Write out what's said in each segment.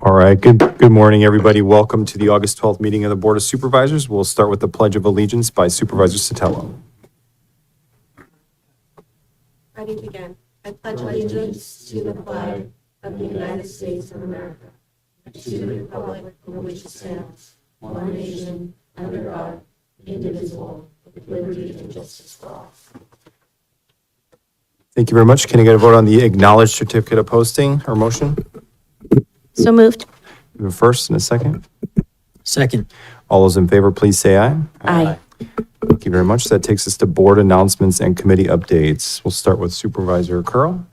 All right, good morning, everybody. Welcome to the August 12th meeting of the Board of Supervisors. We'll start with the Pledge of Allegiance by Supervisor Sotelo. Ready to begin. I pledge allegiance to the flag of the United States of America, and to the republic for which it stands, one nation, under God, indivisible, with liberty and justice for all. Thank you very much. Can I get a vote on the acknowledged certificate of posting or motion? So moved. We have a first and a second. Second. All those in favor, please say aye. Aye. Thank you very much. That takes us to board announcements and committee updates. We'll start with Supervisor Curl.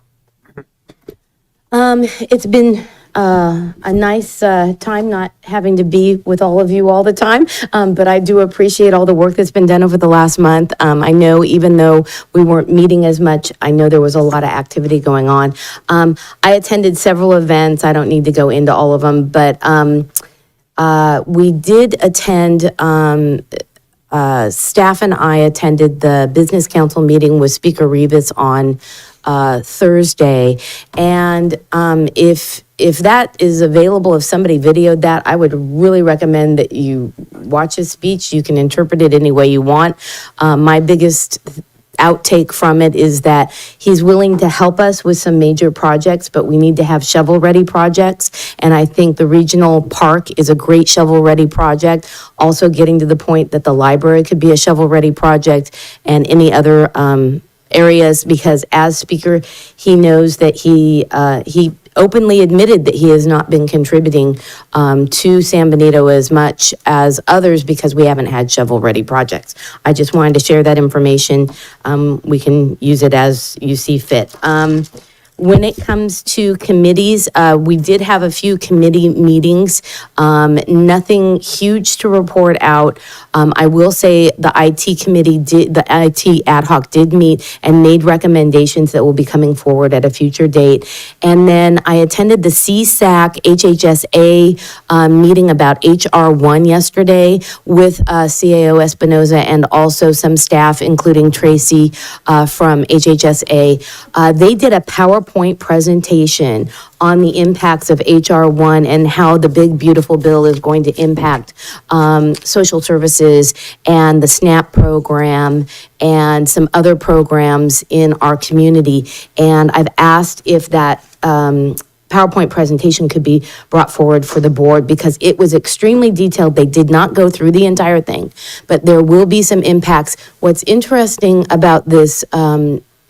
It's been a nice time not having to be with all of you all the time, but I do appreciate all the work that's been done over the last month. I know even though we weren't meeting as much, I know there was a lot of activity going on. I attended several events. I don't need to go into all of them, but we did attend, staff and I attended the Business Council meeting with Speaker Rivas on Thursday. And if that is available, if somebody videoed that, I would really recommend that you watch his speech. You can interpret it any way you want. My biggest outtake from it is that he's willing to help us with some major projects, but we need to have shovel-ready projects. And I think the regional park is a great shovel-ready project. Also getting to the point that the library could be a shovel-ready project and any other areas, because as speaker, he knows that he openly admitted that he has not been contributing to San Benito as much as others because we haven't had shovel-ready projects. I just wanted to share that information. We can use it as you see fit. When it comes to committees, we did have a few committee meetings. Nothing huge to report out. I will say the IT committee the IT ad hoc did meet and made recommendations that will be coming forward at a future date. And then I attended the CSAC HHSA meeting about HR1 yesterday with CAO Espinoza and also some staff, including Tracy from HHSA. They did a PowerPoint presentation on the impacts of HR1 and how the big, beautiful bill is going to impact social services and the SNAP program and some other programs in our community. And I've asked if that PowerPoint presentation could be brought forward for the board because it was extremely detailed. They did not go through the entire thing, but there will be some impacts. What's interesting about this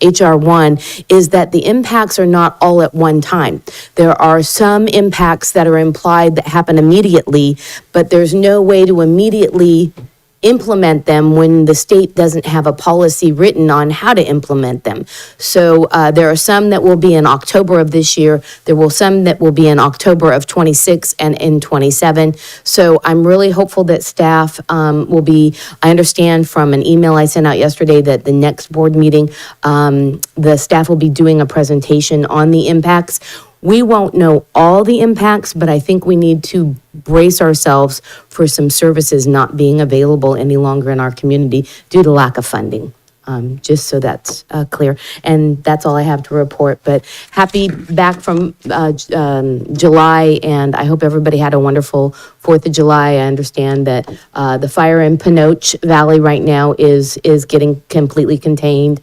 HR1 is that the impacts are not all at one time. There are some impacts that are implied that happen immediately, but there's no way to immediately implement them when the state doesn't have a policy written on how to implement them. So there are some that will be in October of this year. There will some that will be in October of 26 and in 27. So I'm really hopeful that staff will be, I understand from an email I sent out yesterday that the next board meeting, the staff will be doing a presentation on the impacts. We won't know all the impacts, but I think we need to brace ourselves for some services not being available any longer in our community due to lack of funding. Just so that's clear. And that's all I have to report. But happy back from July, and I hope everybody had a wonderful 4th of July. I understand that the fire in Pinoche Valley right now is getting completely contained.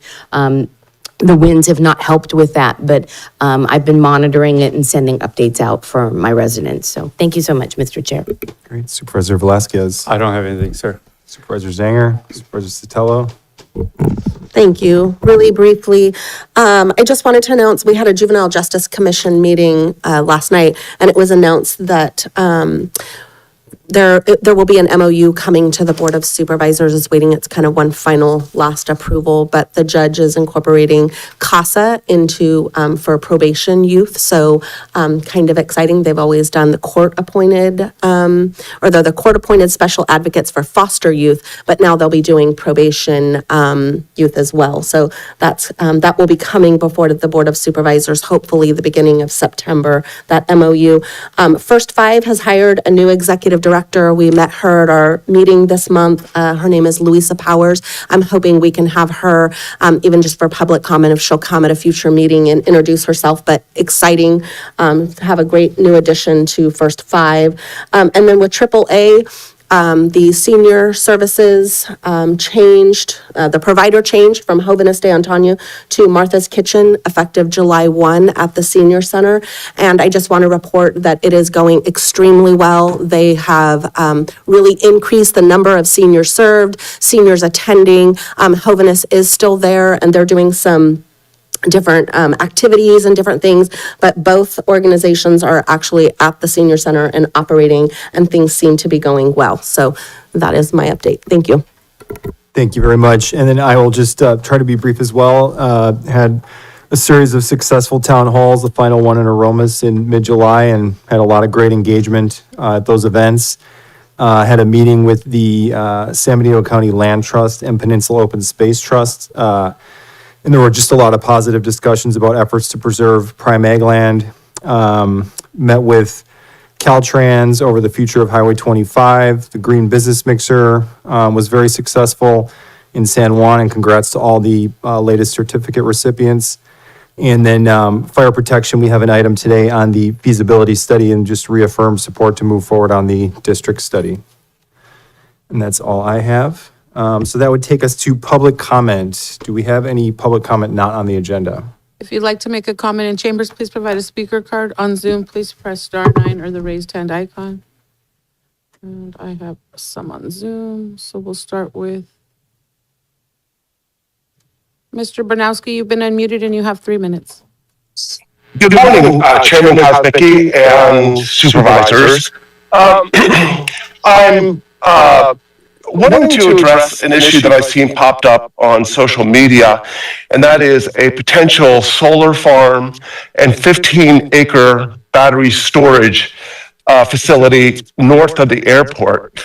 The winds have not helped with that, but I've been monitoring it and sending updates out for my residents. So thank you so much, Mr. Chair. Great. Supervisor Velasquez. I don't have anything, sir. Supervisor Zanger. Supervisor Sotelo. Thank you. Really briefly, I just wanted to announce we had a Juvenile Justice Commission meeting last night, and it was announced that there will be an MOU coming to the Board of Supervisors. Is waiting. It's kind of one final last approval, but the judge is incorporating CASA into for probation youth. So kind of exciting. They've always done the court-appointed, or they're the court-appointed special advocates for foster youth, but now they'll be doing probation youth as well. So that will be coming before the Board of Supervisors, hopefully the beginning of September, that MOU. First Five has hired a new executive director director. We met her at our meeting this month. Her name is Louisa Powers. I'm hoping we can have her, even just for public comment, if she'll come at a future meeting and introduce herself, but exciting to have a great new addition to First Five. And then with AAA, the senior services changed, the provider changed from Jovenes de Antonio to Martha's Kitchen effective July 1 at the senior center. And I just want to report that it is going extremely well. They have really increased the number of seniors served, seniors attending. Jovenes is still there, and they're doing some different activities and different things, but both organizations are actually at the senior center and operating, and things seem to be going well. So that is my update. Thank you. Thank you very much. And then I will just try to be brief as well. Had a series of successful town halls, the final one in Aromas in mid-July, and had a lot of great engagement at those events. Had a meeting with the San Benito County Land Trust and Peninsula Open Space Trust. And there were just a lot of positive discussions about efforts to preserve prime ag land. Met with Caltrans over the future of Highway 25. The Green Business Mixer was very successful in San Juan, and congrats to all the latest certificate recipients. And then fire protection, we have an item today on the feasibility study and just reaffirm support to move forward on the district study. And that's all I have. So that would take us to public comment. Do we have any public comment not on the agenda? If you'd like to make a comment in chambers, please provide a speaker card. On Zoom, please press *9 or the raised hand icon. And I have some on Zoom, so we'll start with Mr. Banowski. You've been unmuted and you have 3 minutes. Good morning, Chairman Kosmicki and supervisors. I'm wanting to address an issue that I've seen popped up on social media, and that is a potential solar farm and 15-acre battery storage facility north of the airport.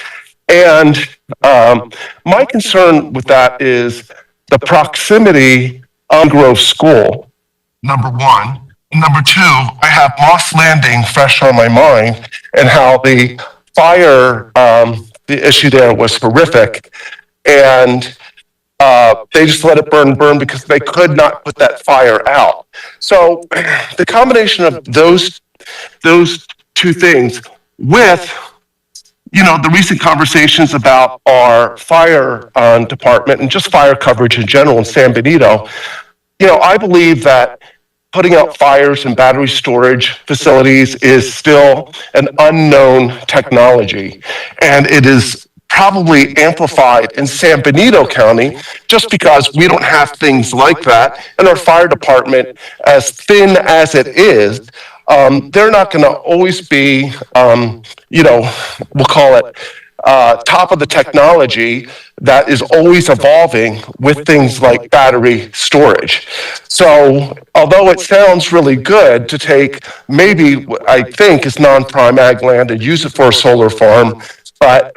And my concern with that is the proximity of Grove School, number one. Number two, I have Moss Landing fresh on my mind and how the fire, the issue there was horrific. And they just let it burn because they could not put that fire out. So the combination of those two things with, the recent conversations about our fire department and just fire coverage in general in San Benito, I believe that putting out fires and battery storage facilities is still an unknown technology. And it is probably amplified in San Benito County just because we don't have things like that. And our fire department, as thin as it is, they're not going to always be, we'll call it top of the technology that is always evolving with things like battery storage. So although it sounds really good to take maybe what I think is non-prime ag land and use it for a solar farm, but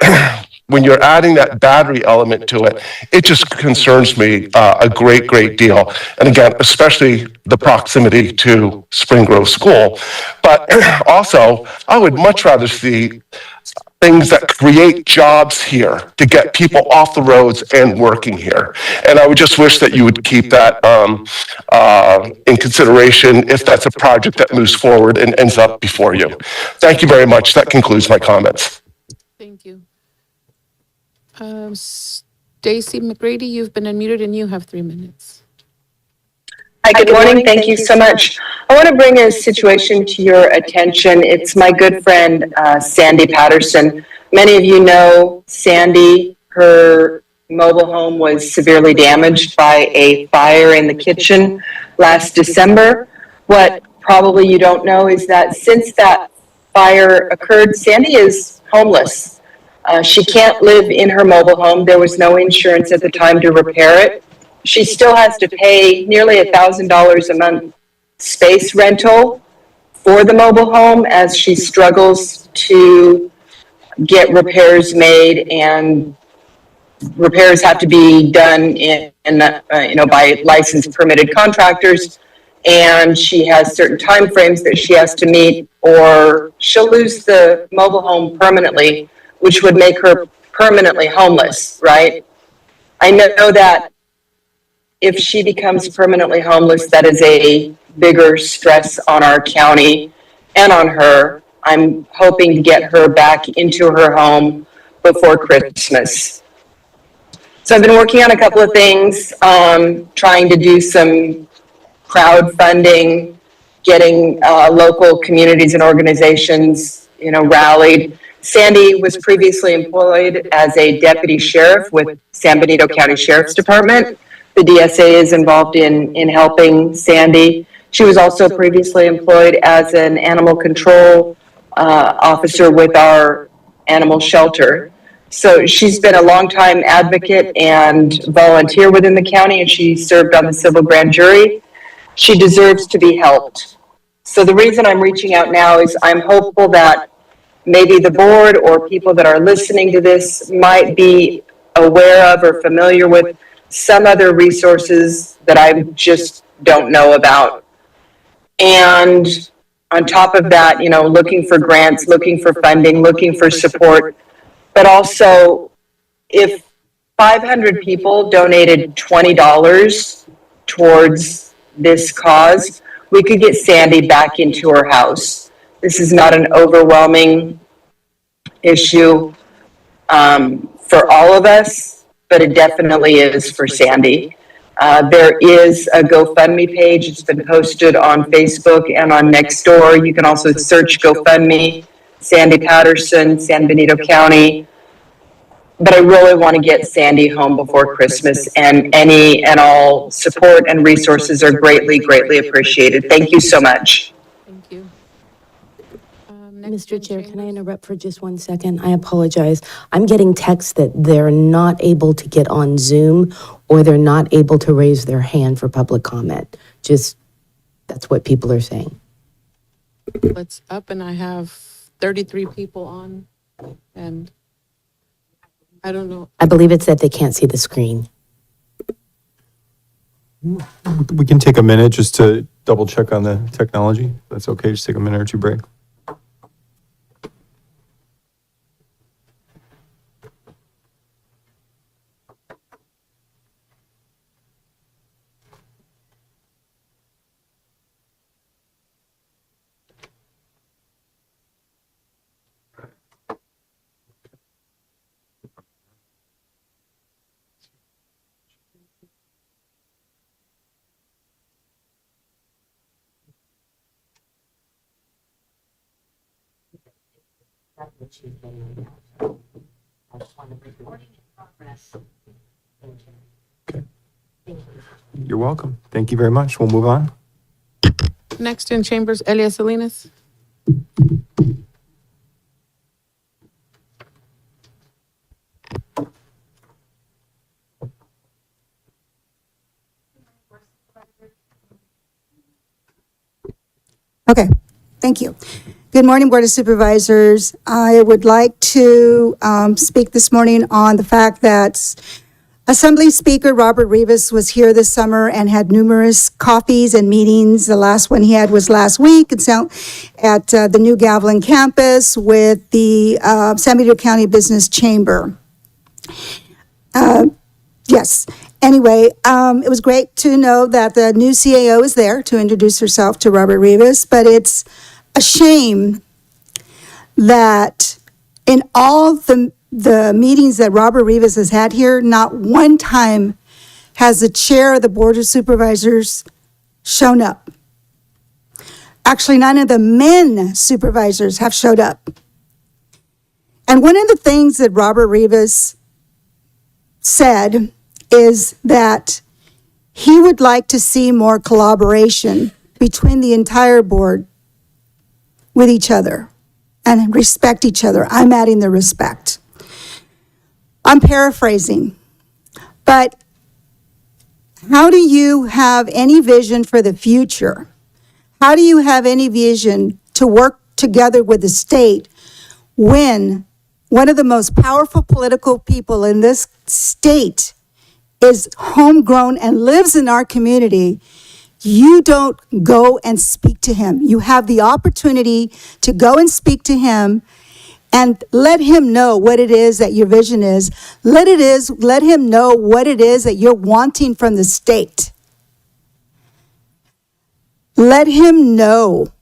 when you're adding that battery element to it, it just concerns me a great deal. And again, especially the proximity to Spring Grove School. But also, I would much rather see things that create jobs here to get people off the roads and working here. And I would just wish that you would keep that in consideration if that's a project that moves forward and ends up before you. Thank you very much. That concludes my comments. Thank you. Stacy McGrady, you've been unmuted and you have 3 minutes. Hi, good morning. Thank you so much. I want to bring a situation to your attention. It's my good friend, Sandy Patterson. Many of you know Sandy. Her mobile home was severely damaged by a fire in the kitchen last December. What probably you don't know is that since that fire occurred, Sandy is homeless. She can't live in her mobile home. There was no insurance at the time to repair it. She still has to pay nearly $1,000 a month space rental for the mobile home as she struggles to get repairs made, and repairs have to be done by licensed permitted contractors, and she has certain time frames that she has to meet or she'll lose the mobile home permanently which would make her permanently homeless, right? I know that if she becomes permanently homeless, that is a bigger stress on our county and on her. I'm hoping to get her back into her home before Christmas. So I've been working on a couple of things, trying to do some crowdfunding, getting local communities and organizations, rallied. Sandy was previously employed as a deputy sheriff with San Benito County Sheriff's Department. The DSA is involved in helping Sandy. She was also previously employed as an animal control officer with our animal shelter. So she's been a longtime advocate and volunteer within the county, and she served on the civil grand jury. She deserves to be helped. So the reason I'm reaching out now is I'm hopeful that maybe the board or people that are listening to this might be aware of or familiar with some other resources that I just don't know about. And on top of that, looking for grants, looking for funding, looking for support, but also if 500 people donated $20 towards this cause, we could get Sandy back into her house. This is not an overwhelming issue for all of us, but it definitely is for Sandy. There is a GoFundMe page. It's been posted on Facebook and on Nextdoor. You can also search GoFundMe, Sandy Patterson, San Benito County. But I really want to get Sandy home before Christmas, and any and all support and resources are greatly, greatly appreciated. Thank you so much. Thank you. Next Mr. in Chair, can I chambers. interrupt for just 1 second? I apologize. I'm getting texts that they're not able to get on Zoom or they're not able to raise their hand for public comment. Just, that's what people are saying. It's up and I have 33 people on and I don't know. I believe it's that they can't see the screen. We can take a minute just to double check on the technology. If that's okay, just take a minute or two break. You're welcome. Thank you very much. We'll move on. Next in chambers, Elia Salinas. Okay, thank you. Good morning, Board of Supervisors. I would like to speak this morning on the fact that Assembly Speaker Robert Rivas was here this summer and had numerous coffees and meetings. The last one he had was last week at the New Gavilan campus with the San Benito County Business Chamber. Yes. Anyway, it was great to know that the new CAO is there to introduce herself to Robert Rivas, but it's a shame that in all the meetings that Robert Rivas has had here, not one time has the chair of the Board of Supervisors shown up. Actually, none of the men supervisors have showed up. And one of the things that Robert Rivas said is that he would like to see more collaboration between the entire board with each other and respect each other. I'm adding the respect. I'm paraphrasing, but how do you have any vision for the future? How do you have any vision to work together with the state when one of the most powerful political people in this state is homegrown and lives in our community? You don't go and speak to him. You have the opportunity to go and speak to him and let him know what it is that your vision is. Let him know what it is that you're wanting from the state. Let him know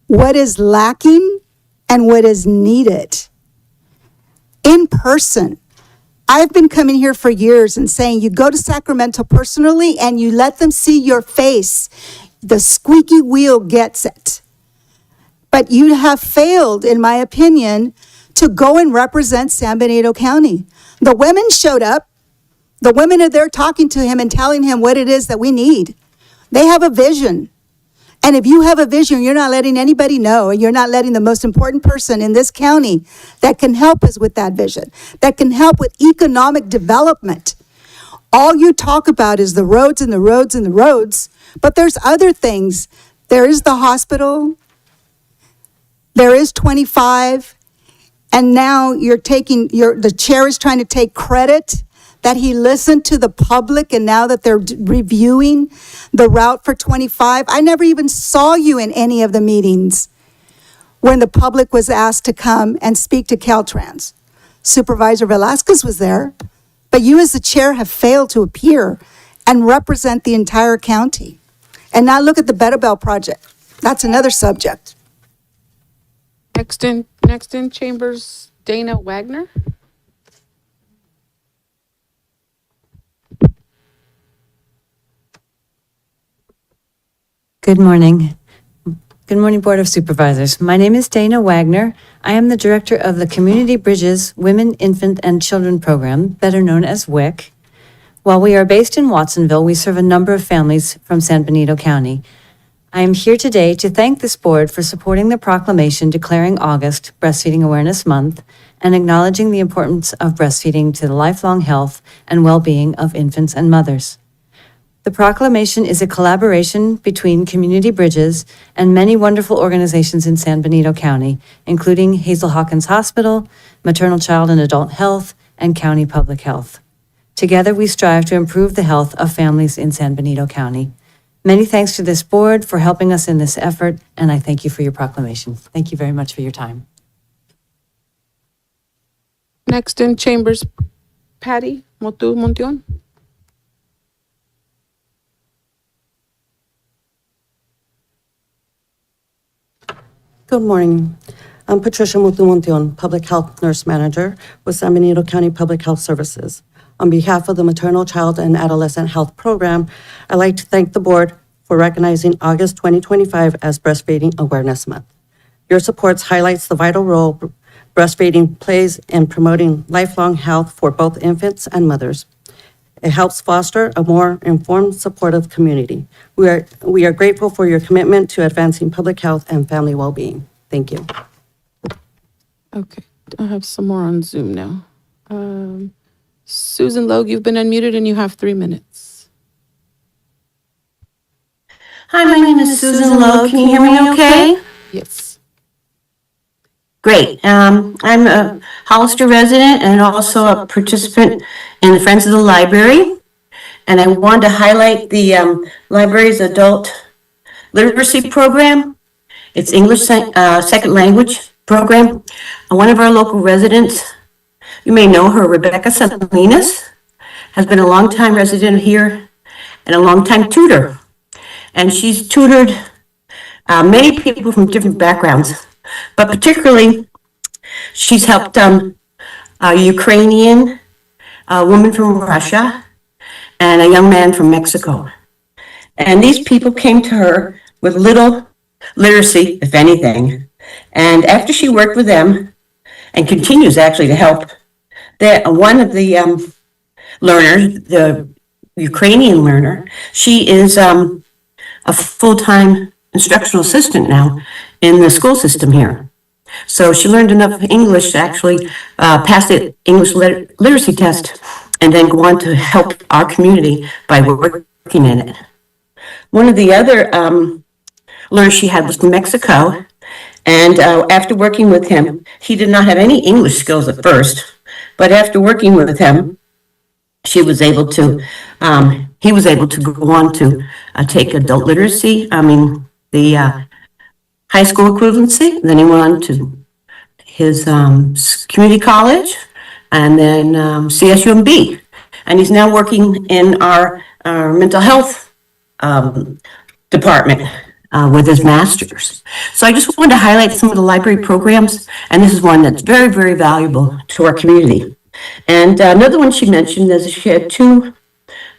what is lacking and what is needed in person. I've been coming here for years and saying, you go to Sacramento personally and you let them see your face. The squeaky wheel gets it. But you have failed, in my opinion, to go and represent San Benito County. The women showed up. The women are there talking to him and telling him what it is that we need. They have a vision. And if you have a vision, you're not letting anybody know, and you're not letting the most important person in this county that can help us with that vision, that can help with economic development. All you talk about is the roads and the roads and the roads, but there's other things. There is the hospital. There is 25, and now the chair is trying to take credit that he listened to the public, and now that they're reviewing the route for 25. I never even saw you in any of the meetings when the public was asked to come and speak to Caltrans. Supervisor Velasquez was there, but you as the chair have failed to appear and represent the entire county. And now look at the Better Bell project. That's another subject. Next in chambers, Dana Wagner. Good morning. Good morning, Board of Supervisors. My name is Dana Wagner. I am the Director of the Community Bridges Women, Infant, and Children Program, better known as WIC. While we are based in Watsonville, we serve a number of families from San Benito County. I am here today to thank this board for supporting the proclamation declaring August Breastfeeding Awareness Month and acknowledging the importance of breastfeeding to the lifelong health and well-being of infants and mothers. The proclamation is a collaboration between Community Bridges and many wonderful organizations in San Benito County, including Hazel Hawkins Hospital, Maternal Child and Adult Health, and County Public Health. Together, we strive to improve the health of families in San Benito County. Many thanks to this board for helping us in this effort, and I thank you for your proclamation. Thank you very much for your time. Next in chambers, Patty Motu Montion. Good morning. I'm Patricia Mutu-Montion, Public Health Nurse Manager with San Benito County Public Health Services. On behalf of the Maternal, Child, and Adolescent Health Program, I'd like to thank the board for recognizing August 2025 as Breastfeeding Awareness Month. Your support highlights the vital role breastfeeding plays in promoting lifelong health for both infants and mothers. It helps foster a more informed, supportive community. We are grateful for your commitment to advancing public health and family well-being. Thank you. Okay, I have some more on Zoom now. Susan Logue, you've been unmuted and you have 3 minutes. Hi, my name is Susan Lowe. Can you hear me okay? Yes. Great. I'm a Hollister resident and also a participant in the Friends of the Library. And I wanted to highlight the library's adult literacy program. It's English second language program. One of our local residents, you may know her, Rebecca Salinas, has been a longtime resident here and a longtime tutor. And she's tutored many people from different backgrounds, but particularly she's helped a Ukrainian, a woman from Russia, and a young man from Mexico. And these people came to her with little literacy, if anything. And after she worked with them, and continues actually to help, one of the learners, the Ukrainian learner, she is a full-time instructional assistant now in the school system here. So she learned enough English to actually pass the English literacy test and then go on to help our community by working in it. One of the other learners she had was from Mexico, and after working with him, he did not have any English skills at first, but after working with him, he was able to go on to take adult literacy, the high school equivalency. Then he went on to his community college, and then CSUMB. And he's now working in our mental health department with his master's. So I just wanted to highlight some of the library programs, and this is one that's very, very valuable to our community. And another one she mentioned is she had two,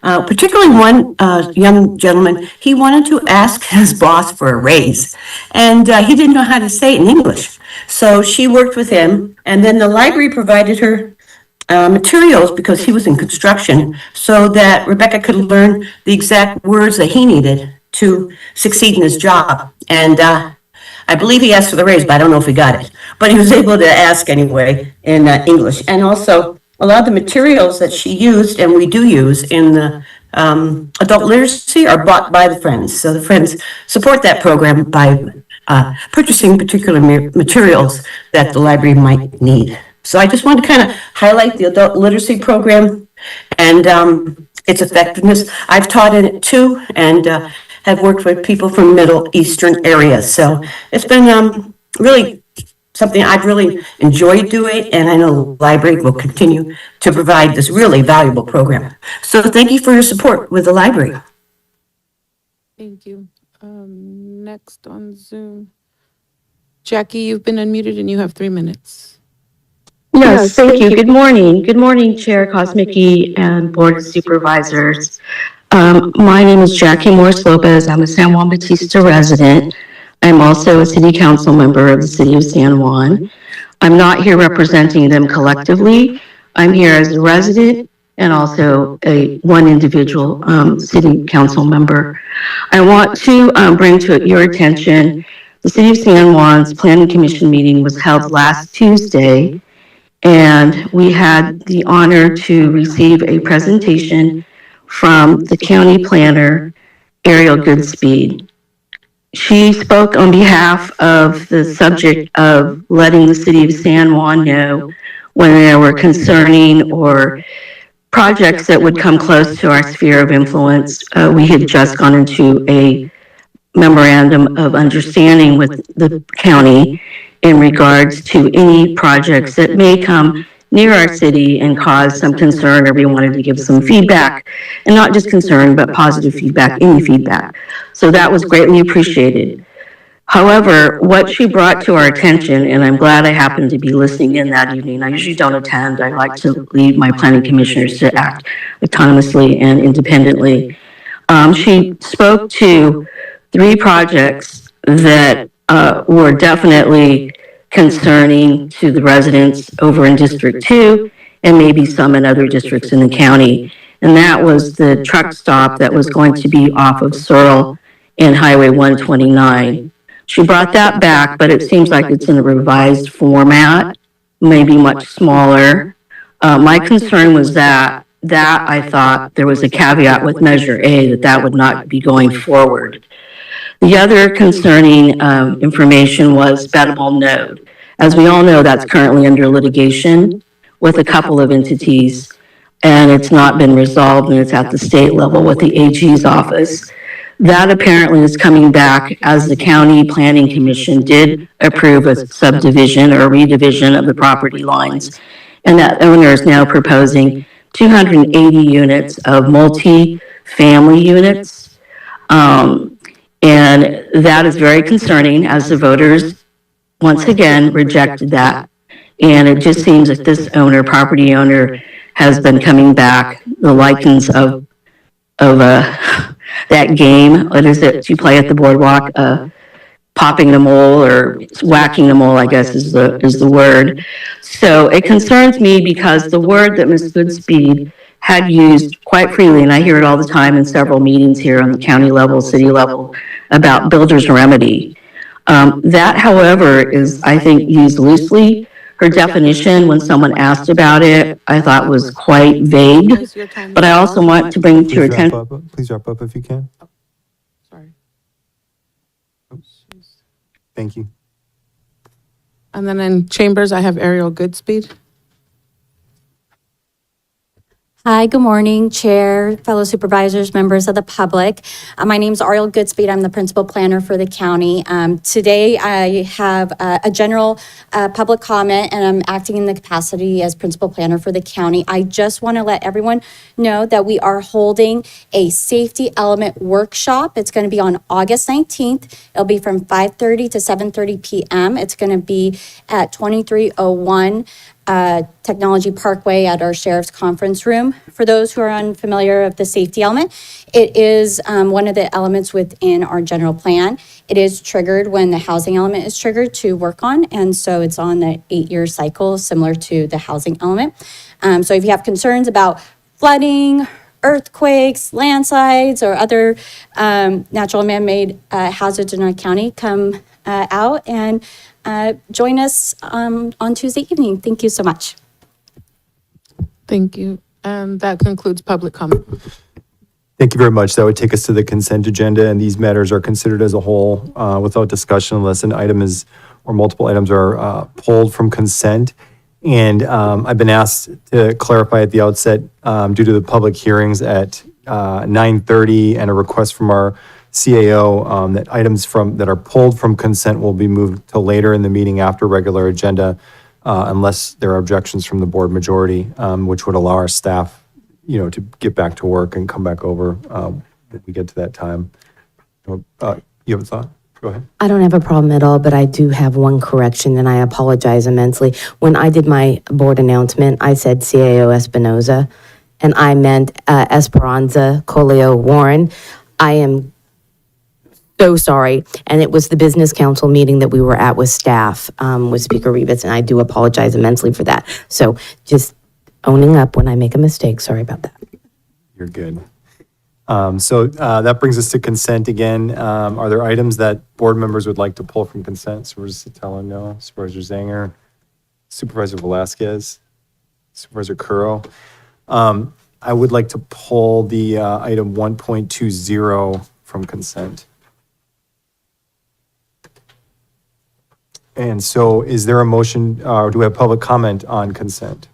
particularly one young gentleman, he wanted to ask his boss for a raise, and he didn't know how to say it in English. So she worked with him, and then the library provided her materials because he was in construction, so that Rebecca could learn the exact words that he needed to succeed in his job. And I believe he asked for the raise, but I don't know if he got it. But he was able to ask anyway in English. And also, a lot of the materials that she used and we do use in the adult literacy are bought by the Friends. So the Friends support that program by purchasing particular materials that the library might need. So I just wanted to kind of highlight the adult literacy program and its effectiveness. I've taught in it too, and have worked with people from Middle Eastern areas. So it's been really something I've really enjoyed doing, and I know the library will continue to provide this really valuable program. So thank you for your support with the library. Thank you. Next on Zoom. Jackie, you've been unmuted and you have 3 minutes. Yes, thank you. Good morning. Good morning, Chair Kosmicki and Board of Supervisors. My name is Jackie Morris Lopez. I'm a San Juan Bautista resident. I'm also a city council member of the city of San Juan. I'm not here representing them collectively. I'm here as a resident and also one individual city council member. I want to bring to your attention the city of San Juan's Planning Commission meeting was held last Tuesday, and we had the honor to receive a presentation from the county planner, Ariel Goodspeed. She spoke on behalf of the subject of letting the city of San Juan know when there were concerning or projects that would come close to our sphere of influence. We had just gone into a memorandum of understanding with the county in regards to any projects that may come near our city and cause some concern, or we wanted to give some feedback, and not just concern, but positive feedback, any feedback. So that was greatly appreciated. However, what she brought to our attention, and I'm glad I happened to be listening in that evening. I usually don't attend. I like to leave my planning commissioners to act autonomously and independently. She spoke to 3 projects that were definitely concerning to the residents over in District 2 and maybe some in other districts in the county. And that was the truck stop that was going to be off of Searle and Highway 129. She brought that back, but it seems like it's in a revised format, maybe much smaller. My concern was that I thought there was a caveat with Measure A that would not be going forward. The other concerning information was Bettable Node. As we all know, that's currently under litigation with a couple of entities, and it's not been resolved, and it's at the state level with the AG's office. That apparently is coming back as the County Planning Commission did approve a subdivision or a redivision of the property lines, and that owner is now proposing 280 units of multi-family units. And that is very concerning, as the voters once again rejected that. And it just seems that this property owner, has been coming back. The lichens of that game, what is it you play at the boardwalk? Popping the mole or whacking the mole, I guess is the word. So it concerns me because the word that Ms. Goodspeed had used quite freely, and I hear it all the time in several meetings here on the county level, city level, about builder's remedy. That, however, is, I think, used loosely. Her definition, when someone asked about it, I thought was quite vague. But I also want to bring to your attention. Please wrap up if you can. Sorry. Oops. Thank you. And then in Chambers, I have Ariel Goodspeed. Hi, good morning, Chair, fellow supervisors, members of the public. My name is Ariel Goodspeed. I'm the principal planner for the county. Today, I have a general public comment, and I'm acting in the capacity as principal planner for the county. I just want to let everyone know that we are holding a safety element workshop. It's going to be on August 19th. It'll be from 5:30 to 7:30 p.m. It's going to be at 2301 Technology Parkway at our Sheriff's Conference Room. For those who are unfamiliar of the safety element, it is one of the elements within our general plan. It is triggered when the housing element is triggered to work on, and so it's on the 8-year cycle, similar to the housing element. So if you have concerns about flooding, earthquakes, landslides, or other natural man-made hazards in our county, come out and join us on Tuesday evening. Thank you so much. Thank you. And that concludes public comment. Thank you very much. That would take us to the consent agenda, and these matters are considered as a whole without discussion unless an item is, or multiple items are pulled from consent. And I've been asked to clarify at the outset, due to the public hearings at 9:30 and a request from our CAO, that items that are pulled from consent will be moved to later in the meeting after regular agenda, unless there are objections from the board majority, which would allow our staff, to get back to work and come back over when we get to that time. You have a thought? Go ahead. I don't have a problem at all, but I do have one correction, and I apologize immensely. When I did my board announcement, I said CAO Espinoza, and I meant Esperanza Colio Warren. I am so sorry, and it was the business council meeting that we were at with staff, with Speaker Rivas, and I do apologize immensely for that. So just owning up when I make a mistake. Sorry about that. You're good. So that brings us to consent again. Are there items that board members would like to pull from consent? Supervisor Sotelo, no. Supervisor Zanger, Supervisor Velasquez, Supervisor Curro. I would like to pull the item 1.20 from consent. And so is there a motion, or do we have public comment on consent?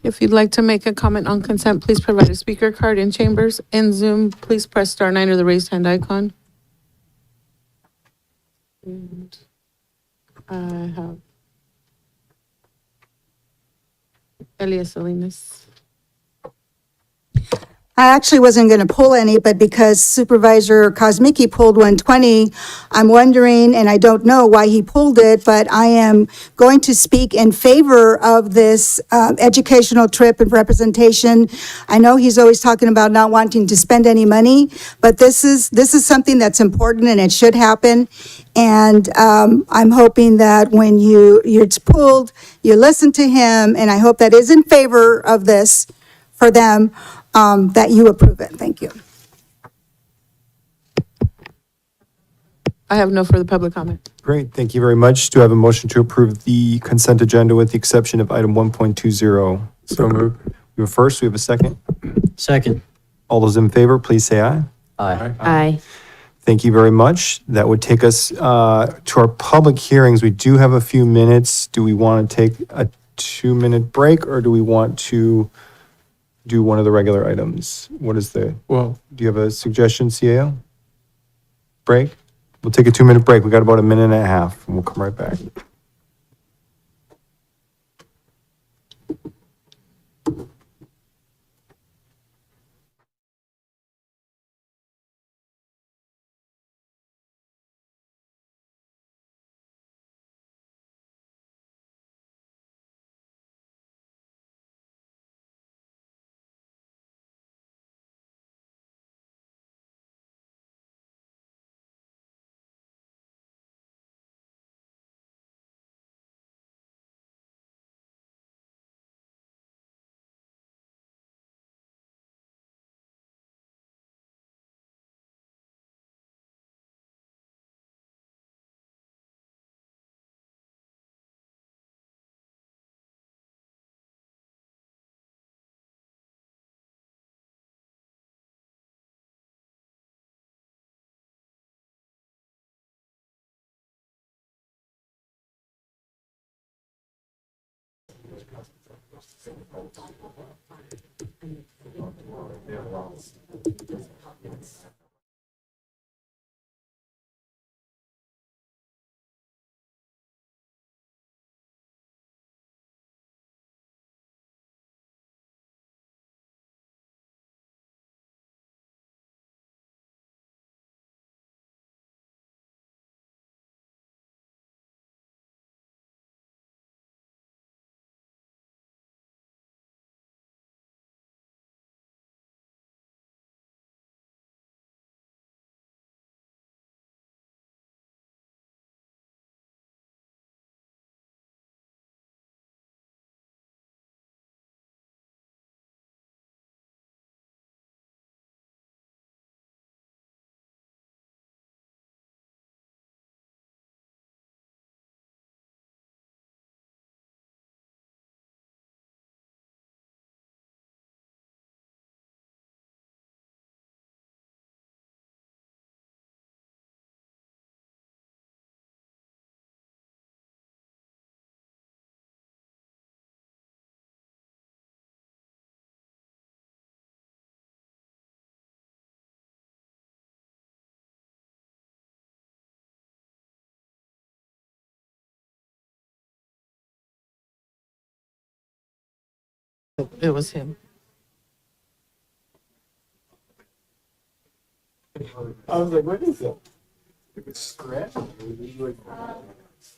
If you'd like to make a comment on consent, please provide a speaker card in chambers. In Zoom, please press *9 or the raised hand icon. And I have Elias Salinas. I actually wasn't going to pull any, but because Supervisor Kosmicki pulled 120, I'm wondering, and I don't know why he pulled it, but I am going to speak in favor of this educational trip and representation. I know he's always talking about not wanting to spend any money, but this is something that's important and it should happen. And I'm hoping that when it's pulled, you listen to him, and I hope that is in favor of this for them. That you approve it. Thank you. I have no further public comment. Great, thank you very much. Do I have a motion to approve the consent agenda with the exception of item 1.20? So moved. We have a first, we have a second. Second. All those in favor, please say aye. Aye. Aye. Thank you very much. That would take us to our public hearings. We do have a few minutes. Do we want to take a 2-minute break, or do we want to do one of the regular items? Do you have a suggestion, CAO? Break? We'll take a 2-minute break. We got about a minute and a half, and we'll come right back. It was him. I was like, what is it? It was scratch. It was like,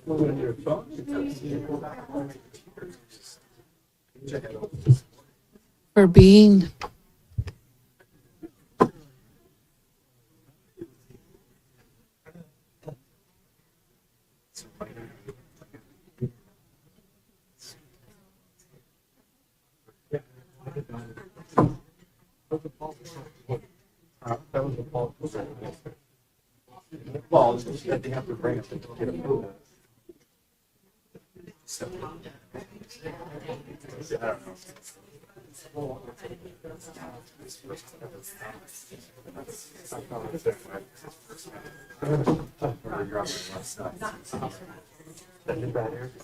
on your phone. For being. That was the fault. Well, they have to bring it to get approval.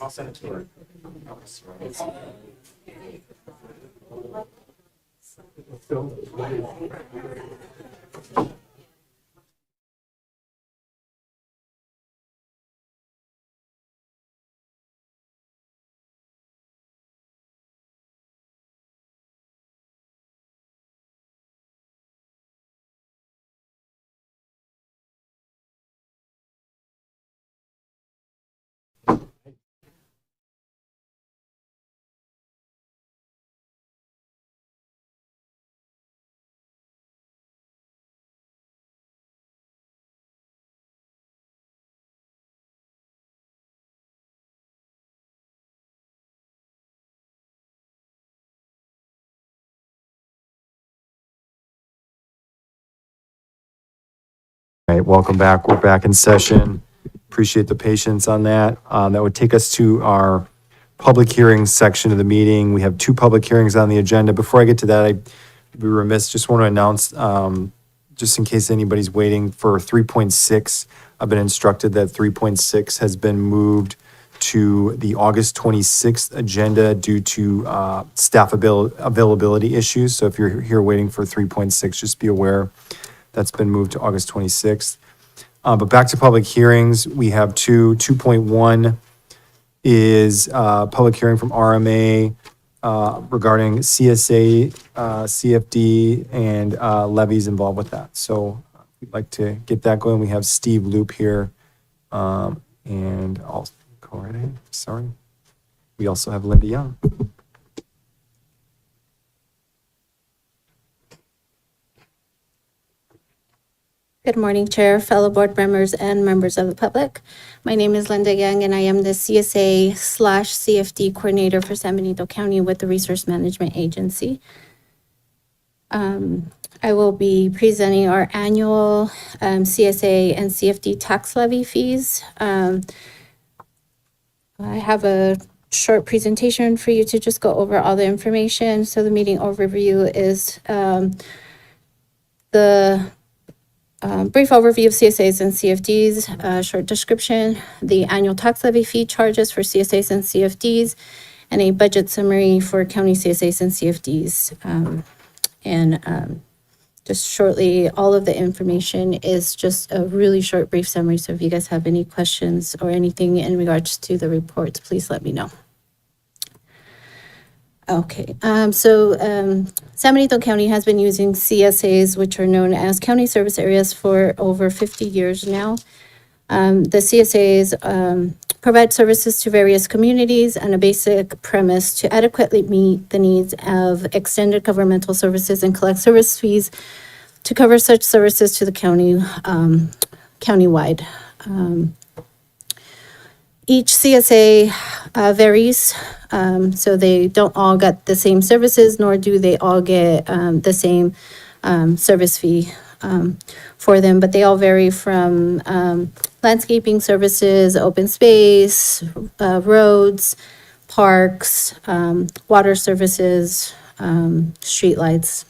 I'll send it to her. All right, welcome back. We're back in session. Appreciate the patience on that. That would take us to our public hearings section of the meeting. We have 2 public hearings on the agenda. Before I get to that, I'd be remiss, just want to announce, just in case anybody's waiting for 3.6, I've been instructed that 3.6 has been moved to the August 26th agenda due to staff availability issues. So if you're here waiting for 3.6, just be aware that's been moved to August 26th. But back to public hearings, we have 2. 2.1 is public hearing from RMA regarding CSA, CFD, and levies involved with that. So we'd like to get that going. We have Steve Loop here, and I'll go right ahead. Sorry. We also have Linda Young. Good morning, Chair, fellow board members, and members of the public. My name is Linda Young, and I am the CSA/CFD coordinator for San Benito County with the Resource Management Agency. I will be presenting our annual CSA and CFD tax levy fees. I have a short presentation for you to just go over all the information. So the meeting overview is the brief overview of CSAs and CFDs, short description, the annual tax levy fee charges for CSAs and CFDs, and a budget summary for county CSAs and CFDs. And just shortly, all of the information is just a really short, brief summary. So if you guys have any questions or anything in regards to the reports, please let me know. Okay, San Benito County has been using CSAs, which are known as County Service Areas, for over 50 years now. The CSAs provide services to various communities and a basic premise to adequately meet the needs of extended governmental services and collect service fees to cover such services to the county, countywide. Each CSA varies, so they don't all get the same services, nor do they all get the same service fee for them, but they all vary from landscaping services, open space, roads, parks, water services, streetlights,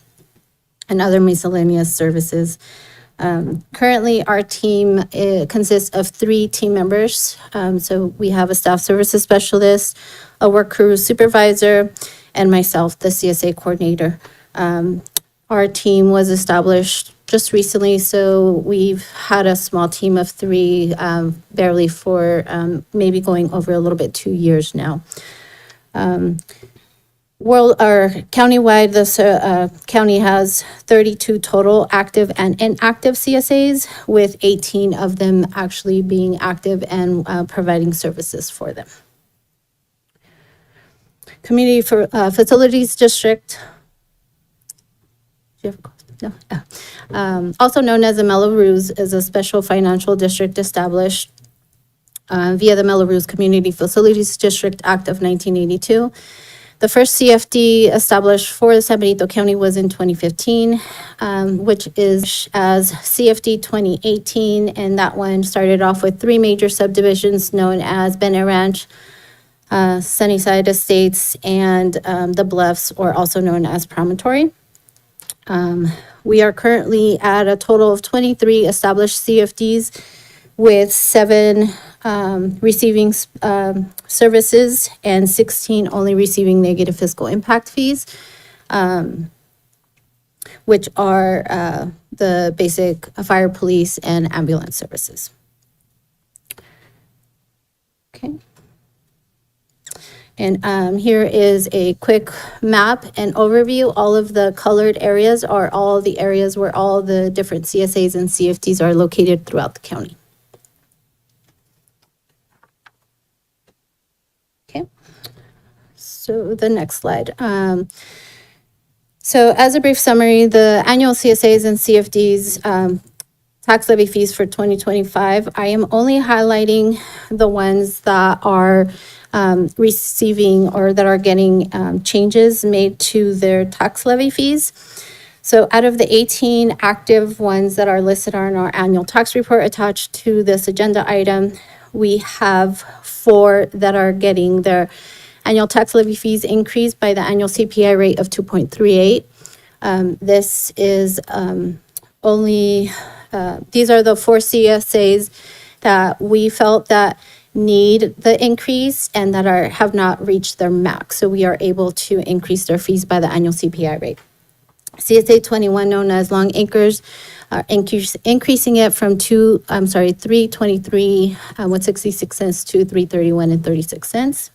and other miscellaneous services. Currently, our team consists of 3 team members. So we have a staff services specialist, a work crew supervisor, and myself, the CSA coordinator. Our team was established just recently, so we've had a small team of 3, barely for maybe going over a little bit 2 years now. Countywide, the county has 32 total active and inactive CSAs, with 18 of them actually being active and providing services for them. Community Facilities District. Do you have a question? No. Also known as the Mello-Roos, is a special financial district established via the Mello-Roos Community Facilities District Act of 1982. The first CFD established for the San Benito County was in 2015, which is as CFD 2018, and that one started off with 3 major subdivisions known as Bennett Ranch, Sunnyside Estates, and the Bluffs, or also known as Promontory. We are currently at a total of 23 established CFDs, with 7 receiving services and 16 only receiving negative fiscal impact fees, which are the basic fire, police, and ambulance services. Okay. And here is a quick map and overview. All of the colored areas are all the areas where all the different CSAs and CFDs are located throughout the county. So the next slide. So as a brief summary, the annual CSAs and CFDs tax levy fees for 2025, I am only highlighting the ones that are receiving or that are getting changes made to their tax levy fees. So out of the 18 active ones that are listed on our annual tax report attached to this agenda item, we have 4 that are getting their annual tax levy fees increased by the annual CPI rate of 2.38. This is only, these are the 4 CSAs that we felt that need the increase and that have not reached their max. So we are able to increase their fees by the annual CPI rate. CSA 21, known as Long Acres, increasing it from 323 with 66 cents to 331 and 36 cents.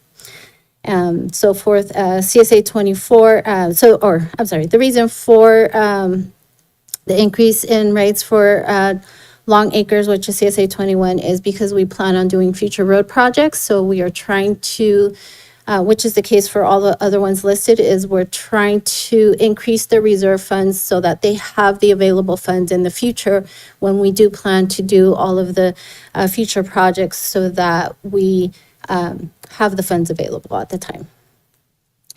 So forth, CSA 24, the reason for the increase in rates for Long Acres, which is CSA 21, is because we plan on doing future road projects. So we are trying to, which is the case for all the other ones listed, is we're trying to increase the reserve funds so that they have the available funds in the future when we do plan to do all of the future projects, so that we have the funds available at the time.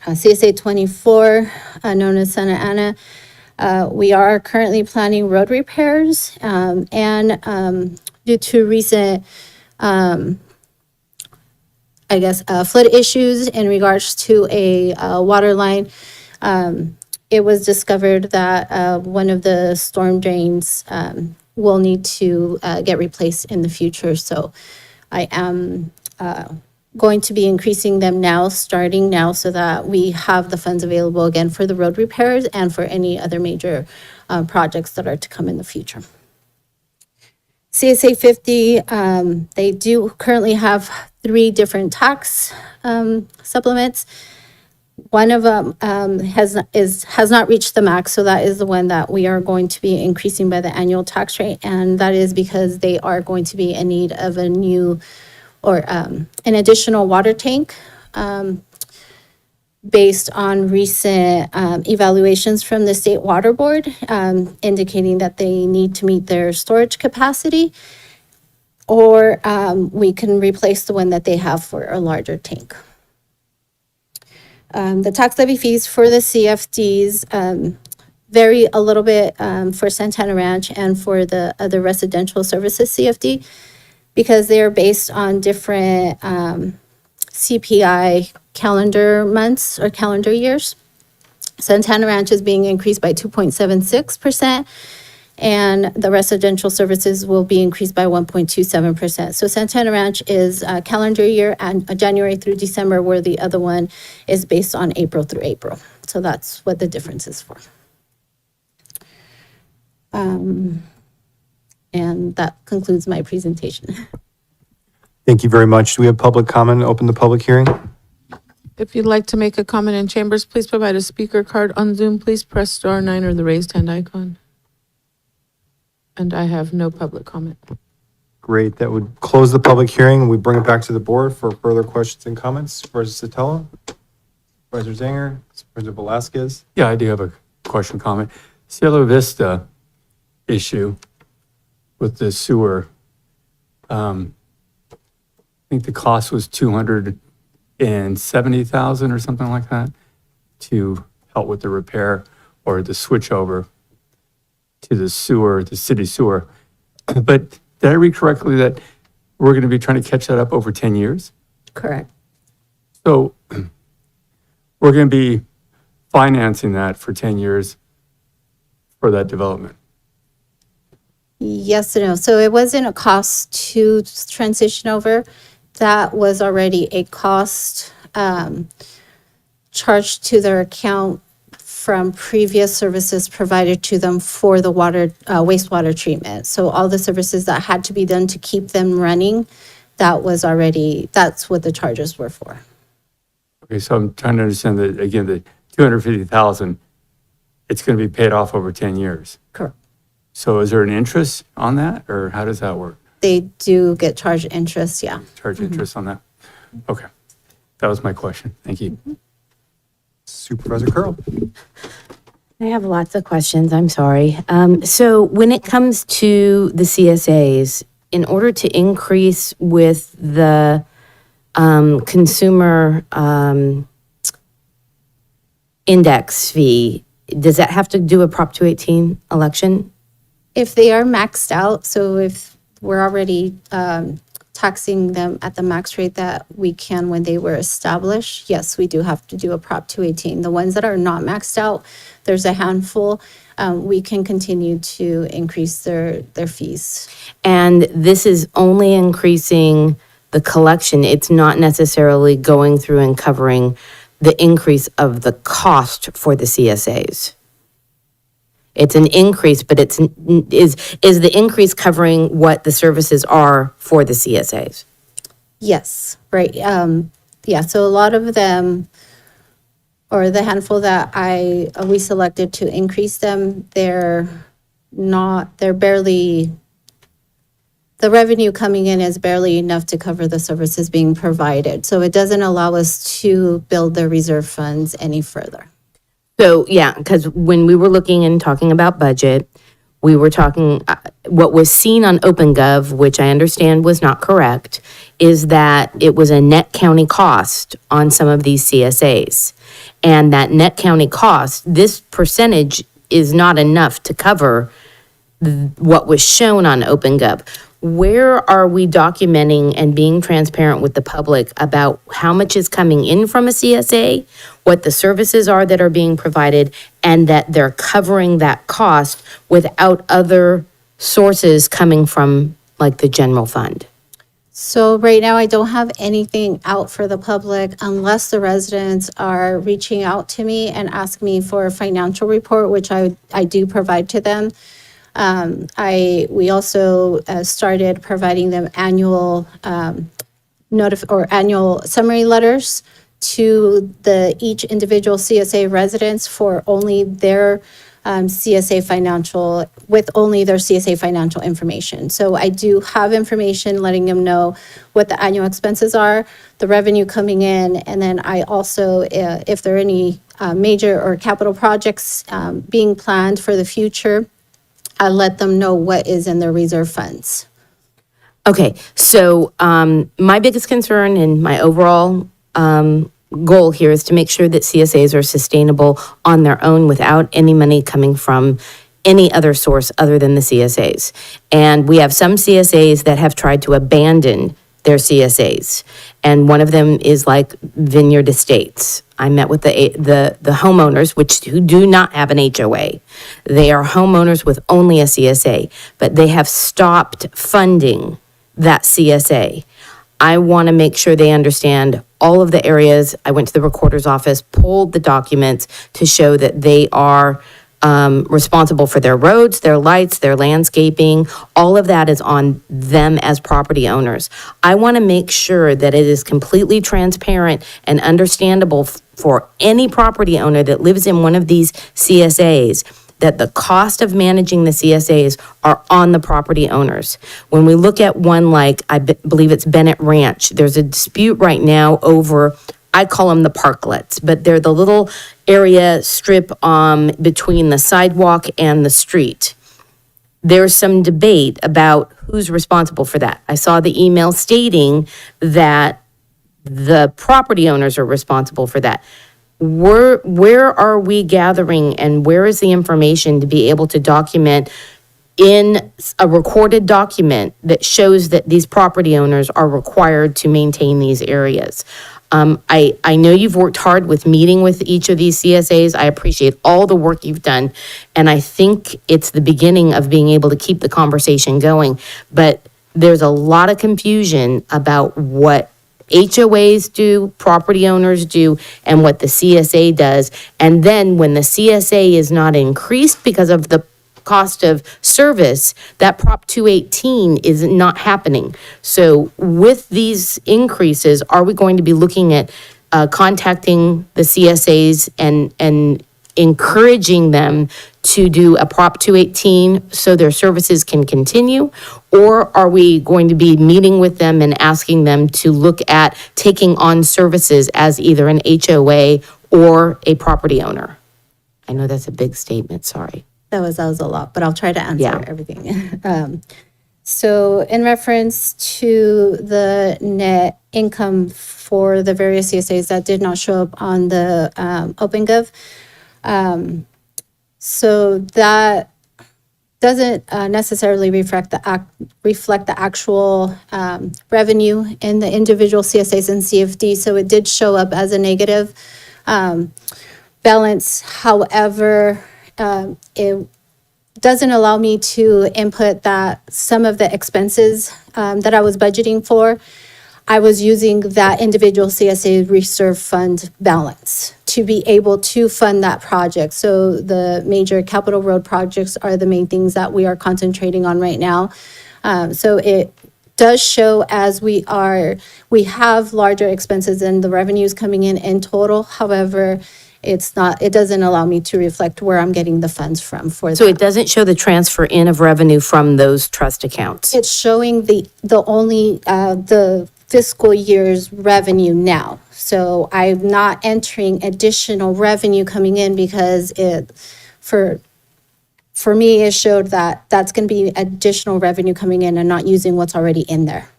CSA 24, known as Santa Ana, we are currently planning road repairs, and due to recent, flood issues in regards to a water line, it was discovered that one of the storm drains will need to get replaced in the future. So I am going to be increasing them now, starting now, so that we have the funds available again for the road repairs and for any other major projects that are to come in the future. CSA 50, they do currently have 3 different tax supplements. One of them has not reached the max, so that is the one that we are going to be increasing by the annual tax rate, and that is because they are going to be in need of a new or an additional water tank based on recent evaluations from the State Water Board, indicating that they need to meet their storage capacity, or we can replace the one that they have for a larger tank. The tax levy fees for the CFDs vary a little bit for Santana Ranch and for the other residential services CFD, because they are based on different CPI calendar months or calendar years. Santana Ranch is being increased by 2.76%, and the residential services will be increased by 1.27%. So Santana Ranch is calendar year and January through December, where the other one is based on April through April. So that's what the difference is for. And that concludes my presentation. Thank you very much. Do we have public comment? Open the public hearing. If you'd like to make a comment in chambers, please provide a speaker card. On Zoom, please press star 9 or the raised hand icon. And I have no public comment. Great. That would close the public hearing. We bring it back to the board for further questions and comments. Supervisor Sotelo, Supervisor Zanger, Supervisor Velasquez. Yeah, I do have a question, comment. Cielo Vista issue with the sewer. I think the cost was $270,000 or something like that to help with the repair or the switch over to the sewer, the city sewer. But did I read correctly that we're going to be trying to catch that up over 10 years? Correct. So we're going to be financing that for 10 years for that development. Yes and no. So it wasn't a cost to transition over. That was already a cost charged to their account from previous services provided to them for the water, wastewater treatment. So all the services that had to be done to keep them running, that's what the charges were for. Okay, so I'm trying to understand that, again, the $250,000, it's going to be paid off over 10 years. Correct. So is there an interest on that, or how does that work? They do get charged interest, yeah. Charge interest on that? Okay, that was my question. Thank you. Supervisor Curl. I have lots of questions, I'm sorry. So when it comes to the CSAs, in order to increase with the consumer index fee, does that have to do a Prop 218 election? If they are maxed out, so if we're already taxing them at the max rate that we can when they were established, yes, we do have to do a Prop 218. The ones that are not maxed out, there's a handful, we can continue to increase their fees. And this is only increasing the collection. It's not necessarily going through and covering the increase of the cost for the CSAs. It's an increase, but is the increase covering what the services are for the CSAs? Yes, right. Yeah, so a lot of them, or the handful that we selected to increase them, they're barely, the revenue coming in is barely enough to cover the services being provided. So it doesn't allow us to build the reserve funds any further. So, yeah, because when we were looking and talking about budget, we were talking, what was seen on OpenGov, which I understand was not correct, is that it was a net county cost on some of these CSAs. And that net county cost, this percentage is not enough to cover what was shown on OpenGov. Where are we documenting and being transparent with the public about how much is coming in from a CSA, what the services are that are being provided, and that they're covering that cost without other sources coming from like the general fund? So right now, I don't have anything out for the public unless the residents are reaching out to me and ask me for a financial report, which I do provide to them. We also started providing them annual annual summary letters to each individual CSA residents for only their CSA financial, with only their CSA financial information. So I do have information letting them know what the annual expenses are, the revenue coming in, and then I also, if there are any major or capital projects being planned for the future, I let them know what is in their reserve funds. Okay, so my biggest concern and my overall goal here is to make sure that CSAs are sustainable on their own without any money coming from any other source other than the CSAs. And we have some CSAs that have tried to abandon their CSAs. And one of them is like Vineyard Estates. I met with the homeowners, who do not have an HOA. They are homeowners with only a CSA, but they have stopped funding that CSA. I want to make sure they understand all of the areas. I went to the recorder's office, pulled the documents to show that they are responsible for their roads, their lights, their landscaping. All of that is on them as property owners. I want to make sure that it is completely transparent and understandable for any property owner that lives in one of these CSAs, that the cost of managing the CSAs are on the property owners. When we look at one like, I believe it's Bennett Ranch, there's a dispute right now over, I call them the parklets, but they're the little area strip between the sidewalk and the street. There's some debate about who's responsible for that. I saw the email stating that the property owners are responsible for that. Where are we gathering and where is the information to be able to document in a recorded document that shows that these property owners are required to maintain these areas? I know you've worked hard with meeting with each of these CSAs. I appreciate all the work you've done. And I think it's the beginning of being able to keep the conversation going. But there's a lot of confusion about what HOAs do, property owners do, and what the CSA does. And then when the CSA is not increased because of the cost of service, that Prop 218 is not happening. So with these increases, are we going to be looking at contacting the CSAs and encouraging them to do a Prop 218 so their services can continue? Or are we going to be meeting with them and asking them to look at taking on services as either an HOA or a property owner? I know that's a big statement, sorry. That was a lot, but I'll try to answer Yeah. everything. So in reference to the net income for the various CSAs that did not show up on the OpenGov, so that doesn't necessarily reflect the actual revenue in the individual CSAs and CFD. So it did show up as a negative balance. However, it doesn't allow me to input that some of the expenses that I was budgeting for, I was using that individual CSA reserve fund balance to be able to fund that project. So the major capital road projects are the main things that we are concentrating on right now. So it does show as we have larger expenses than the revenues coming in total. However, it doesn't allow me to reflect where I'm getting the funds from for that. So it doesn't show the transfer in of revenue from those trust accounts? It's showing the fiscal year's revenue now. So I'm not entering additional revenue coming in because for me, it showed that that's going to be additional revenue coming in and not using what's already in there.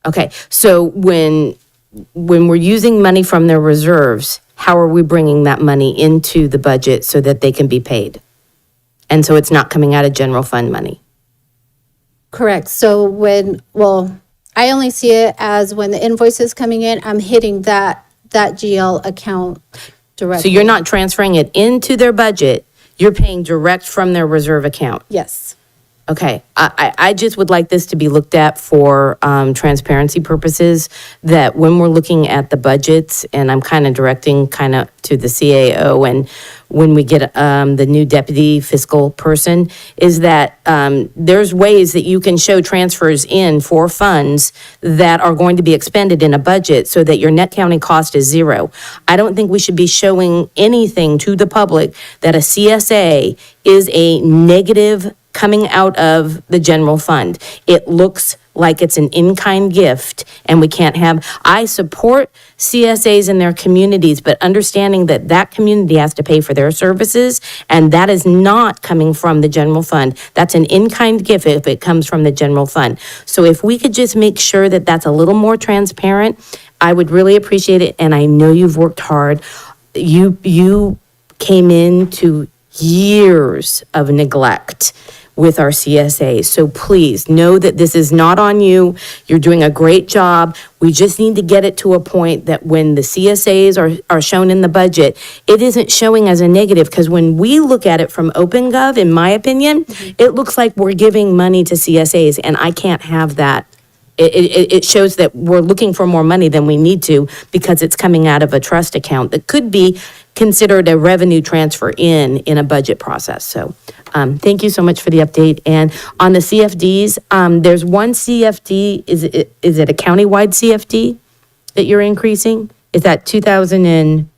Okay, so when we're using money from their reserves, how are we bringing that money into the budget so that they can be paid? And so it's not coming out of general fund money? Correct. So I only see it as when the invoice is coming in, I'm hitting that GL account directly. So you're not transferring it into their budget, you're paying direct from their reserve account? Yes. Okay, I just would like this to be looked at for transparency purposes, that when we're looking at the budgets, and I'm kind of directing kind of to the CAO, and when we get the new deputy fiscal person, is that there's ways that you can show transfers in for funds that are going to be expended in a budget so that your net county cost is zero. I don't think we should be showing anything to the public that a CSA is a negative coming out of the general fund. It looks like it's an in-kind gift, and we can't have, I support CSAs in their communities, but understanding that that community has to pay for their services, and that is not coming from the general fund. That's an in-kind gift if it comes from the general fund. So if we could just make sure that that's a little more transparent, I would really appreciate it, and I know you've worked hard. You came into years of neglect with our CSAs. So please know that this is not on you. You're doing a great job. We just need to get it to a point that when the CSAs are shown in the budget, it isn't showing as a negative, because when we look at it from OpenGov, in my opinion, it looks like we're giving money to CSAs, and I can't have that. It shows that we're looking for more money than we need to, because it's coming out of a trust account that could be considered a revenue transfer in a budget process. So thank you so much for the update. And on the CFDs, there's one CFD, is it a countywide CFD that you're increasing? Is that 2,000 and?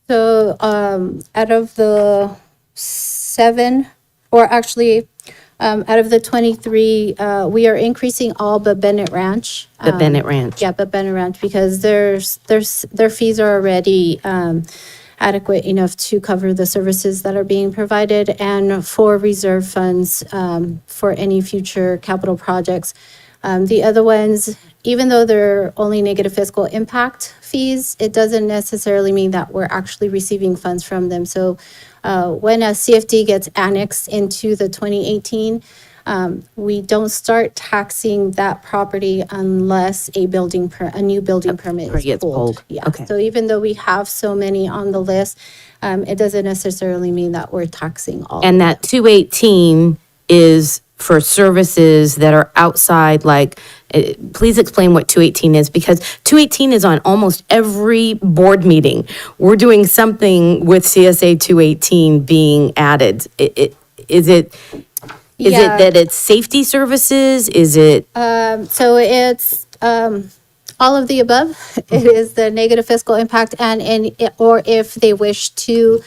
So out of the 7, or actually, out of the 23, we are increasing all but Bennett Ranch. The Bennett Ranch. Yeah, but Bennett Ranch, because their fees are already adequate enough to cover the services that are being provided, and for reserve funds for any future capital projects. The other ones, even though they're only negative fiscal impact fees, it doesn't necessarily mean that we're actually receiving funds from them. So when a CFD gets annexed into the 2018, we don't start taxing that property unless a new building permit is Gets pulled. pulled. Yeah. Okay. So even though we have so many on the list, it doesn't necessarily mean that we're taxing all. And that 218 is for services that are outside, like, please explain what 218 is, because 218 is on almost every board meeting. We're doing something with CSA 218 being added. Is it that it's safety services? Is it? So it's all of the above. It is the negative fiscal impact, or if they wish to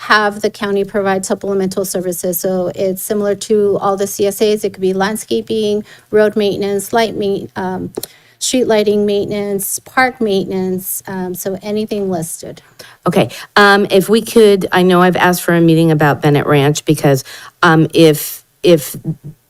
have the county provide supplemental services. So it's similar to all the CSAs. It could be landscaping, road maintenance, street lighting maintenance, park maintenance, so anything listed. Okay, if we could, I know I've asked for a meeting about Bennett Ranch, because if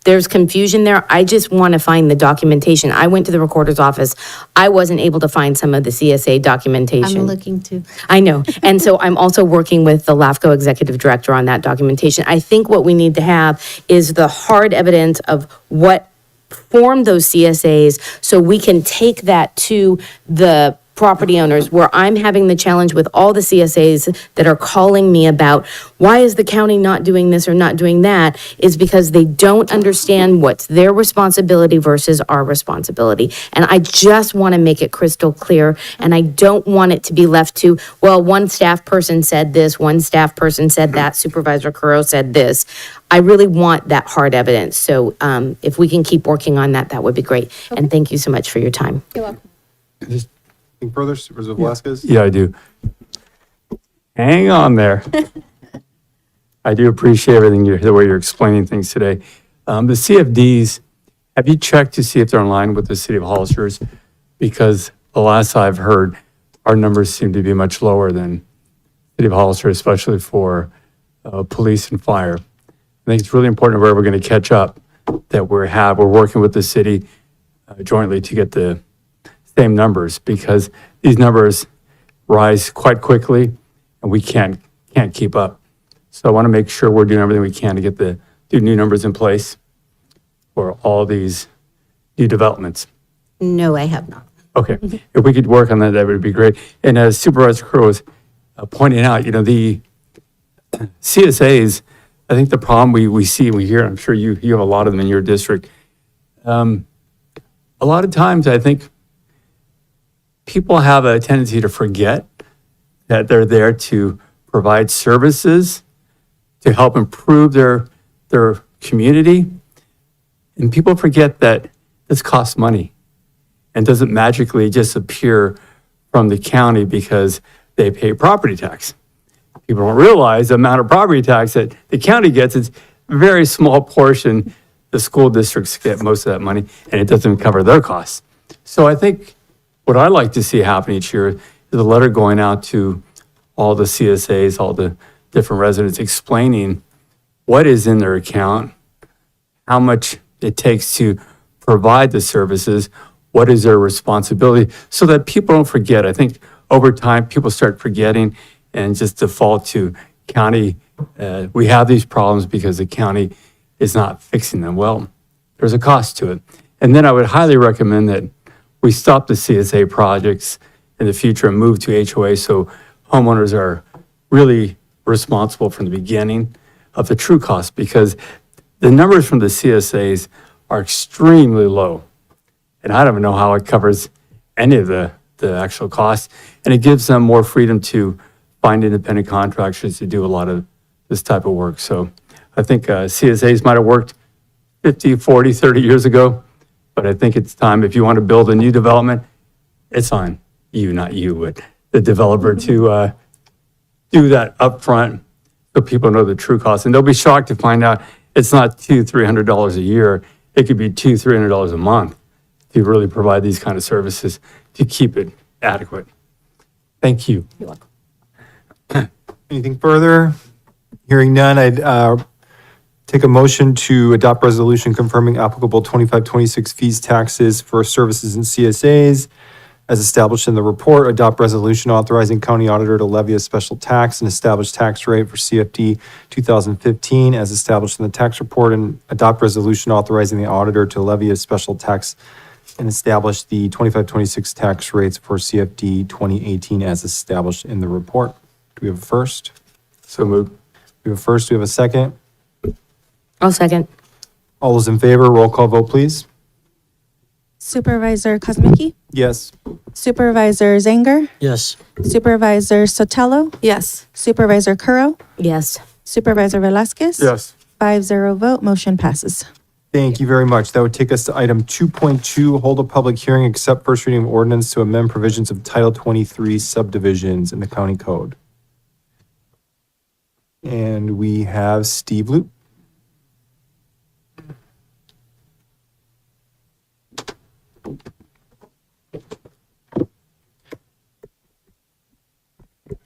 there's confusion there, I just want to find the documentation. I went to the recorder's office. I wasn't able to find some of the CSA documentation. I'm looking to. I know. And so I'm also working with the LAFCO executive director on that documentation. I think what we need to have is the hard evidence of what formed those CSAs, so we can take that to the property owners, where I'm having the challenge with all the CSAs that are calling me about, why is the county not doing this or not doing that, is because they don't understand what's their responsibility versus our responsibility. And I just want to make it crystal clear, and I don't want it to be left to, well, one staff person said this, one staff person said that, Supervisor Curro said this. I really want that hard evidence. So if we can keep working on that, that would be great. And thank you so much for your time. You're welcome. Anything further, Supervisor Velasquez? Yeah, I do. Hang on there. I do appreciate everything, the way you're explaining things today. The CFDs, have you checked to see if they're in line with the city of Hollister's? Because the last I've heard, our numbers seem to be much lower than city of Hollister, especially for police and fire. I think it's really important where we're going to catch up, that we're working with the city jointly to get the same numbers, because these numbers rise quite quickly and we can't keep up. So I want to make sure we're doing everything we can to get do new numbers in place for all these new developments. No, I have not. Okay, if we could work on that, that would be great. And as Supervisor Crowe was pointing out, the CSAs, I think the problem we see, we hear, I'm sure you have a lot of them in your district. A lot of times, I think people have a tendency to forget that they're there to provide services, to help improve their community. And people forget that this costs money and doesn't magically just appear from the county because they pay property tax. People don't realize the amount of property tax that the county gets is a very small portion. The school districts get most of that money, and it doesn't cover their costs. So I think what I like to see happen each year is a letter going out to all the CSAs, all the different residents, explaining what is in their account, how much it takes to provide the services, what is their responsibility, so that people don't forget. I think over time, people start forgetting and just default to county. We have these problems because the county is not fixing them. Well, there's a cost to it. And then I would highly recommend that we stop the CSA projects in the future and move to HOA so homeowners are really responsible from the beginning of the true cost, because the numbers from the CSAs are extremely low. And I don't even know how it covers any of the actual costs. And it gives them more freedom to find independent contractors to do a lot of this type of work. So I think CSAs might have worked 50, 40, 30 years ago, but I think it's time, if you want to build a new development, it's on you, not you, but the developer to do that upfront so people know the true cost. And they'll be shocked to find out it's not $200-300 a year. It could be $200-300 a month to really provide these kind of services to keep it adequate. Thank you. You're welcome. Anything further? Hearing none, I'd take a motion to adopt resolution confirming applicable 25-26 fees, taxes for services and CSAs as established in the report. Adopt resolution authorizing county auditor to levy a special tax and establish tax rate for CFD 2015 as established in the tax report, and adopt resolution authorizing the auditor to levy a special tax and establish the 25-26 tax rates for CFD 2018 as established in the report. Do we have a first? So moved. We have a first. Do we have a second? I'll second. All those in favor, roll call vote, please. Supervisor Kozmicki, Yes. Supervisor Zanger, Yes. Supervisor Sotelo, Yes. Supervisor Curro, Yes. Supervisor Velasquez. Yes. 5-0 vote, motion passes. Thank you very much. That would take us to item 2.2, hold a public hearing, accept first reading of ordinance to amend provisions of Title 23 subdivisions in the county code. And we have Steve Loop.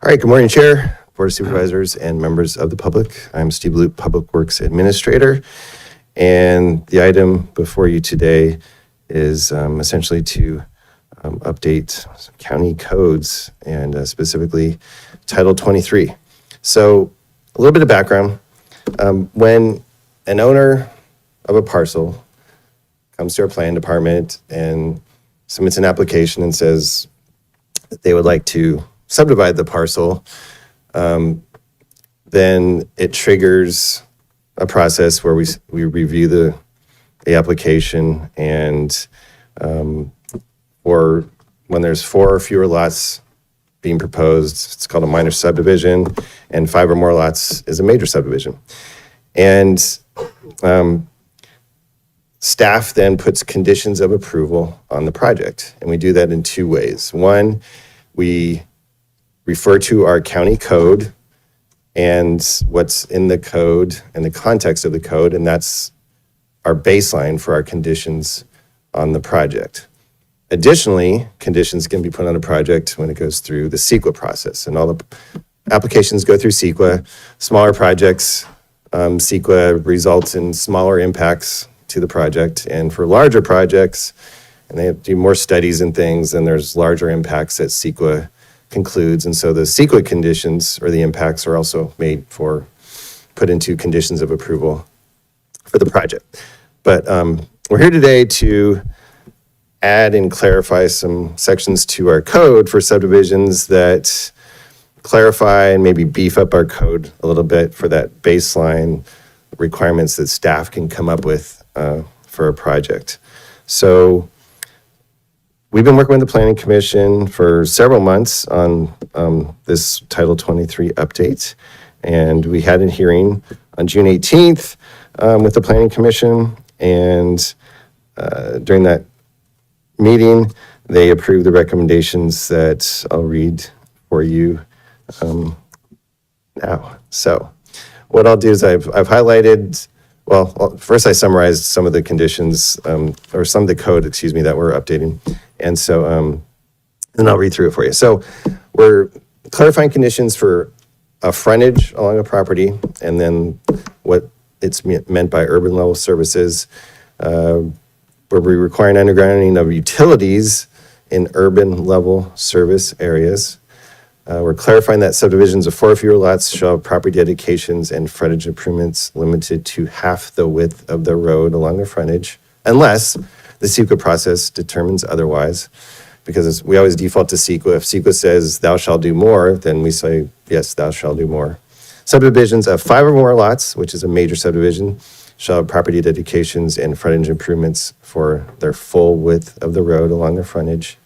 All right, good morning, Chair, Board of Supervisors, and members of the public. I'm Steve Loop, Public Works Administrator, and the item before you today is essentially to update county codes and specifically Title 23. So a little bit of background. When an owner of a parcel comes to our plan department and submits an application and says that they would like to subdivide the parcel, then it triggers a process where we review the application, and or when there's 4 or fewer lots being proposed, it's called a minor subdivision, and 5 or more lots is a major subdivision. And staff then puts conditions of approval on the project, and we do that in 2 ways. One, we refer to our county code and what's in the code and the context of the code, and that's our baseline for our conditions on the project. Additionally, conditions can be put on a project when it goes through the CEQA process, and all the applications go through CEQA. Smaller projects, CEQA results in smaller impacts to the project, and for larger projects, and they have to do more studies and things, and there's larger impacts that CEQA concludes, and so the CEQA conditions or the impacts are also put into conditions of approval for the project. But we're here today to add and clarify some sections to our code for subdivisions that clarify and maybe beef up our code a little bit for that baseline requirements that staff can come up with for a project. So we've been working with the Planning Commission for several months on this Title 23 update. And we had a hearing on June 18th with the Planning Commission. And during that meeting, they approved the recommendations that I'll read for you now. So what I'll do is I've highlighted, well, first I summarized some of the conditions, or some of the code, excuse me, that we're updating. And so, then I'll read through it for you. So we're clarifying conditions for a frontage along a property, and then what it's meant by urban level services. Where we're requiring undergrounding of utilities in urban level service areas. We're clarifying that subdivisions of 4 or fewer lots shall have property dedications and frontage improvements limited to half the width of the road along the frontage, unless the CEQA process determines otherwise. Because we always default to CEQA. If CEQA says thou shalt do more, then we say, yes, thou shalt do more. Subdivisions of 5 or more lots, which is a major subdivision, shall have property dedications and frontage improvements for their full width of the road along the frontage.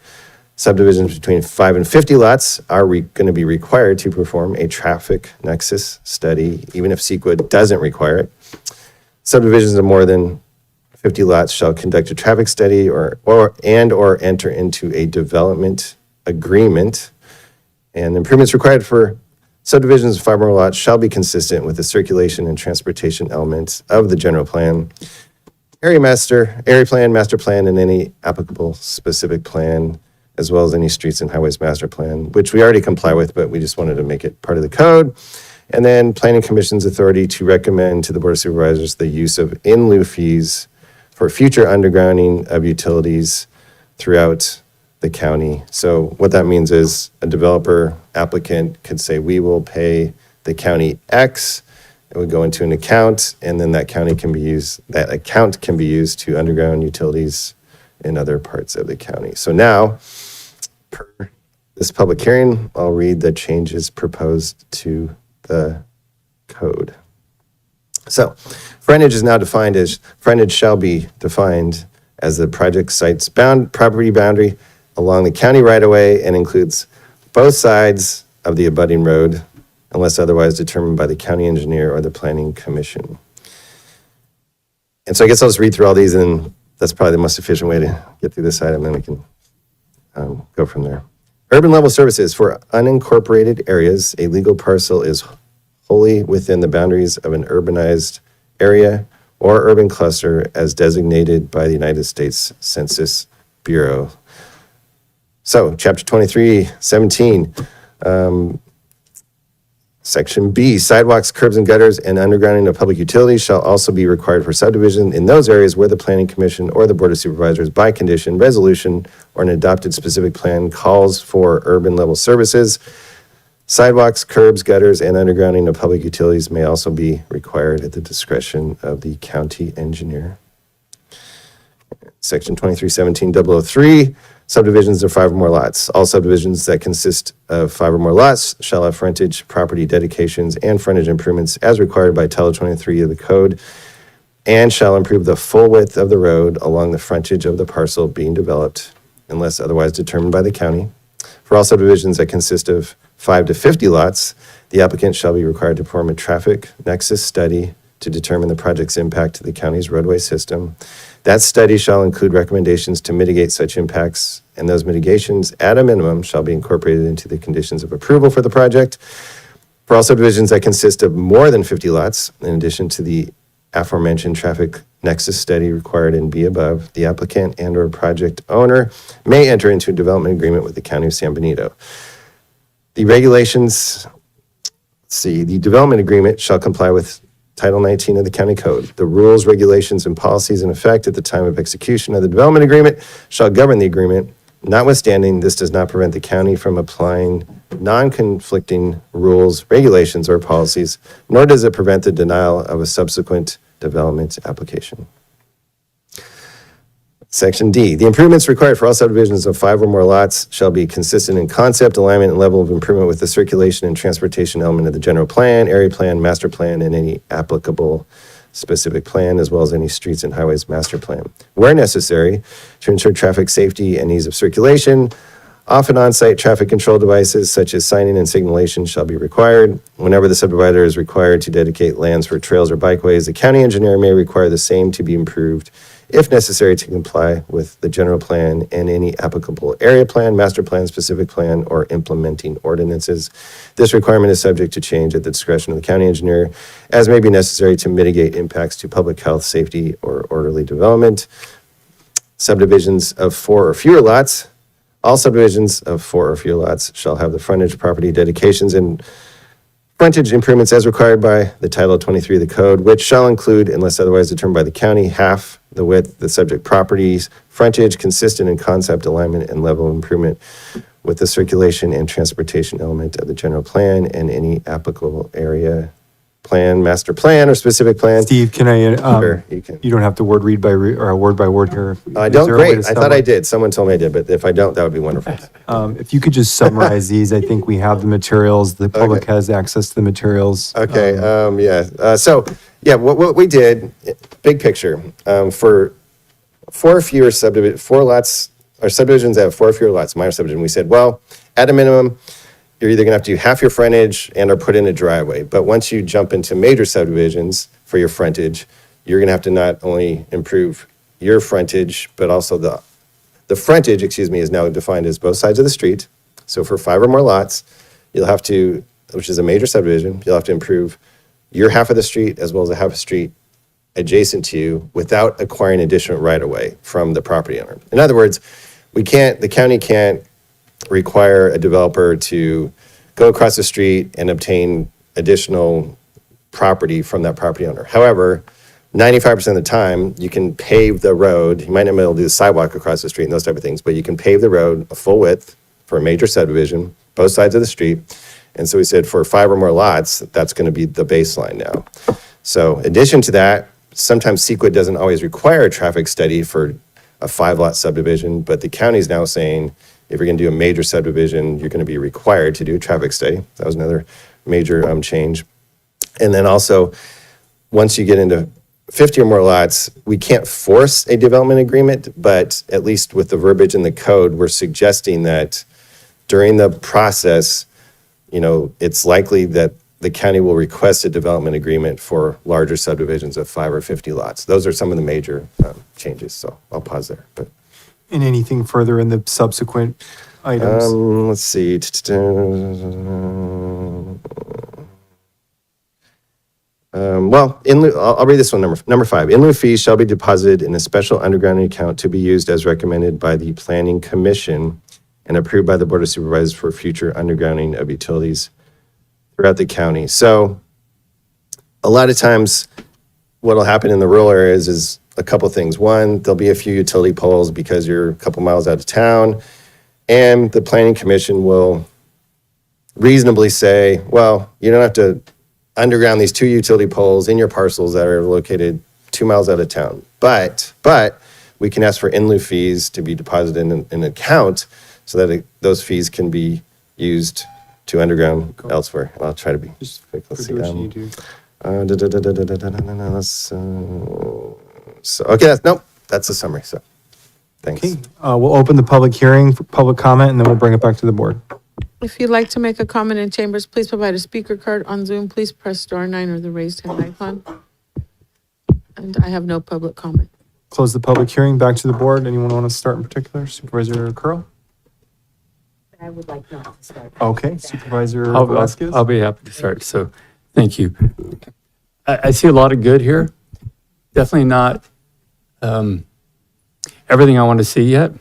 Subdivisions between 5 and 50 lots are going to be required to perform a traffic nexus study, even if CEQA doesn't require it. Subdivisions of more than 50 lots shall conduct a traffic study or enter into a development agreement. And improvements required for subdivisions of 5 or more lots shall be consistent with the circulation and transportation elements of the general plan, area plan, master plan, and any applicable specific plan, as well as any streets and highways master plan, which we already comply with, but we just wanted to make it part of the code. And then Planning Commission's authority to recommend to the Board of Supervisors the use of in lieu fees for future undergrounding of utilities throughout the county. So what that means is a developer applicant could say, we will pay the county X. It would go into an account, and then that account can be used to underground utilities in other parts of the county. So now, per this public hearing, I'll read the changes proposed to the code. So, frontage is now defined as, frontage shall be defined as the project site's property boundary along the county right-of-way and includes both sides of the abutting road unless otherwise determined by the county engineer or the planning commission. And so I guess I'll just read through all these, and that's probably the most efficient way to get through this item, and then we can go from there. Urban level services for unincorporated areas. A legal parcel is wholly within the boundaries of an urbanized area or urban cluster as designated by the United States Census Bureau. So, Chapter 23:17, Section B, sidewalks, curbs and gutters, and undergrounding of public utilities shall also be required for subdivision in those areas where the Planning Commission or the Board of Supervisors, by condition, resolution, or an adopted specific plan calls for urban level services. Sidewalks, curbs, gutters, and undergrounding of public utilities may also be required at the discretion of the county engineer. Section 23:17, 003, subdivisions of 5 or more lots. All subdivisions that consist of 5 or more lots shall have frontage, property dedications, and frontage improvements as required by Title 23 of the code, and shall improve the full width of the road along the frontage of the parcel being developed, unless otherwise determined by the county. For all subdivisions that consist of 5 to 50 lots, the applicant shall be required to perform a traffic nexus study to determine the project's impact to the county's roadway system. That study shall include recommendations to mitigate such impacts, and those mitigations, at a minimum, shall be incorporated into the conditions of approval for the project. For all subdivisions that consist of more than 50 lots, in addition to the aforementioned traffic nexus study required in B above, the applicant and/or project owner may enter into a development agreement with the County of San Benito. The regulations, the development agreement shall comply with Title 19 of the County Code. The rules, regulations, and policies in effect at the time of execution of the development agreement shall govern the agreement. Notwithstanding, this does not prevent the county from applying non-conflicting rules, regulations, or policies, nor does it prevent the denial of a subsequent development application. Section D, the improvements required for all subdivisions of 5 or more lots shall be consistent in concept, alignment, and level of improvement with the circulation and transportation element of the general plan, area plan, master plan, and any applicable specific plan, as well as any streets and highways master plan. Where necessary, to ensure traffic safety and ease of circulation, often on-site traffic control devices such as signing and signalation shall be required. Whenever the subdivider is required to dedicate lands for trails or bikeways, the county engineer may require the same to be improved if necessary to comply with the general plan and any applicable area plan, master plan, specific plan, or implementing ordinances. This requirement is subject to change at the discretion of the county engineer, as may be necessary to mitigate impacts to public health, safety, or orderly development. Subdivisions of 4 or fewer lots. All subdivisions of 4 or fewer lots shall have the frontage, property dedications, and frontage improvements as required by the Title 23 of the code, which shall include, unless otherwise determined by the county, half the width, the subject properties, frontage consistent in concept, alignment, and level of improvement with the circulation and transportation element of the general plan and any applicable area plan, master plan, or specific plan. Steve, can I, Sure, you can. you don't have to word by word here. I Is don't, there a way great. to I thought I did. Someone told me I did, but if I don't, that would be wonderful. If you could just summarize these, I think we have the materials, the public has access to the materials. Okay, what we did, big picture, for 4 or fewer lots, or subdivisions that have 4 or fewer lots, minor subdivision, we said, well, at a minimum, you're either gonna have to do half your frontage and or put in a driveway. But once you jump into major subdivisions for your frontage, you're gonna have to not only improve your frontage, but also the frontage, is now defined as both sides of the street. So for 5 or more lots, you'll have to, which is a major subdivision, you'll have to improve your half of the street as well as a half a street adjacent to you without acquiring additional right-of-way from the property owner. In other words, the county can't require a developer to go across the street and obtain additional property from that property owner. However, 95% of the time, you can pave the road. You might not be able to do the sidewalk across the street and those type of things, but you can pave the road a full width for a major subdivision, both sides of the street. And so we said for 5 or more lots, that's going to be the baseline now. So in addition to that, sometimes CEQA doesn't always require a traffic study for a 5-lot subdivision, but the county's now saying if you're going to do a major subdivision, you're going to be required to do a traffic study. That was another major change. And then also, once you get into 50 or more lots, we can't force a development agreement, but at least with the verbiage in the code, we're suggesting that during the process, it's likely that the county will request a development agreement for larger subdivisions of 5 or 50 lots. Those are some of the major changes, so I'll pause there. But And anything further in the subsequent items? let's see. I'll read this one, number 5. In lieu fees shall be deposited in a special underground account to be used as recommended by the Planning Commission and approved by the Board of Supervisors for future undergrounding of utilities throughout the county. So a lot of times what'll happen in the rural areas is a couple things. One, there'll be a few utility poles because you're a couple miles out of town, and the Planning Commission will reasonably say, well, you don't have to underground these 2 utility poles in your parcels that are located 2 miles out of town. But we can ask for in lieu fees to be deposited in an account so that those fees can be used to underground elsewhere. I'll try to be quick. Let's see. That's the summary. So, thanks. Okay, we'll open the public hearing for public comment, and then we'll bring it back to the board. If you'd like to make a comment in chambers, please provide a speaker card. On Zoom, please press *9 or the raised hand icon. And I have no public comment. Close the public hearing, back to the board. Anyone want to start in particular? Supervisor Curl? I would like not to start. Okay, Supervisor I'll Velasquez? be happy to start. So, thank you. I see a lot of good here. Definitely not everything I want to see yet.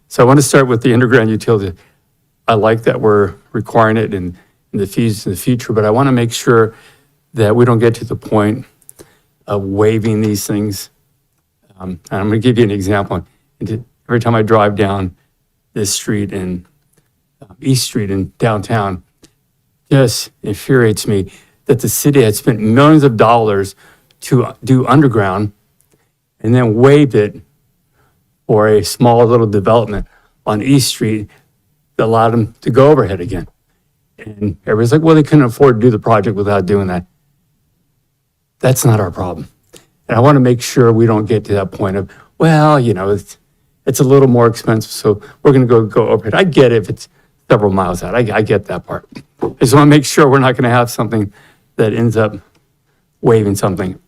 So I want to start with the underground utility. I like that we're requiring it in the fees in the future, but I want to make sure that we don't get to the point of waiving these things. And I'm going to give you an example. Every time I drive down this street in East Street in downtown, just infuriates me that the city had spent millions of dollars to do underground and then waived it for a small little development on East Street that allowed them to go overhead again. And everybody's like, well, they couldn't afford to do the project without doing that. That's not our problem. And I want to make sure we don't get to that point of, well, it's a little more expensive, so we're going to go overhead. I get it if it's several miles out. I get that part. I just want to make sure we're not going to have something that ends up waiving something.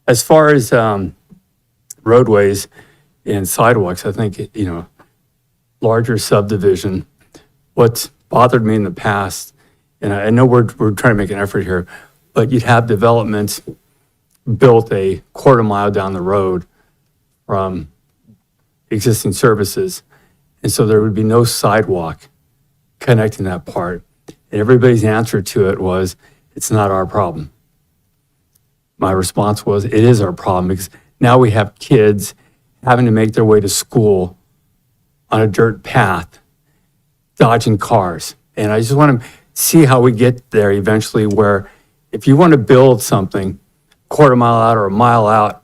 As far as roadways and sidewalks, I think, larger subdivision, what's bothered me in the past, and I know we're trying to make an effort here, but you'd have developments built a quarter mile down the road from existing services. And so there would be no sidewalk connecting that part. And everybody's answer to it was, it's not our problem. My response was, it is our problem, because now we have kids having to make their way to school on a dirt path, dodging cars. And I just want to see how we get there eventually, where if you want to build something quarter mile out or a mile out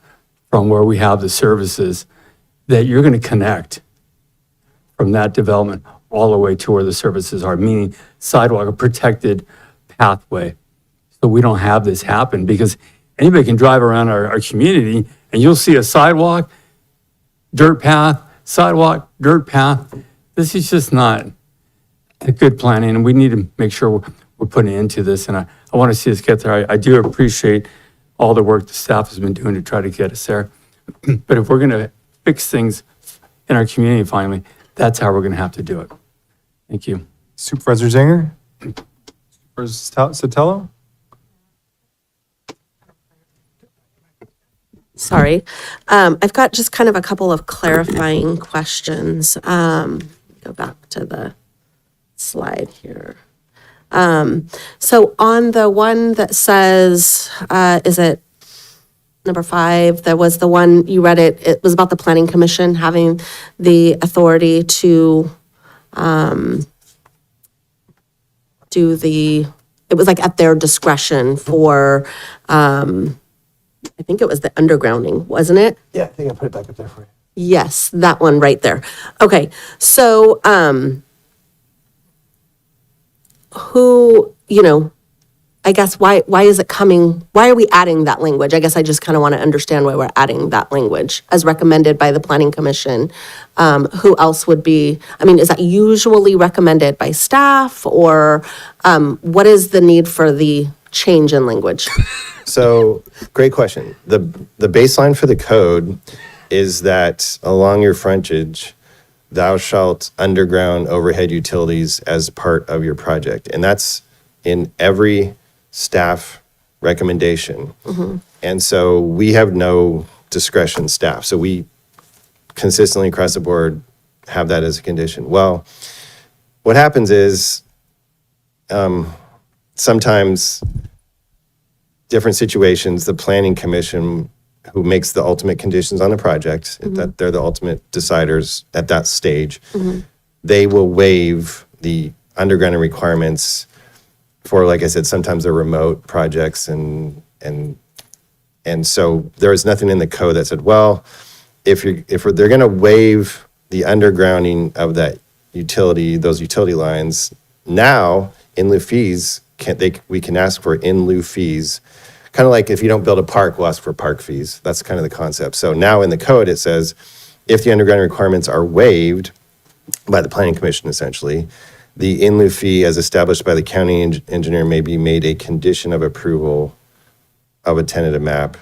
from where we have the services, that you're going to connect from that development all the way to where the services are, meaning sidewalk, a protected pathway. So we don't have this happen, because anybody can drive around our community and you'll see a sidewalk, dirt path, sidewalk, dirt path. This is just not a good planning, and we need to make sure we're putting into this. And I want to see us get there. I do appreciate all the work the staff has been doing to try to get us there. But if we're going to fix things in our community finally, that's how we're going to have to do it. Thank you. Supervisor Zanger? Supervisor Sotelo? Sorry. I've got just kind of a couple of clarifying questions. Go back to the slide here. So on the one that says, is it number 5? There was the one, you read it, it was about the Planning Commission having the authority to it was like at their discretion for, I think it was the undergrounding, wasn't it? Yeah, I think I put it back up there for you. Yes, that one right there. Okay, so, who, I guess why is it coming, why are we adding that language? I guess I just kind of want to understand why we're adding that language as recommended by the Planning Commission. Who else would be, is that usually recommended by staff, or what is the need for the change in language? So, great question. The baseline for the code is that along your frontage, thou shalt underground overhead utilities as part of your project. And that's in every staff recommendation. Mm-hmm. And so we have no discretion staff. So we consistently across the board have that as a condition. Well, what happens is sometimes different situations, the Planning Commission, who makes the ultimate conditions on the project, that they're the ultimate deciders at that stage, they will waive the undergrounding requirements for, like I said, sometimes they're remote projects, and so there is nothing in the code that said, well, if they're going to waive the undergrounding of that utility, those utility lines, now in lieu fees we can ask for in lieu fees. Kind of like if you don't build a park, we'll ask for park fees. That's kind of the concept. So now in the code, it says, if the undergrounding requirements are waived by the Planning Commission, essentially, the in lieu fee as established by the county engineer may be made a condition of approval of a tentative map.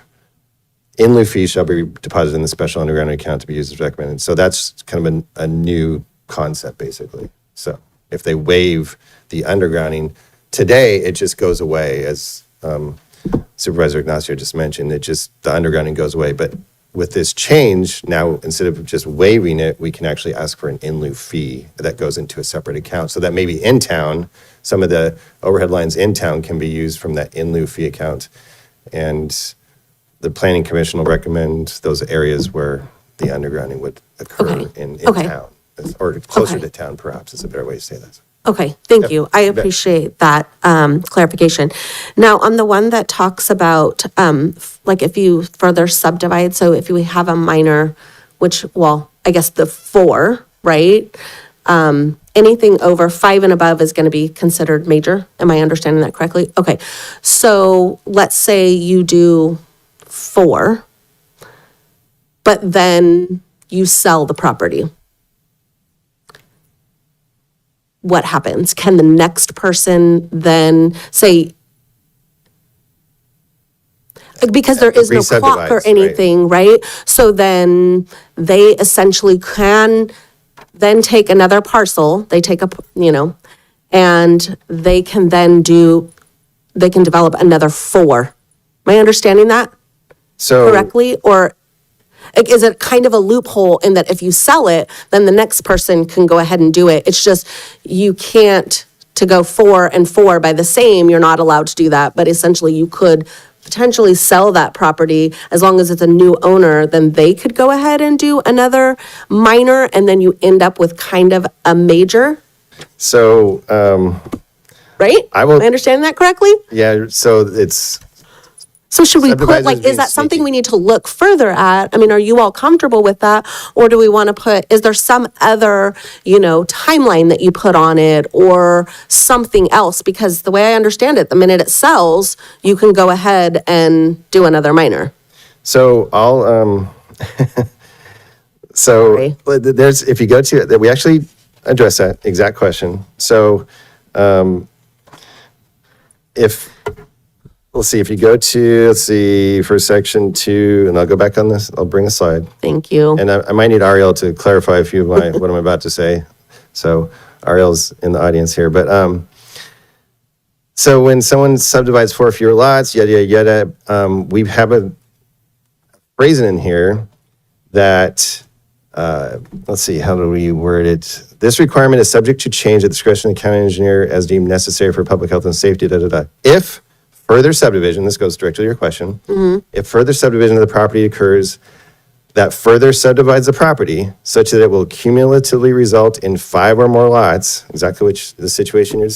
In lieu fee shall be deposited in the special undergrounding account to be used as recommended. So that's kind of a new concept, basically. So if they waive the undergrounding, today it just goes away, as Supervisor Ignacio just mentioned. The undergrounding goes away. But with this change, now instead of just waiving it, we can actually ask for an in lieu fee that goes into a separate account. So that maybe in town, some of the overhead lines in town can be used from that in lieu fee account. And the Planning Commission will recommend those areas where the undergrounding would occur in town, or closer to town, perhaps is a better way to say that. Okay, thank you. I appreciate that clarification. Now, on the one that talks about, like if you further subdivide, so if we have a minor, which, well, I guess, the 4, right? Anything over 5 and above is going to be considered major. Am I understanding that correctly? Okay. So let's say you do 4, but then you sell the property. What happens? Can the next person then say, because there is no clock or Re-subdivides, right. anything, right? So then they essentially can then take another parcel, they take a, and they can then they can develop another 4. Am I understanding that So correctly? Or is it kind of a loophole in that if you sell it, then the next person can go ahead and do it? It's just, you can't, to go 4 and 4 by the same, you're not allowed to do that. But essentially you could potentially sell that property as long as it's a new owner, then they could go ahead and do another minor, and then you end up with kind of a major, So, right? I will- Am I understanding that correctly? yeah, so it's, So should we put, Subdividers like, being is that something sneaky. we need to look further at? I mean, are you all comfortable with that? Or do we want to put, is there some other, timeline that you put on it or something else? Because the way I understand it, the minute it sells, you can go ahead and do another minor. so I'll, Sorry. there's, if you go to, that we actually address that exact question. So, if, let's see, if you go to, for section 2, and I'll go back on this, I'll bring a slide. Thank you. And I might need Ariel to clarify a few of what I'm about to say. So Ariel's in the audience here, but, so when someone subdivides 4 or fewer lots, yada, yada, yada, we have a phrase in here that, let's see, how do we word it? This requirement is subject to change at the discretion of the county engineer as deemed necessary for public health and safety, da, da, da. If further subdivision, this goes directly to your question, if further subdivision of the property occurs that further subdivides the property such that it will cumulatively result in 5 or more lots, exactly which the situation you're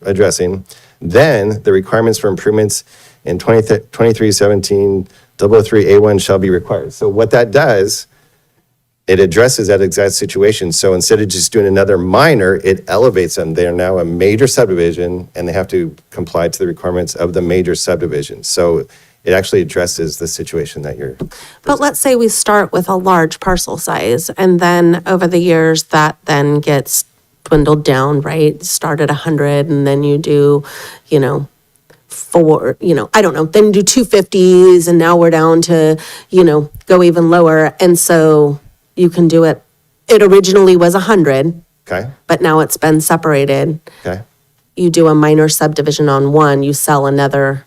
addressing, then the requirements for improvements in 2317 003A1 shall be required. So what that does, it addresses that exact situation. So instead of just doing another minor, it elevates them. They are now a major subdivision and they have to comply to the requirements of the major subdivision. So it actually addresses the situation that you're. But let's say we start with a large parcel size, and then over the years, that then gets dwindled down, right? Start at 100, and then you do, 4, I don't know, then you do 250s, and now we're down to, go even lower. And so you can do it, it originally was 100, Okay, but now it's been separated. okay. You do a minor subdivision on one, you sell another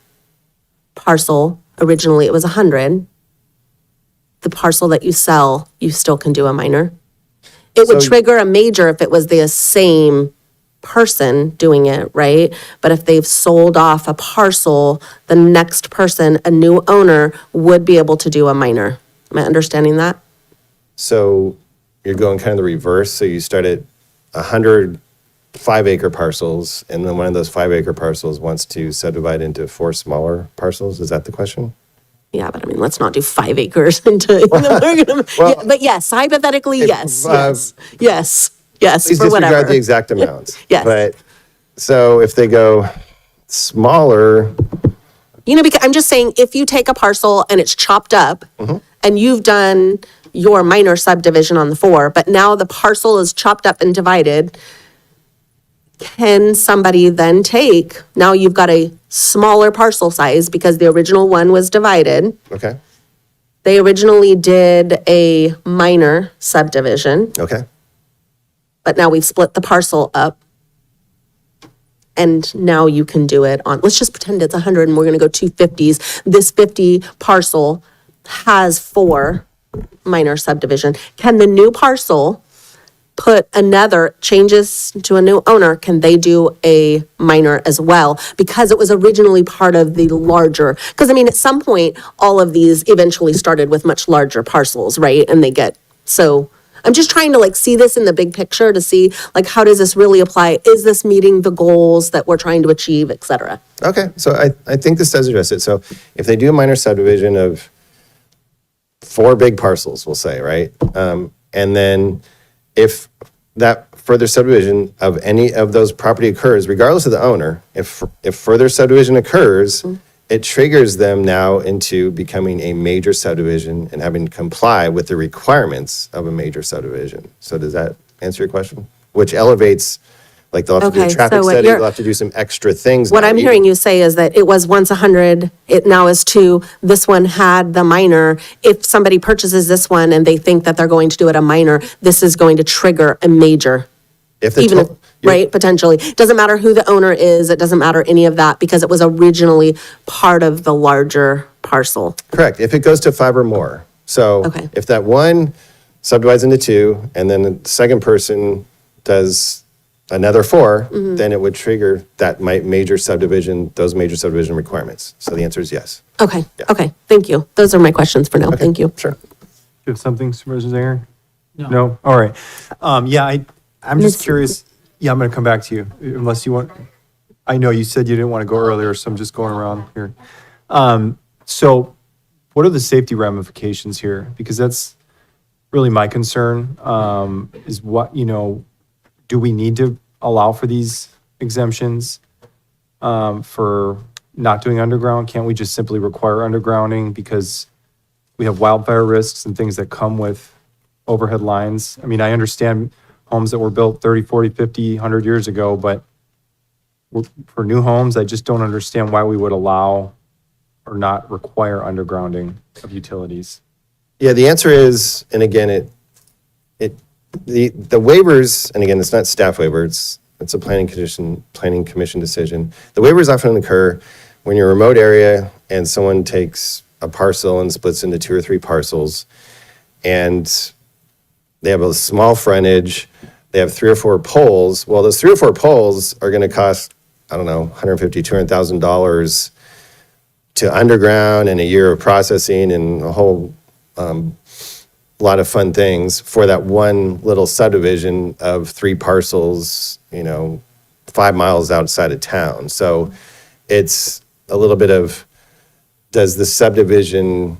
parcel. Originally, it was 100. The parcel that you sell, you still can do a minor. It would So- trigger a major if it was the same person doing it, right? But if they've sold off a parcel, the next person, a new owner, would be able to do a minor. Am I understanding that? So you're going kind of the reverse. So you start at 100 5-acre parcels, and then one of those 5-acre parcels wants to subdivide into 4 smaller parcels. Is that the question? Yeah, but I mean, let's not do 5 acres into, yeah, but yes, hypothetically, yes, yes, Please for disregard whatever. the exact amounts. Yes. But, so if they go smaller, Because I'm just saying, if you take a parcel and it's chopped up, and you've done your minor subdivision on the 4, but now the parcel is chopped up and divided, can somebody then take, now you've got a smaller parcel size because the original one was divided. okay, They originally did a minor subdivision, okay. but now we've split the parcel up. And now you can do it on, let's just pretend it's 100 and we're going to go 250s. This 50 parcel has 4 minor subdivision. Can the new parcel put another, changes to a new owner, can they do a minor as well? Because it was originally part of the larger, because I mean, at some point, all of these eventually started with much larger parcels, right? And they get, so I'm just trying to see this in the big picture to see how does this really apply? Is this meeting the goals that we're trying to achieve, et cetera? Okay, so I think this does address it. So if they do a minor subdivision of 4 big parcels, we'll say, right? And then if that further subdivision of any of those property occurs, regardless of the owner, if further subdivision occurs, it triggers them now into becoming a major subdivision and having to comply with the requirements of a major subdivision. So does that answer your question? Which elevates, like they'll have to do a Okay, traffic so what study, you're- they'll have to do some extra things. What now, I'm even- hearing you say is that it was once 100, it now is 2, this one had the minor. If somebody purchases this one and they think that they're going to do it a minor, this is going to trigger a major, If the even, to- right, potentially. Doesn't matter who the owner is, it doesn't matter any of that, because it was originally part of the larger parcel. Correct, if it goes to 5 or more. So Okay. if that one subdivides into 2, and then the second person does another 4, Mm-hmm. then it would trigger that major subdivision, those major subdivision requirements. So the answer is yes. Okay, okay, thank you. Those are my questions for now, thank you. Sure. Do you have something, Supervisor Zager? No? All right. Yeah, I'm just curious. Yeah, I'm going to come back to you unless you want. I know you said you didn't want to go earlier, so I'm just going around here. So what are the safety ramifications here? Because that's really my concern, is what, do we need to allow for these exemptions for not doing underground? Can't we just simply require undergrounding because we have wildfire risks and things that come with overhead lines? I mean, I understand homes that were built 30, 40, 50, 100 years ago, but for new homes, I just don't understand why we would allow or not require undergrounding of utilities. Yeah, the answer is, and again, the waivers, and again, it's not staff waiver, it's a planning commission decision. The waivers often occur when you're a remote area and someone takes a parcel and splits into 2 or 3 parcels, and they have a small frontage, they have 3 or 4 poles. Well, those 3 or 4 poles are gonna cost, I don't know, $150,000, $200,000 to underground and a year of processing and a whole lot of fun things for that one little subdivision of 3 parcels, 5 miles outside of town. So it's a little bit of, does the subdivision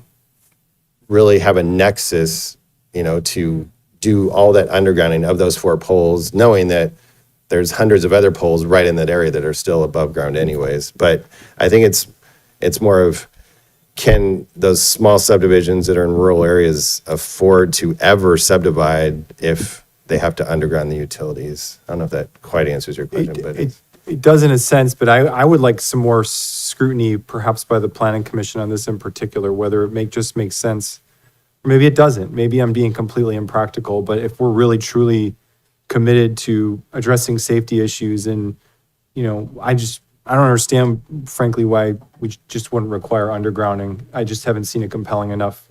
really have a nexus, to do all that undergrounding of those 4 poles, knowing that there's hundreds of other poles right in that area that are still above ground anyways. But I think it's more of, can those small subdivisions that are in rural areas afford to ever subdivide if they have to underground the utilities? I don't know if that quite answers your question, but It does in a sense, but I would like some more scrutiny perhaps by the planning commission on this in particular, whether it just makes sense. Or maybe it doesn't. Maybe I'm being completely impractical, but if we're really truly committed to addressing safety issues and, I don't understand frankly why we just wouldn't require undergrounding. I just haven't seen a compelling enough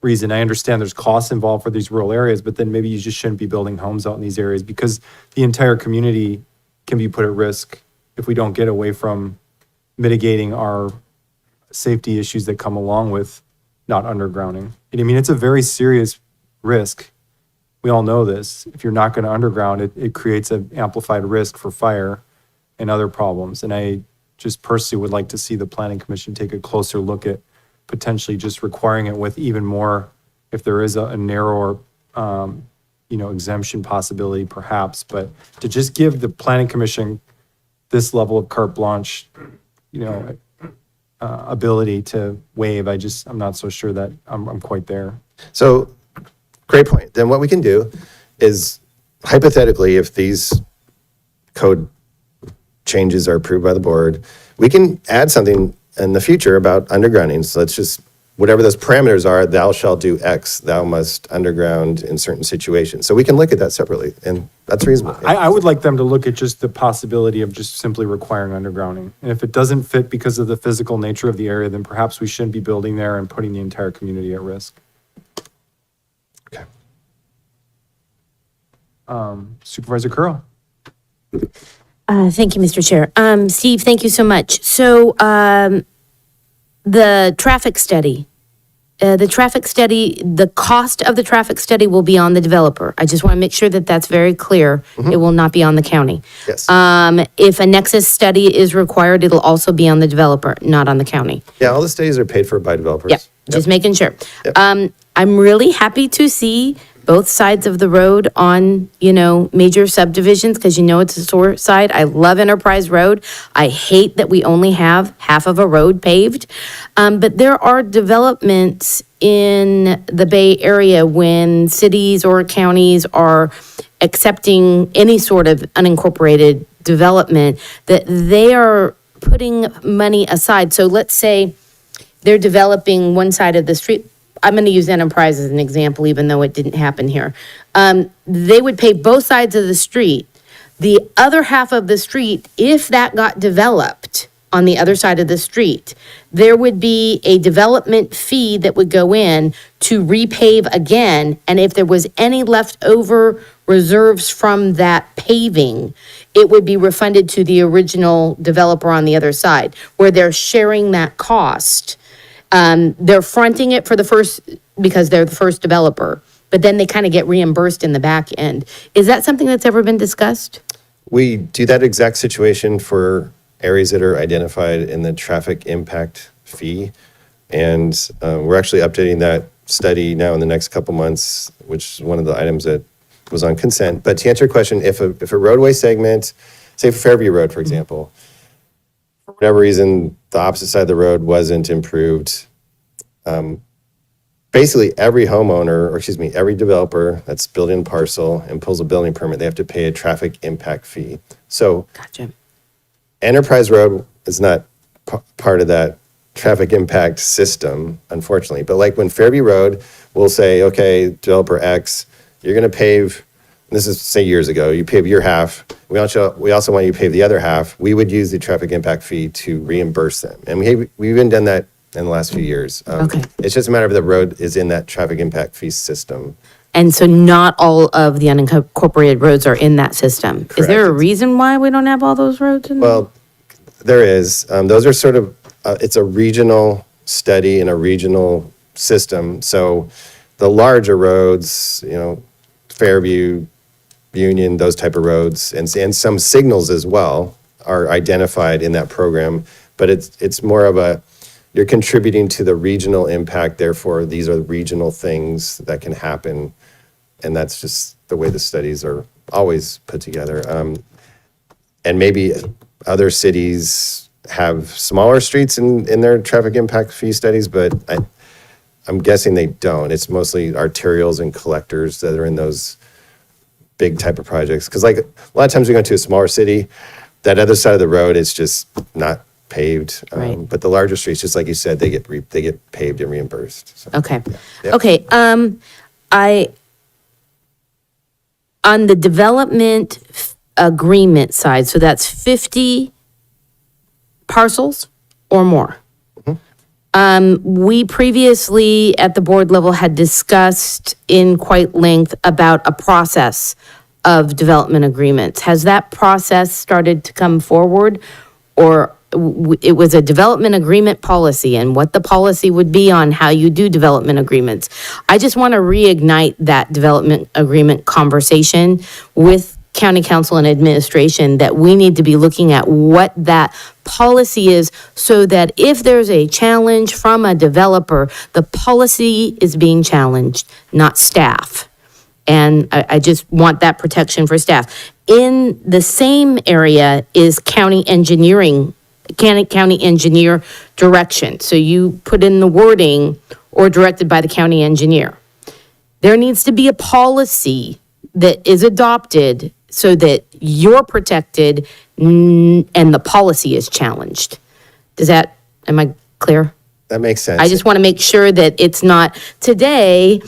reason. I understand there's costs involved for these rural areas, but then maybe you just shouldn't be building homes out in these areas because the entire community can be put at risk if we don't get away from mitigating our safety issues that come along with not undergrounding. And I mean, it's a very serious risk. We all know this. If you're not going to underground, it creates an amplified risk for fire and other problems. And I just personally would like to see the planning commission take a closer look at potentially just requiring it with even more, if there is a narrower, exemption possibility perhaps, but to just give the planning commission this level of carte blanche, ability to waive, I'm not so sure that I'm quite there. so great point. Then what we can do is hypothetically, if these code changes are approved by the board, we can add something in the future about undergrounding. So let's just, whatever those parameters are, thou shalt do X, thou must underground in certain situations. So we can look at that separately, and that's reasonable. I would like them to look at just the possibility of just simply requiring undergrounding. And if it doesn't fit because of the physical nature of the area, then perhaps we shouldn't be building there and putting the entire community at risk. Okay. Supervisor Curl. Thank you, Mr. Chair. Steve, thank you so much. So, the traffic study, the cost of the traffic study will be on the developer. I just want to make sure that that's very clear. It will not be on the county. Yes. If a nexus study is required, it'll also be on the developer, not on the county. Yeah, all the studies are paid for by developers. Yep, just making sure. Yep. I'm really happy to see both sides of the road on, major subdivisions, because it's a sore side. I love Enterprise Road. I hate that we only have half of a road paved. But there are developments in the Bay Area when cities or counties are accepting any sort of unincorporated development, that they are putting money aside. So let's say they're developing one side of the street. I'm going to use Enterprise as an example, even though it didn't happen here. They would pave both sides of the street. The other half of the street, if that got developed on the other side of the street, there would be a development fee that would go in to repave again. And if there was any leftover reserves from that paving, it would be refunded to the original developer on the other side, where they're sharing that cost. They're fronting it for the first, because they're the first developer, but then they kind of get reimbursed in the back end. Is that something that's ever been discussed? We do that exact situation for areas that are identified in the traffic impact fee. And we're actually updating that study now in the next couple months, which is one of the items that was on consent. But to answer your question, if a roadway segment, say for Fairview Road, for example, for whatever reason, the opposite side of the road wasn't improved, basically every homeowner, or excuse me, every developer that's building a parcel and pulls a building permit, they have to pay a traffic impact fee. So Gotcha. Enterprise Road is not part of that traffic impact system, unfortunately. But like when Fairview Road, we'll say, okay, developer X, you're going to pave, this is say years ago, you pave your half. We also want you to pave the other half. We would use the traffic impact fee to reimburse them. And we've even done that in the last few years. Okay. It's just a matter of the road is in that traffic impact fee system. And so not all of the unincorporated roads are in that system. Is there a Correct. reason why we don't have all those roads in? Well, there is. Those are sort of, it's a regional study and a regional system. So the larger roads, Fairview, Union, those type of roads, and some signals as well are identified in that program. But it's more of you're contributing to the regional impact, therefore these are regional things that can happen. And that's just the way the studies are always put together. And maybe other cities have smaller streets in their traffic impact fee studies, but I'm guessing they don't. It's mostly arterials and collectors that are in those big type of projects. Because like a lot of times we go to a smaller city, that other side of the road is just not paved. Right. But the larger streets, just like you said, they get paved and reimbursed. So, Okay. yeah. Okay, on the development agreement side, so that's 50 parcels or more. We previously at the board level had discussed in quite length about a process of development agreements. Has that process started to come forward? Or it was a development agreement policy and what the policy would be on how you do development agreements. I just want to reignite that development agreement conversation with county council and administration, that we need to be looking at what that policy is, so that if there's a challenge from a developer, the policy is being challenged, not staff. And I just want that protection for staff. In the same area is county engineer direction. So you put in the wording, or directed by the county engineer. There needs to be a policy that is adopted so that you're protected and the policy is challenged. Am I clear? That makes sense. I just want to make sure that it's not, today,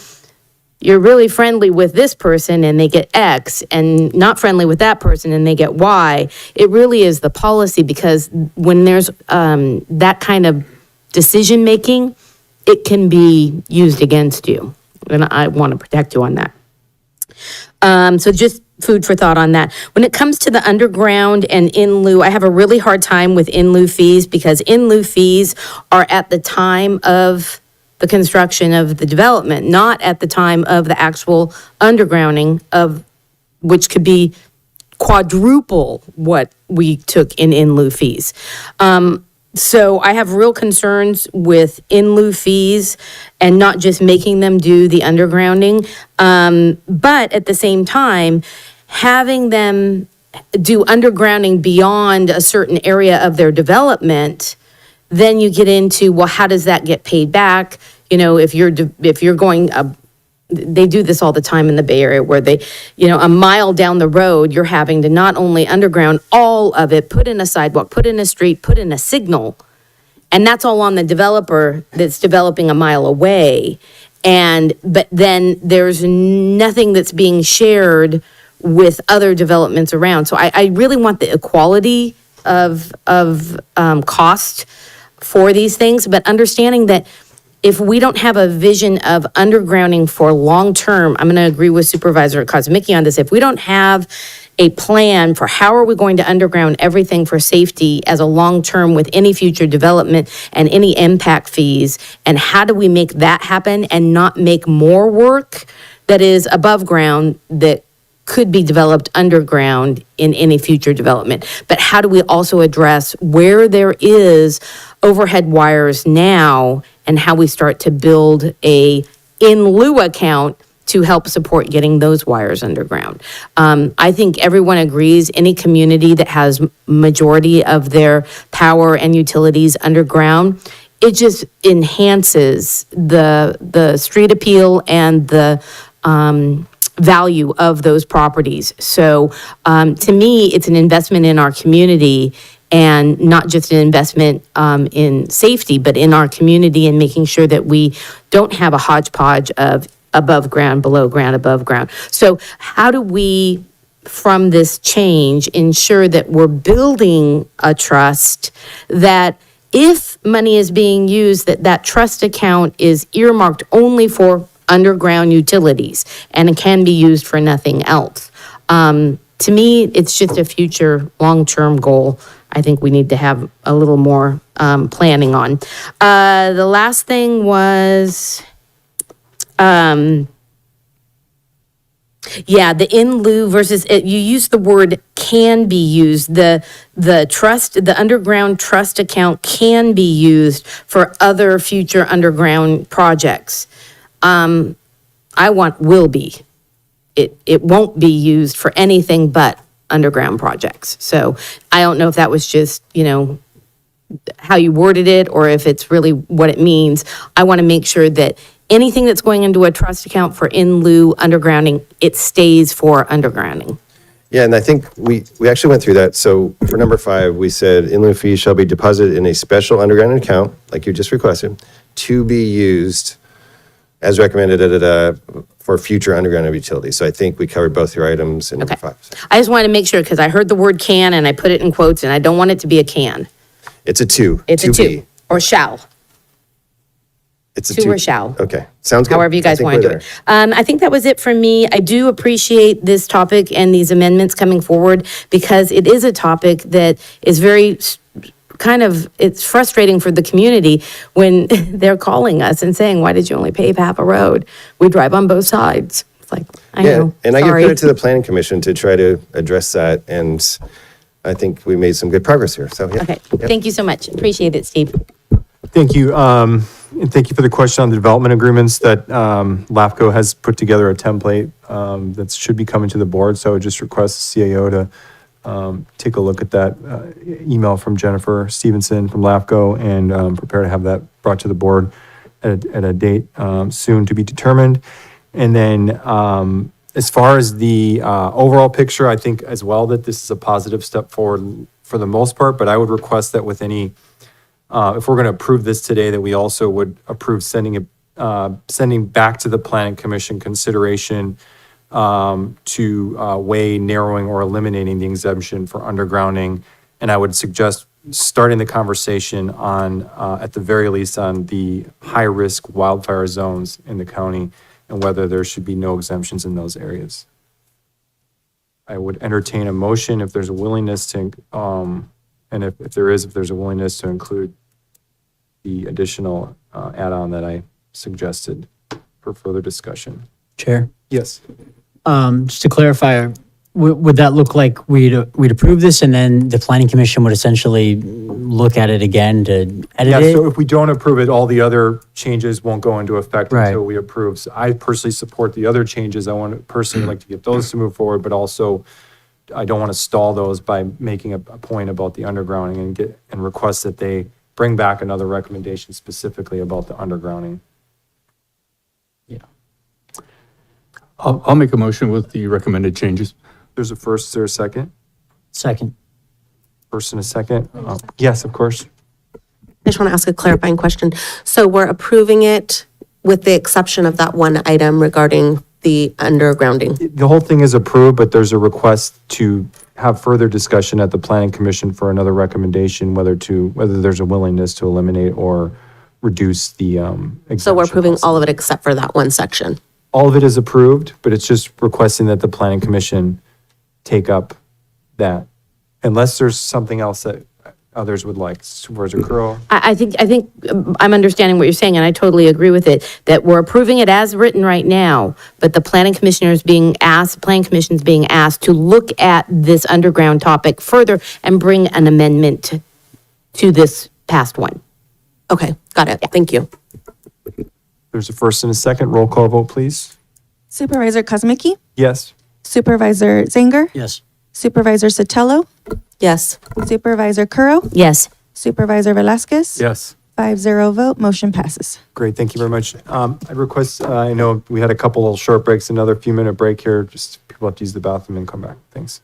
you're really friendly with this person and they get X, and not friendly with that person and they get Y. It really is the policy, because when there's that kind of decision-making, it can be used against you. And I want to protect you on that. So just food for thought on that. When it comes to the underground and in lieu, I have a really hard time with in lieu fees, because in lieu fees are at the time of the construction of the development, not at the time of the actual undergrounding, of which could be quadruple what we took in lieu fees. So I have real concerns with in lieu fees and not just making them do the undergrounding. But at the same time, having them do undergrounding beyond a certain area of their development, then you get into, well, how does that get paid back? You know, if you're going, they do this all the time in the Bay Area where they, a mile down the road, you're having to not only underground all of it, put in a sidewalk, put in a street, put in a signal. And that's all on the developer that's developing a mile away. But then there's nothing that's being shared with other developments around. So I really want the equality of cost for these things, but understanding that if we don't have a vision of undergrounding for long-term, I'm going to agree with Supervisor Kozmicki on this. If we don't have a plan for how are we going to underground everything for safety as a long-term with any future development and any impact fees, and how do we make that happen and not make more work that is above ground that could be developed underground in any future development. But how do we also address where there is overhead wires now and how we start to build a in lieu account to help support getting those wires underground. I think everyone agrees any community that has majority of their power and utilities underground, it just enhances the street appeal and the value of those properties. So to me, it's an investment in our community and not just an investment in safety, but in our community and making sure that we don't have a hodgepodge of above ground, below ground, above ground. So how do we, from this change, ensure that we're building a trust that if money is being used, that trust account is earmarked only for underground utilities and it can be used for nothing else. To me, it's just a future long-term goal. I think we need to have a little more planning on. The last thing was, the in lieu versus, you use the word can be used. The trust, the underground trust account can be used for other future underground projects. I want will be. It won't be used for anything but underground projects. So I don't know if that was just, how you worded it or if it's really what it means. I want to make sure that anything that's going into a trust account for in lieu undergrounding, it stays for undergrounding. Yeah, and I think we actually went through that. So for number 5, we said in lieu fees shall be deposited in a special underground account, like you just requested, to be used as recommended for future underground utilities. So I think we covered both your items in number 5. I just wanted to make sure because I heard the word can and I put it in quotes and I don't want it to be a can. It's a 2. It's a 2 or shall. It's a 2 2 or shall. Okay, sounds good. However you guys want to do it. I think that was it for me. I do appreciate this topic and these amendments coming forward because it is a topic that is very it's frustrating for the community when they're calling us and saying, why did you only pave half a road? We drive on both sides. It's like, I know, and I give sorry. credit to the planning commission to try to address that, and I think we made some good progress here, so yeah. Okay, thank you so much. Appreciate it, Steve. Thank you. And thank you for the question on the development agreements that LAFCO has put together a template that should be coming to the board. So I would just request the CAO to take a look at that email from Jennifer Stevenson from LAFCO and prepare to have that brought to the board at a date soon to be determined. And then as far as the overall picture, I think as well that this is a positive step forward for the most part, but I would request that with any, if we're going to approve this today, that we also would approve sending back to the Planning Commission consideration to weigh narrowing or eliminating the exemption for undergrounding. And I would suggest starting the conversation on, at the very least, on the high-risk wildfire zones in the county and whether there should be no exemptions in those areas. I would entertain a motion if there's a willingness to, and if there's a willingness to include the additional add-on that I suggested for further discussion. Chair? Yes. Just to clarify, would that look like we'd approve this and then the planning commission would essentially look at it again to edit Yeah, it? so if we don't approve it, all the other changes won't go into effect Right. until we approve. So I personally support the other changes. I want to personally like to get those to move forward, but also I don't want to stall those by making a point about the undergrounding and request that they bring back another recommendation specifically about the undergrounding. I'll make a motion with the recommended changes. There's a first, is there a second? Second. First and a second? Yes, of course. I just want to ask a clarifying question. So we're approving it with the exception of that one item regarding the undergrounding. The whole thing is approved, but there's a request to have further discussion at the planning commission for another recommendation, whether there's a willingness to eliminate or reduce the exemption. So we're approving all of it except for that one section. All of it is approved, but it's just requesting that the planning commission take up that, unless there's something else that others would like. Supervisor Curl? I think I'm understanding what you're saying, and I totally agree with it, that we're approving it as written right now, but the planning commission's being asked to look at this underground topic further and bring an amendment to this past one. Okay, got it. Thank you. There's a first and a second. Roll call vote, please. Supervisor Kozmicki, Yes. Supervisor Zanger, Yes. Supervisor Sotelo, Yes. Supervisor Curro, Yes. Supervisor Velasquez. Yes. 5-0 vote, motion passes. Great, thank you very much. I request, I know we had a couple of short breaks, another few minute break here, just people have to use the bathroom and come back. Thanks.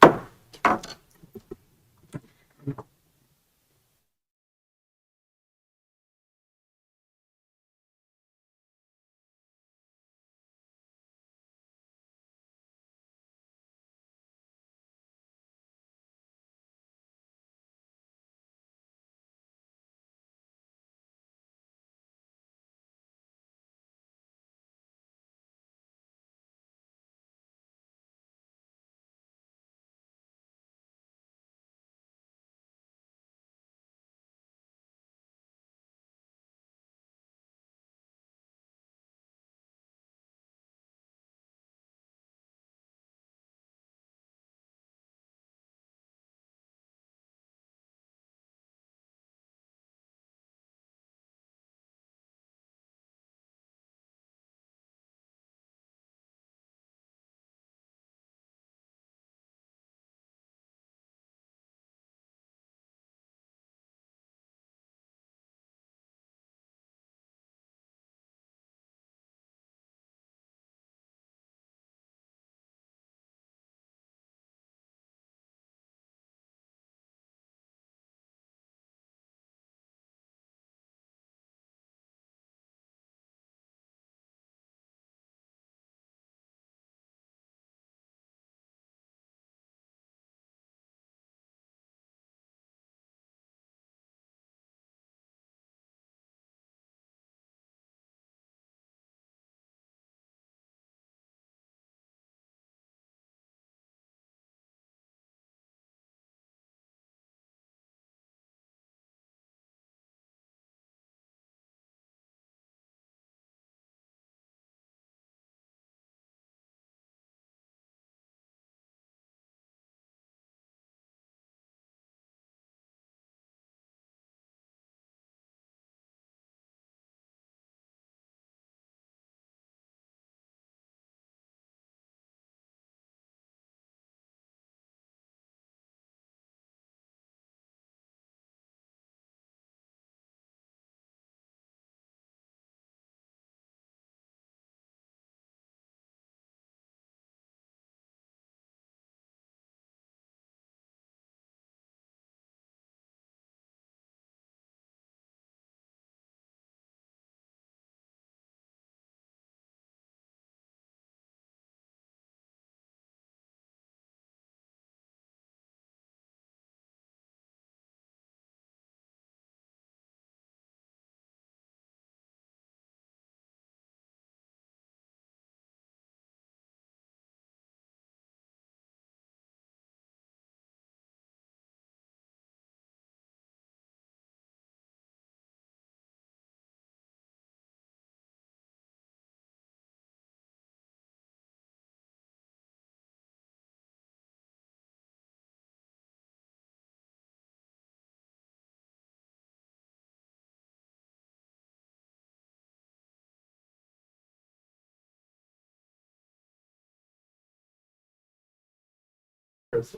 That's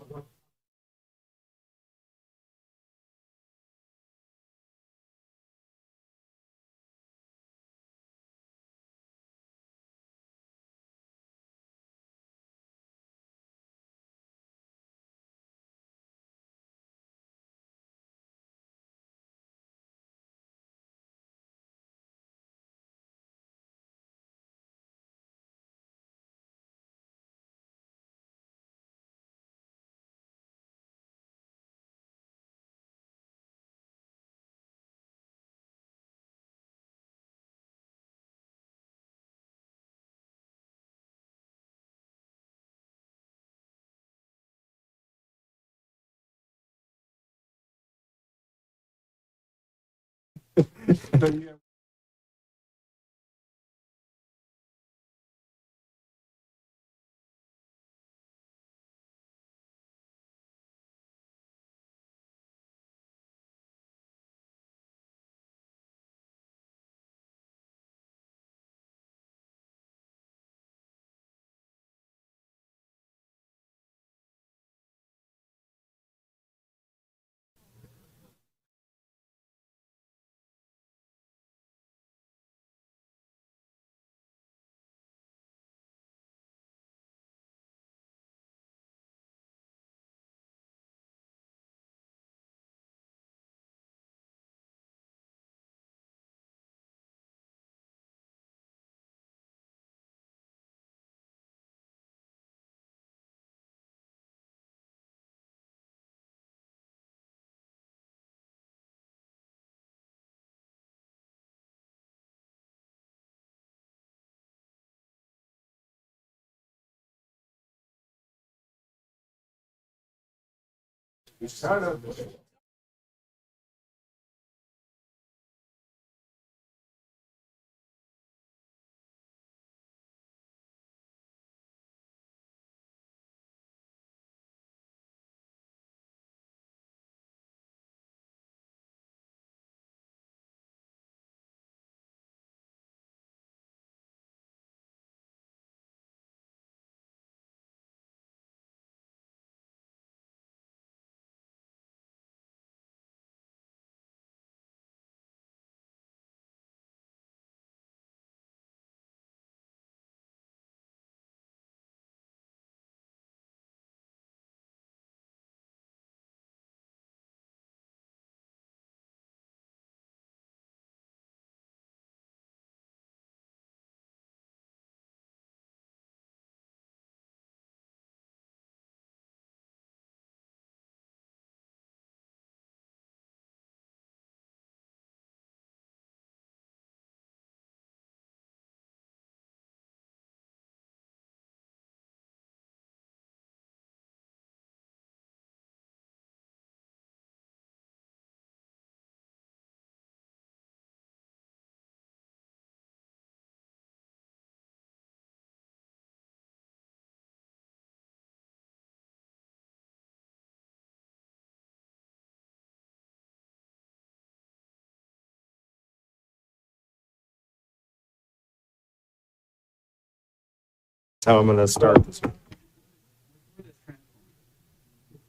how I'm gonna start this one.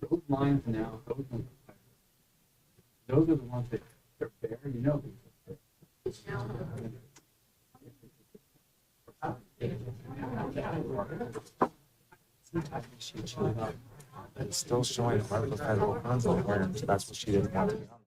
Those lines now, those are the ones that are bare, you know. It's still showing Marcos had Alfonso there, so that's what she didn't want to be on.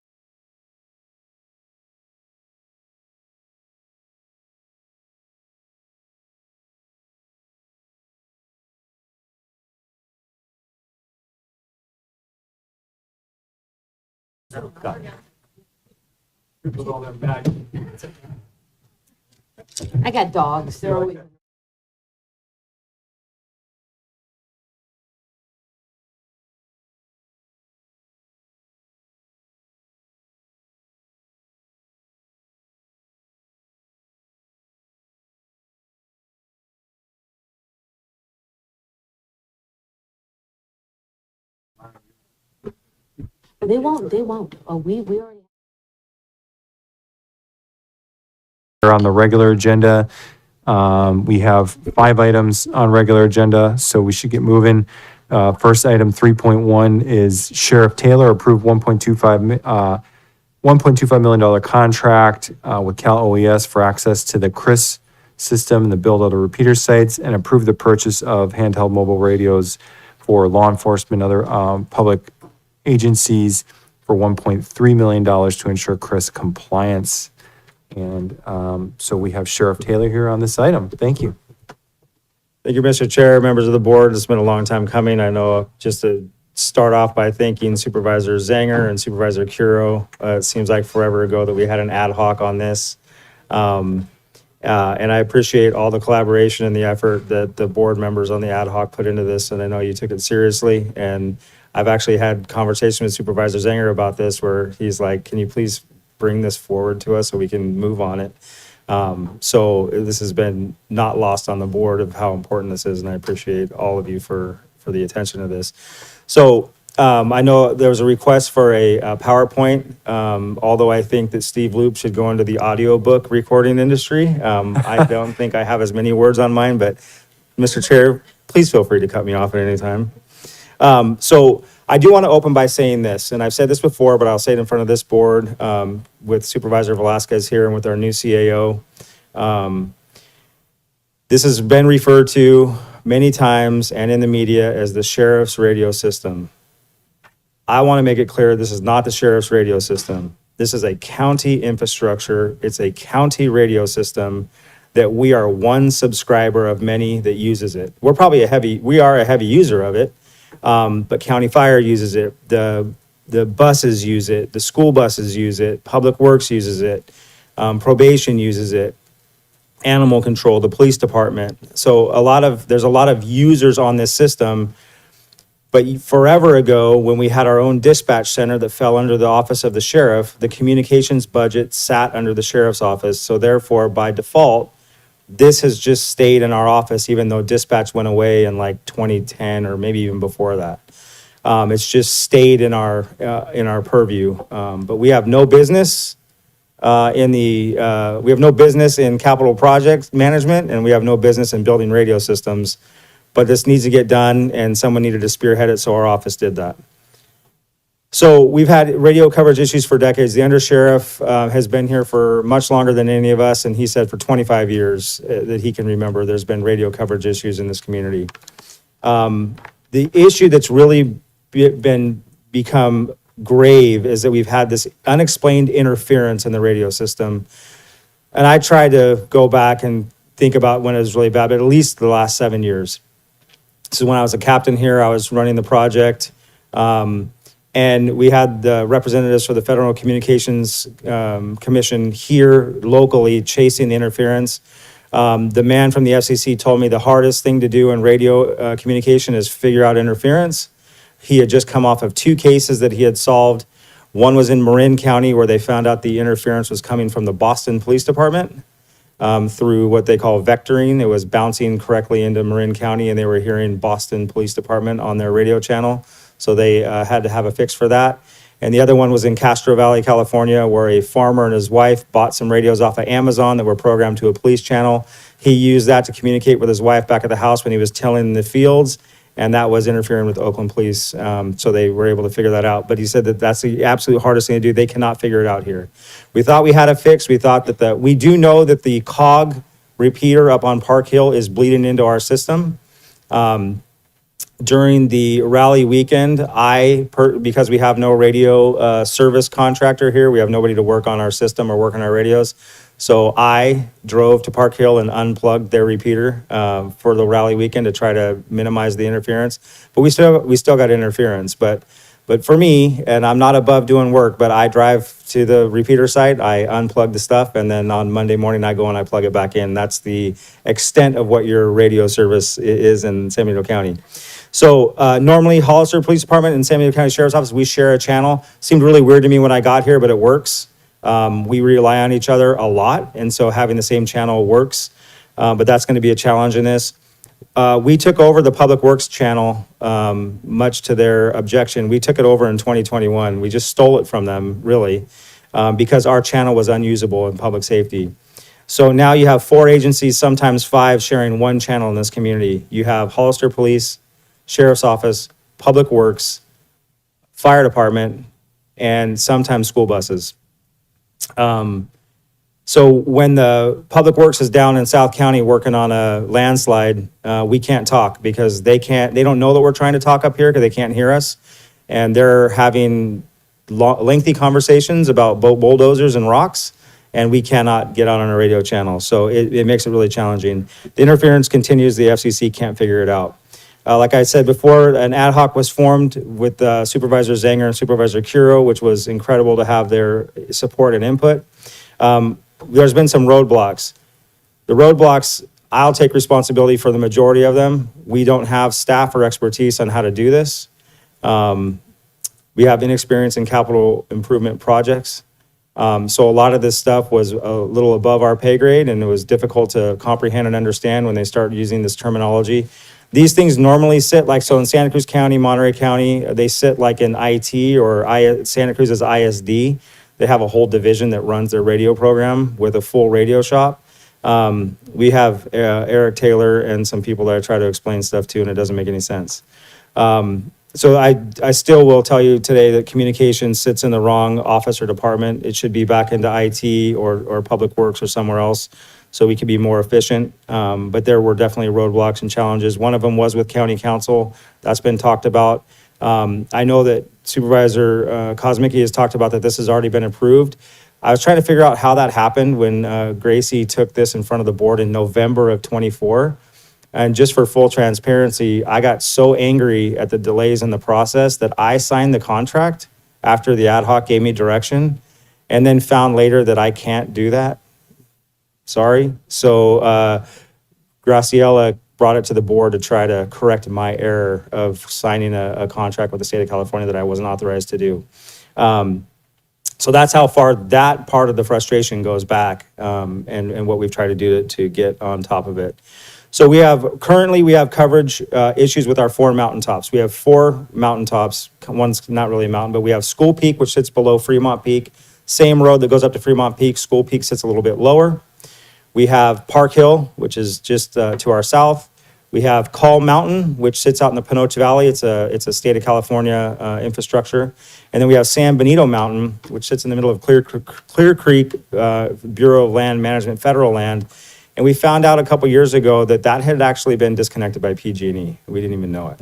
With all their bags. I got dogs. They're always. They won't. Oh, we already. On the regular agenda. We have 5 items on regular agenda, so we should get moving. First item 3.1 is Sheriff Taylor approved $1.25 million contract with Cal OES for access to the CRIS system and the build out of repeater sites, and approved the purchase of handheld mobile radios for law enforcement and other public agencies for $1.3 million to ensure CRIS compliance. And so we have Sheriff Taylor here on this item. Thank you. Thank you, Mr. Chair, members of the board. It's been a long time coming. I know, just to start off by thanking Supervisor Zanger and Supervisor Curo. It seems like forever ago that we had an ad hoc on this. And I appreciate all the collaboration and the effort that the board members on the ad hoc put into this. And I know you took it seriously. And I've actually had conversations with Supervisor Zanger about this, where he's like, can you please bring this forward to us so we can move on it? So this has been not lost on the board of how important this is, and I appreciate all of you for the attention to this. So I know there was a request for a PowerPoint, although I think that Steve Loop should go into the audiobook recording industry. I don't think I have as many words on mine, but Mr. Chair, please feel free to cut me off at any time. So I do want to open by saying this, and I've said this before, but I'll say it in front of this board with Supervisor Velasquez here and with our new CAO. This has been referred to many times and in the media as the sheriff's radio system. I want to make it clear, this is not the sheriff's radio system. This is a county infrastructure. It's a county radio system that we are one subscriber of many that uses it. We are a heavy user of it. But County Fire uses it, the buses use it, the school buses use it, Public Works uses it, probation uses it, animal control, the police department. So there's a lot of users on this system. But forever ago, when we had our own dispatch center that fell under the office of the sheriff, the communications budget sat under the sheriff's office. So therefore, by default, this has just stayed in our office, even though dispatch went away in like 2010 or maybe even before that. It's just stayed in our purview. But we have no business in capital project management, and we have no business in building radio systems. But this needs to get done, and someone needed to spearhead it, so our office did that. So we've had radio coverage issues for decades. The undersheriff has been here for much longer than any of us, and he said for 25 years that he can remember there's been radio coverage issues in this community. The issue that's really become grave is that we've had this unexplained interference in the radio system. And I tried to go back and think about when it was really bad, but at least the last 7 years. So when I was a captain here, I was running the project. And we had the representatives for the Federal Communications Commission here locally chasing the interference. The man from the FCC told me the hardest thing to do in radio communication is figure out interference. He had just come off of 2 cases that he had solved. One was in Marin County, where they found out the interference was coming from the Boston Police Department through what they call vectoring. It was bouncing correctly into Marin County, and they were hearing Boston Police Department on their radio channel. So they had to have a fix for that. And the other one was in Castro Valley, California, where a farmer and his wife bought some radios off of Amazon that were programmed to a police channel. He used that to communicate with his wife back at the house when he was tilling the fields, and that was interfering with Oakland police. So they were able to figure that out. But he said that that's the absolute hardest thing to do. They cannot figure it out here. We thought we had a fix. We thought that we do know that the COG repeater up on Park Hill is bleeding into our system. During the rally weekend, because we have no radio service contractor here, we have nobody to work on our system or work on our radios. So I drove to Park Hill and unplugged their repeater for the rally weekend to try to minimize the interference. But we still got interference. But for me, and I'm not above doing work, but I drive to the repeater site, I unplug the stuff, and then on Monday morning I go and I plug it back in. That's the extent of what your radio service is in San Benito County. So normally Hollister Police Department and San Benito County Sheriff's Office, we share a channel. Seemed really weird to me when I got here, but it works. We rely on each other a lot, and so having the same channel works. But that's going to be a challenge in this. We took over the Public Works channel, much to their objection. We took it over in 2021. We just stole it from them, really, because our channel was unusable in public safety. So now you have 4 agencies, sometimes 5, sharing one channel in this community. You have Hollister Police, sheriff's office, public works, fire department, and sometimes school buses. So when the public works is down in South County working on a landslide, we can't talk because they don't know that we're trying to talk up here because they can't hear us. And they're having lengthy conversations about bulldozers and rocks, and we cannot get out on a radio channel. So it makes it really challenging. The interference continues, the FCC can't figure it out. Like I said before, an ad hoc was formed with Supervisor Zanger and Supervisor Curo, which was incredible to have their support and input. There's been some roadblocks. The roadblocks, I'll take responsibility for the majority of them. We don't have staff or expertise on how to do this. We have inexperience in capital improvement projects. So a lot of this stuff was a little above our pay grade, and it was difficult to comprehend and understand when they start using this terminology. These things normally sit like, so in Santa Cruz County, Monterey County, they sit like in IT or Santa Cruz is ISD. They have a whole division that runs their radio program with a full radio shop. We have Eric Taylor and some people that I try to explain stuff to, and it doesn't make any sense. So I still will tell you today that communication sits in the wrong office or department. It should be back into IT or Public Works or somewhere else so we can be more efficient. But there were definitely roadblocks and challenges. One of them was with County Council. That's been talked about. I know that Supervisor Kosmicki has talked about that this has already been approved. I was trying to figure out how that happened when Gracie took this in front of the board in November of '24. And just for full transparency, I got so angry at the delays in the process that I signed the contract after the ad hoc gave me direction, and then found later that I can't do that. Sorry. So Graciela brought it to the board to try to correct my error of signing a contract with the state of California that I wasn't authorized to do. So that's how far that part of the frustration goes back, and what we've tried to do to get on top of it. So currently we have coverage issues with our 4 mountaintops. We have 4 mountaintops. One's not really a mountain, but we have School Peak, which sits below Fremont Peak. Same road that goes up to Fremont Peak. School Peak sits a little bit lower. We have Park Hill, which is just to our south. We have Call Mountain, which sits out in the Panoche Valley. It's a state of California infrastructure. And then we have San Benito Mountain, which sits in the middle of Clear Creek Bureau of Land Management, federal land. And we found out a couple years ago that had actually been disconnected by PG&E. We didn't even know it.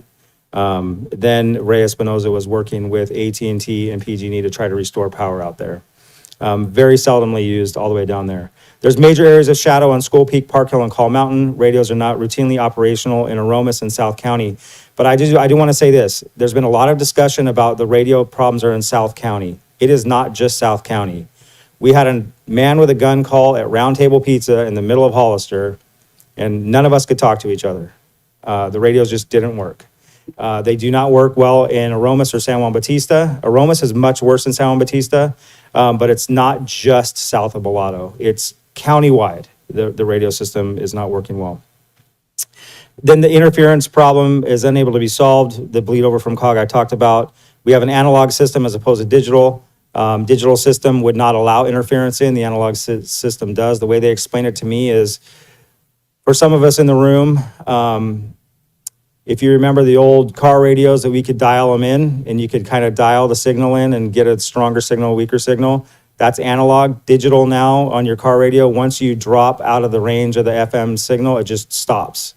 Then Ray Espinoza was working with AT&T and PG&E to try to restore power out there. Very seldomly used all the way down there. There's major areas of shadow on School Peak, Park Hill, and Call Mountain. Radios are not routinely operational in Aromas and South County. But I do want to say this. There's been a lot of discussion about the radio problems are in South County. It is not just South County. We had a man with a gun call at Round Table Pizza in the middle of Hollister, and none of us could talk to each other. The radios just didn't work. They do not work well in Aromas or San Juan Bautista. Aromas is much worse than San Juan Bautista, but it's not just south of Bellato. It's countywide. The radio system is not working well. Then the interference problem is unable to be solved. The bleed over from COG I talked about. We have an analog system as opposed to digital. Digital system would not allow interference in. The analog system does. The way they explain it to me is, for some of us in the room, if you remember the old car radios that we could dial them in, and you could kind of dial the signal in and get a stronger signal, weaker signal, that's analog. Digital now on your car radio, once you drop out of the range of the FM signal, it just stops.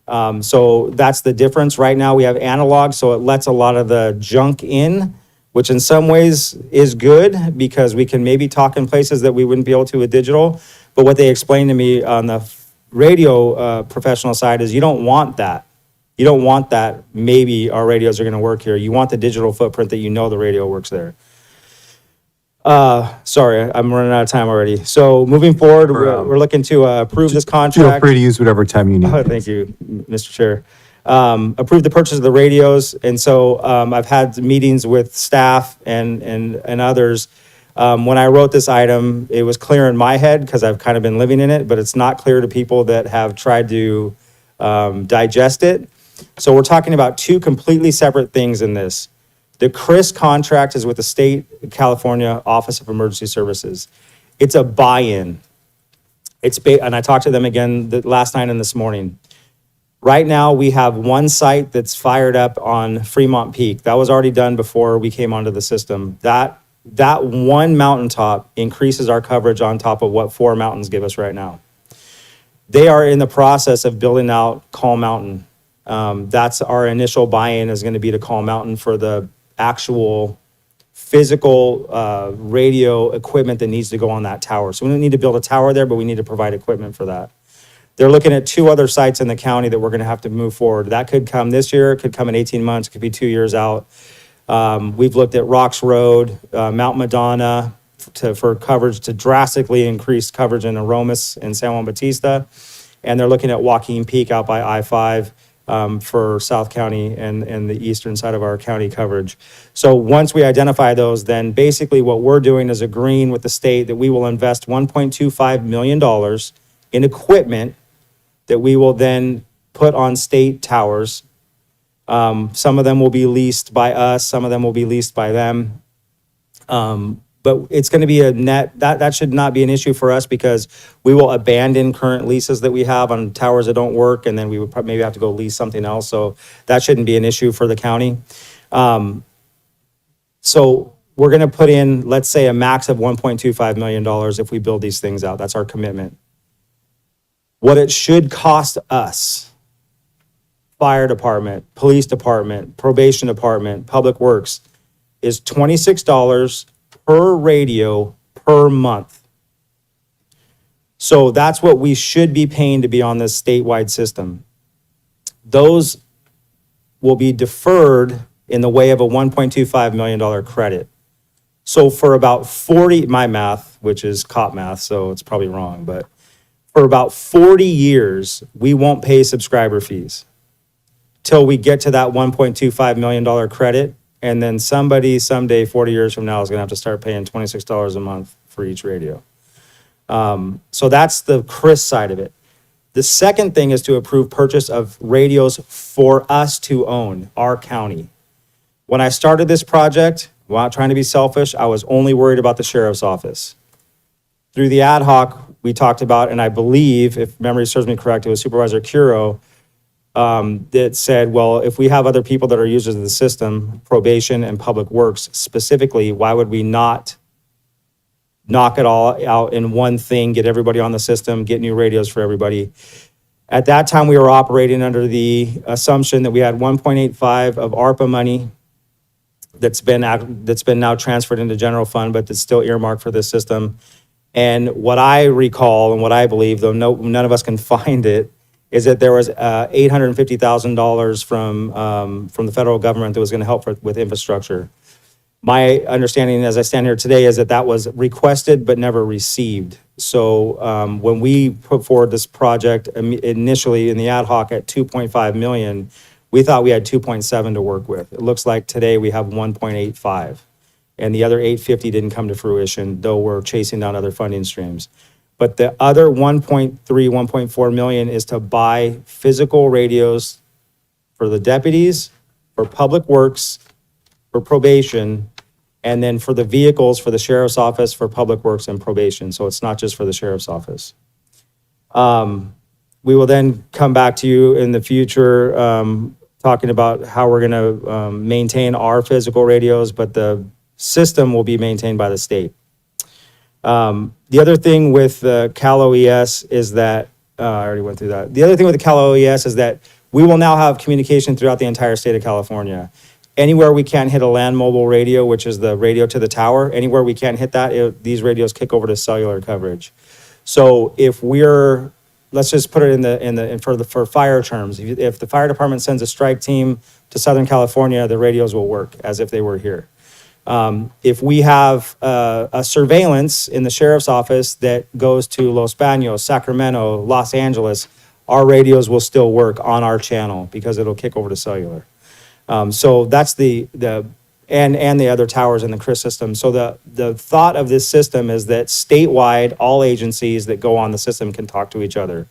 So that's the difference. Right now we have analog, so it lets a lot of the junk in, which in some ways is good because we can maybe talk in places that we wouldn't be able to with digital. But what they explained to me on the radio professional side is you don't want that. You don't want that maybe our radios are going to work here. You want the digital footprint that you know the radio works there. Sorry, I'm running out of time already. So moving forward, we're looking to approve this contract. Feel free to use whatever time you need. Thank you, Mr. Chair. Approve the purchase of the radios. And so I've had meetings with staff and others. When I wrote this item, it was clear in my head because I've kind of been living in it, but it's not clear to people that have tried to digest it. So we're talking about 2 completely separate things in this. The CRIS contract is with the State of California Office of Emergency Services. It's a buy-in. And I talked to them again last night and this morning. Right now, we have one site that's fired up on Fremont Peak. That was already done before we came onto the system. That one mountaintop increases our coverage on top of what 4 mountains give us right now. They are in the process of building out Call Mountain. That's our initial buy-in is going to be to Call Mountain for the actual physical radio equipment that needs to go on that tower. So we don't need to build a tower there, but we need to provide equipment for that. They're looking at 2 other sites in the county that we're going to have to move forward. That could come this year, it could come in 18 months, it could be 2 years out. We've looked at Rocks Road, Mount Madonna for coverage to drastically increase coverage in Aromas and San Juan Bautista. And they're looking at Joaquin Peak out by I-5 for South County and the eastern side of our county coverage. So once we identify those, then basically what we're doing is agreeing with the state that we will invest $1.25 million in equipment that we will then put on state towers. Some of them will be leased by us, some of them will be leased by them. But it's going to be a net, that should not be an issue for us because we will abandon current leases that we have on towers that don't work, and then we would maybe have to go lease something else. So that shouldn't be an issue for the county. So we're going to put in, let's say, a max of $1.25 million if we build these things out. That's our commitment. What it should cost us, fire department, police department, probation department, public works, is $26 per radio per month. So that's what we should be paying to be on this statewide system. Those will be deferred in the way of a $1.25 million credit. So for about 40, my math, which is cop math, so it's probably wrong, but for about 40 years, we won't pay subscriber fees till we get to that $1.25 million credit. And then somebody someday, 40 years from now, is going to have to start paying $26 a month for each radio. So that's the Chris side of it. The second thing is to approve purchase of radios for us to own, our county. When I started this project, without trying to be selfish, I was only worried about the sheriff's office. Through the ad hoc, we talked about, and I believe, if memory serves me correct, it was Supervisor Curo that said, well, if we have other people that are users of the system, probation and public works specifically, why would we not knock it all out in one thing, get everybody on the system, get new radios for everybody? At that time, we were operating under the assumption that we had 1.85 of ARPA money that's been now transferred into general fund, but that's still earmarked for this system. And what I recall and what I believe, though none of us can find it, is that there was $850,000 from the federal government that was going to help with infrastructure. My understanding as I stand here today is that that was requested but never received. So when we put forward this project initially in the ad hoc at 2.5 million, we thought we had 2.7 to work with. It looks like today we have 1.85. And the other 850 didn't come to fruition, though we're chasing down other funding streams. But the other 1.3, 1.4 million is to buy physical radios for the deputies, for public works, for probation, and then for the vehicles for the sheriff's office, for public works and probation. So it's not just for the sheriff's office. We will then come back to you in the future talking about how we're going to maintain our physical radios, but the system will be maintained by the state. The other thing with the Cal OES is that, I already went through that. The other thing with the Cal OES is that we will now have communication throughout the entire state of California. Anywhere we can't hit a land mobile radio, which is the radio to the tower, anywhere we can't hit that, these radios kick over to cellular coverage. So if let's just put it for fire terms. If the fire department sends a strike team to Southern California, the radios will work as if they were here. If we have a surveillance in the sheriff's office that goes to Los Baños, Sacramento, Los Angeles, our radios will still work on our channel because it'll kick over to cellular. So that's and the other towers in the CRIS system. So the thought of this system is that statewide, all agencies that go on the system can talk to each other.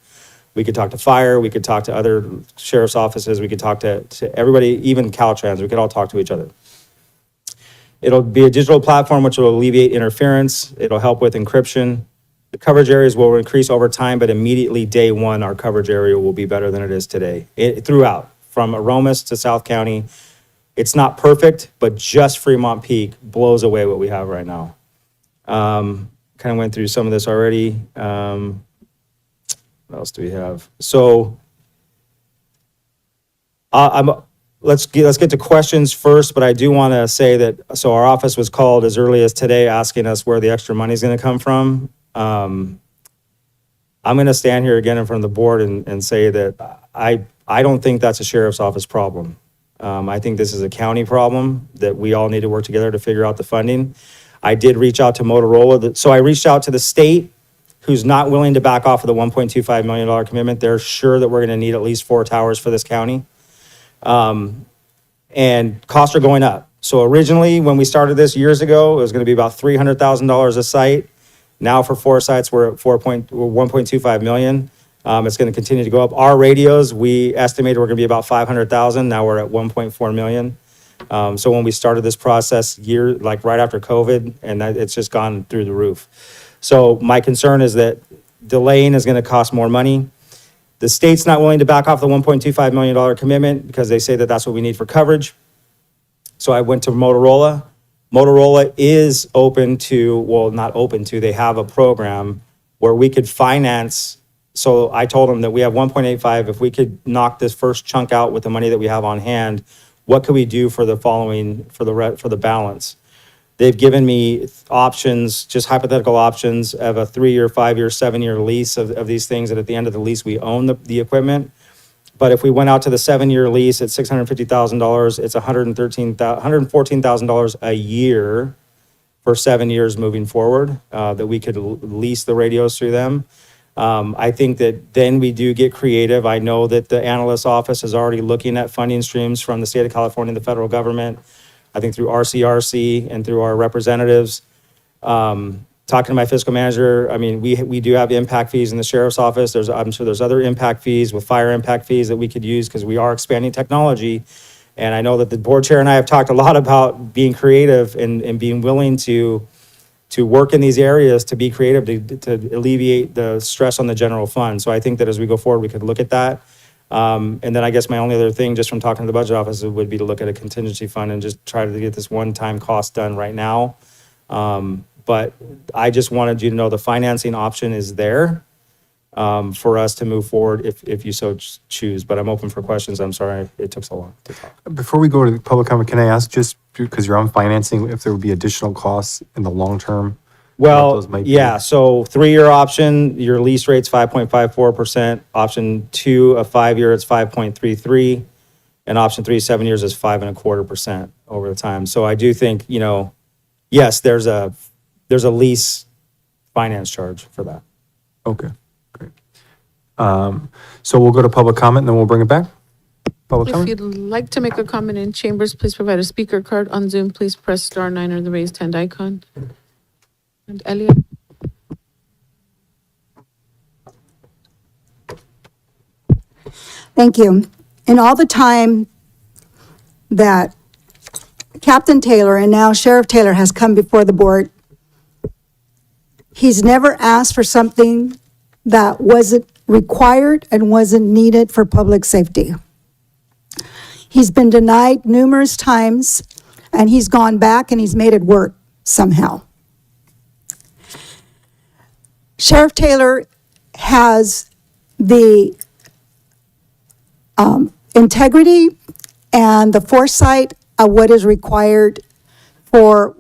We could talk to fire, we could talk to other sheriff's offices, we could talk to everybody, even Caltrans, we could all talk to each other. It'll be a digital platform which will alleviate interference. It'll help with encryption. The coverage areas will increase over time, but immediately day one, our coverage area will be better than it is today. Throughout, from Aromas to South County, it's not perfect, but just Fremont Peak blows away what we have right now. Kind of went through some of this already. What else do we have? So let's get to questions first, but I do want to say that, so our office was called as early as today asking us where the extra money is going to come from. I'm going to stand here again in front of the board and say that I don't think that's a sheriff's office problem. I think this is a county problem that we all need to work together to figure out the funding. I did reach out to Motorola. So I reached out to the state, who's not willing to back off of the $1.25 million commitment. They're sure that we're going to need at least 4 towers for this county. And costs are going up. So originally, when we started this years ago, it was going to be about $300,000 a site. Now for 4 sites, we're at 1.25 million. It's going to continue to go up. Our radios, we estimated we're going to be about 500,000. Now we're at 1.4 million. So when we started this process like right after COVID, and it's just gone through the roof. So my concern is that delaying is going to cost more money. The state's not willing to back off the $1.25 million commitment because they say that that's what we need for coverage. So I went to Motorola. Motorola is open to, well, not open to, they have a program where we could finance. So I told them that we have 1.85. If we could knock this first chunk out with the money that we have on hand, what could we do for the following, for the balance? They've given me options, just hypothetical options of a 3-year, 5-year, 7-year lease of these things. And at the end of the lease, we own the equipment. But if we went out to the 7-year lease at $650,000, it's $114,000 a year for 7 years moving forward, that we could lease the radios through them. I think that then we do get creative. I know that the analyst's office is already looking at funding streams from the state of California and the federal government. I think through RCRC and through our representatives. Talking to my fiscal manager, I mean, we do have impact fees in the sheriff's office. I'm sure there's other impact fees with fire impact fees that we could use because we are expanding technology. And I know that the board chair and I have talked a lot about being creative and being willing to work in these areas, to be creative, to alleviate the stress on the general fund. So I think that as we go forward, we could look at that. And then I guess my only other thing, just from talking to the budget office, would be to look at a contingency fund and just try to get this one-time cost done right now. But I just wanted you to know the financing option is there for us to move forward if you so choose. But I'm open for questions. I'm sorry it took so long to talk. Before we go to the public comment, can I ask, just because you're on financing, if there would be additional costs in the long term? Well, those might be? yeah, so 3-year option, your lease rate's 5.54%. Option 2, a 5-year, it's 5.33. And option 3, 7 years is 5.25% over the time. So I do think, yes, there's a lease finance charge for that. Okay, great. So we'll go to public comment and then we'll bring it back. Public If comment? you'd like to make a comment in chambers, please provide a speaker card. On Zoom, please press *9 or the raised hand icon. And Elliot? Thank you. In all the time that Captain Taylor and now Sheriff Taylor has come before the board, he's never asked for something that wasn't required and wasn't needed for public safety. He's been denied numerous times, and he's gone back and he's made it work somehow. Sheriff Taylor has the integrity and the foresight of what is required for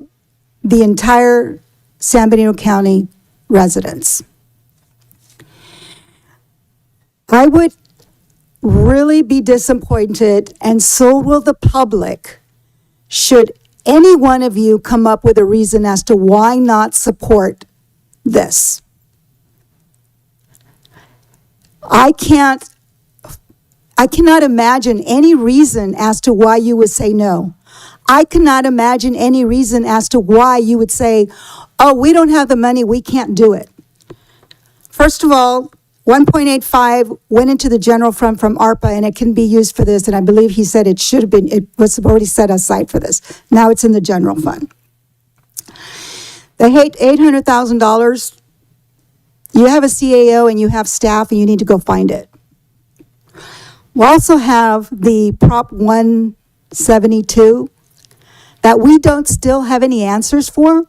the entire San Benito County residents. I would really be disappointed, and so will the public, should any one of you come up with a reason as to why not support this. I cannot imagine any reason as to why you would say no. I cannot imagine any reason as to why you would say, oh, we don't have the money, we can't do it. First of all, 1.85 went into the general fund from ARPA, and it can be used for this, and I believe he said it was already set aside for this. Now it's in the general fund. The $800,000 You have a CAO and you have staff and you need to go find it. We also have the Prop 172 that we don't still have any answers for.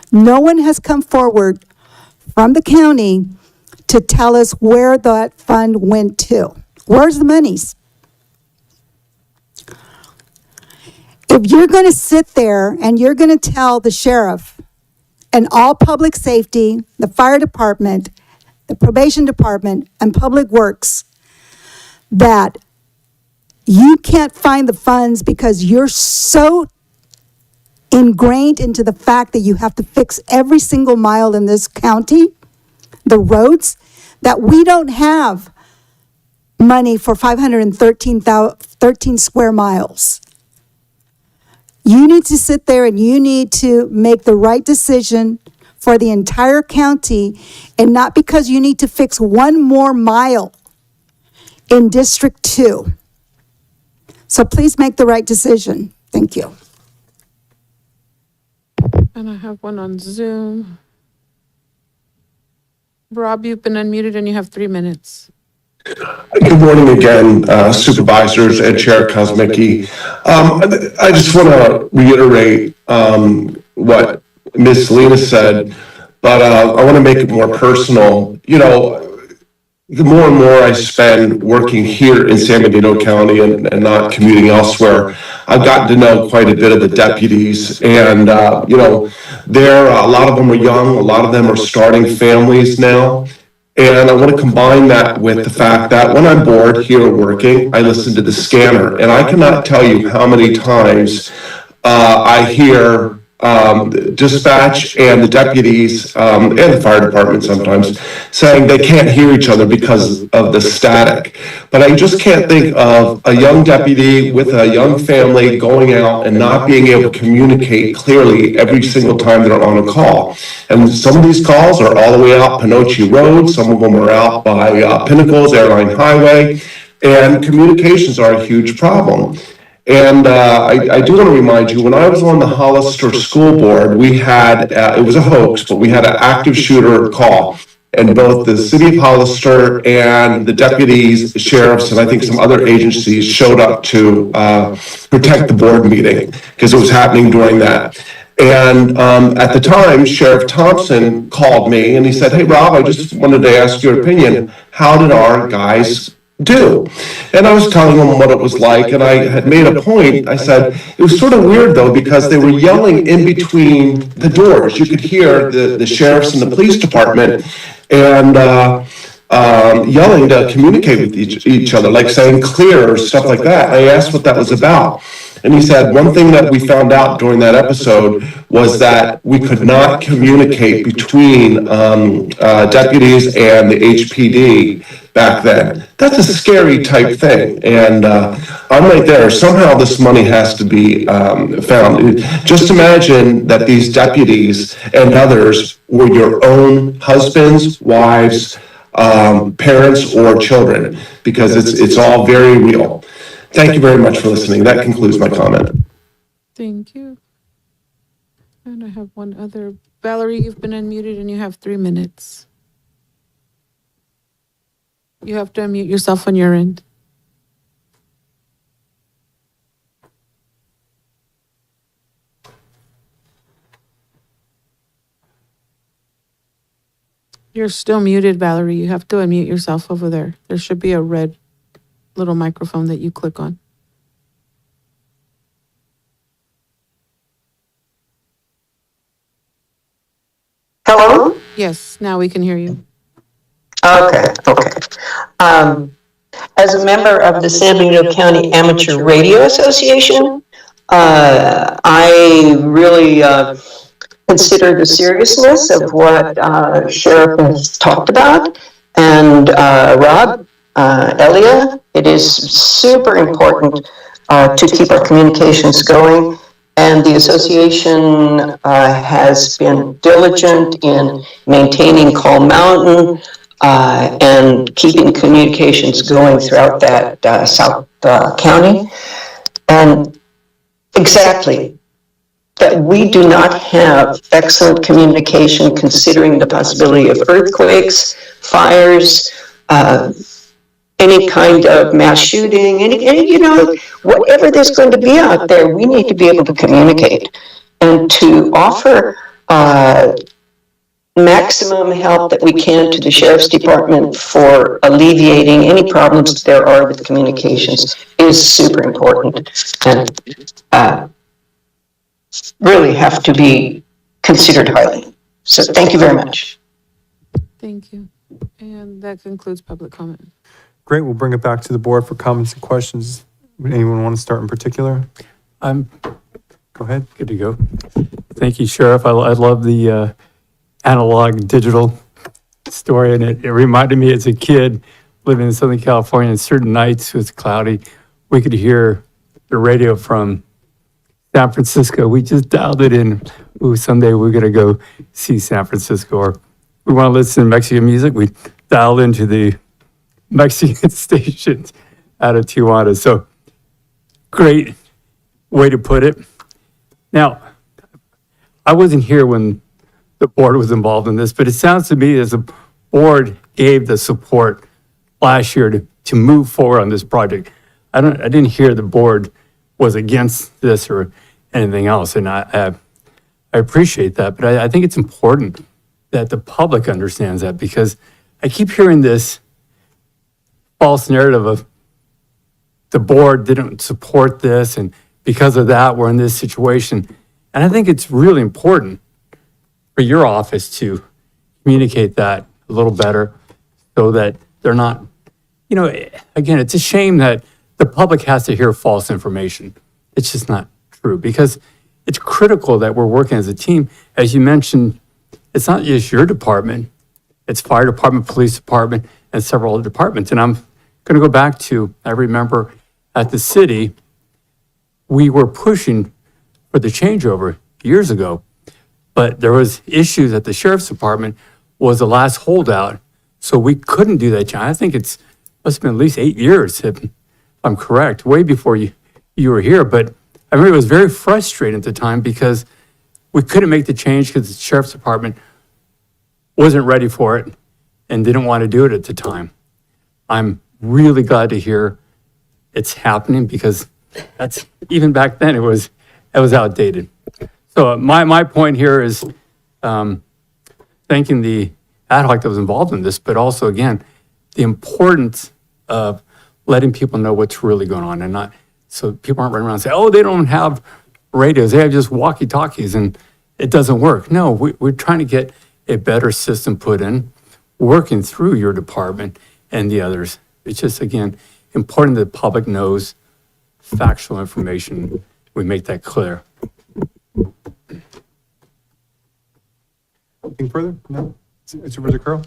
No one has come forward from the county to tell us where that fund went to. Where's the monies? If you're going to sit there and you're going to tell the sheriff and all public safety, the fire department, the probation department, and public works that you can't find the funds because you're so ingrained into the fact that you have to fix every single mile in this county, the roads, that we don't have money for 13 square miles. You need to sit there and you need to make the right decision for the entire county, and not because you need to fix one more mile in District 2. So please make the right decision. Thank you. And I have one on Zoom. Rob, you've been unmuted and you have 3 minutes. Good morning again, supervisors and Chair Kosmicki. I just want to reiterate what Ms. Salinas said, but I want to make it more personal. You know, the more and more I spend working here in San Benito County and not commuting elsewhere, I've gotten to know quite a bit of the deputies, and you know, a lot of them are young, a lot of them are starting families now. And I want to combine that with the fact that when I'm bored here working, I listen to the scanner, and I cannot tell you how many times I hear dispatch and the deputies and the fire department sometimes saying they can't hear each other because of the static. But I just can't think of a young deputy with a young family going out and not being able to communicate clearly every single time they're on a call. And some of these calls are all the way out Panoche Road, some of them are out by Pinnacles Airline Highway, and communications are a huge problem. And I do want to remind you, when I was on the Hollister School Board, we had, it was a hoax, but we had an active shooter call. And both the city of Hollister and the deputies, the sheriffs, and I think some other agencies showed up to protect the board meeting because it was happening during that. And at the time, Sheriff Thompson called me and he said, "Hey, Rob, I just wanted to ask your opinion. How did our guys do?" And I was telling them what it was like, and I had made a point. I said, it was sort of weird though, because they were yelling in between the doors. You could hear the sheriffs and the police department and yelling to communicate with each other, like saying clear or stuff like that. I asked what that was about. And he said, one thing that we found out during that episode was that we could not communicate between deputies and the HPD back then. That's a scary type thing. And I'm right there. Somehow this money has to be found. Just imagine that these deputies and others were your own husbands, wives, parents, or children, because it's all very real. Thank you very much for listening. That concludes my comment. Thank you. And I have one other. Valerie, you've been unmuted and you have 3 minutes. You have to unmute yourself on your end. You're still muted, Valerie. You have to unmute yourself over there. There should be a red little microphone that you click on. Hello? Yes, now we can hear you. Okay. As a member of the San Benito County Amateur Radio Association, I really consider the seriousness of what Sheriff has talked about. And Rob, Elia, it is super important to keep our communications going. And the association has been diligent in maintaining Call Mountain and keeping communications going throughout that South County. And exactly, that we do not have excellent communication considering the possibility of earthquakes, fires, any kind of mass shooting, any, whatever there's going to be out there, we need to be able to communicate and to offer maximum help that we can to the sheriff's department for alleviating any problems there are with communications is super important and really have to be considered highly. So thank you very much. Thank you. And that concludes public comment. Great, we'll bring it back to the board for comments and questions. Would anyone want to start in particular? I'm Go ahead. good to go. Thank you, Sheriff. I love the analog digital story, and it reminded me as a kid living in Southern California, and certain nights it was cloudy, we could hear the radio from San Francisco. We just dialed it in. Ooh, someday we're going to go see San Francisco. Or we want to listen to Mexican music, we dial into the Mexican stations out of Tijuana. So great way to put it. Now, I wasn't here when the board was involved in this, but it sounds to me as the board gave the support last year to move forward on this project. I didn't hear the board was against this or anything else, and I appreciate that, but I think it's important that the public understands that, because I keep hearing this false narrative of the board didn't support this, and because of that, we're in this situation. And I think it's really important for your office to communicate that a little better so that they're not, again, it's a shame that the public has to hear false information. It's just not true, because it's critical that we're working as a team. As you mentioned, it's not just your department, it's fire department, police department, and several other departments. And I'm going to go back to, I remember at the city, we were pushing for the changeover years ago, but there was issues at the sheriff's department was the last holdout, so we couldn't do that change. I think must have been at least 8 years, if I'm correct, way before you were here. But I remember it was very frustrating at the time because we couldn't make the change because the sheriff's department wasn't ready for it and didn't want to do it at the time. I'm really glad to hear it's happening, because that's, even back then, it was outdated. So my point here is thanking the ad hoc that was involved in this, but also, again, the importance of letting people know what's really going on, and not, so people aren't running around and say, oh, they don't have radios, they have just walkie-talkies and it doesn't work. No, we're trying to get a better system put in, working through your department and the others. It's just, again, important that the public knows factual information. We make that clear. Anything further? No? Supervisor Curl?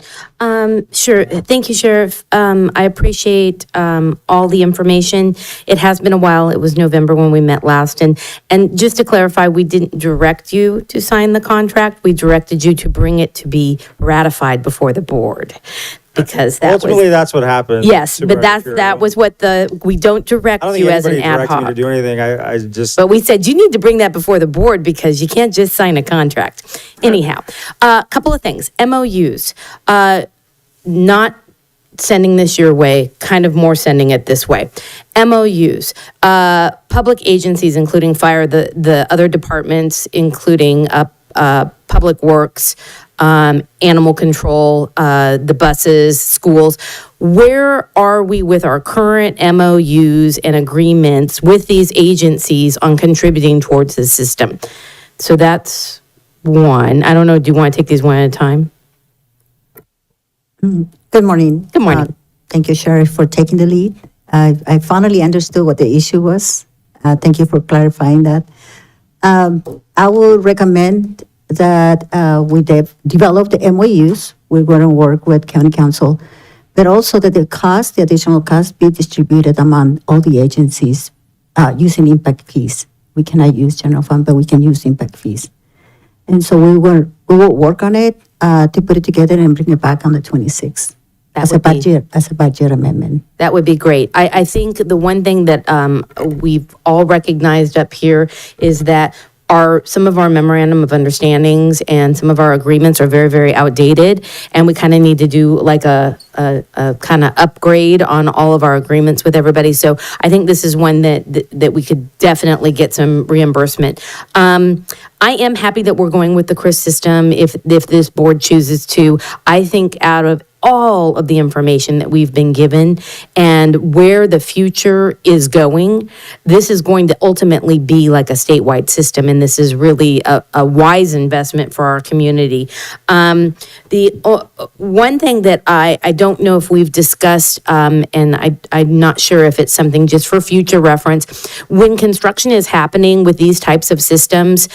Sure. Thank you, Sheriff. I appreciate all the information. It has been a while. It was November when we met last. And just to clarify, we didn't direct you to sign the contract. We directed you to bring it to be ratified before the board. Because ultimately that's what happened. Yes, but that was what we don't direct you as an ad I don't think anybody directed me hoc. to do anything. I just. But we said, you need to bring that before the board because you can't just sign a contract. Anyhow, a couple of things. MOUs, not sending this your way, kind of more sending it this way. MOUs, public agencies, including fire, the other departments, including public works, animal control, the buses, schools. Where are we with our current MOUs and agreements with these agencies on contributing towards the system? So that's one. I don't know, do you want to take these one at a time? Good morning. Good morning. Thank you, Sheriff, for taking the lead. I finally understood what the issue was. Thank you for clarifying that. I will recommend that we develop the MOUs. We're going to work with county council, but also that the additional cost be distributed among all the agencies using impact fees. We cannot use general fund, but we can use impact fees. And so we will work on it to put it together and bring it back on the 26th. As a budget amendment. That would be great. I think the one thing that we've all recognized up here is that some of our memorandum of understandings and some of our agreements are very, very outdated. And we kind of need to do like a kind of upgrade on all of our agreements with everybody. So I think this is one that we could definitely get some reimbursement. I am happy that we're going with the CRIS system if this board chooses to. I think out of all of the information that we've been given and where the future is going, this is going to ultimately be like a statewide system, and this is really a wise investment for our community. The one thing that I don't know if we've discussed, and I'm not sure if it's something just for future reference, when construction is happening with these types of systems,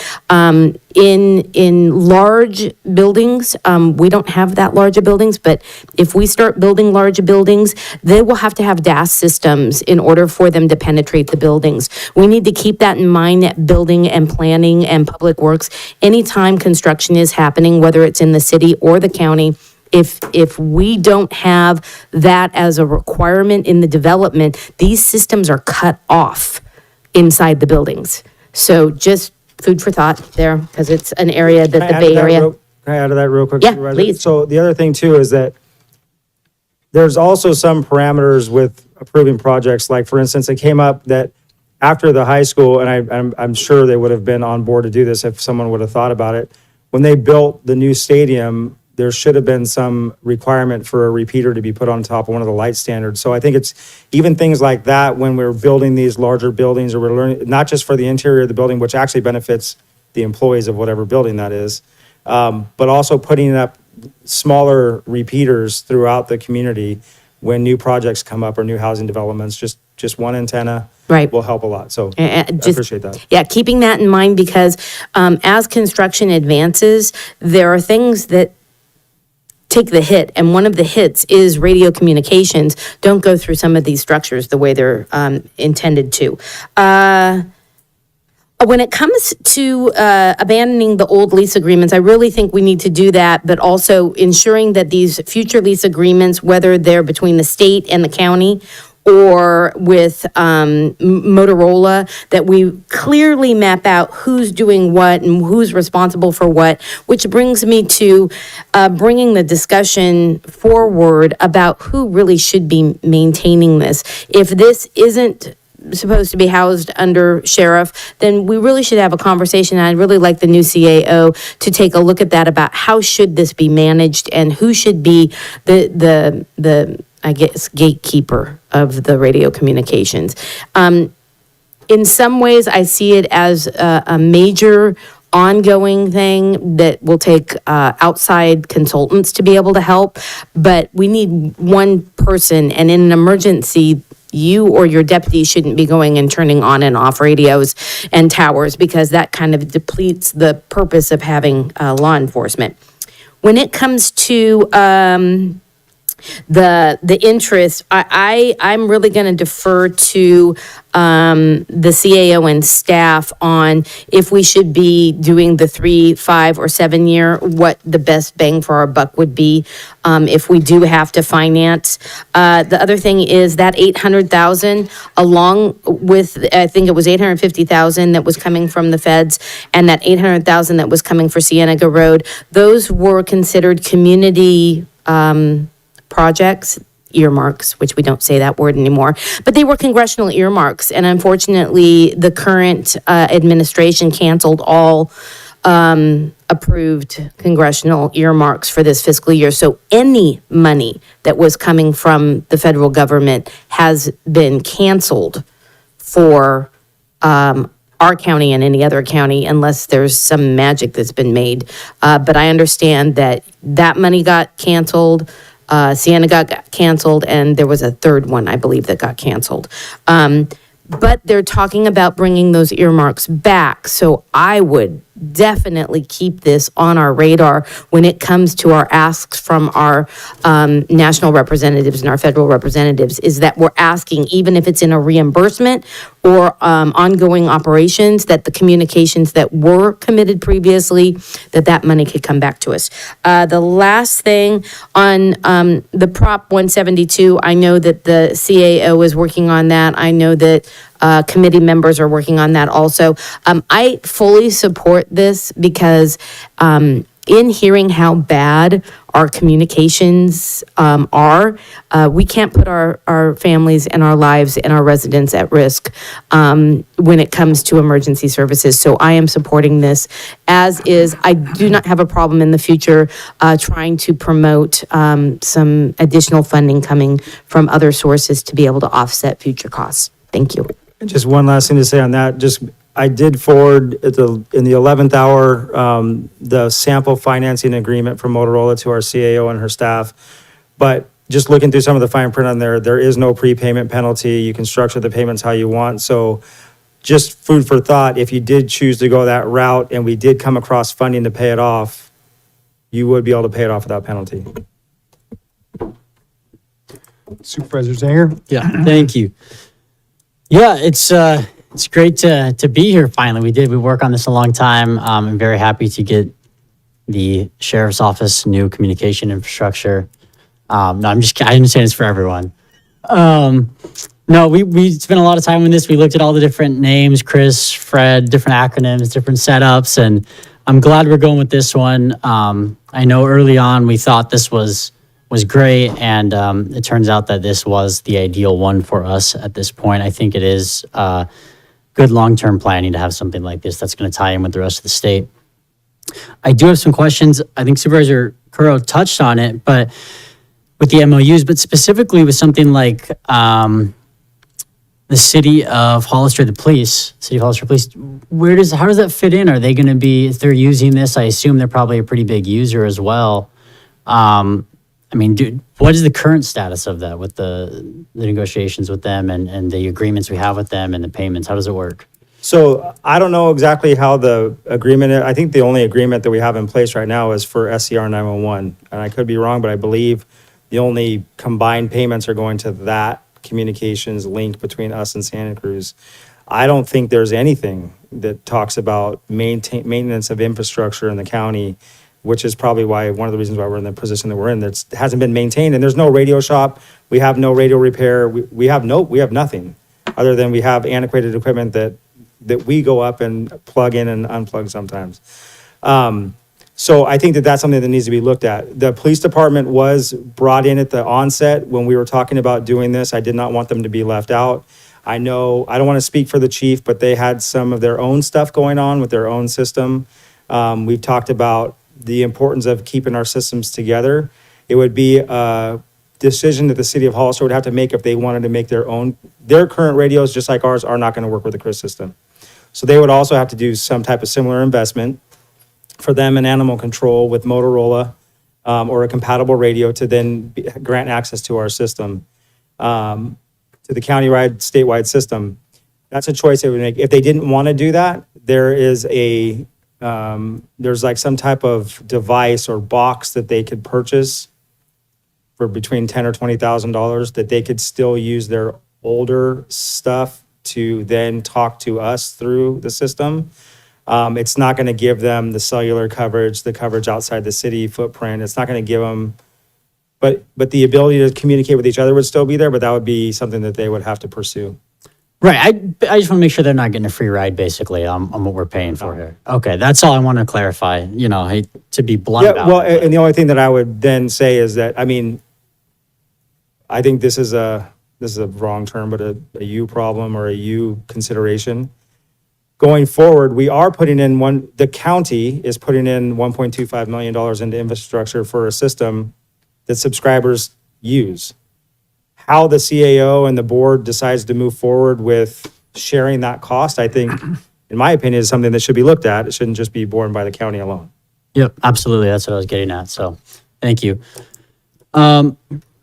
in large buildings, we don't have that large of buildings, but if we start building large buildings, they will have to have DAS systems in order for them to penetrate the buildings. We need to keep that in mind at building and planning and public works. Anytime construction is happening, whether it's in the city or the county, if we don't have that as a requirement in the development, these systems are cut off inside the buildings. So just food for thought there, because it's an area that the Bay Area. Can I add to that real quick? Yeah, Supervisor? please. So the other thing too is that there's also some parameters with approving projects. Like for instance, it came up that after the high school, and I'm sure they would have been on board to do this if someone would have thought about it. When they built the new stadium, there should have been some requirement for a repeater to be put on top of one of the light standards. So I think it's even things like that when we're building these larger buildings, or we're learning, not just for the interior of the building, which actually benefits the employees of whatever building that is, but also putting up smaller repeaters throughout the community when new projects come up or new housing developments. Just one antenna will help a lot. So I appreciate that. Yeah, keeping that in mind, because as construction advances, there are things that take the hit, and one of the hits is radio communications don't go through some of these structures the way they're intended to. When it comes to abandoning the old lease agreements, I really think we need to do that, but also ensuring that these future lease agreements, whether they're between the state and the county or with Motorola, that we clearly map out who's doing what and who's responsible for what, which brings me to bringing the discussion forward about who really should be maintaining this. If this isn't supposed to be housed under sheriff, then we really should have a conversation. I'd really like the new CAO to take a look at that, about how should this be managed and who should be the I guess, gatekeeper of the radio communications. In some ways, I see it as a major ongoing thing that will take outside consultants to be able to help, but we need one person, and in an emergency, you or your deputy shouldn't be going and turning on and off radios and towers, because that kind of depletes the purpose of having law enforcement. When it comes to the interest, I'm really going to defer to the CAO and staff on if we should be doing the 3, 5, or 7 year, what the best bang for our buck would be if we do have to finance. The other thing is that $800,000, along with, I think it was $850,000 that was coming from the feds, and that $800,000 that was coming for Cienega Road, those were considered community projects, earmarks, which we don't say that word anymore, but they were congressional earmarks. And unfortunately, the current administration canceled all approved congressional earmarks for this fiscal year. So any money that was coming from the federal government has been canceled for our county and any other county, unless there's some magic that's been made. But I understand that that money got canceled. Cienega got canceled, and there was a third one, I believe, that got canceled. But they're talking about bringing those earmarks back. So I would definitely keep this on our radar when it comes to our asks from our national representatives and our federal representatives, is that we're asking, even if it's in a reimbursement or ongoing operations, that the communications that were committed previously, that money could come back to us. The last thing on the Prop 172, I know that the CAO is working on that. I know that committee members are working on that also. I fully support this because in hearing how bad our communications are, we can't put our families and our lives and our residents at risk when it comes to emergency services. So I am supporting this, as is, I do not have a problem in the future trying to promote some additional funding coming from other sources to be able to offset future costs. Thank you. Just one last thing to say on that, I did forward in the 11th hour, the sample financing agreement from Motorola to our CAO and her staff. But just looking through some of the fine print on there is no prepayment penalty. You can structure the payments how you want. So just food for thought, if you did choose to go that route and we did come across funding to pay it off, you would be able to pay it off without penalty. Supervisor Zanger? Yeah, thank you. Yeah, it's great to be here finally. We work on this a long time. I'm very happy to get the sheriff's office new communication infrastructure. No, I didn't say this for everyone. No, we spent a lot of time on this. We looked at all the different names, Chris, Fred, different acronyms, different setups, and I'm glad we're going with this one. I know early on we thought this was great, and it turns out that this was the ideal one for us at this point. I think it is good long-term planning to have something like this that's going to tie in with the rest of the state. I do have some questions. I think Supervisor Curro touched on it, but with the MOUs, but specifically with something like the city of Hollister, City of Hollister Police, how does that fit in? Are they going to be, if they're using this, I assume they're probably a pretty big user as well. What is the current status of that with the negotiations with them and the agreements we have with them and the payments? How does it work? So I don't know exactly how the agreement is. I think the only agreement that we have in place right now is for SCR 911. And I could be wrong, but I believe the only combined payments are going to that communications link between us and Santa Cruz. I don't think there's anything that talks about maintenance of infrastructure in the county, which is probably one of the reasons why we're in the position that we're in. That hasn't been maintained, and there's no radio shop. We have no radio repair. We have nothing other than we have antiquated equipment that we go up and plug in and unplug sometimes. So I think that's something that needs to be looked at. The police department was brought in at the onset when we were talking about doing this. I did not want them to be left out. I know, I don't want to speak for the chief, but they had some of their own stuff going on with their own system. We've talked about the importance of keeping our systems together. It would be a decision that the city of Hollister would have to make if they wanted to make their own. Their current radios, just like ours, are not going to work with the CRIS system. So they would also have to do some type of similar investment for them in animal control with Motorola or a compatible radio to then grant access to our system, to the countywide, statewide system. That's a choice they would make. If they didn't want to do that, there is there's like some type of device or box that they could purchase for between $10,000 or $20,000 that they could still use their older stuff to then talk to us through the system. It's not going to give them the cellular coverage, the coverage outside the city footprint. It's not going to give them, but the ability to communicate with each other would still be there, but that would be something that they would have to pursue. Right. I just want to make sure they're not getting a free ride, basically, on what we're paying for here. Okay, that's all I want to clarify. I hate to be blunt about well, it. and the only thing that I would then say is that, I think this is a wrong term, but a you problem or a you consideration. Going forward, we are putting in the county is putting in $1.25 million into infrastructure for a system that subscribers use. How the CAO and the board decides to move forward with sharing that cost, I think, in my opinion, is something that should be looked at. It shouldn't just be borne by the county alone. Yep, absolutely. That's what I was getting at. So, thank you.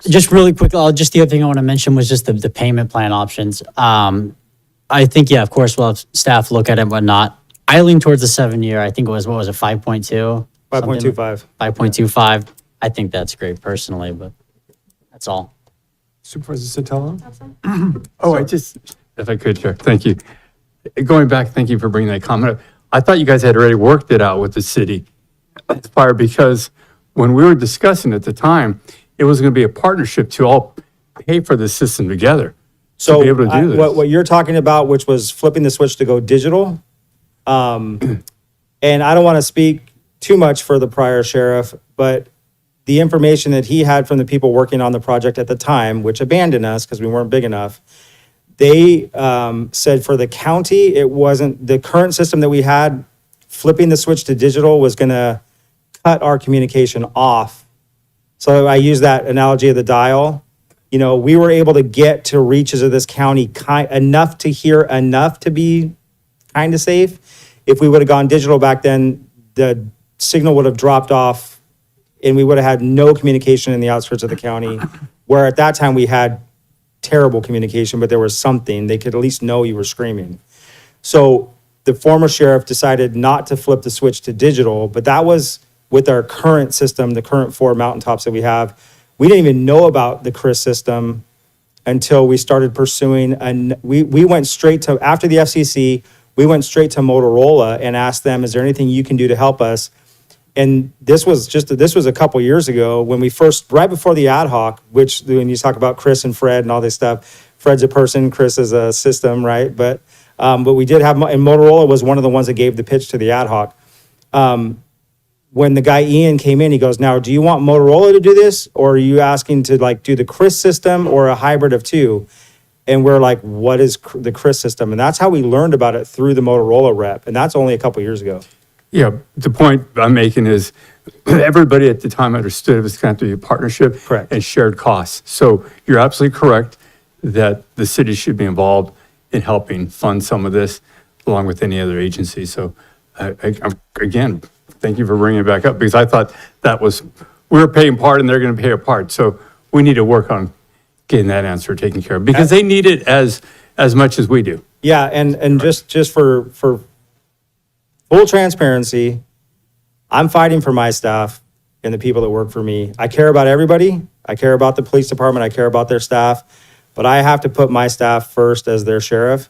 Just really quick, just the other thing I want to mention was just the payment plan options. I think, of course, we'll have staff look at it and whatnot. I lean towards the 7-year. I think it was, 5.2? 5.25. 5.25. I think that's great personally, but that's all. Supervisor Sotelo? If I could, Chair, thank you. Going back, thank you for bringing that comment up. I thought you guys had already worked it out with the city because when we were discussing at the time, it was going to be a partnership to all pay for the system together. So be able to do this. what you're talking about, which was flipping the switch to go digital, and I don't want to speak too much for the prior sheriff, but the information that he had from the people working on the project at the time, which abandoned us because we weren't big enough, they said for the county, it wasn't, the current system that we had, flipping the switch to digital was going to cut our communication off. So I use that analogy of the dial. You know, we were able to get to reaches of this county enough to hear enough to be kind of safe. If we would have gone digital back then, the signal would have dropped off and we would have had no communication in the outskirts of the county, where at that time we had terrible communication, but there was something. They could at least know you were screaming. So the former sheriff decided not to flip the switch to digital, but that was with our current system, the current 4 mountaintops that we have. We didn't even know about the CRIS system until we started pursuing, and we went straight to, after the FCC, we went straight to Motorola and asked them, is there anything you can do to help us? And this was a couple years ago when we first, right before the ad hoc, which when you talk about Chris and Fred and all this stuff, Fred's a person, Chris is a system, right? But we did have, and Motorola was one of the ones that gave the pitch to the ad hoc. When the guy Ian came in, he goes, now, do you want Motorola to do this? Or are you asking to like do the Chris system or a hybrid of two? And we're like, what is the Chris system? And that's how we learned about it through the Motorola rep. And that's only a couple years ago. Yeah, the point I'm making is everybody at the time understood it was going to have to be a partnership. Correct. And shared costs. So you're absolutely correct that the city should be involved in helping fund some of this along with any other agency. So again, thank you for bringing it back up because I thought that was, we're paying part and they're going to pay a part. So we need to work on getting that answer taken care of because they need it as much as we do. Yeah, and just for full transparency, I'm fighting for my staff and the people that work for me. I care about everybody. I care about the police department. I care about their staff, but I have to put my staff first as their sheriff.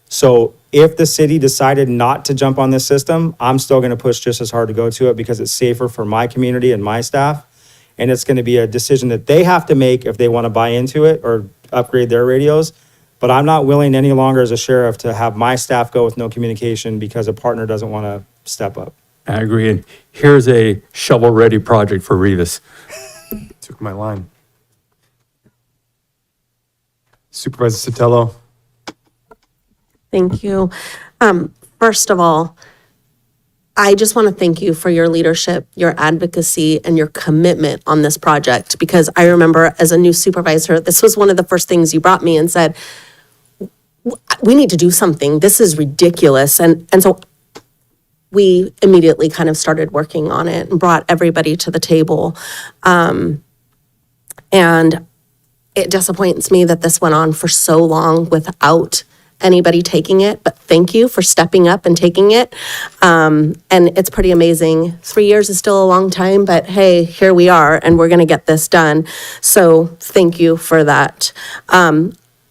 So if the city decided not to jump on this system, I'm still going to push just as hard to go to it because it's safer for my community and my staff. And it's going to be a decision that they have to make if they want to buy into it or upgrade their radios. But I'm not willing any longer as a sheriff to have my staff go with no communication because a partner doesn't want to step up. I agree. And here's a shovel-ready project for Rivas. Took my line. Supervisor Sotelo. Thank you. First of all, I just want to thank you for your leadership, your advocacy, and your commitment on this project, because I remember as a new supervisor, this was one of the first things you brought me and said, we need to do something. This is ridiculous. And so we immediately kind of started working on it and brought everybody to the table. And it disappoints me that this went on for so long without anybody taking it, but thank you for stepping up and taking it. And it's pretty amazing. 3 years is still a long time, but hey, here we are, and we're going to get this done. So thank you for that.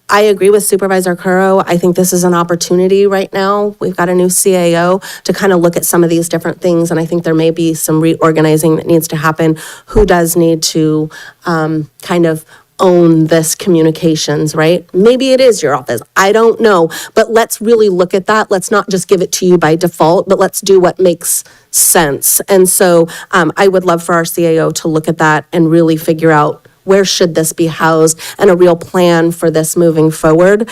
I agree with Supervisor Curro. I think this is an opportunity right now. We've got a new CAO to kind of look at some of these different things, and I think there may be some reorganizing that needs to happen. Who does need to kind of own this communications, right? Maybe it is your office. I don't know. But let's really look at that. Let's not just give it to you by default, but let's do what makes sense. And so I would love for our CAO to look at that and really figure out where should this be housed and a real plan for this moving forward.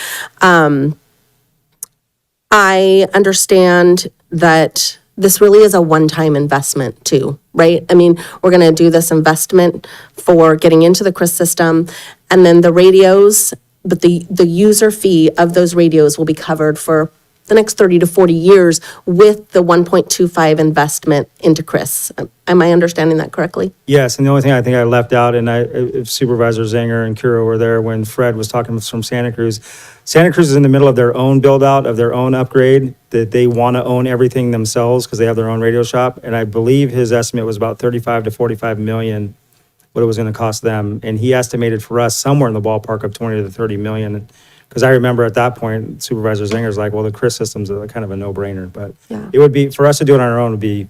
I understand that this really is a one-time investment too, right? I mean, we're going to do this investment for getting into the CRIS system, and then the radios, but the user fee of those radios will be covered for the next 30 to 40 years with the 1.25 investment into CRIS. Am I understanding that correctly? Yes, and the only thing I think I left out, and if Supervisor Zanger and Kuro were there when Fred was talking from Santa Cruz is in the middle of their own build out, of their own upgrade, that they want to own everything themselves because they have their own radio shop. And I believe his estimate was about 35 to 45 million, what it was going to cost them. And he estimated for us somewhere in the ballpark of 20 to 30 million. Because I remember at that point, Supervisor Zinger's like, well, the CRIS system's kind of a no-brainer. But Yeah. it would be, for us to do it on our own would be,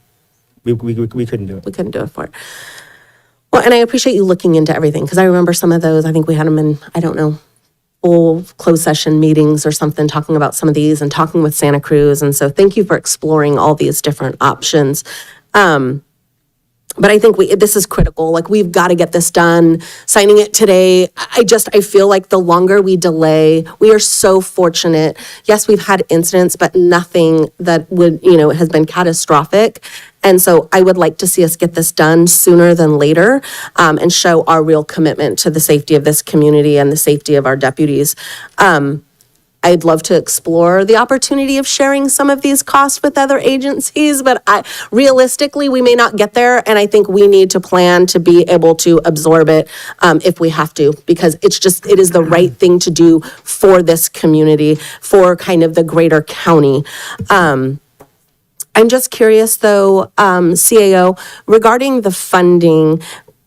we couldn't do it. We couldn't do it for it. Well, and I appreciate you looking into everything, because I remember some of those, I think we had them in, I don't know, full closed session meetings or something, talking about some of these and talking with Santa Cruz. And so thank you for exploring all these different options. But I think this is critical. Like, we've got to get this done. Signing it today, I feel like the longer we delay, we are so fortunate. Yes, we've had incidents, but nothing that has been catastrophic. And so I would like to see us get this done sooner than later, and show our real commitment to the safety of this community and the safety of our deputies. I'd love to explore the opportunity of sharing some of these costs with other agencies, but realistically, we may not get there. And I think we need to plan to be able to absorb it if we have to, because it is the right thing to do for this community, for kind of the greater county. I'm just curious though, CAO, regarding the funding,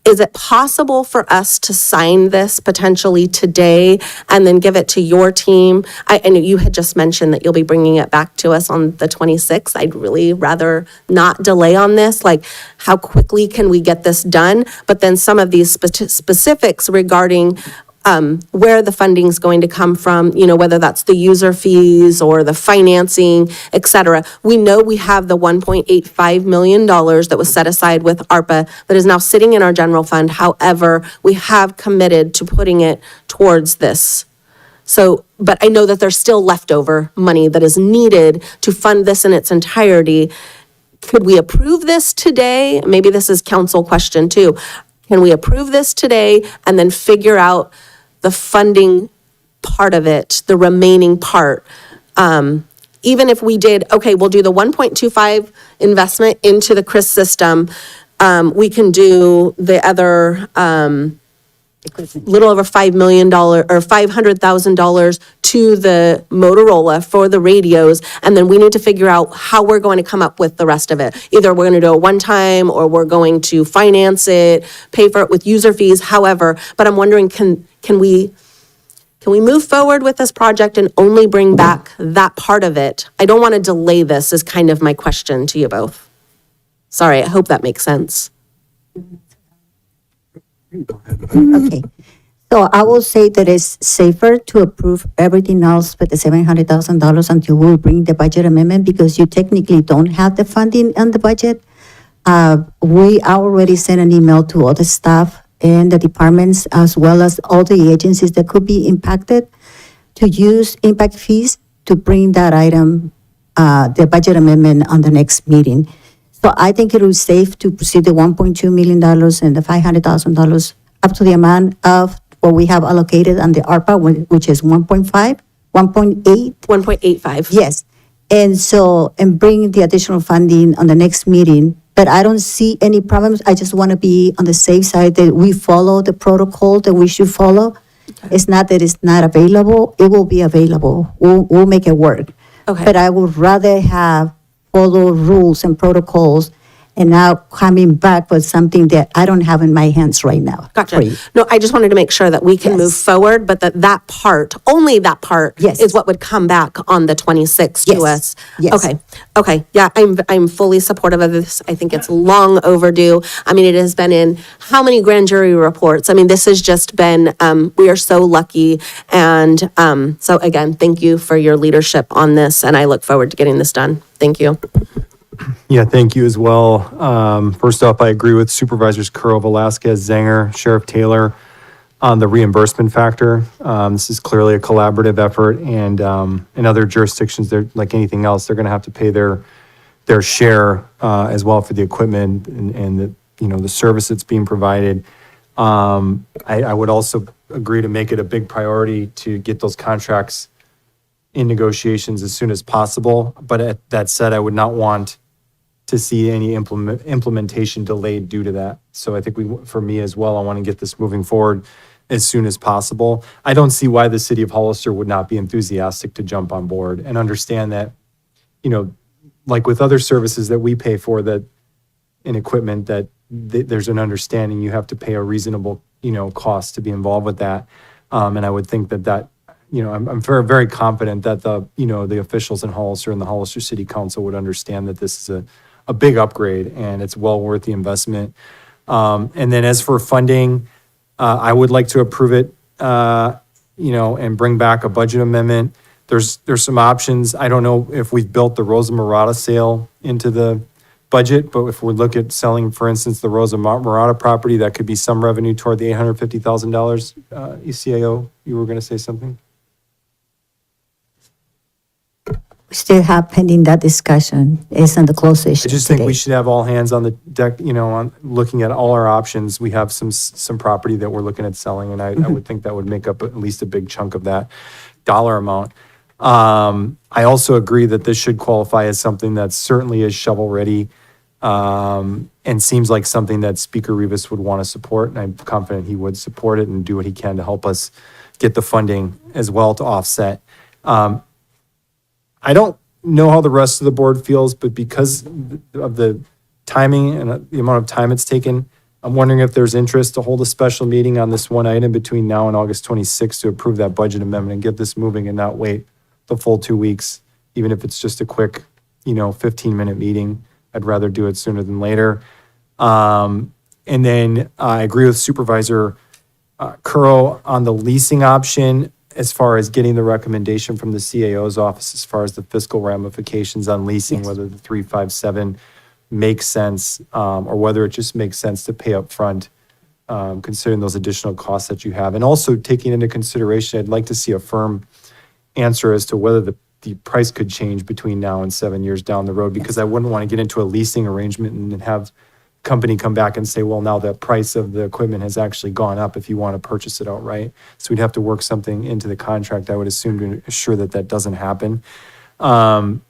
is it possible for us to sign this potentially today and then give it to your team? I know you had just mentioned that you'll be bringing it back to us on the 26th. I'd really rather not delay on this. Like, how quickly can we get this done? But then some of these specifics regarding where the funding's going to come from, whether that's the user fees or the financing, et cetera. We know we have the $1.85 million that was set aside with ARPA that is now sitting in our general fund. However, we have committed to putting it towards this. So, but I know that there's still leftover money that is needed to fund this in its entirety. Could we approve this today? Maybe this is council question too. Can we approve this today and then figure out the funding part of it, the remaining part? Even if we did, okay, we'll do the 1.25 investment into the CRIS system. We can do the other little over $5 million or $500,000 to the Motorola for the radios. And then we need to figure out how we're going to come up with the rest of it. Either we're going to do it one time, or we're going to finance it, pay for it with user fees, however. But I'm wondering, can we move forward with this project and only bring back that part of it? I don't want to delay this, is kind of my question to you both. Sorry, I hope that makes sense. Okay. So I will say that it's safer to approve everything else but the $700,000 until we bring the budget amendment, because you technically don't have the funding on the budget. We already sent an email to all the staff and the departments, as well as all the agencies that could be impacted, to use impact fees to bring that item, the budget amendment, on the next meeting. So I think it was safe to proceed the $1.2 million and the $500,000 up to the amount of what we have allocated on the ARPA, which is 1.5, 1.8? 1.85. Yes. And bring the additional funding on the next meeting. But I don't see any problems. I just want to be on the safe side that we follow the protocol that we should follow. Okay. It's not that it's not available. It will be available. We'll make it work. Okay. But I would rather follow rules and protocols, and now coming back with something that I don't have in my hands right now. Gotcha. No, I just wanted to make sure that we can move forward, but that part, only that part, is what would come back on the 26th to us. Yes. Okay. Yeah, I'm fully supportive of this. I think it's long overdue. I mean, it has been in how many grand jury reports? I mean, this has just been, we are so lucky. And so again, thank you for your leadership on this, and I look forward to getting this done. Thank you. Yeah, thank you as well. First off, I agree with Supervisors Curl, Velasquez, Zanger, Sheriff Taylor on the reimbursement factor. This is clearly a collaborative effort, and in other jurisdictions, they're like anything else, they're going to have to pay their share as well for the equipment and the service that's being provided. I would also agree to make it a big priority to get those contracts in negotiations as soon as possible. But that said, I would not want to see any implementation delayed due to that. So I think for me as well, I want to get this moving forward as soon as possible. I don't see why the city of Hollister would not be enthusiastic to jump on board and understand that, like with other services that we pay for that in equipment, that there's an understanding you have to pay a reasonable, cost to be involved with that. And I would think that I'm very, very confident that the officials in Hollister and the Hollister City Council would understand that this is a big upgrade and it's well worth the investment. And then as for funding, I would like to approve it and bring back a budget amendment. There's some options. I don't know if we've built the Rosa Morada sale into the budget, but if we look at selling, for instance, the Rosa Morada property, that could be some revenue toward the $850,000. ECAO, you were going to say something? We still have pending that discussion. It's in the closed session I just think today. we should have all hands on the deck, on looking at all our options. We have some property that we're looking at selling, and I would think that would make up at least a big chunk of that dollar amount. I also agree that this should qualify as something that certainly is shovel-ready, and seems like something that Speaker Rivas would want to support, and I'm confident he would support it and do what he can to help us get the funding as well to offset. I don't know how the rest of the board feels, but because of the timing and the amount of time it's taken, I'm wondering if there's interest to hold a special meeting on this one item between now and August 26th to approve that budget amendment and get this moving and not wait the full 2 weeks, even if it's just a quick, 15-minute meeting. I'd rather do it sooner than later. And then I agree with Supervisor Curro on the leasing option, as far as getting the recommendation from the CAO's office, as far as the fiscal ramifications on leasing, whether the 357 makes sense, or whether it just makes sense to pay up front, considering those additional costs that you have. And also taking into consideration, I'd like to see a firm answer as to whether the price could change between now and 7 years down the road, because I wouldn't want to get into a leasing arrangement and have company come back and say, well, now the price of the equipment has actually gone up if you want to purchase it outright. So we'd have to work something into the contract, I would assume, to assure that that doesn't happen. Timeline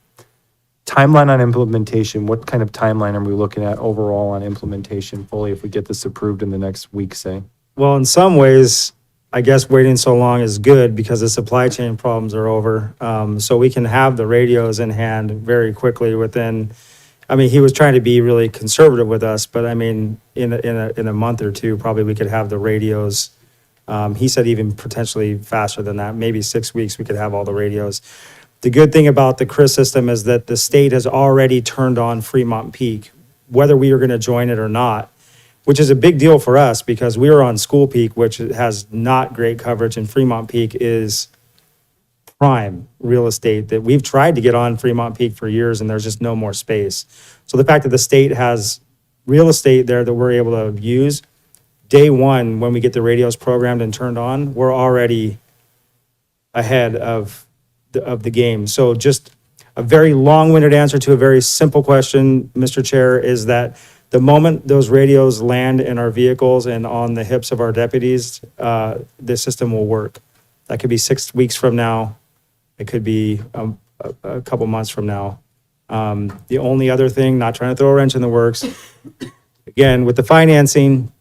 on implementation, what kind of timeline are we looking at overall on implementation fully if we get this approved in the next week, say? Well, in some ways, I guess waiting so long is good because the supply chain problems are over. So we can have the radios in hand very quickly within, he was trying to be really conservative with us, but in a month or two, probably we could have the radios. He said even potentially faster than that, maybe 6 weeks, we could have all the radios. The good thing about the CRIS system is that the state has already turned on Fremont Peak, whether we are going to join it or not, which is a big deal for us because we are on School Peak, which has not great coverage, and Fremont Peak is prime real estate that we've tried to get on Fremont Peak for years, and there's just no more space. So the fact that the state has real estate there that we're able to use, day one, when we get the radios programmed and turned on, we're already ahead of the game. So just a very long-winded answer to a very simple question, Mr. Chair, is that the moment those radios land in our vehicles and on the hips of our deputies, the system will work. That could be 6 weeks from now. It could be a couple months from now. The only other thing, not trying to throw a wrench in the works, again, with the financing,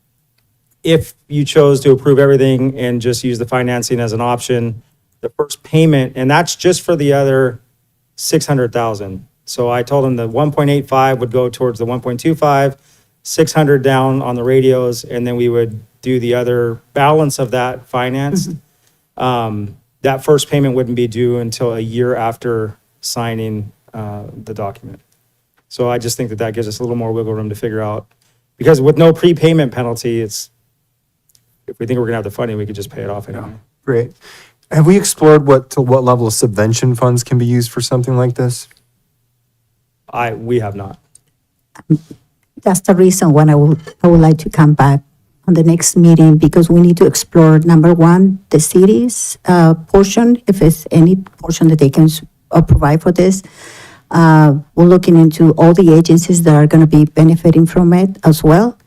if you chose to approve everything and just use the financing as an option, the first payment, and that's just for the other 600,000. So I told him the 1.85 would go towards the 1.25, 600 down on the radios, and then we would do the other balance of that finance. That first payment wouldn't be due until a year after signing the document. So I just think that gives us a little more wiggle room to figure out, because with no prepayment penalty, if we think we're gonna have the funding, we could just pay it off anyway. Great. Have we explored what level of subvention funds can be used for something like this? We have not. That's the reason why I would like to come back on the next meeting, because we need to explore, number one, the city's portion, if it's any portion that they can provide for this. We're looking into all the agencies that are going to be benefiting from it as well.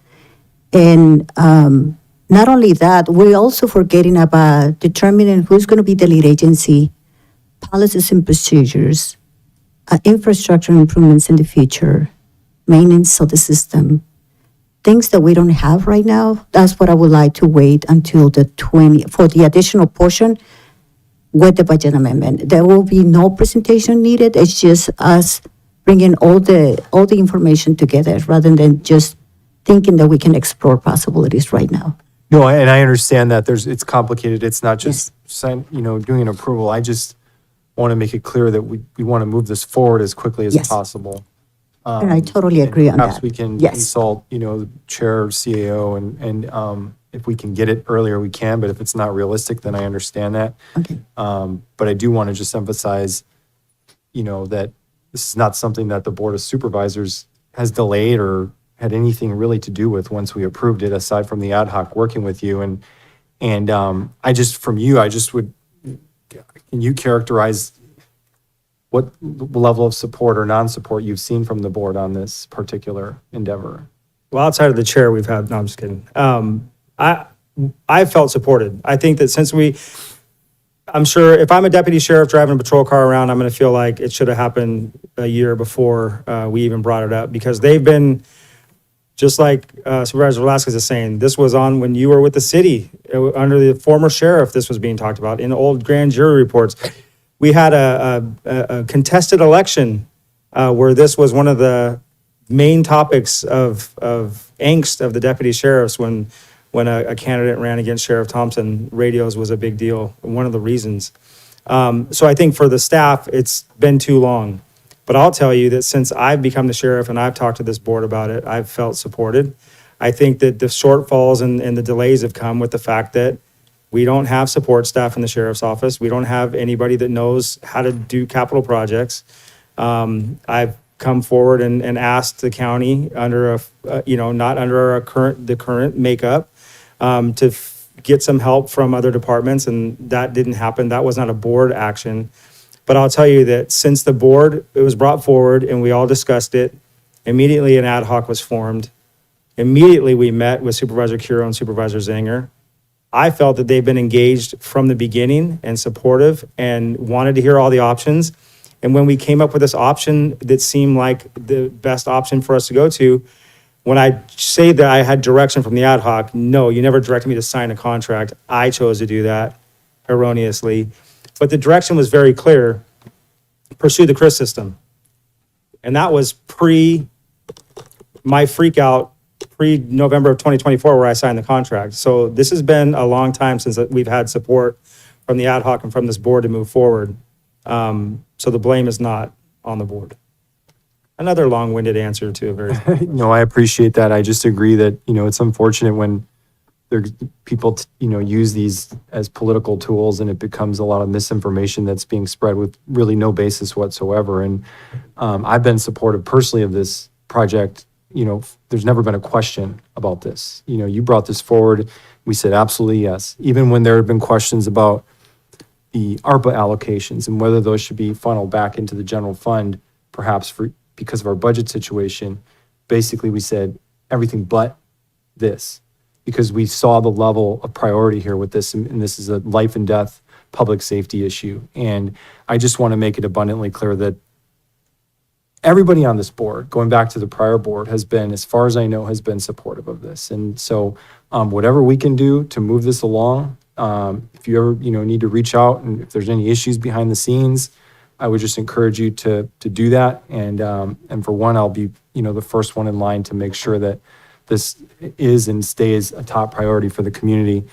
And not only that, we're also forgetting about determining who's going to be the lead agency, policies and procedures, infrastructure improvements in the future, maintenance of the system, things that we don't have right now. That's what I would like to wait until for the additional portion with the budget amendment. There will be no presentation needed. It's just us bringing all the information together rather than just thinking that we can explore possibilities right now. No, and I understand that it's complicated. It's not just doing an approval. I just want to make it clear that we want to move this forward as quickly as possible. And I totally agree on that. Perhaps we can Yes. consult, the chair, CAO, and if we can get it earlier, we can, but if it's not realistic, then I understand that. But I do want to just emphasize, that this is not something that the Board of Supervisors has delayed or had anything really to do with once we approved it, aside from the ad hoc working with you. And I just would, can you characterize what level of support or non-support you've seen from the board on this particular endeavor? Well, outside of the chair, we've had, no, I'm just kidding. I felt supported. I think that I'm sure if I'm a deputy sheriff driving a patrol car around, I'm going to feel like it should have happened a year before we even brought it up, because they've been, just like Supervisor Velasquez is saying, this was on when you were with the city, under the former sheriff, this was being talked about in old grand jury reports. We had a contested election where this was one of the main topics of angst of the deputy sheriffs when a candidate ran against Sheriff Thompson. Radios was a big deal, one of the reasons. So I think for the staff, it's been too long. But I'll tell you that since I've become the sheriff and I've talked to this board about it, I've felt supported. I think that the shortfalls and the delays have come with the fact that we don't have support staff in the sheriff's office. We don't have anybody that knows how to do capital projects. I've come forward and asked the county under not under the current makeup, to get some help from other departments, and that didn't happen. That was not a board action. But I'll tell you that since the board, it was brought forward and we all discussed it, immediately an ad hoc was formed. Immediately we met with Supervisor Curo and Supervisor Zanger. I felt that they've been engaged from the beginning and supportive and wanted to hear all the options. And when we came up with this option that seemed like the best option for us to go to, when I say that I had direction from the ad hoc, no, you never directed me to sign a contract. I chose to do that erroneously. But the direction was very clear: pursue the CRIS system. And that was my freak out, pre-November of 2024, where I signed the contract. So this has been a long time since we've had support from the ad hoc and from this board to move forward. So the blame is not on the board. Another long-winded answer to a very... No, I appreciate that. I just agree that, it's unfortunate when people, use these as political tools and it becomes a lot of misinformation that's being spread with really no basis whatsoever. And I've been supportive personally of this project. There's never been a question about this. You brought this forward. We said, absolutely yes. Even when there have been questions about the ARPA allocations and whether those should be funneled back into the general fund, perhaps because of our budget situation, basically we said everything but this, because we saw the level of priority here with this, and this is a life and death public safety issue. And I just want to make it abundantly clear that everybody on this board, going back to the prior board, has been, as far as I know, has been supportive of this. And so whatever we can do to move this along, if you ever, need to reach out and if there's any issues behind the scenes, I would just encourage you to do that. And for one, I'll be, the first one in line to make sure that this is and stays a top priority for the community.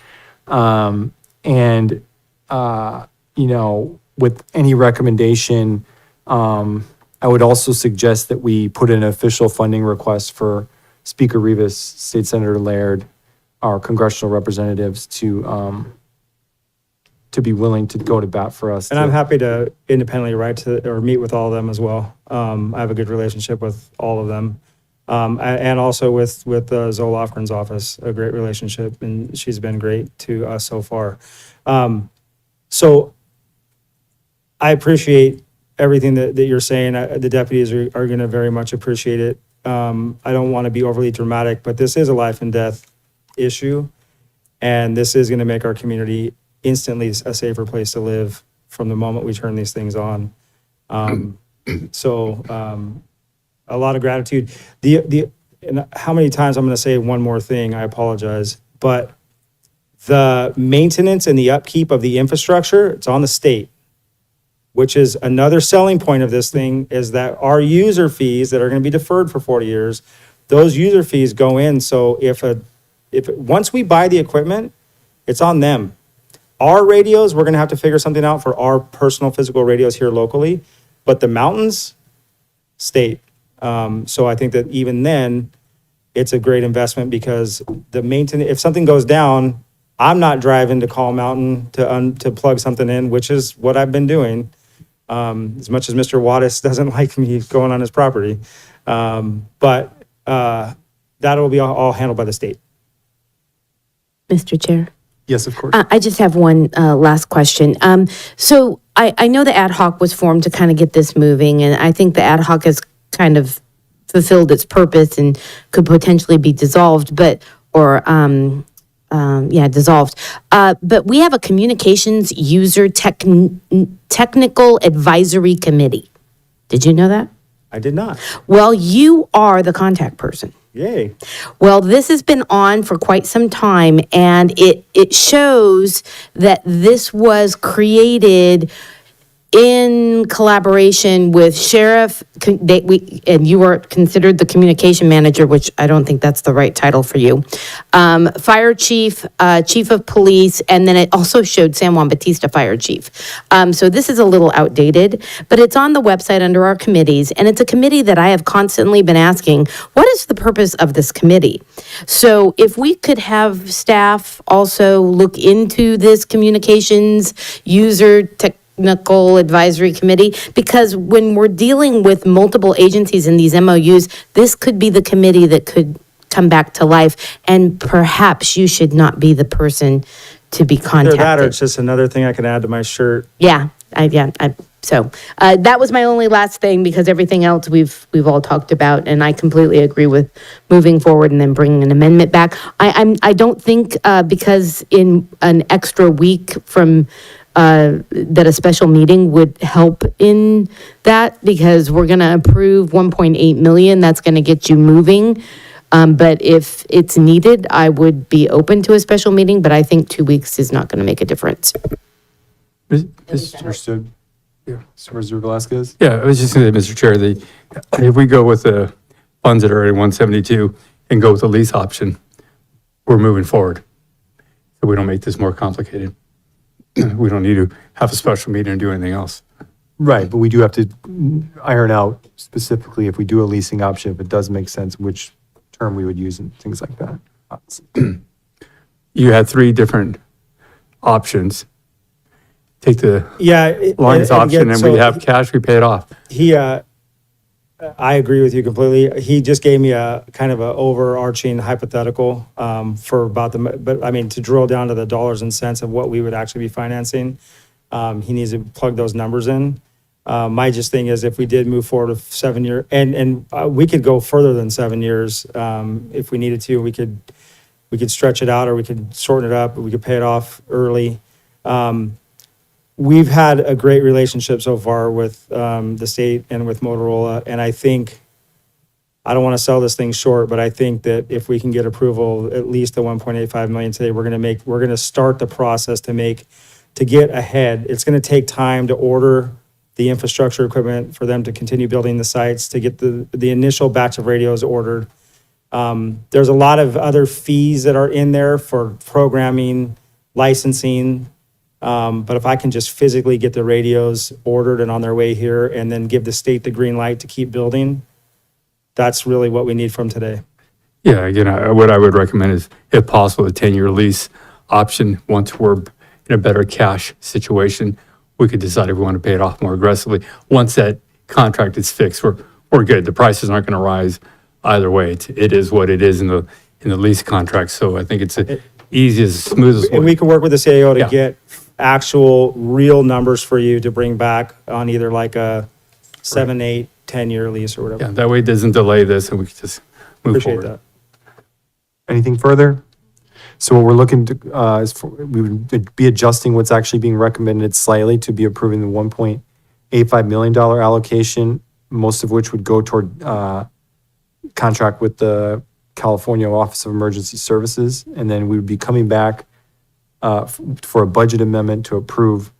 With any recommendation, I would also suggest that we put an official funding request for Speaker Rivas, State Senator Laird, our congressional representatives to be willing to go to bat for us. And I'm happy to independently write to or meet with all of them as well. I have a good relationship with all of them. And also with Zoe Lofgren's office, a great relationship, and she's been great to us so far. So I appreciate everything that you're saying. The deputies are going to very much appreciate it. I don't want to be overly dramatic, but this is a life and death issue, and this is going to make our community instantly a safer place to live from the moment we turn these things on. A lot of gratitude. And how many times I'm going to say one more thing, I apologize, but the maintenance and the upkeep of the infrastructure, it's on the state, which is another selling point of this thing, is that our user fees that are going to be deferred for 40 years, those user fees go in. So once we buy the equipment, it's on them. Our radios, we're going to have to figure something out for our personal physical radios here locally, but the mountains, state. So I think that even then, it's a great investment because the maintenance, if something goes down, I'm not driving to Call Mountain to plug something in, which is what I've been doing. As much as Mr. Wattis doesn't like me going on his property. But that'll be all handled by the state. Mr. Chair? Yes, of course. I just have one last question. So I know the ad hoc was formed to kind of get this moving, and I think the ad hoc has kind of fulfilled its purpose and could potentially be dissolved, dissolved. But we have a communications user technical advisory committee. Did you know that? I did not. Well, you are the contact person. Yay. Well, this has been on for quite some time, and it shows that this was created in collaboration with sheriff, and you are considered the communication manager, which I don't think that's the right title for you. Fire chief, chief of police, and then it also showed San Juan Bautista fire chief. So this is a little outdated, but it's on the website under our committees, and it's a committee that I have constantly been asking, what is the purpose of this committee? So if we could have staff also look into this communications user technical advisory committee, because when we're dealing with multiple agencies in these MOUs, this could be the committee that could come back to life, and perhaps you should not be the person to be Either contacted. that or it's just another thing I can add to my shirt. So that was my only last thing, because everything else we've all talked about, and I completely agree with moving forward and then bringing an amendment back. I don't think because in an extra week from that a special meeting would help in that, because we're going to approve 1.8 million. That's going to get you moving. But if it's needed, I would be open to a special meeting, but I think 2 weeks is not going to make a difference. Understood. Yeah, Supervisor Velasquez? Yeah, I was just going to say, Mr. Chair, if we go with the funds that are already 172 and go with the lease option, we're moving forward. So we don't make this more complicated. We don't need to have a special meeting and do anything else. Right, but we do have to iron out specifically if we do a leasing option, if it does make sense, which term we would use and things like that. You had 3 different options. Take the longest option and we have cash, we pay it off. I agree with you completely. He just gave me a kind of a overarching hypothetical for about but I mean, to drill down to the dollars and cents of what we would actually be financing, he needs to plug those numbers in. My just thing is, if we did move forward with 7 year, and we could go further than 7 years if we needed to. We could stretch it out, or we could shorten it up, or we could pay it off early. We've had a great relationship so far with the state and with Motorola, and I think, I don't want to sell this thing short, but I think that if we can get approval, at least the 1.85 million today, we're going to start the process to get ahead. It's going to take time to order the infrastructure equipment for them to continue building the sites, to get the initial batch of radios ordered. There's a lot of other fees that are in there for programming, licensing. But if I can just physically get the radios ordered and on their way here, and then give the state the green light to keep building, that's really what we need from today. Yeah, again, what I would recommend is, if possible, a 10-year lease option. Once we're in a better cash situation, we could decide if we want to pay it off more aggressively. Once that contract is fixed, we're good. The prices aren't going to rise either way. It is what it is in the lease contract. So I think it's the easiest, smoothest way. And we can work with the CAO to get actual real numbers for you to bring back on either like a 7, 8, 10-year lease or whatever. Yeah, that way it doesn't delay this and we can just move forward. Appreciate that. Anything further? So what we're looking to, we would be adjusting what's actually being recommended slightly to be approving the $1.85 million allocation, most of which would go toward contract with the California Office of Emergency Services. And then we would be coming back for a budget amendment to approve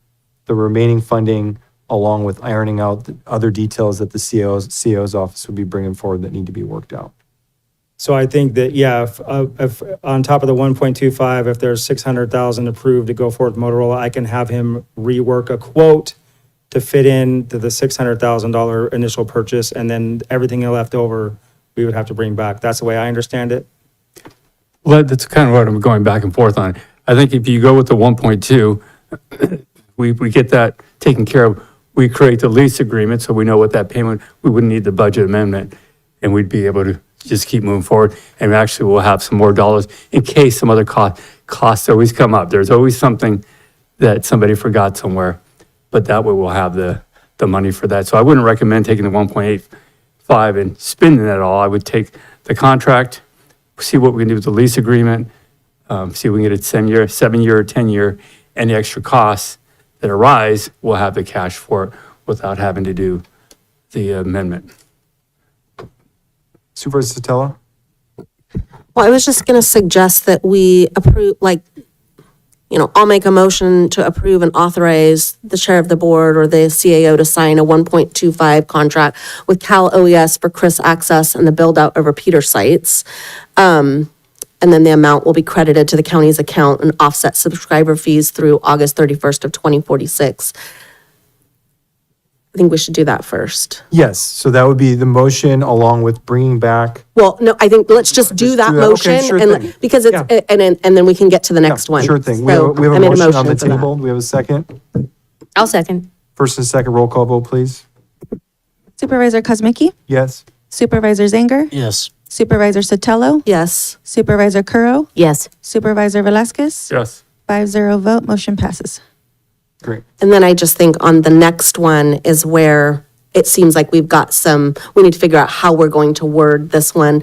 the remaining funding, along with ironing out the other details that the CAO's office would be bringing forward that need to be worked out. So I think that, if on top of the 1.25, if there's 600,000 approved to go forward with Motorola, I can have him rework a quote to fit in to the $600,000 initial purchase, and then everything left over we would have to bring back. That's the way I understand it. Well, that's kind of what I'm going back and forth on. I think if you go with the 1.2, we get that taken care of. We create the lease agreement, so we know what that payment, we wouldn't need the budget amendment, and we'd be able to just keep moving forward. And actually, we'll have some more dollars in case some other costs always come up. There's always something that somebody forgot somewhere, but that way we'll have the money for that. So I wouldn't recommend taking the 1.85 and spending it all. I would take the contract, see what we can do with the lease agreement, see if we can get it 7-year or 10-year, and the extra costs that arise, we'll have the cash for it without having to do the amendment. Supervisor Sotelo? Well, I was just going to suggest that we approve, I'll make a motion to approve and authorize the chair of the board or the CAO to sign a 1.25 contract with Cal OES for Chris access and the build out of repeater sites. And then the amount will be credited to the county's account and offset subscriber fees through August 31st of 2046. I think we should do that first. Yes, so that would be the motion along with bringing back. Well, no, I think let's just do that do that. Okay, motion sure and thing. because it's, and then we can get to the next one. Sure thing. We So, have a I made motion on the for that. table. Do we have a second? I'll second. First and second roll call vote, please. Supervisor Kozmicki, Yes. Supervisor Zanger, Yes. Supervisor Sotelo, Yes. Supervisor Curro, Yes. Supervisor Velasquez. Yes. 5-0 vote, motion passes. Great. And then I just think on the next one is where it seems like we need to figure out how we're going to word this one.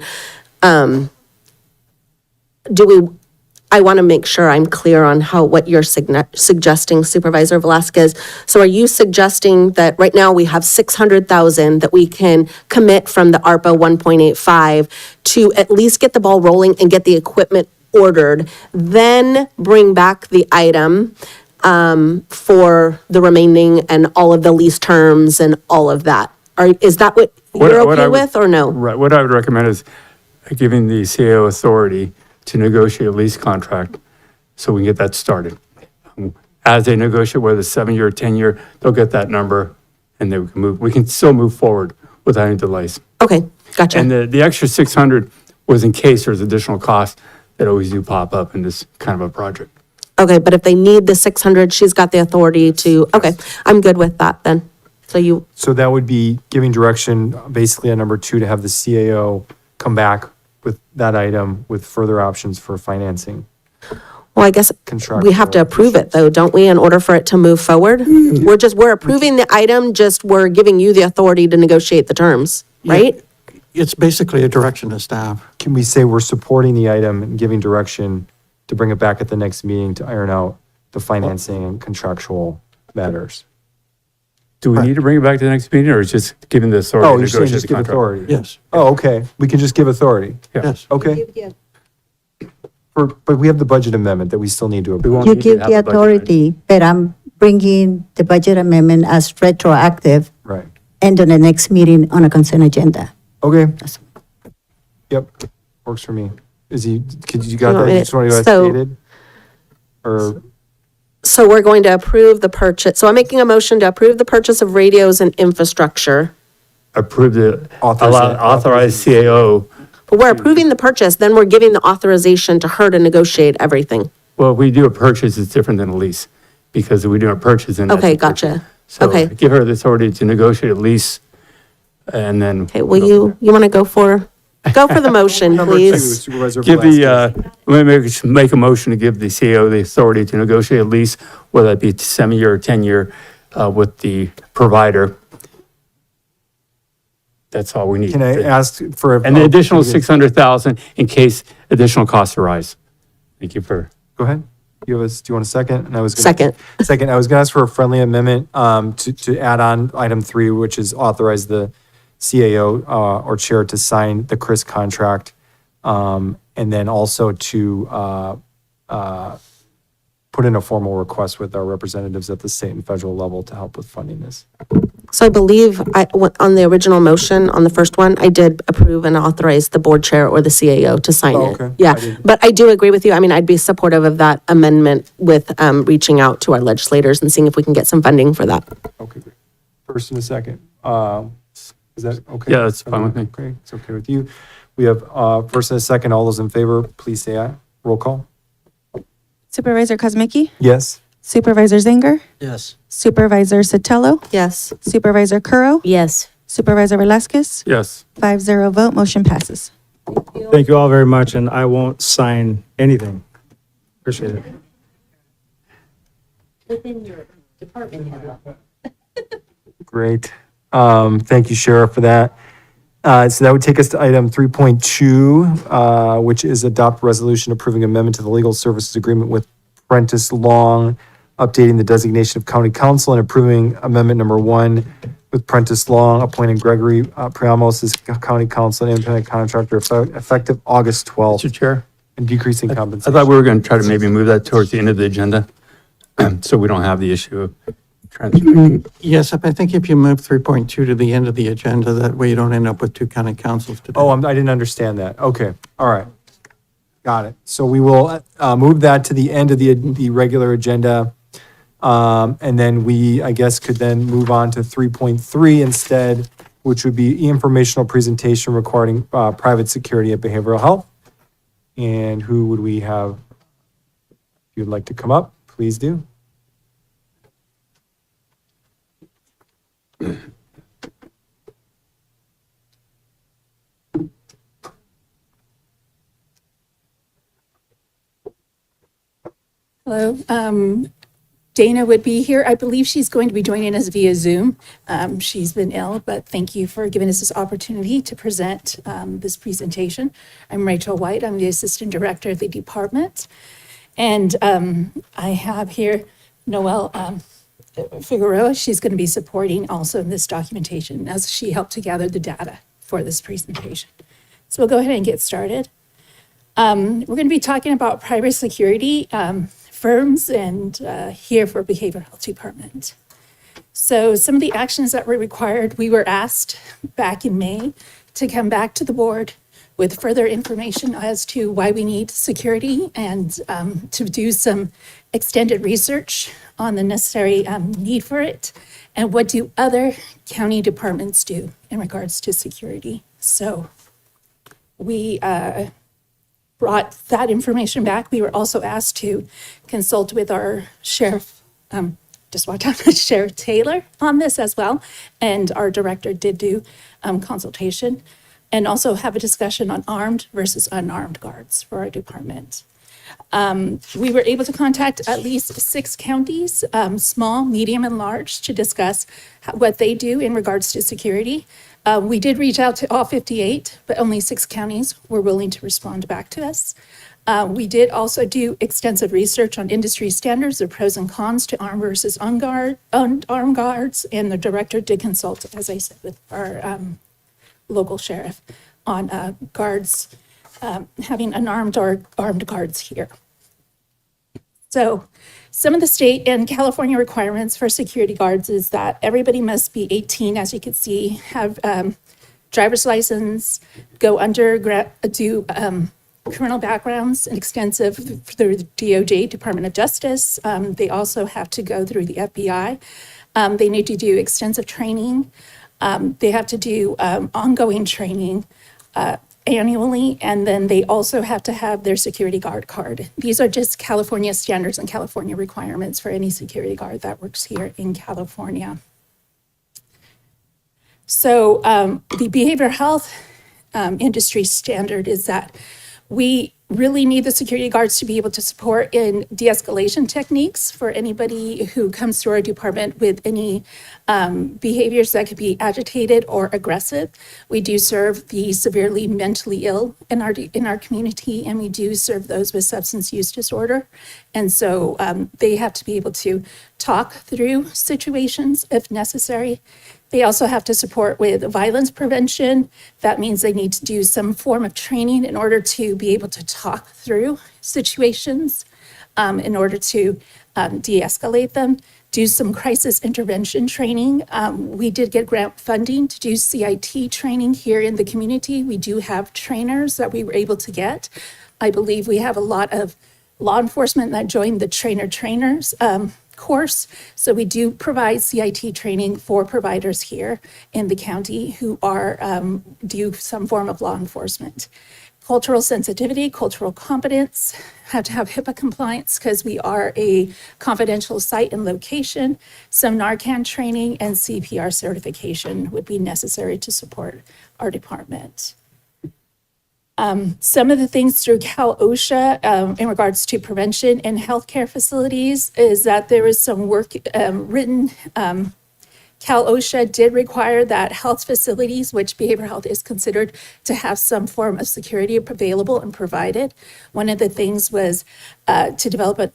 I want to make sure I'm clear on what you're suggesting, Supervisor Velasquez. So are you suggesting that right now we have 600,000 that we can commit from the ARPA 1.85 to at least get the ball rolling and get the equipment ordered, then bring back the item for the remaining and all of the lease terms and all of that? Is that what you're okay with or no? Right, what I would recommend is giving the CAO authority to negotiate a lease contract so we can get that started. As they negotiate, whether it's 7-year or 10-year, they'll get that number and then we can still move forward without any delays. Okay, gotcha. And the extra 600 was in case there's additional costs that always do pop up in this kind of a project. Okay, but if they need the 600, she's got the authority to, okay, I'm good with that then. So that would be giving direction, basically on number 2, to have the CAO come back with that item with further options for financing. Well, I guess we have to approve it though, don't we, in order for it to move forward? We're approving the item, just we're giving you the authority to negotiate the terms, right? It's basically a direction to staff. Can we say we're supporting the item and giving direction to bring it back at the next meeting to iron out the financing and contractual matters? Do we need to bring it back to the next meeting, or is just giving the authority Oh, to you're saying negotiate just the give contract? authority? Yes. Oh, okay. We can just give authority? Yes. Okay. But we have the budget amendment that we still need to approve. You give the authority, but I'm bringing the budget amendment as retroactive Right. and on the next meeting on a consent agenda. Okay. Yep, works for me. You got that? want me You to- just want to go so- as stated? Or, So we're going to approve the purchase, so I'm making a motion to approve the purchase of radios and infrastructure. Approve the, Authorize- authorize CAO. But we're approving the purchase, then we're giving the authorization to her to negotiate everything. Well, if we do a purchase, it's different than a lease, because if we do a purchase, then that's Okay, a purchase. gotcha. So Okay. give her the authority to negotiate a lease, and then. Okay, will you want to go for the motion, number 2, please? Supervisor Give Velasquez. make a motion to give the CAO the authority to negotiate a lease, whether it be 7-year or 10-year, with the provider. That's all we need. Can I ask for? And the additional 600,000 in case additional costs arise. Thank you for. Go ahead. Do you want a second? And I was gonna- Second. Second, I was going to ask for a friendly amendment to add on item 3, which is authorize the CAO or chair to sign the Chris contract. And then also to put in a formal request with our representatives at the state and federal level to help with funding this. So I believe on the original motion, on the first one, I did approve and authorize the board chair or the CAO to sign Oh, it. okay. Yeah, I didn't- but I do agree with you. I mean, I'd be supportive of that amendment with reaching out to our legislators and seeing if we can get some funding for that. Okay, great. First and a second. Is that okay? Yeah, that's fine with me. Okay, it's okay with you. We have first and a second. All those in favor, please say aye. Roll call. Supervisor Kozmicki? Yes. Supervisor Zanger? Yes. Supervisor Sotelo? Yes. Supervisor Curro? Yes. Supervisor Velasquez? Yes. 5-0 vote, motion passes. Thank you all very much, and I won't sign anything. Appreciate it. Within your department head. Great. Thank you, Sheriff, for that. So that would take us to item 3.2, which is adopt resolution approving amendment to the legal services agreement with Prentice Long, updating the designation of county council and approving amendment number 1 with Prentice Long, appointing Gregory Priamos as county council and independent contractor effective August 12th. Mr. Chair, And decreasing I compensation. thought we were going to try to maybe move that towards the end of the agenda, so we don't have the issue of transfer. Yes, I think if you move 3.2 to the end of the agenda, that way you don't end up with two county councils today. Oh, I didn't understand that. Okay, all right. Got it. So we will move that to the end of the regular agenda. And then we, I guess, could then move on to 3.3 instead, which would be informational presentation regarding private security and behavioral health. And who would we have? If you'd like to come up, please do. Hello. Dana would be here. I believe she's going to be joining us via Zoom. She's been ill, but thank you for giving us this opportunity to present this presentation. I'm Rachel White. I'm the Assistant Director of the department. And I have here Noelle Figueroa. She's going to be supporting also in this documentation as she helped to gather the data for this presentation. So we'll go ahead and get started. We're going to be talking about private security firms and here for Behavioral Health Department. So some of the actions that were required, we were asked back in May to come back to the board with further information as to why we need security and to do some extended research on the necessary need for it and what do other county departments do in regards to security. So we brought that information back. We were also asked to consult with our sheriff, Sheriff Taylor on this as well. And our director did do consultation and also have a discussion on armed versus unarmed guards for our department. We were able to contact at least 6 counties, small, medium, and large, to discuss what they do in regards to security. We did reach out to all 58, but only 6 counties were willing to respond back to us. We did also do extensive research on industry standards, the pros and cons to armed versus unarmed guards, and the director did consult, as I said, with our local sheriff on guards having unarmed or armed guards here. So some of the state and California requirements for security guards is that everybody must be 18, as you can see, have driver's license, go do criminal backgrounds and extensive through the DOJ, Department of Justice. They also have to go through the FBI. They need to do extensive training. They have to do ongoing training annually, and then they also have to have their security guard card. These are just California standards and California requirements for any security guard that works here in California. So the behavioral health industry standard is that we really need the security guards to be able to support in de-escalation techniques for anybody who comes to our department with any behaviors that could be agitated or aggressive. We do serve the severely mentally ill in our community, and we do serve those with substance use disorder. And so they have to be able to talk through situations if necessary. They also have to support with violence prevention. That means they need to do some form of training in order to be able to talk through situations, in order to de-escalate them, do some crisis intervention training. We did get grant funding to do CIT training here in the community. We do have trainers that we were able to get. I believe we have a lot of law enforcement that joined the trainers course. So we do provide CIT training for providers here in the county who are do some form of law enforcement. Cultural sensitivity, cultural competence, have to have HIPAA compliance because we are a confidential site and location. Some Narcan training and CPR certification would be necessary to support our department. Some of the things through Cal OSHA in regards to prevention in healthcare facilities is that there is some work written. Cal OSHA did require that health facilities, which behavioral health is considered, to have some form of security available and provided. One of the things was to develop an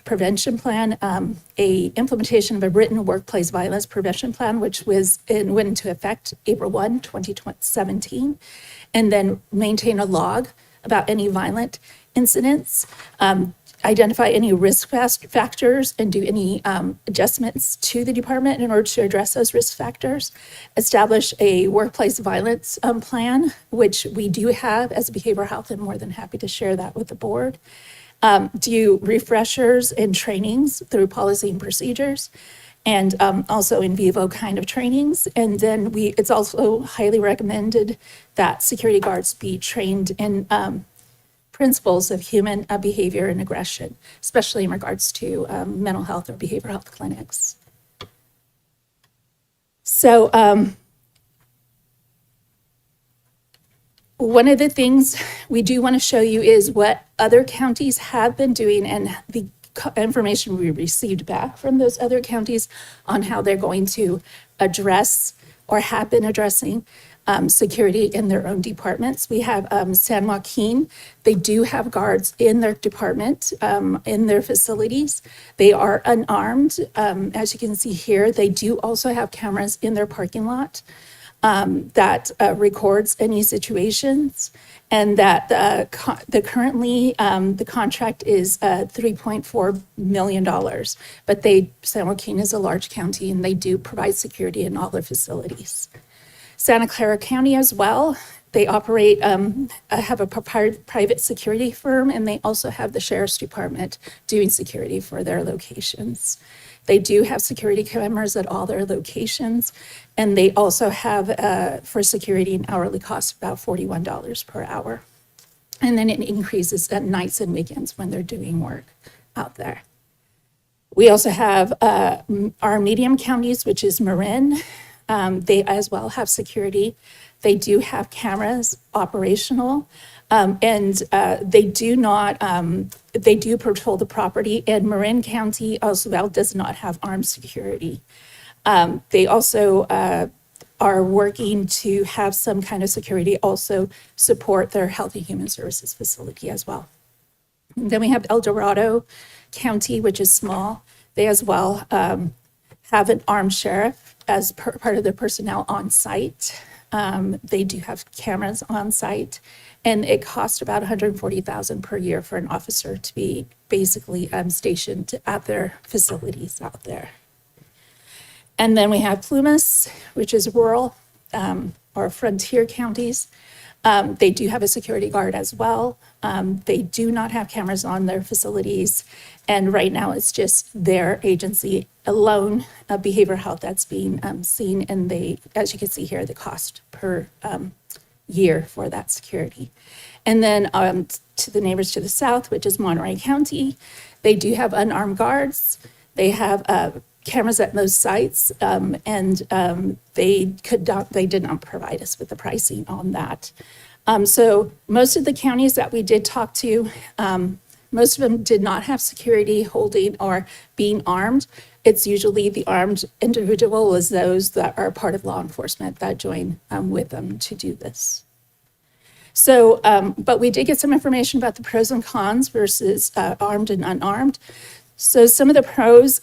prevention plan, a implementation of a written workplace violence prevention plan, which went into effect April 1, 2017, and then maintain a log about any violent incidents. Identify any risk factors and do any adjustments to the department in order to address those risk factors. Establish a workplace violence plan, which we do have as behavioral health, and more than happy to share that with the board. Do refreshers and trainings through policy and procedures, and also in vivo kind of trainings. And then it's also highly recommended that security guards be trained in principles of human behavior and aggression, especially in regards to mental health or behavioral health clinics. So one of the things we do want to show you is what other counties have been doing and the information we received back from those other counties on how they're going to address or have been addressing security in their own departments. We have San Joaquin. They do have guards in their department, in their facilities. They are unarmed. As you can see here, they do also have cameras in their parking lot that records any situations. And that currently the contract is $3.4 million. But San Joaquin is a large county and they do provide security in all their facilities. Santa Clara County as well. They operate, have a private security firm, and they also have the Sheriff's Department doing security for their locations. They do have security cameras at all their locations, and they also have, for security, an hourly cost of about $41 per hour. And then it increases at nights and weekends when they're doing work out there. We also have our medium counties, which is Marin. They as well have security. They do have cameras operational, and they do patrol the property. And Marin County as well does not have armed security. They also are working to have some kind of security, also support their Health and Human Services facility as well. And then we have El Dorado County, which is small. They as well have an armed sheriff as part of their personnel on site. They do have cameras on site, and it costs about $140,000 per year for an officer to be basically stationed at their facilities out there. And then we have Plumas, which is rural or frontier counties. They do have a security guard as well. They do not have cameras on their facilities. And right now it's just their agency alone, behavioral health that's being seen. And they, as you can see here, the cost per year for that security. And then to the neighbors to the south, which is Monterey County, they do have unarmed guards. They have cameras at most sites, and they did not provide us with the pricing on that. So most of the counties that we did talk to, most of them did not have security holding or being armed. It's usually the armed individual is those that are part of law enforcement that join with them to do this. So, but we did get some information about the pros and cons versus armed and unarmed. So some of the pros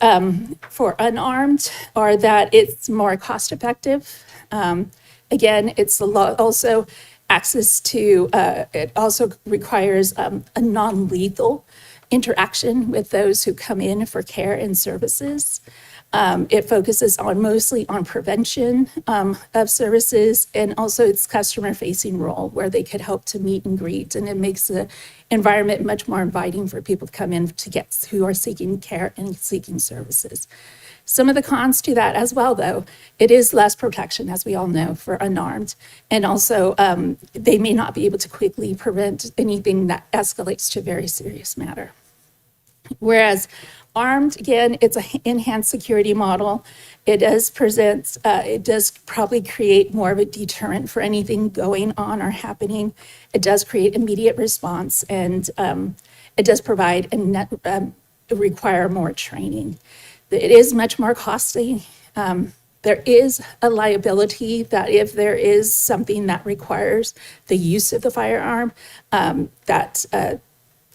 for unarmed are that it's more cost effective. Again, it's also access to, it also requires a non-lethal interaction with those who come in for care and services. It focuses mostly on prevention of services, and also its customer-facing role, where they could help to meet and greet, and it makes the environment much more inviting for people to come in who are seeking care and seeking services. Some of the cons to that as well, though, it is less protection, as we all know, for unarmed. And also, they may not be able to quickly prevent anything that escalates to a very serious matter. Whereas armed, again, it's an enhanced security model. It does probably create more of a deterrent for anything going on or happening. It does create immediate response, and it does provide and require more training. It is much more costly. There is a liability that if there is something that requires the use of the firearm, that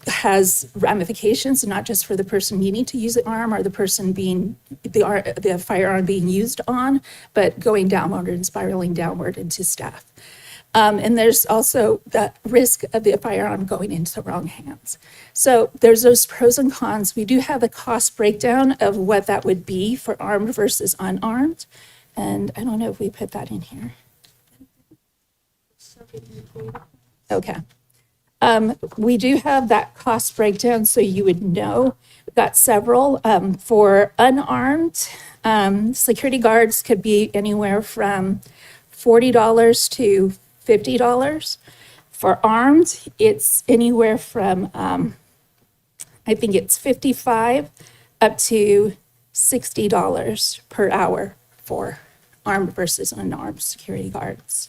has ramifications, not just for the person needing to use the arm or the person being the firearm being used on, but going downward and spiraling downward into staff. And there's also the risk of the firearm going into the wrong hands. So there's those pros and cons. We do have a cost breakdown of what that would be for armed versus unarmed. And I don't know if we put that in here. Okay. We do have that cost breakdown, so you would know. We've got several. For unarmed, security guards could be anywhere from $40 to $50. For armed, it's anywhere from, I think it's $55 up to $60 per hour for armed versus unarmed security guards.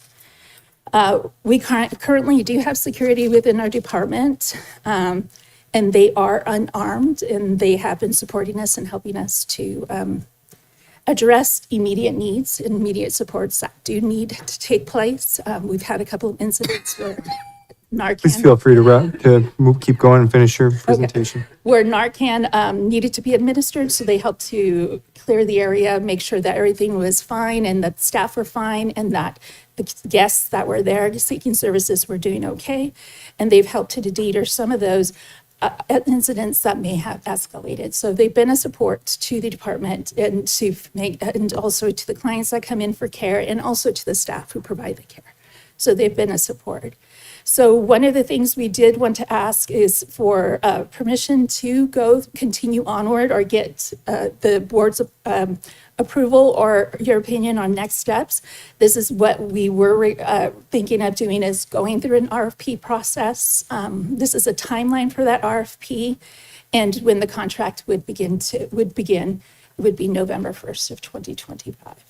We currently do have security within our department, and they are unarmed, and they have been supporting us and helping us to address immediate needs and immediate supports that do need to take place. We've had a couple of incidents where Narcan. Please feel free to keep going and finish your presentation. Where Narcan needed to be administered, so they helped to clear the area, make sure that everything was fine and that staff were fine and that the guests that were there seeking services were doing okay. And they've helped to deter some of those incidents that may have escalated. So they've been a support to the department and and also to the clients that come in for care, and also to the staff who provide the care. So they've been a support. So one of the things we did want to ask is for permission to continue onward or get the board's approval or your opinion on next steps. This is what we were thinking of doing, is going through an RFP process. This is a timeline for that RFP, and when the contract would begin, it would be November 1st of 2025.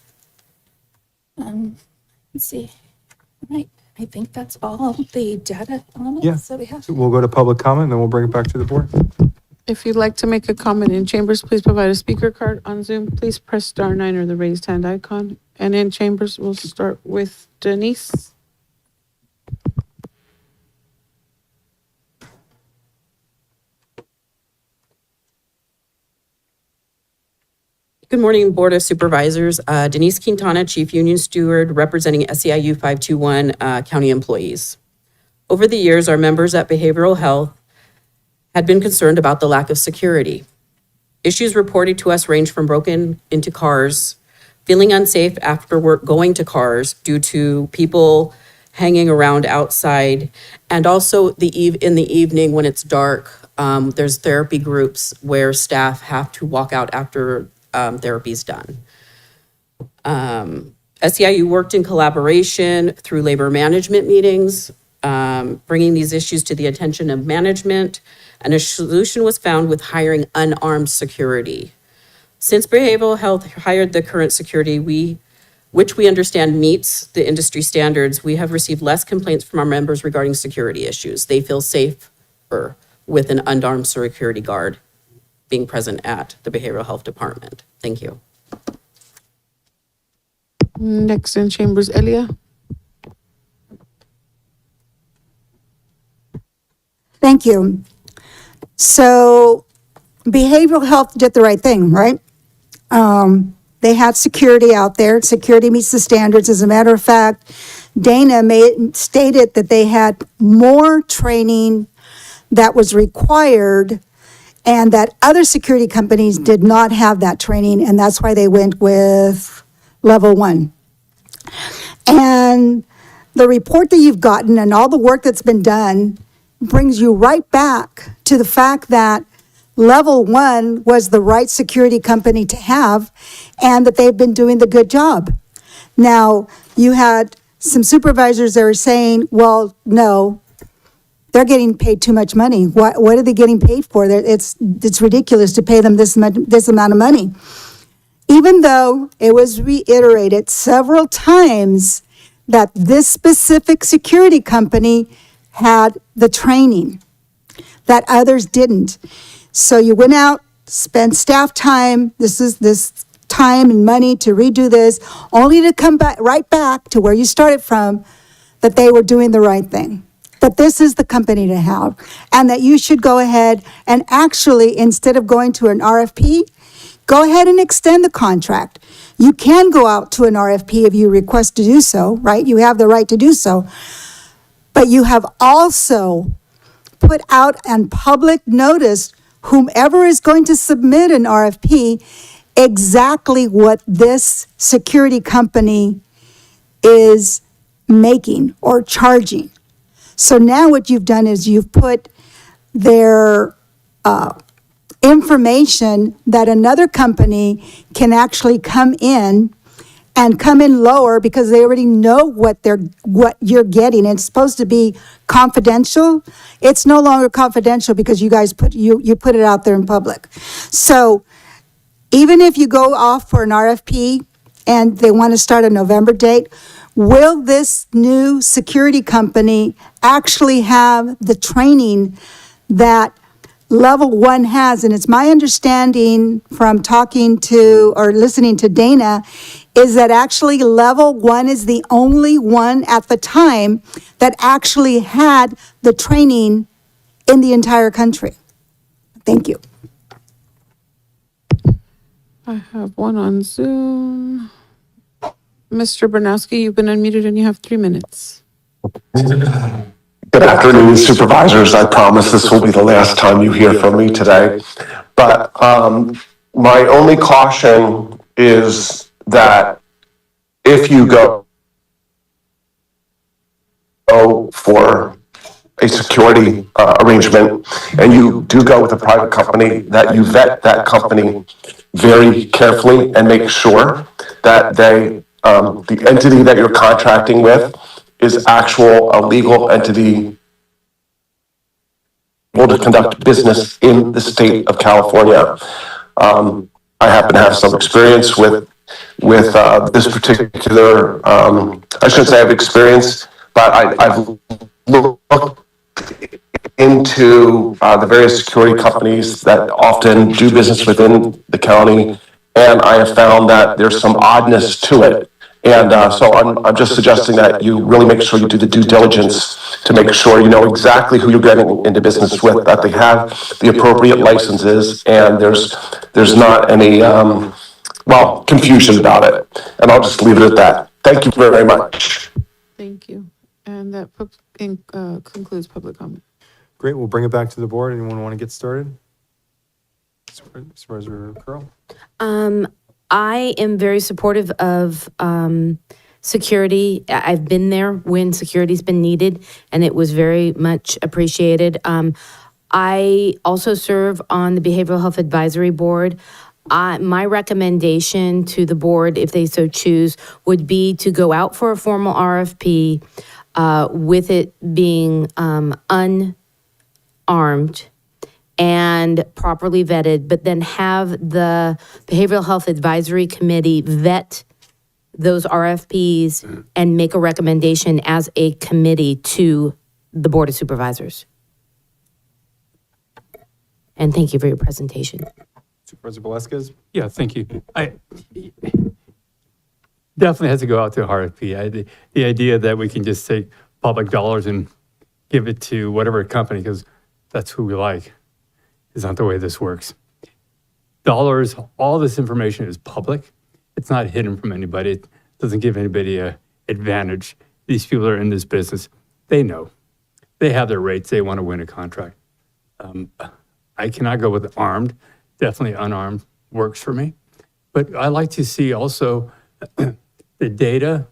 Let's see. All right. I think that's all the data elements that we have. So we'll go to public comment, and then we'll bring it back to the board. If you'd like to make a comment in chambers, please provide a speaker card. On Zoom, please press *9 or the raised hand icon. And in chambers, we'll start with Denise. Good morning, Board of Supervisors. Denise Quintana, Chief Union Steward, representing SEIU 521 county employees. Over the years, our members at Behavioral Health had been concerned about the lack of security. Issues reported to us range from broken into cars, feeling unsafe after work going to cars due to people hanging around outside, and also in the evening when it's dark, there's therapy groups where staff have to walk out after therapy's done. SEIU worked in collaboration through labor management meetings, bringing these issues to the attention of management, and a solution was found with hiring unarmed security. Since Behavioral Health hired the current security, which we understand meets the industry standards, we have received less complaints from our members regarding security issues. They feel safer with an unarmed security guard being present at the Behavioral Health Department. Thank you. Next in chambers, Elia. Thank you. So behavioral health did the right thing, right? They had security out there. Security meets the standards. As a matter of fact, Dana stated that they had more training that was required and that other security companies did not have that training, and that's why they went with level 1. And the report that you've gotten and all the work that's been done brings you right back to the fact that level 1 was the right security company to have, and that they've been doing the good job. Now, you had some supervisors that are saying, well, no, they're getting paid too much money. What are they getting paid for? It's ridiculous to pay them this amount of money. Even though it was reiterated several times that this specific security company had the training, that others didn't. So you went out, spent staff time, this time and money to redo this, only to come back right back to where you started from, that they were doing the right thing. That this is the company to have, and that you should go ahead and actually, instead of going to an RFP, go ahead and extend the contract. You can go out to an RFP if you request to do so, right? You have the right to do so. But you have also put out on public notice, whomever is going to submit an RFP, exactly what this security company is making or charging. So now what you've done is you've put their information that another company can actually come in and come in lower because they already know what you're getting. It's supposed to be confidential. It's no longer confidential because you guys put it out there in public. So even if you go off for an RFP and they want to start a November date, will this new security company actually have the training that level 1 has? And it's my understanding from talking to or listening to Dana is that actually level 1 is the only one at the time that actually had the training in the entire country. Thank you. I have one on Zoom. Mr. Bernowski, you've been unmuted and you have 3 minutes. Good afternoon, supervisors. I promise this will be the last time you hear from me today. But my only caution is that if you go for a security arrangement and you do go with a private company, that you vet that company very carefully and make sure that the entity that you're contracting with is a legal entity able to conduct business in the state of California. I happen to have some experience with this particular, I shouldn't say I have experience, but I've looked into the various security companies that often do business within the county, and I have found that there's some oddness to it. And so I'm just suggesting that you really make sure you do the due diligence to make sure you know exactly who you're getting into business with, that they have the appropriate licenses, and there's not any, confusion about it. And I'll just leave it at that. Thank you very much. Thank you. And that concludes public comment. Great, we'll bring it back to the board. Anyone want to get started? Supervisor Curl? I am very supportive of security. I've been there when security's been needed, and it was very much appreciated. I also serve on the Behavioral Health Advisory Board. My recommendation to the board, if they so choose, would be to go out for a formal RFP with it being unarmed and properly vetted, but then have the Behavioral Health Advisory Committee vet those RFPs and make a recommendation as a committee to the Board of Supervisors. And thank you for your presentation. Supervisor Velasquez? Yeah, thank you. I definitely has to go out to RFP. The idea that we can just take public dollars and give it to whatever company, because that's who we like, is not the way this works. Dollars, all this information is public. It's not hidden from anybody. It doesn't give anybody an advantage. These people are in this business. They know. They have their rates. They want to win a contract. I cannot go with armed. Definitely unarmed works for me. But I like to see also the data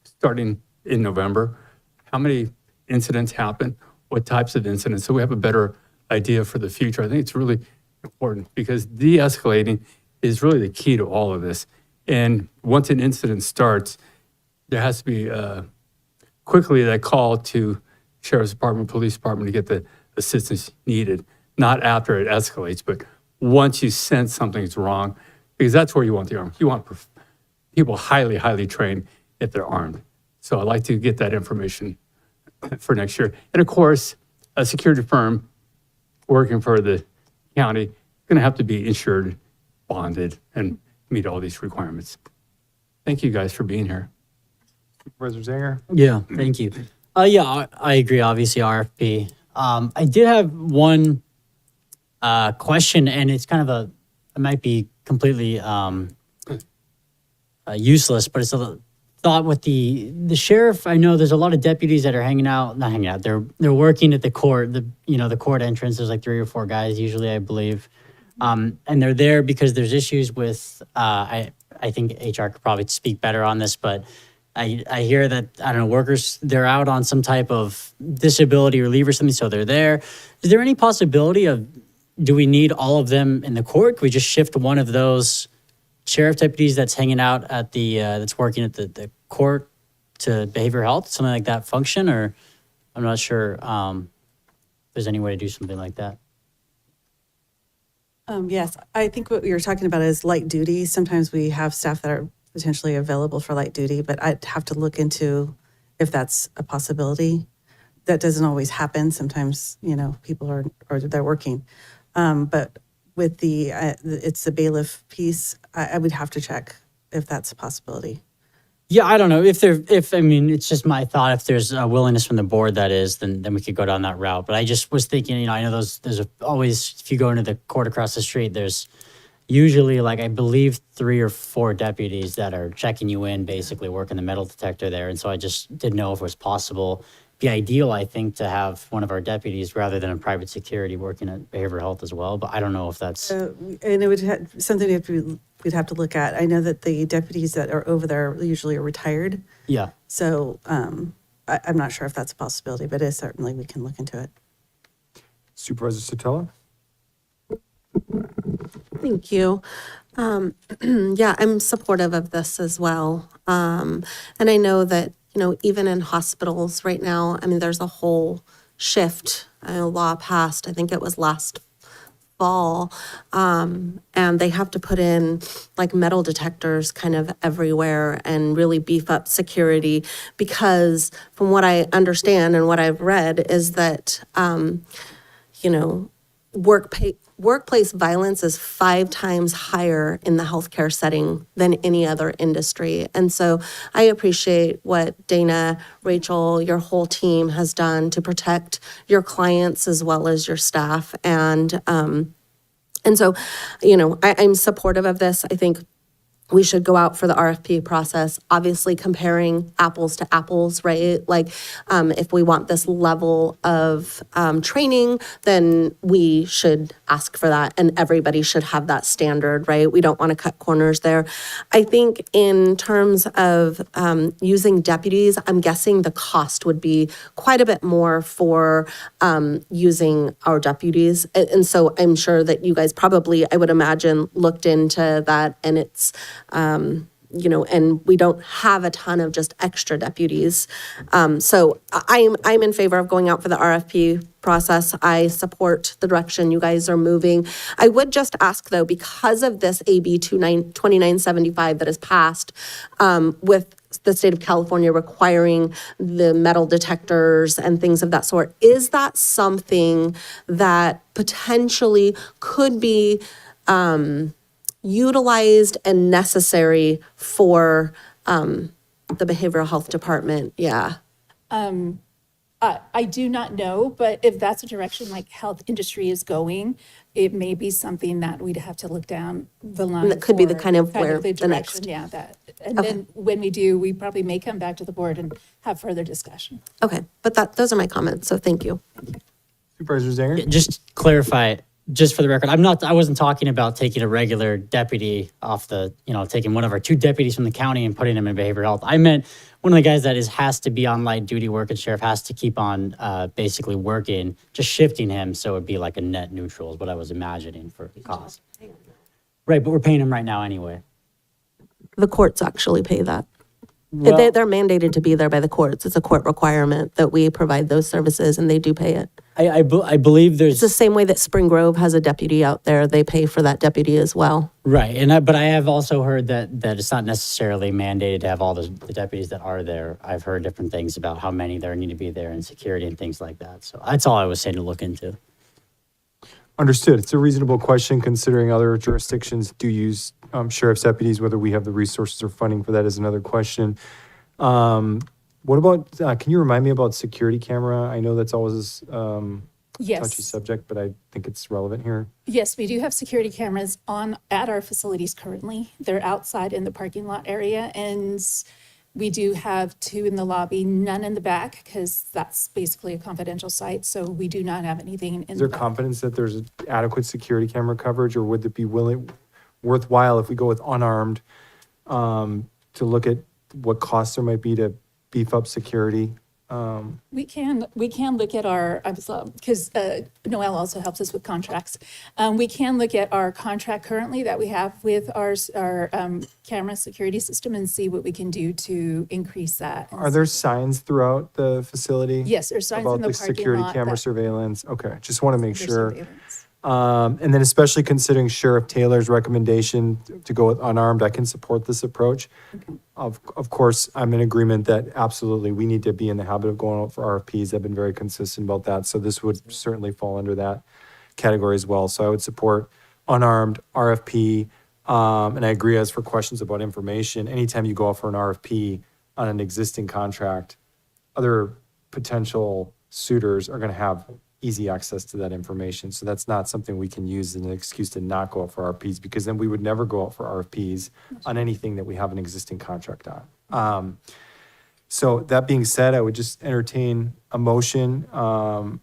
starting in November, how many incidents happen, what types of incidents, so we have a better idea for the future. I think it's really important because de-escalating is really the key to all of this. And once an incident starts, there has to be quickly that call to Sheriff's Department, Police Department to get the assistance needed, not after it escalates, but once you sense something's wrong, because that's where you want the arm. You want people highly, highly trained if they're armed. So I'd like to get that information for next year. And of course, a security firm working for the county is going to have to be insured, bonded, and meet all these requirements. Thank you guys for being here. Supervisor Zanger? Yeah, thank you. Yeah, I agree, obviously, RFP. I did have one question, and it's kind of it might be completely useless, but it's a thought with the sheriff. I know there's a lot of deputies that are not hanging out. They're working at the court, the court entrance. There's like 3 or 4 guys usually, I believe. And they're there because there's issues with, I think HR could probably speak better on this, but I hear that, I don't know, workers, they're out on some type of disability or leave or something, so they're there. Is there any possibility of, do we need all of them in the court? Could we just shift one of those sheriff deputies that's hanging out at that's working at the court to behavioral health, something like that function? Or I'm not sure if there's any way to do something like that. Yes, I think what you're talking about is light duty. Sometimes we have staff that are potentially available for light duty, but I'd have to look into if that's a possibility. That doesn't always happen. Sometimes, people are they're working. But with it's the bailiff piece, I would have to check if that's a possibility. Yeah, I don't know I mean, it's just my thought. If there's a willingness from the board, that is, then we could go down that route. But I just was thinking, I know there's always, if you go into the court across the street, there's usually I believe 3 or 4 deputies that are checking you in, basically working the metal detector there. And so I just didn't know if it was possible. Be ideal, I think, to have one of our deputies rather than a private security working at behavioral health as well. But I don't know if that's And it would something we'd have to look at. I know that the deputies that are over there usually are retired. Yeah. So I'm not sure if that's a possibility, but certainly we can look into it. Supervisor Sotelo? Thank you. Yeah, I'm supportive of this as well. And I know that, even in hospitals right now, I mean, there's a whole shift. A law passed, I think it was last fall, and they have to put in metal detectors kind of everywhere and really beef up security because from what I understand and what I've read is that, workplace violence is 5 times higher in the healthcare setting than any other industry. And so I appreciate what Dana, Rachel, your whole team has done to protect your clients as well as your staff. And so, I'm supportive of this. I think we should go out for the RFP process, obviously comparing apples to apples, right? If we want this level of training, then we should ask for that and everybody should have that standard, right? We don't want to cut corners there. I think in terms of using deputies, I'm guessing the cost would be quite a bit more for using our deputies. And so I'm sure that you guys probably, I would imagine, looked into that and it's, and we don't have a ton of just extra deputies. So I'm in favor of going out for the RFP process. I support the direction you guys are moving. I would just ask though, because of this AB 2975 that has passed, with the state of California requiring the metal detectors and things of that sort, is that something that potentially could be, utilized and necessary for the behavioral health department? Yeah. I do not know, but if that's a direction health industry is going, it may be something that we'd have to look down the line. And that could be the kind of where the the next. direction, and then when we do, we probably may come back to the board and have further discussion. Okay, but those are my comments, so thank you. Supervisor Zanger? Just clarify, just for the record, I wasn't talking about taking a regular deputy off taking one of our 2 deputies from the county and putting them in behavioral health. I meant one of the guys that has to be on light duty work, and sheriff has to keep on basically working, just shifting him so it'd be like a net neutral is what I was imagining for cost. Right, but we're paying him right now anyway. The courts actually pay that. Well- They're mandated to be there by the courts. It's a court requirement that we provide those services, and they do pay it. I believe there's It's the same way that Spring Grove has a deputy out there. They pay for that deputy as well. right, but I have also heard that it's not necessarily mandated to have all the deputies that are there. I've heard different things about how many there need to be there and security and things like that. So that's all I was saying to look into. Understood. It's a reasonable question considering other jurisdictions do use sheriff's deputies. Whether we have the resources or funding for that is another question. What about, can you remind me about security camera? I know that's always Yes. touchy subject, but I think it's relevant here. Yes, we do have security cameras at our facilities currently. They're outside in the parking lot area, and we do have 2 in the lobby, none in the back, because that's basically a confidential site, so we do not have anything in Is the there back. confidence that there's adequate security camera coverage, or would it be worthwhile if we go with unarmed to look at what costs there might be to beef up security? We can look at our, because Noel also helps us with contracts. We can look at our contract currently that we have with our camera security system and see what we can do to increase that. Are there signs throughout the facility? Yes, there's signs in about the the parking security lot camera that- surveillance? Okay, just want to make There's sure. surveillance. And then especially considering Sheriff Taylor's recommendation to go with unarmed, I can support this approach. Of course, I'm in agreement that absolutely we need to be in the habit of going out for RFPs. I've been very consistent about that. So this would certainly fall under that category as well. So I would support unarmed RFP. And I agree as for questions about information, anytime you go out for an RFP on an existing contract, other potential suitors are going to have easy access to that information. So that's not something we can use as an excuse to not go out for RFPs, because then we would never go out for RFPs on anything that we have an existing contract on. So that being said, I would just entertain a motion from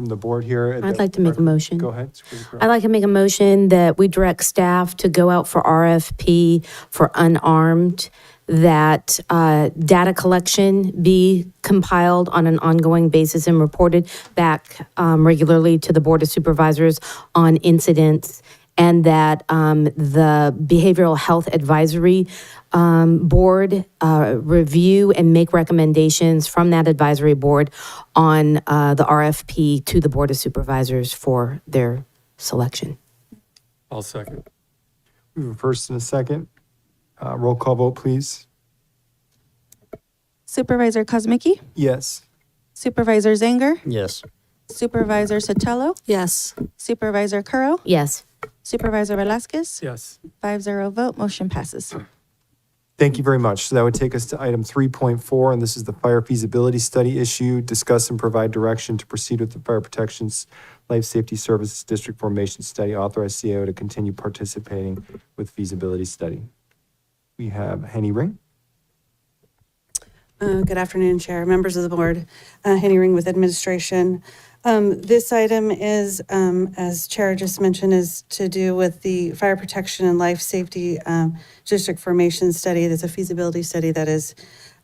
the board here. I'd like to make a motion. Go ahead. I'd like to make a motion that we direct staff to go out for RFP for unarmed, that data collection be compiled on an ongoing basis and reported back regularly to the Board of Supervisors on incidents, and that the Behavioral Health Advisory Board review and make recommendations from that advisory board on the RFP to the Board of Supervisors for their selection. I'll second. We have a first and a second. Roll call vote, please. Supervisor Kozmicki, Yes. Supervisor Zanger, Yes. Supervisor Sotelo, Yes. Supervisor Curro, Yes. Supervisor Velasquez, Yes. 5-0 vote, motion passes. Thank you very much. So that would take us to item 3.4, and this is the fire feasibility study issue. Discuss and provide direction to proceed with the Fire Protection's Life Safety Services District Formation Study. Authorize CAO to continue participating with feasibility study. We have Henny Ring. Good afternoon, Chair, members of the board. Henny Ring with administration. This item is, as Chair just mentioned, is to do with the Fire Protection and Life Safety District Formation Study. That's a feasibility study that is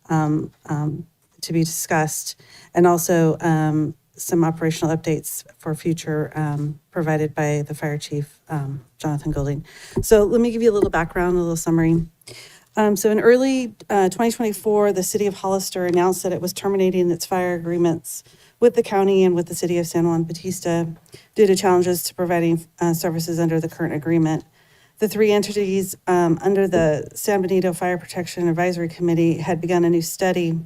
to be discussed, and also some operational updates for future provided by the Fire Chief, Jonathan Goulding. So let me give you a little background, a little summary. So in early 2024, the city of Hollister announced that it was terminating its fire agreements with the county and with the city of San Juan Bautista due to challenges to providing services under the current agreement. The 3 entities under the San Benito Fire Protection Advisory Committee had begun a new study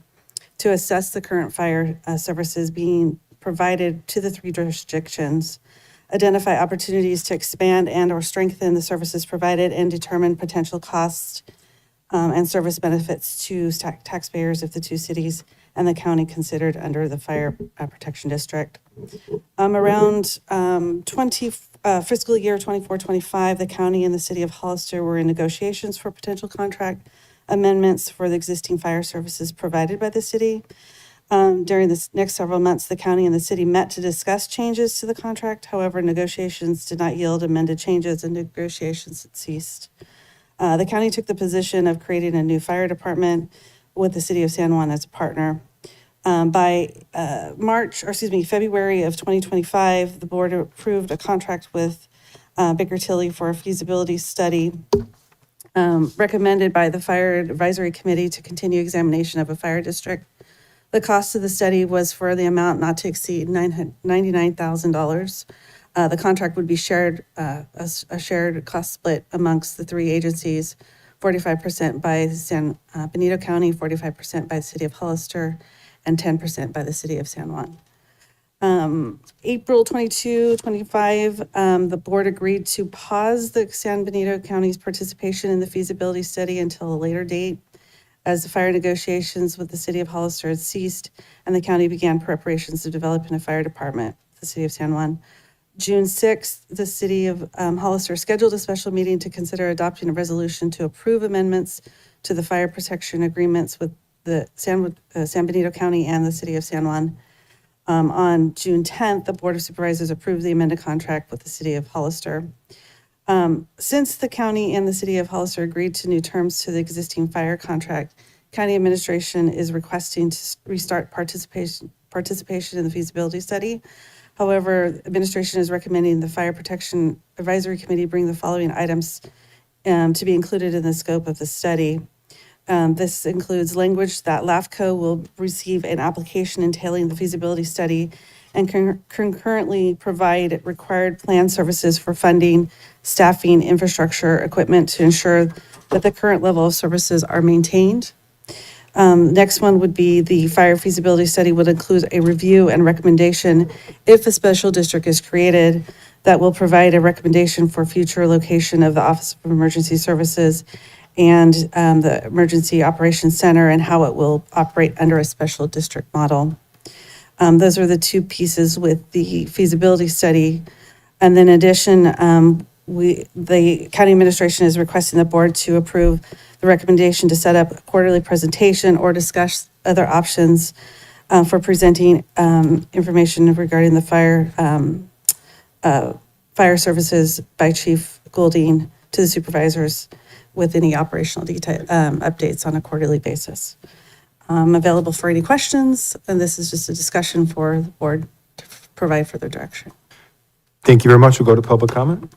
to assess the current fire services being provided to the 3 jurisdictions, identify opportunities to expand and or strengthen the services provided, and determine potential costs and service benefits to taxpayers if the 2 cities and the county considered under the Fire Protection District. Around fiscal year 24-25, the county and the city of Hollister were in negotiations for potential contract amendments for the existing fire services provided by the city. During the next several months, the county and the city met to discuss changes to the contract. However, negotiations did not yield amended changes and negotiations had ceased. The county took the position of creating a new fire department with the city of San Juan as a partner. By February of 2025, the board approved a contract with Baker Tilly for a feasibility study recommended by the Fire Advisory Committee to continue examination of a fire district. The cost of the study was for the amount not to exceed $99,000. The contract would be shared, a shared cost split amongst the three agencies, 45% by San Benito County, 45% by the city of Hollister, and 10% by the city of San Juan. April 22, 25, the board agreed to pause the San Benito County's participation in the feasibility study until a later date, as the fire negotiations with the city of Hollister had ceased and the county began preparations to develop in a fire department, the city of San Juan. June 6th, the city of Hollister scheduled a special meeting to consider adopting a resolution to approve amendments to the fire protection agreements with the San Benito County and the city of San Juan. On June 10th, the Board of Supervisors approved the amended contract with the city of Hollister. Since the county and the city of Hollister agreed to new terms to the existing fire contract, county administration is requesting to restart participation in the feasibility study. However, administration is recommending the Fire Protection Advisory Committee bring the following items to be included in the scope of the study. This includes language that LAFCO will receive an application entailing the feasibility study and concurrently provide required plan services for funding, staffing, infrastructure, equipment to ensure that the current level of services are maintained. Next one would be the fire feasibility study would include a review and recommendation if a special district is created that will provide a recommendation for future location of the Office of Emergency Services and the Emergency Operations Center and how it will operate under a special district model. Those are the two pieces with the feasibility study. And then in addition, the county administration is requesting the board to approve the recommendation to set up a quarterly presentation or discuss other options for presenting information regarding the fire services by Chief Goulding to the supervisors with any operational detail updates on a quarterly basis. I'm available for any questions, and this is just a discussion for the board to provide further direction. Thank you very much. We'll go to public comment.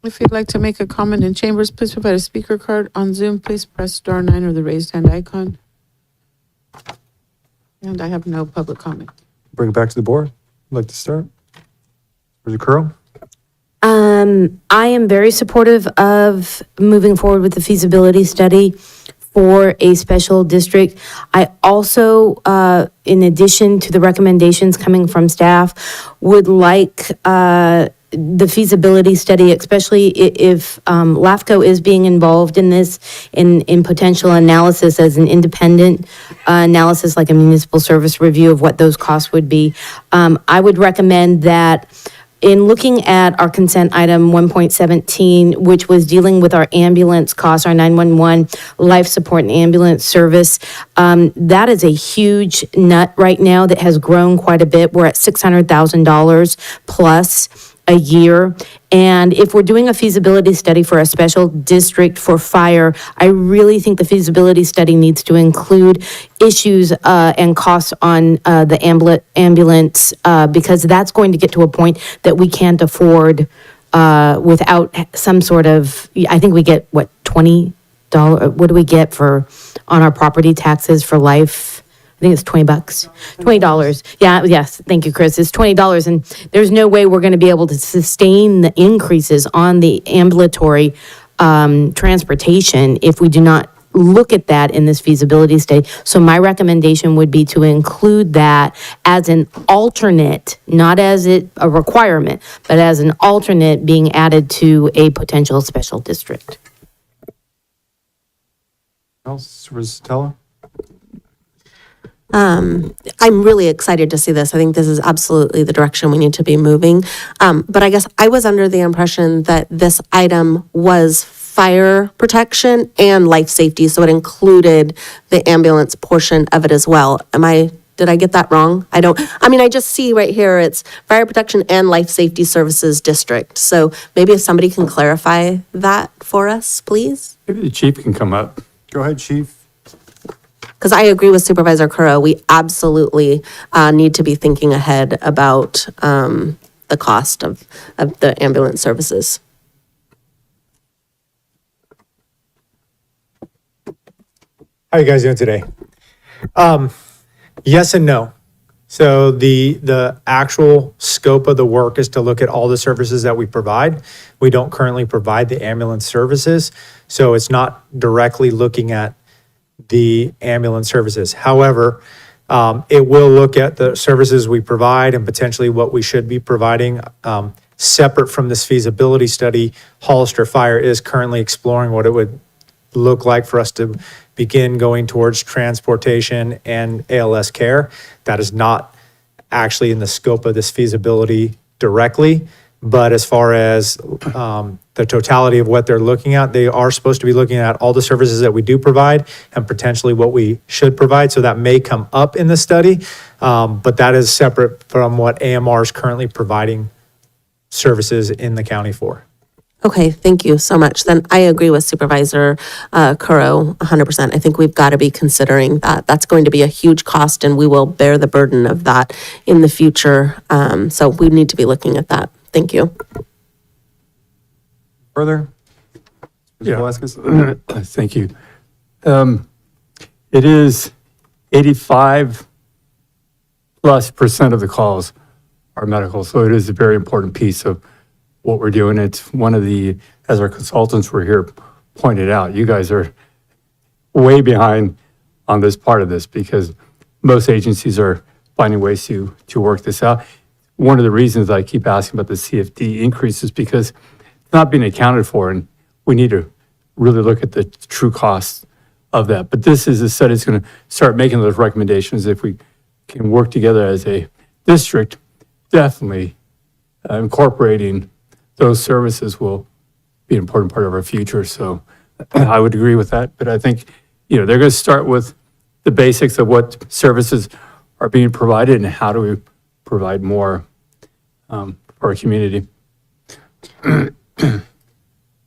If you'd like to make a comment in chambers, please provide a speaker card. On Zoom, please press *9 or the raised hand icon. And I have no public comment. Bring it back to the board. I'd like to start. Mr. Curl? I am very supportive of moving forward with the feasibility study for a special district. I also, in addition to the recommendations coming from staff, would like the feasibility study, especially if LAFCO is being involved in this, in potential analysis as an independent analysis, like a municipal service review of what those costs would be. I would recommend that in looking at our consent item 1.17, which was dealing with our ambulance costs, our 911 life support and ambulance service, that is a huge nut right now that has grown quite a bit. We're at $600,000 plus a year. And if we're doing a feasibility study for a special district for fire, I really think the feasibility study needs to include issues and costs on the ambulance because that's going to get to a point that we can't afford without some sort of, I think we get, what, $20? What do we get for, on our property taxes for life? I think it's $20. $20. Yeah, yes, thank you, Chris. It's $20, and there's no way we're going to be able to sustain the increases on the ambulatory transportation if we do not look at that in this feasibility study. So my recommendation would be to include that as an alternate, not as a requirement, but as an alternate being added to a potential special district. Else, Rosatella? I'm really excited to see this. I think this is absolutely the direction we need to be moving. But I guess I was under the impression that this item was fire protection and life safety, so it included the ambulance portion of it as well. Did I get that wrong? I just see right here, it's Fire Protection and Life Safety Services District. So maybe if somebody can clarify that for us, please? Maybe the chief can come up. Go ahead, chief. Because I agree with Supervisor Curro, we absolutely need to be thinking ahead about the cost of the ambulance services. How are you guys doing today? Yes and no. So the actual scope of the work is to look at all the services that we provide. We don't currently provide the ambulance services, so it's not directly looking at the ambulance services. However, it will look at the services we provide and potentially what we should be providing. Separate from this feasibility study, Hollister Fire is currently exploring what it would look like for us to begin going towards transportation and ALS care. That is not actually in the scope of this feasibility directly, but as far as the totality of what they're looking at, they are supposed to be looking at all the services that we do provide and potentially what we should provide. So that may come up in the study, but that is separate from what AMR is currently providing services in the county for. Okay, thank you so much. Then I agree with Supervisor Curro 100%. I think we've got to be considering that. That's going to be a huge cost and we will bear the burden of that in the future. So we need to be looking at that. Thank you. Further? Yeah. Thank you. It is 85% plus of the calls are medical, so it is a very important piece of what we're doing. It's one of the, as our consultants were here pointed out, you guys are way behind on this part of this because most agencies are finding ways to work this out. One of the reasons I keep asking about the CFD increase is because it's not being accounted for, and we need to really look at the true costs of that. But this is a study that's going to start making those recommendations. If we can work together as a district, definitely incorporating those services will be an important part of our future. So I would agree with that. But I think, they're going to start with the basics of what services are being provided and how do we provide more for our community.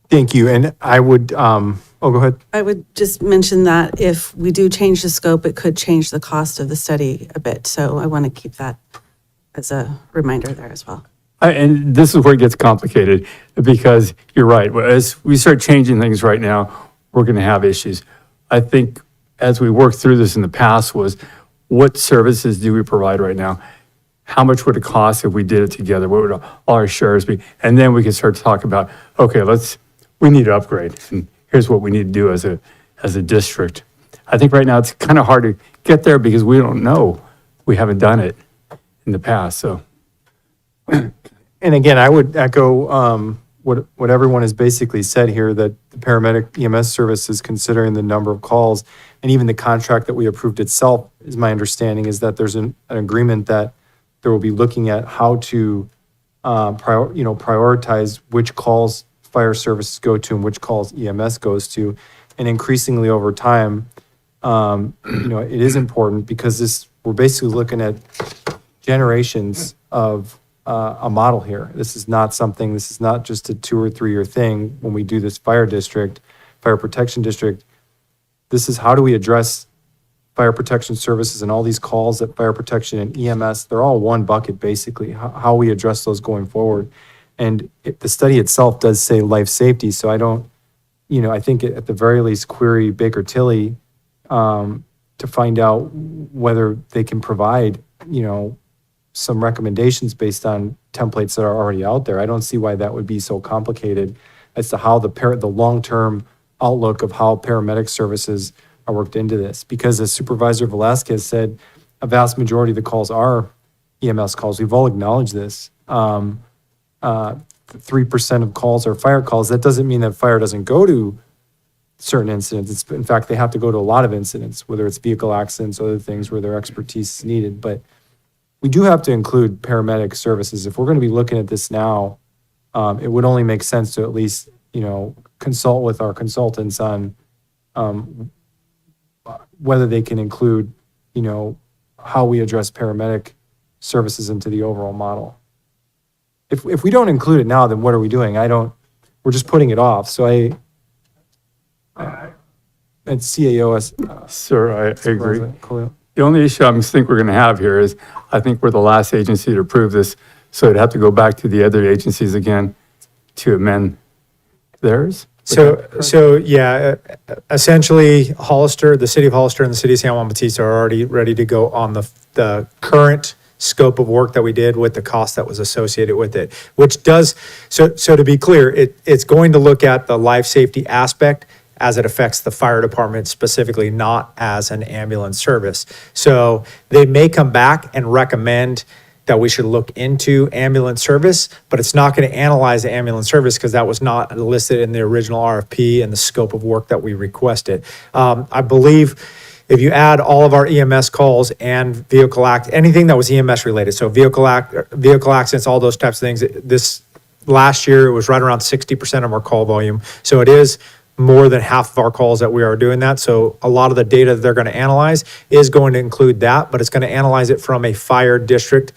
Thank you. And I would, go ahead. I would just mention that if we do change the scope, it could change the cost of the study a bit. So I want to keep that as a reminder there as well. And this is where it gets complicated because you're right. As we start changing things right now, we're going to have issues. I think as we worked through this in the past was what services do we provide right now? How much would it cost if we did it together? What would all our shares be? And then we can start to talk about, okay, we need to upgrade. And here's what we need to do as a district. I think right now it's kind of hard to get there because we don't know. We haven't done it in the past, so. And again, I would echo what everyone has basically said here, that the paramedic EMS service is considering the number of calls, and even the contract that we approved itself, is my understanding, is that there's an agreement that there will be looking at how to prioritize which calls fire services go to and which calls EMS goes to. And increasingly over time, it is important because we're basically looking at generations of a model here. This is not just a 2 or 3 year thing when we do this fire protection district. This is how do we address fire protection services and all these calls that fire protection and EMS, they're all one bucket basically, how we address those going forward. And the study itself does say life safety, so I think at the very least query Baker Tilly to find out whether they can provide, some recommendations based on templates that are already out there. I don't see why that would be so complicated as to how the long-term outlook of how paramedic services are worked into this. Because as Supervisor Velasquez said, a vast majority of the calls are EMS calls. We've all acknowledged this. 3% of calls are fire calls. That doesn't mean that fire doesn't go to certain incidents. In fact, they have to go to a lot of incidents, whether it's vehicle accidents, other things where their expertise is needed. But we do have to include paramedic services. If we're going to be looking at this now, it would only make sense to at least consult with our consultants on whether they can include, how we address paramedic services into the overall model. If we don't include it now, then what are we doing? We're just putting it off. So and CAOS. Sir, I agree. Khalil. The only issue I think we're going to have here is, I think we're the last agency to approve this, so it'd have to go back to the other agencies again to amend theirs. Essentially, Hollister, the city of Hollister and the city of San Juan Bautista are already ready to go on the current scope of work that we did with the cost that was associated with it, which does, so to be clear, it's going to look at the life safety aspect as it affects the fire department specifically, not as an ambulance service. So they may come back and recommend that we should look into ambulance service, but it's not going to analyze the ambulance service because that was not listed in the original RFP and the scope of work that we requested. I believe if you add all of our EMS calls and anything that was EMS related, so vehicle accidents, all those types of things, this last year it was right around 60% of our call volume. So it is more than half of our calls that we are doing that. So a lot of the data that they're going to analyze is going to include that, but it's going to analyze it from a fire district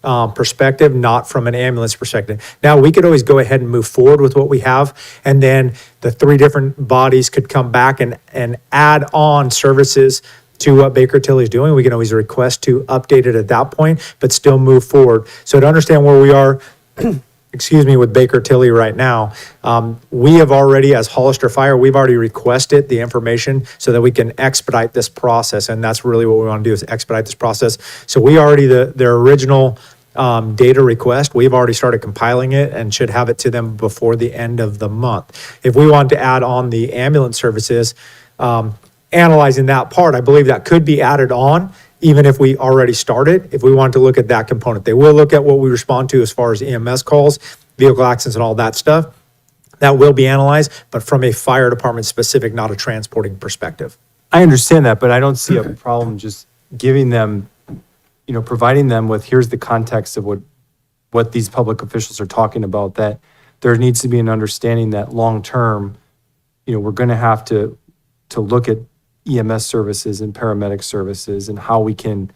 perspective, not from an ambulance perspective. Now, we could always go ahead and move forward with what we have, and then the three different bodies could come back and add on services to what Baker Tilly's doing. We can always request to update it at that point, but still move forward. So to understand where we are, with Baker Tilly right now, we have already, as Hollister Fire, we've already requested the information so that we can expedite this process, and that's really what we want to do, is expedite this process. So we already, their original data request, we've already started compiling it and should have it to them before the end of the month. If we want to add on the ambulance services, analyzing that part, I believe that could be added on, even if we already started, if we want to look at that component. They will look at what we respond to as far as EMS calls, vehicle accidents and all that stuff. That will be analyzed, but from a fire department specific, not a transporting perspective. I understand that, but I don't see a problem just giving them, providing them with, here's the context of what these public officials are talking about, that there needs to be an understanding that long-term, we're going to have to look at EMS services and paramedic services and how we can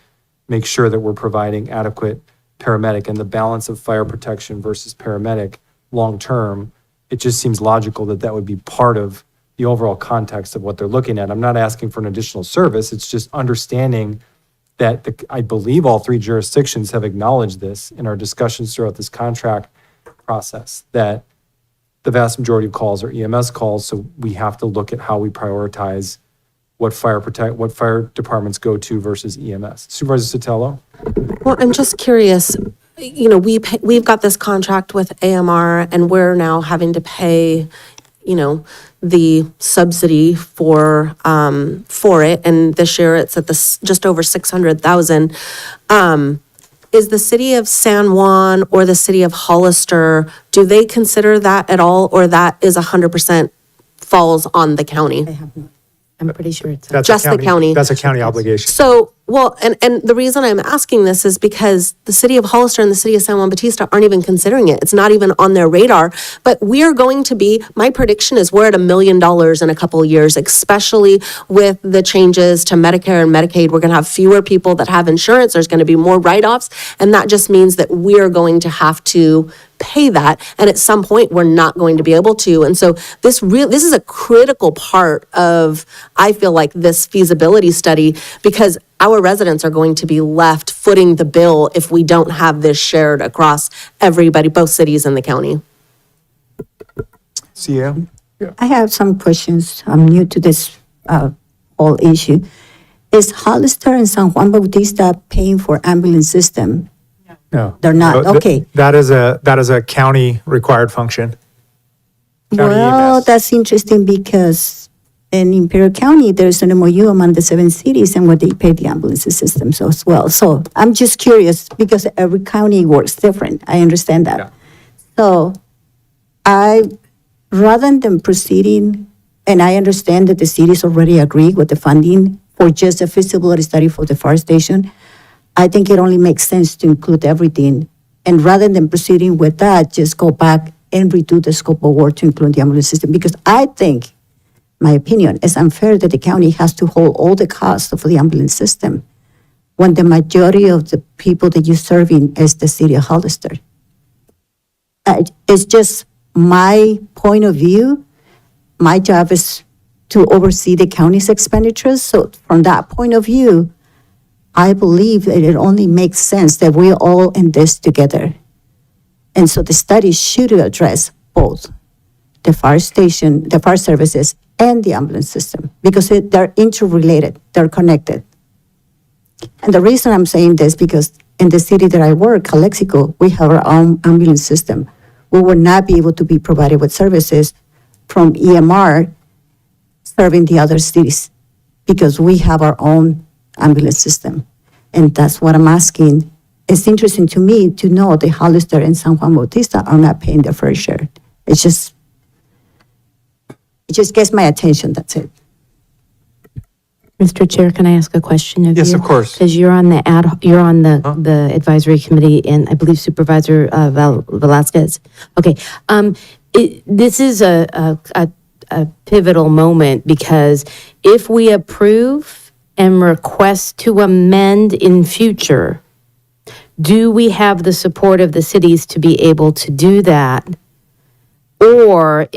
make sure that we're providing adequate paramedic and the balance of fire protection versus paramedic long-term. It just seems logical that would be part of the overall context of what they're looking at. I'm not asking for an additional service. It's just understanding that I believe all three jurisdictions have acknowledged this in our discussions throughout this contract process, that the vast majority of calls are EMS calls. So we have to look at how we prioritize what fire departments go to versus EMS. Supervisor Sotelo? Well, I'm just curious, we've got this contract with AMR and we're now having to pay, the subsidy for it. And this year it's at just over 600,000. Is the city of San Juan or the city of Hollister, do they consider that at all, or that is 100% falls on the county? I'm pretty sure it's Just the county. That's a county obligation. So, well, and the reason I'm asking this is because the city of Hollister and the city of San Juan Bautista aren't even considering it. It's not even on their radar. But we are going to be, my prediction is we're at $1 million in a couple of years, especially with the changes to Medicare and Medicaid. We're going to have fewer people that have insurance. There's going to be more write-offs. And that just means that we're going to have to pay that, and at some point we're not going to be able to. And so this is a critical part of, I feel like, this feasibility study, because our residents are going to be left footing the bill if we don't have this shared across everybody, both cities and the county. CM? I have some questions. I'm new to this whole issue. Is Hollister and San Juan Bautista paying for ambulance system? No. They're not, okay. That is a county required function. County Well, EMS. that's interesting because in Imperial County, there's an MOU among the 7 cities and where they pay the ambulance systems as well. So I'm just curious because every county works different. I understand that. Yeah. So rather than proceeding, and I understand that the cities already agree with the funding for just a feasibility study for the fire station, I think it only makes sense to include everything. And rather than proceeding with that, just go back and redo the scope of work to include the ambulance system, because I think, my opinion, it's unfair that the county has to hold all the costs of the ambulance system when the majority of the people that you're serving is the city of Hollister. It's just my point of view. My job is to oversee the county's expenditures. So from that point of view, I believe that it only makes sense that we're all in this together. And so the study should address both the fire station, the fire services, and the ambulance system, because they're interrelated, they're connected. And the reason I'm saying this, because in the city that I work, Calexico, we have our own ambulance system. We will not be able to be provided with services from EMR serving the other cities, because we have our own ambulance system. And that's what I'm asking. It's interesting to me to know that Hollister and San Juan Bautista are not paying their fair share. It just gets my attention, that's it. Mr. Chair, can I ask a question of you? Yes, of course. Because you're on the the advisory committee, and I believe Supervisor Velasquez. Okay, this is a pivotal moment, because if we approve and request to amend in future, do we have the support of the cities to be able to do that? Or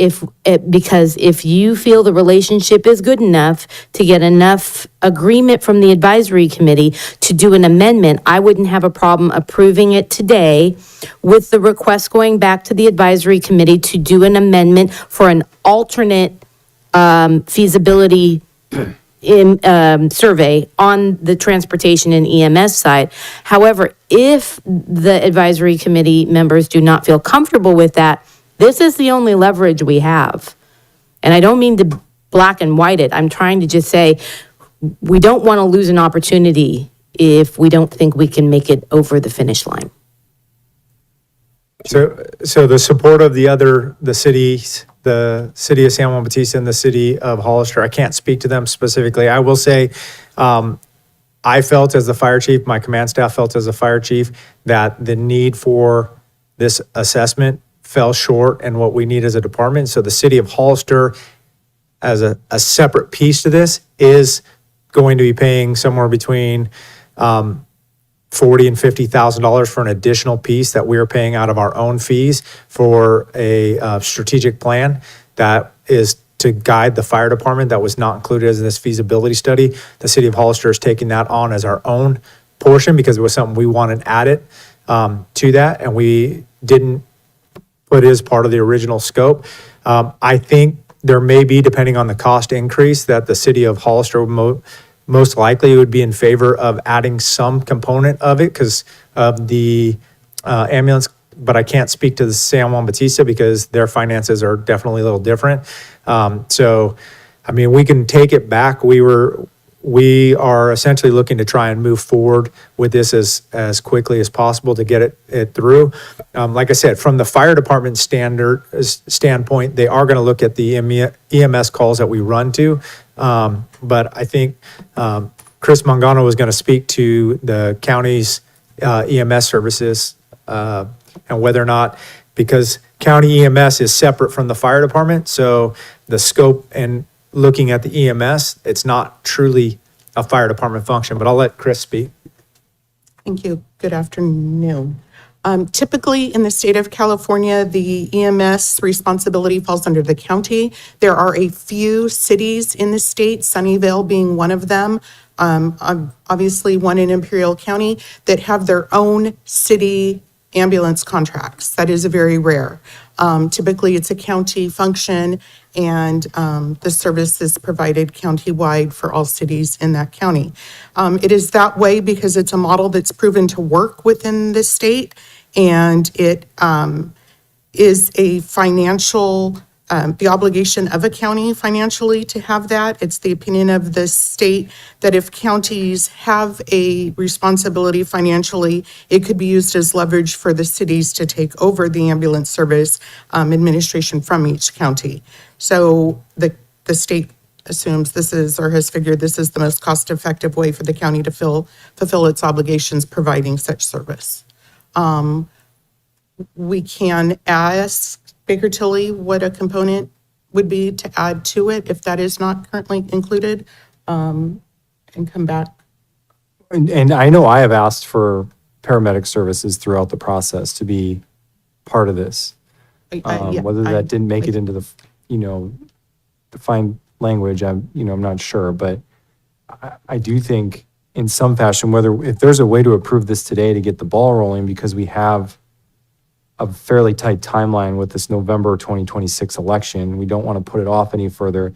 because if you feel the relationship is good enough to get enough agreement from the advisory committee to do an amendment, I wouldn't have a problem approving it today with the request going back to the advisory committee to do an amendment for an alternate feasibility survey on the transportation and EMS side. However, if the advisory committee members do not feel comfortable with that, this is the only leverage we have. And I don't mean to black and white it. I'm trying to just say, we don't want to lose an opportunity if we don't think we can make it over the finish line. So the support of the cities, the city of San Juan Bautista and the city of Hollister, I can't speak to them specifically. I will say, I felt as the fire chief, my command staff felt as a fire chief, that the need for this assessment fell short in what we need as a department. So the city of Hollister, as a separate piece to this, is going to be paying somewhere between $40,000 and $50,000 for an additional piece that we are paying out of our own fees for a strategic plan that is to guide the fire department. That was not included in this feasibility study. The city of Hollister is taking that on as our own portion because it was something we wanted added to that, and we didn't put it as part of the original scope. I think there may be, depending on the cost increase, that the city of Hollister most likely would be in favor of adding some component of it because of the ambulance, but I can't speak to the San Juan Bautista because their finances are definitely a little different. So, I mean, we can take it back. We are essentially looking to try and move forward with this as quickly as possible to get it through. Like I said, from the fire department standpoint, they are going to look at the EMS calls that we run to. But I think Chris Mangano was going to speak to the county's EMS services and whether or not, because county EMS is separate from the fire department, so the scope and looking at the EMS, it's not truly a fire department function, but I'll let Chris speak. Thank you. Good afternoon. Typically, in the state of California, the EMS responsibility falls under the county. There are a few cities in the state, Sunnyvale being one of them, obviously one in Imperial County, that have their own city ambulance contracts. That is very rare. Typically, it's a county function, and the service is provided countywide for all cities in that county. It is that way because it's a model that's proven to work within the state, and it is a financial, the obligation of a county financially to have that. It's the opinion of the state that if counties have a responsibility financially, it could be used as leverage for the cities to take over the ambulance service administration from each county. So the state assumes this is, or has figured this is the most cost-effective way for the county to fulfill its obligations providing such service. We can ask Baker Tilly what a component would be to add to it if that is not currently included, and come back. And I know I have asked for paramedic services throughout the process to be part of this. Whether that didn't make it into the, defined language, I'm not sure, but I do think in some fashion, if there's a way to approve this today to get the ball rolling, because we have a fairly tight timeline with this November 2026 election, we don't want to put it off any further,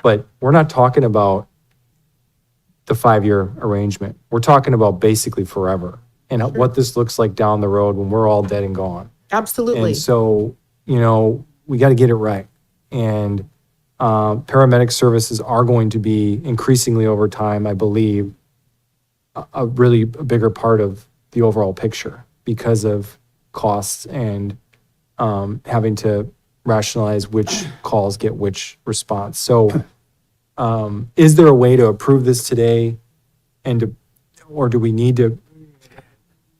but we're not talking about the 5-year arrangement. We're talking about basically forever and what this looks like down the road when we're all dead and gone. Absolutely. And so, we got to get it right. And paramedic services are going to be increasingly over time, I believe, a really bigger part of the overall picture because of costs and having to rationalize which calls get which response. So is there a way to approve this today or do we need to,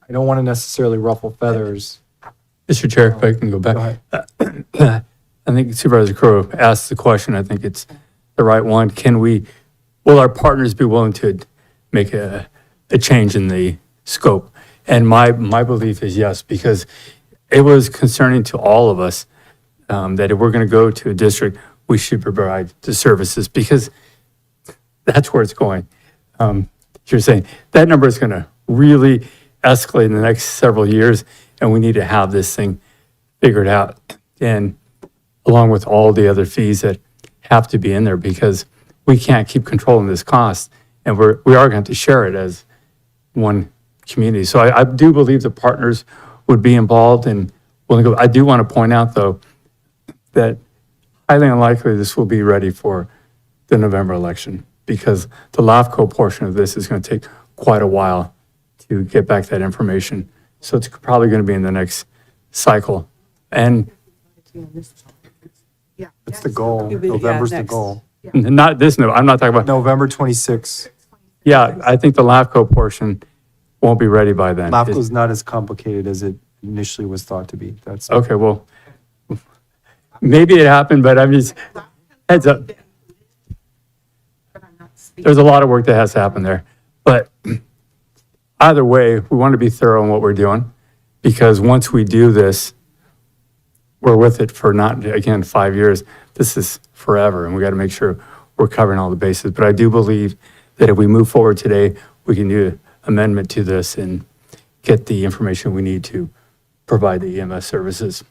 I don't want to necessarily ruffle feathers. Mr. Chair, if I can go back. I think Supervisor Crowe asked the question. I think it's the right one. Will our partners be willing to make a change in the scope? And my belief is yes, because it was concerning to all of us that if we're going to go to a district, we should provide the services because that's where it's going. You're saying that number is going to really escalate in the next several years, and we need to have this thing figured out. And along with all the other fees that have to be in there because we can't keep controlling this cost, and we are going to share it as one community. So I do believe the partners would be involved and willing to go. I do want to point out, though, that highly unlikely this will be ready for the November election because the LAFCO portion of this is going to take quite a while to get back that information. So it's probably going to be in the next cycle. And That's the goal. November's the goal. not this, no, I'm not talking about, November 26th. yeah, I think the LAFCO portion won't be ready by then. LAFCO's not as complicated as it initially was thought to be. That's Okay, well, maybe it happened, but I'm just, heads up. There's a lot of work that has to happen there. But either way, we want to be thorough in what we're doing because once we do this, we're with it for not, again, 5 years. This is forever, and we got to make sure we're covering all the bases. But I do believe that if we move forward today, we can do an amendment to this and get the information we need to provide the EMS services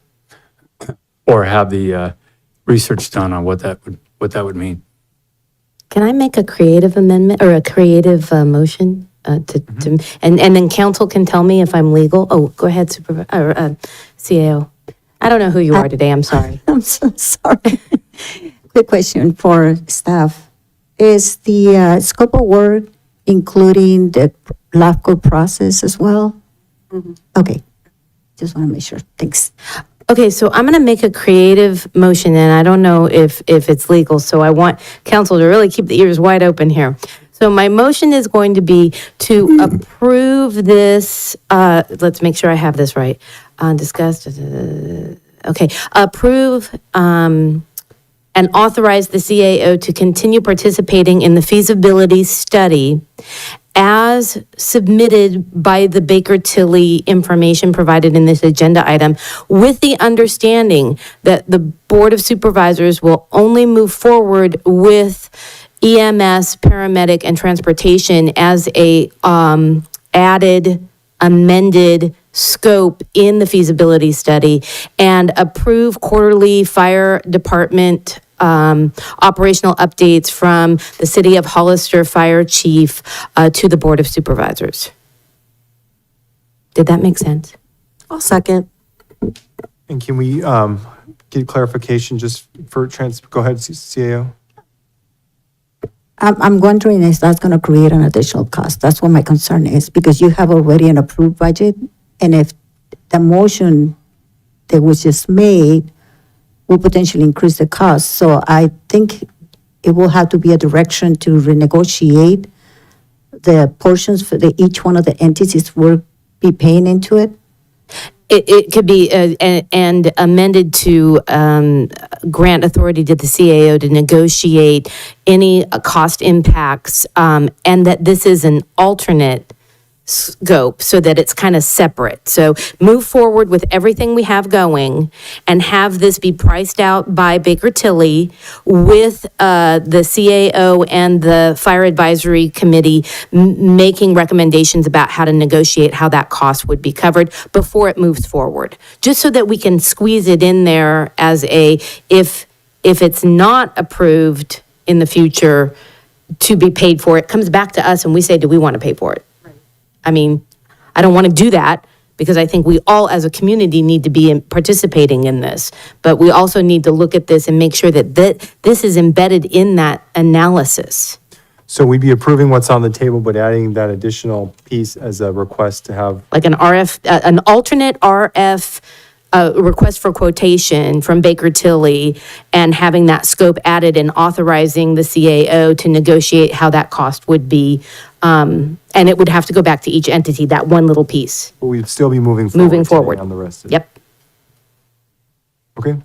or have the research done on what that would mean. Can I make a creative amendment or a creative motion? And then council can tell me if I'm legal. Oh, go ahead, CAO. I don't know who you are today. I'm sorry. I'm so sorry. Quick question for staff. Is the scope of work including the LAFCO process as well? Okay, just want to make sure. Thanks. Okay, so I'm going to make a creative motion, and I don't know if it's legal, so I want council to really keep the ears wide open here. So my motion is going to be to approve this, let's make sure I have this right. Discuss, okay, approve and authorize the CAO to continue participating in the feasibility study as submitted by the Baker Tilly information provided in this agenda item, with the understanding that the Board of Supervisors will only move forward with EMS, paramedic, and transportation as a added, amended scope in the feasibility study, and approve quarterly fire department operational updates from the City of Hollister Fire Chief to the Board of Supervisors. Did that make sense? I'll second. And can we get clarification just for go ahead, CAO. I'm wondering if that's going to create an additional cost. That's what my concern is, because you have already an approved budget, and if the motion that was just made will potentially increase the cost. So I think it will have to be a direction to renegotiate the portions for each one of the entities will be paying into it. it could be, and amended to grant authority to the CAO to negotiate any cost impacts, and that this is an alternate scope so that it's kind of separate. So move forward with everything we have going and have this be priced out by Baker Tilly with the CAO and the Fire Advisory Committee making recommendations about how to negotiate how that cost would be covered before it moves forward. Just so that we can squeeze it in there as if it's not approved in the future to be paid for, it comes back to us and we say, do we want to pay for it? I mean, I don't want to do that because I think we all as a community need to be participating in this. But we also need to look at this and make sure that this is embedded in that analysis. So we'd be approving what's on the table, but adding that additional piece as a request to have, Like an an alternate RF request for quotation from Baker Tilly and having that scope added and authorizing the CAO to negotiate how that cost would be. And it would have to go back to each entity, that one little piece. but we'd still be moving forward. Moving today forward. On the rest of it. Yep. Okay.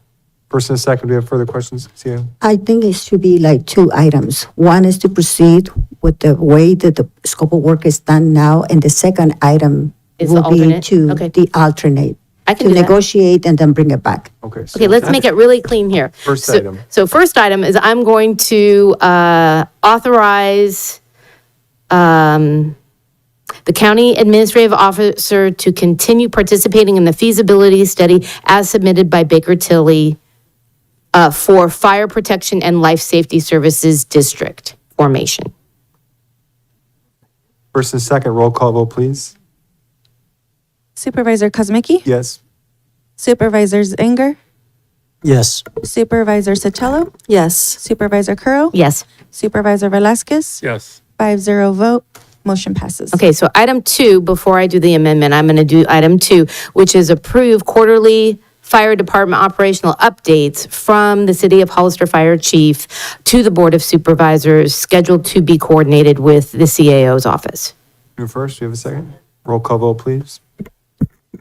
First and second, do we have further questions? CAO? I think it should be like two items. One is to proceed with the way that the scope of work is done now, and the second item Is the will be alternate? to Okay. the alternate. I can To do that. negotiate and then bring it back. Okay. Okay, let's make it really clean here. First So- item. So first item is I'm going to authorize the county administrative officer to continue participating in the feasibility study as submitted by Baker Tilly for Fire Protection and Life Safety Services District formation. First and second, roll call vote, please. Supervisor Kozmicki? Yes. Supervisor Zanger? Yes. Supervisor Sotelo? Yes. Supervisor Curl? Yes. Supervisor Velasquez? Yes. 5-0 vote, motion passes. Okay, so item 2, before I do the amendment, I'm going to do item 2, which is approve quarterly fire department operational updates from the City of Hollister Fire Chief to the Board of Supervisors, scheduled to be coordinated with the CAO's office. You first, do you have a second? Roll call vote, please.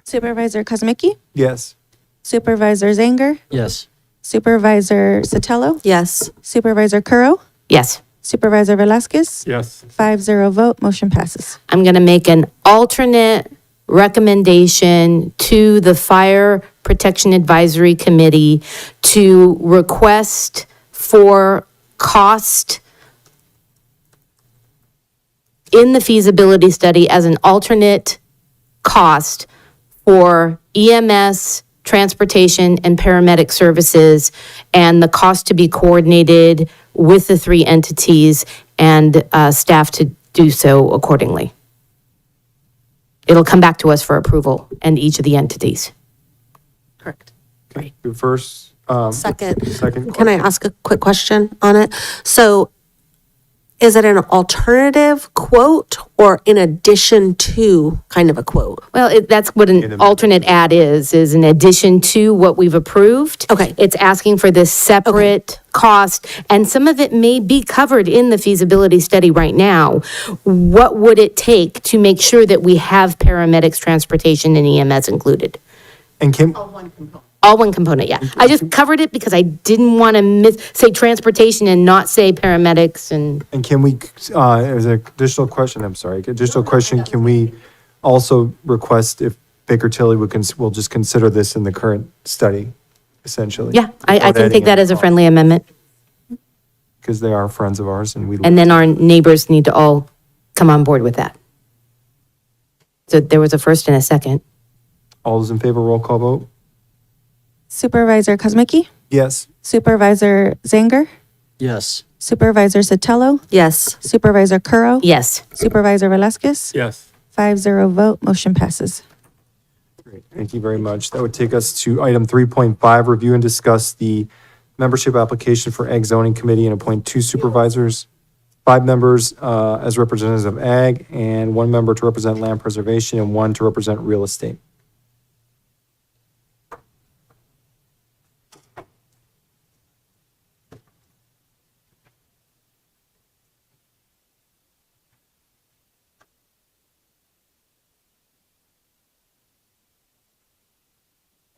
Supervisor Kozmicki? Yes. Supervisor Zanger? Yes. Supervisor Sotelo? Yes. Supervisor Curl? Yes. Supervisor Velasquez? Yes. 5-0 vote, motion passes. I'm going to make an alternate recommendation to the Fire Protection Advisory Committee to request for cost in the feasibility study as an alternate cost for EMS, transportation, and paramedic services, and the cost to be coordinated with the 3 entities and staff to do so accordingly. It'll come back to us for approval and each of the entities. Correct. You first. Second. Second. Can I ask a quick question on it? So is it an alternative quote or in addition to kind of a quote? Well, that's what an alternate ad is in addition to what we've approved. Okay. It's asking for this separate cost, and some of it may be covered in the feasibility study right now. What would it take to make sure that we have paramedics, transportation, and EMS included? And Kim, All one component, yeah. I just covered it because I didn't want to say transportation and not say paramedics and. and can we, as an additional question, I'm sorry, additional question, can we also request if Baker Tilly will just consider this in the current study, essentially? Yeah, I can take that as a friendly amendment. Because they are friends of ours and we. And then our neighbors need to all come on board with that. So there was a first and a second. All those in favor, roll call vote? Supervisor Kozmicki? Yes. Supervisor Zanger? Yes. Supervisor Sotelo? Yes. Supervisor Curl? Yes. Supervisor Velasquez? Yes. 5-0 vote, motion passes. Great, thank you very much. That would take us to item 3.5, review and discuss the membership application for Ag Zoning Committee and appoint 2 supervisors, 5 members as representatives of Ag, and 1 member to represent land preservation and 1 to represent real estate.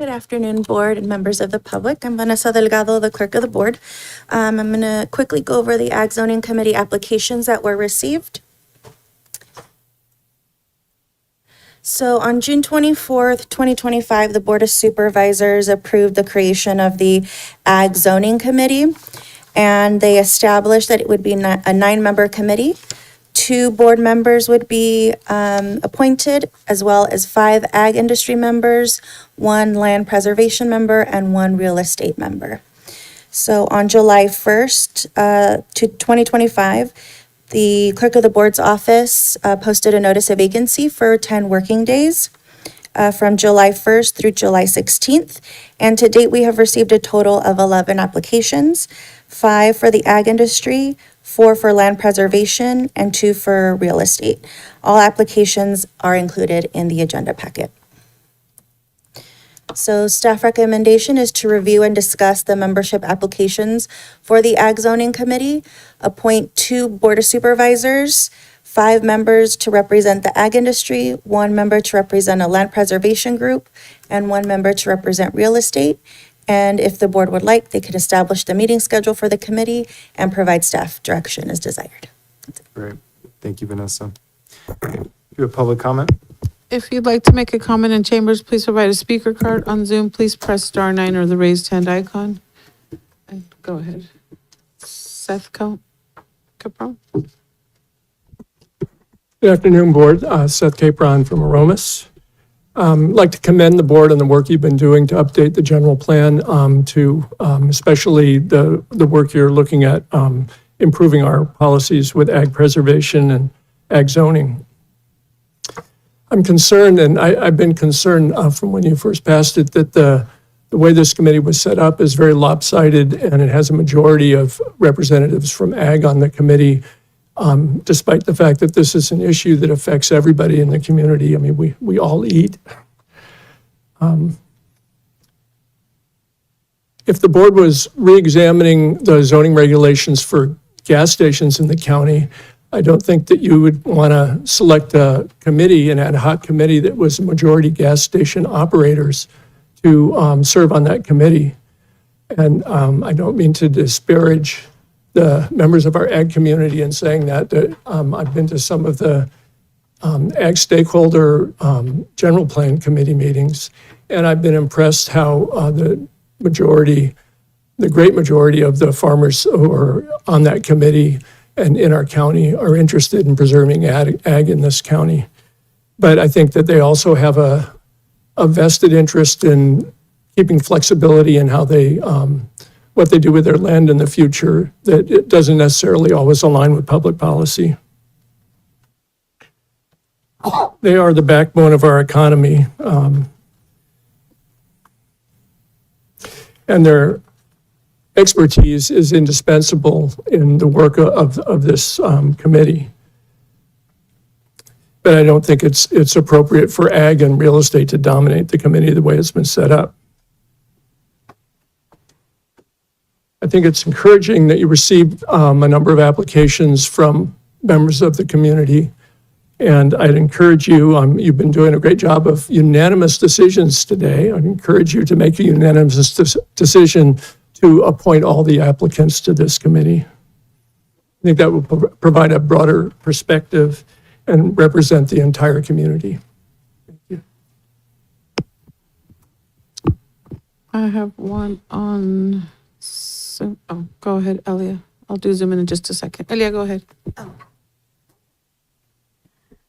Good afternoon, board and members of the public. I'm Vanessa Delgado, the clerk of the board. I'm going to quickly go over the Ag Zoning Committee applications that were received. So on June 24th, 2025, the Board of Supervisors approved the creation of the Ag Zoning Committee, and they established that it would be a 9-member committee. 2 board members would be appointed, as well as 5 ag industry members, 1 land preservation member, and 1 real estate member. So on July 1st, 2025, the clerk of the board's office posted a notice of vacancy for 10 working days from July 1st through July 16th. And to date, we have received a total of 11 applications, 5 for the ag industry, 4 for land preservation, and 2 for real estate. All applications are included in the agenda packet. So staff recommendation is to review and discuss the membership applications for the Ag Zoning Committee, appoint 2 Board of Supervisors, 5 members to represent the ag industry, 1 member to represent a land preservation group, and 1 member to represent real estate. And if the board would like, they could establish the meeting schedule for the committee and provide staff direction as desired. Great. Thank you, Vanessa. Okay. Do you have public comment? If you'd like to make a comment in chambers, please provide a speaker card. On Zoom, please press *9 or the raised hand icon. And go ahead. Seth Capron. Good afternoon, board. Seth Capron from Aromas. I'd like to commend the board on the work you've been doing to update the general plan to especially the work you're looking at improving our policies with ag preservation and ag zoning. I'm concerned, and I've been concerned from when you first passed it, that the way this committee was set up is very lopsided, and it has a majority of representatives from ag on the committee, despite the fact that this is an issue that affects everybody in the community. I mean, we all eat. If the board was re-examining the zoning regulations for gas stations in the county, I don't think that you would want to select a committee, an ad hoc committee that was majority gas station operators to serve on that committee. And I don't mean to disparage the members of our ag community in saying that. I've been to some of the ag stakeholder general plan committee meetings, and I've been impressed how the great majority of the farmers who are on that committee and in our county are interested in preserving ag in this county. But I think that they also have a vested interest in keeping flexibility in how they, what they do with their land in the future, that it doesn't necessarily always align with public policy. They are the backbone of our economy. And their expertise is indispensable in the work of this committee. But I don't think it's appropriate for ag and real estate to dominate the committee the way it's been set up. I think it's encouraging that you received a number of applications from members of the community. And I'd encourage you, you've been doing a great job of unanimous decisions today. I'd encourage you to make a unanimous decision to appoint all the applicants to this committee. I think that will provide a broader perspective and represent the entire community. Thank you. I have one on Zoom. Oh, go ahead, Elia. I'll do Zoom in just a second. Elia, go ahead.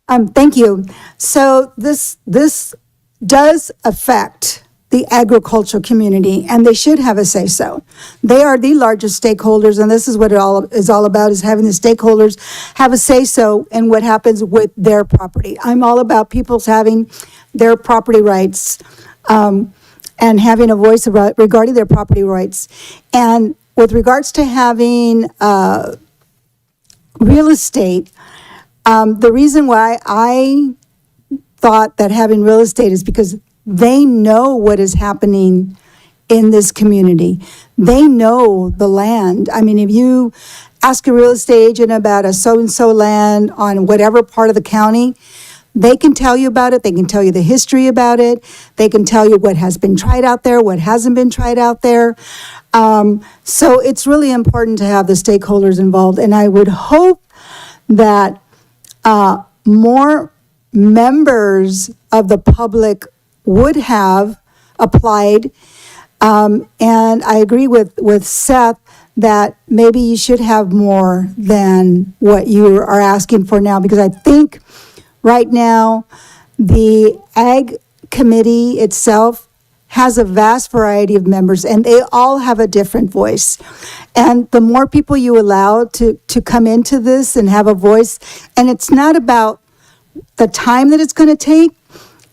Thank you. So this does affect the agricultural community, and they should have a say-so. They are the largest stakeholders, and this is what it all is all about, is having the stakeholders have a say-so in what happens with their property. I'm all about people's having their property rights and having a voice regarding their property rights. And with regards to having real estate, the reason why I thought that having real estate is because they know what is happening in this community. They know the land. I mean, if you ask a real estate agent about a so-and-so land on whatever part of the county, They can tell you about it. They can tell you the history about it. They can tell you what has been tried out there, what hasn't been tried out there. So it's really important to have the stakeholders involved. And I would hope that more members of the public would have applied. And I agree with Seth that maybe you should have more than what you are asking for now, because I think right now, the Ag Committee itself has a vast variety of members, and they all have a different voice. And the more people you allow to come into this and have a voice, and it's not about the time that it's going to take,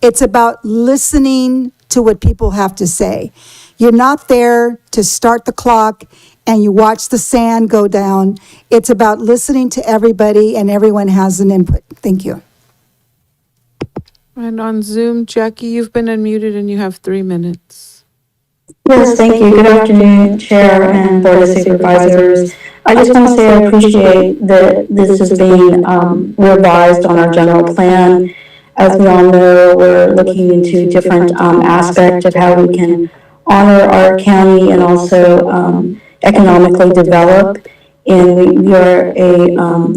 it's about listening to what people have to say. You're not there to start the clock and you watch the sand go down. It's about listening to everybody, and everyone has an input. Thank you. And on Zoom, Jackie, you've been unmuted and you have 3 minutes. Yes, thank you. Good afternoon, Chair and Board of Supervisors. I just want to say I appreciate that this is being revised on our general plan. As we all know, we're looking into different aspects of how we can honor our county and also economically develop. And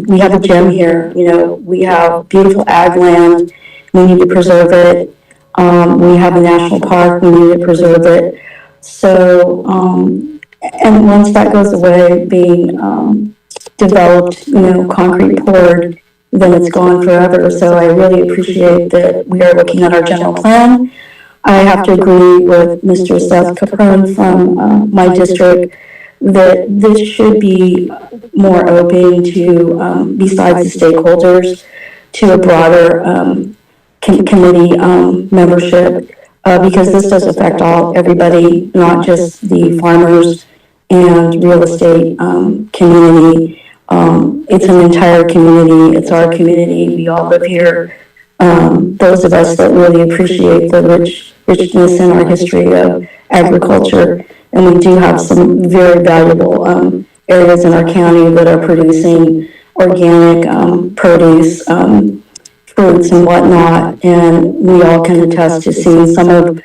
we have a gem here. You know, we have beautiful ag land. We need to preserve it. We have a national park. We need to preserve it. So, and once that goes away, being developed, you know, concrete poured, then it's gone forever. So I really appreciate that we are looking at our general plan. I have to agree with Mr. Seth Capone from my district that this should be more open to, besides the stakeholders, to a broader committee membership, because this does affect everybody, not just the farmers and real estate community. It's an entire community. It's our community. We all live here. Those of us that really appreciate the richness in our history of agriculture, and we do have some very valuable areas in our county that are producing organic produce, fruits and whatnot, and we all can attest to seeing some of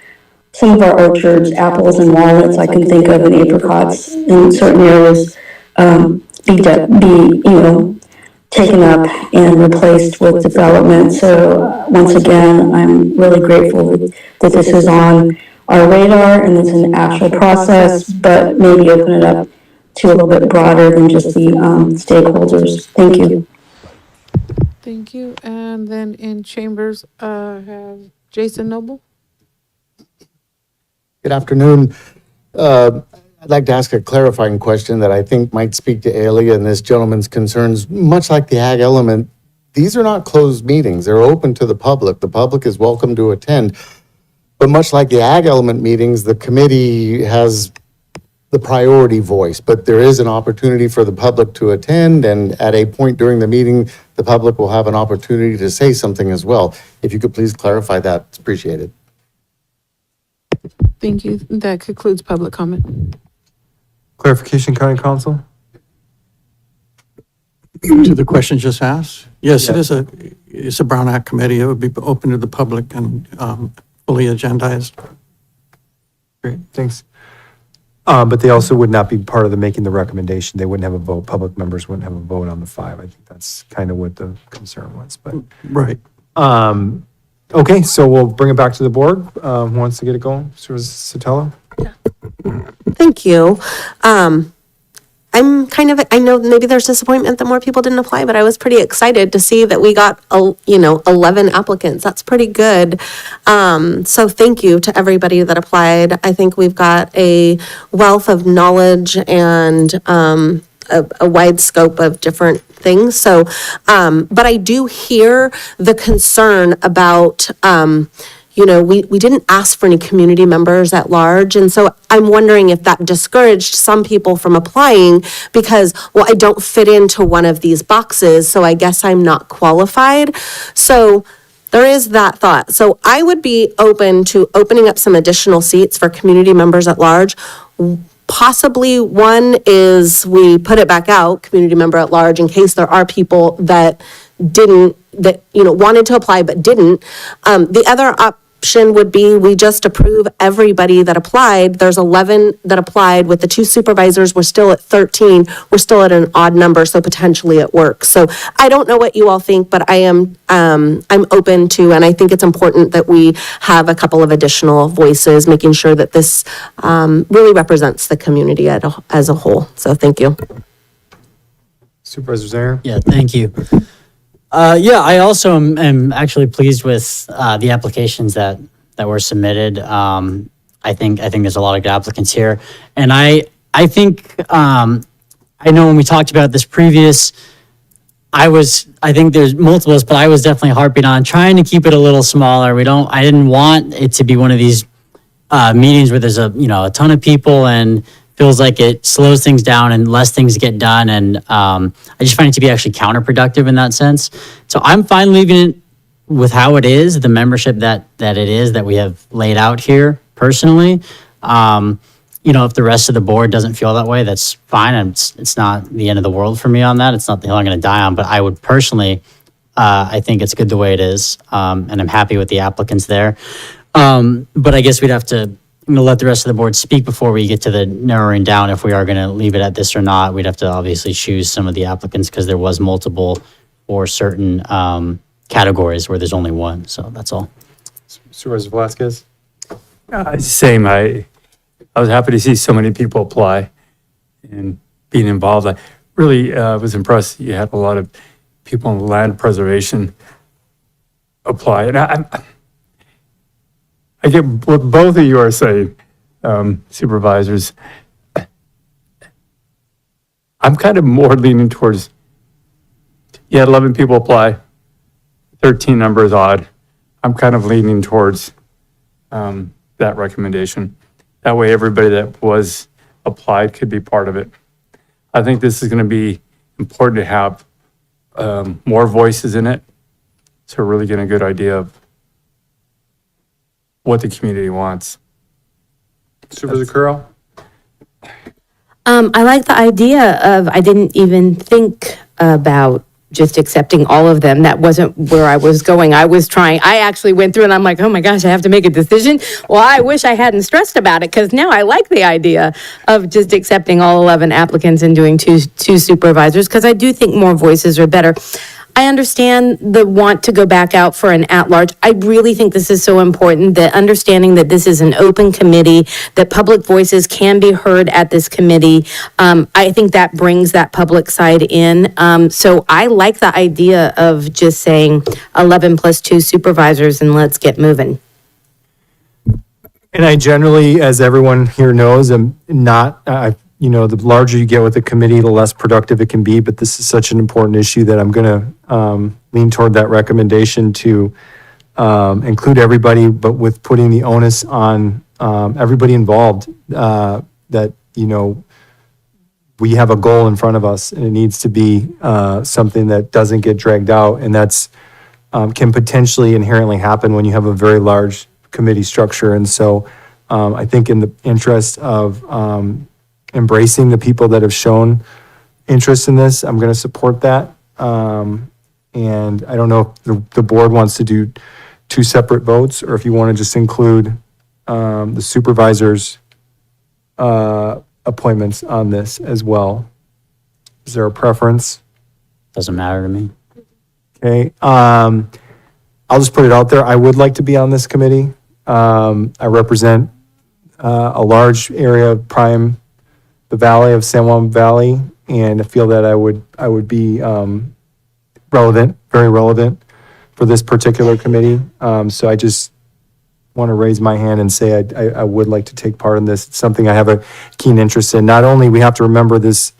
our orchards, apples and walnuts, I can think of, and apricots in certain areas, be taken up and replaced with development. So once again, I'm really grateful that this is on our radar and it's an actual process, but maybe open it up to a little bit broader than just the stakeholders. Thank you. Thank you. And then in chambers, have Jason Noble. Good afternoon. I'd like to ask a clarifying question that I think might speak to Alia and this gentleman's concerns. Much like the ag element, these are not closed meetings. They're open to the public. The public is welcome to attend. But much like the ag element meetings, the committee has the priority voice, but there is an opportunity for the public to attend, and at a point during the meeting, the public will have an opportunity to say something as well. If you could please clarify that, it's appreciated. Thank you. That concludes public comment. Clarification, County Council? To the question just asked? Yes, it's a Brown Act committee. It would be open to the public and fully agendized. Great, thanks. But they also would not be part of the making the recommendation. They wouldn't have a vote. Public members wouldn't have a vote on the 5. I think that's kind of what the concern was, but. Right. Okay, so we'll bring it back to the board. Who wants to get it going? Supervisor Sotelo? Thank you. I know maybe there's disappointment that more people didn't apply, but I was pretty excited to see that we got, 11 applicants. That's pretty good. So thank you to everybody that applied. I think we've got a wealth of knowledge and a wide scope of different things. So, but I do hear the concern about, we didn't ask for any community members at large. And so I'm wondering if that discouraged some people from applying because, well, I don't fit into one of these boxes, so I guess I'm not qualified. So there is that thought. So I would be open to opening up some additional seats for community members at large. Possibly one is we put it back out, community member at large, in case there are people that didn't that, wanted to apply but didn't. The other option would be we just approve everybody that applied. There's 11 that applied. With the 2 supervisors, we're still at 13. We're still at an odd number, so potentially it works. So I don't know what you all think, but I'm open to, and I think it's important that we have a couple of additional voices, making sure that this really represents the community as a whole. So thank you. Supervisor Zaire? Yeah, thank you. I also am actually pleased with the applications that were submitted. I think there's a lot of good applicants here, and I think I know when we talked about this previous, I think there's multiples, but I was definitely harping on trying to keep it a little smaller. I didn't want it to be one of these meetings where there's a ton of people and feels like it slows things down and less things get done. And I just find it to be actually counterproductive in that sense. So I'm fine leaving it with how it is, the membership that it is, that we have laid out here personally. If the rest of the board doesn't feel that way, that's fine. And it's not the end of the world for me on that. It's not the hill I'm going to die on, but I would personally, I think it's good the way it is. And I'm happy with the applicants there. But I guess we'd have to let the rest of the board speak before we get to the narrowing down. If we are going to leave it at this or not, we'd have to obviously choose some of the applicants because there was multiple or certain categories where there's only one. So that's all. Supervisor Velasquez? Same. I was happy to see so many people apply and being involved. I really was impressed. You had a lot of people in land preservation apply. And I get what both of you are saying, supervisors. I'm kind of more leaning towards, 11 people apply, 13 number is odd. I'm kind of leaning towards that recommendation. That way everybody that was applied could be part of it. I think this is going to be important to have more voices in it to really get a good idea of what the community wants. Supervisor Curl? I like the idea of, I didn't even think about just accepting all of them. That wasn't where I was going. I actually went through and I'm like, oh my gosh, I have to make a decision. Well, I wish I hadn't stressed about it because now I like the idea of just accepting all 11 applicants and doing two supervisors because I do think more voices are better. I understand the want to go back out for an at-large. I really think this is so important, that understanding that this is an open committee, that public voices can be heard at this committee. I think that brings that public side in. So I like the idea of just saying 11 plus 2 supervisors and let's get moving. And I generally, as everyone here knows, am not, the larger you get with the committee, the less productive it can be, but this is such an important issue that I'm going to lean toward that recommendation to include everybody, but with putting the onus on everybody involved, that, we have a goal in front of us and it needs to be something that doesn't get dragged out. And that's can potentially inherently happen when you have a very large committee structure. And so I think in the interest of embracing the people that have shown interest in this, I'm going to support that. And I don't know if the board wants to do 2 separate votes or if you want to just include the supervisors' appointments on this as well. Is there a preference? Doesn't matter to me. Okay. I'll just put it out there. I would like to be on this committee. I represent a large area of the valley of San Juan Valley, and I feel that I would be relevant, very relevant for this particular committee. So I just want to raise my hand and say I would like to take part in this. It's something I have a keen interest in. Not only we have to remember this,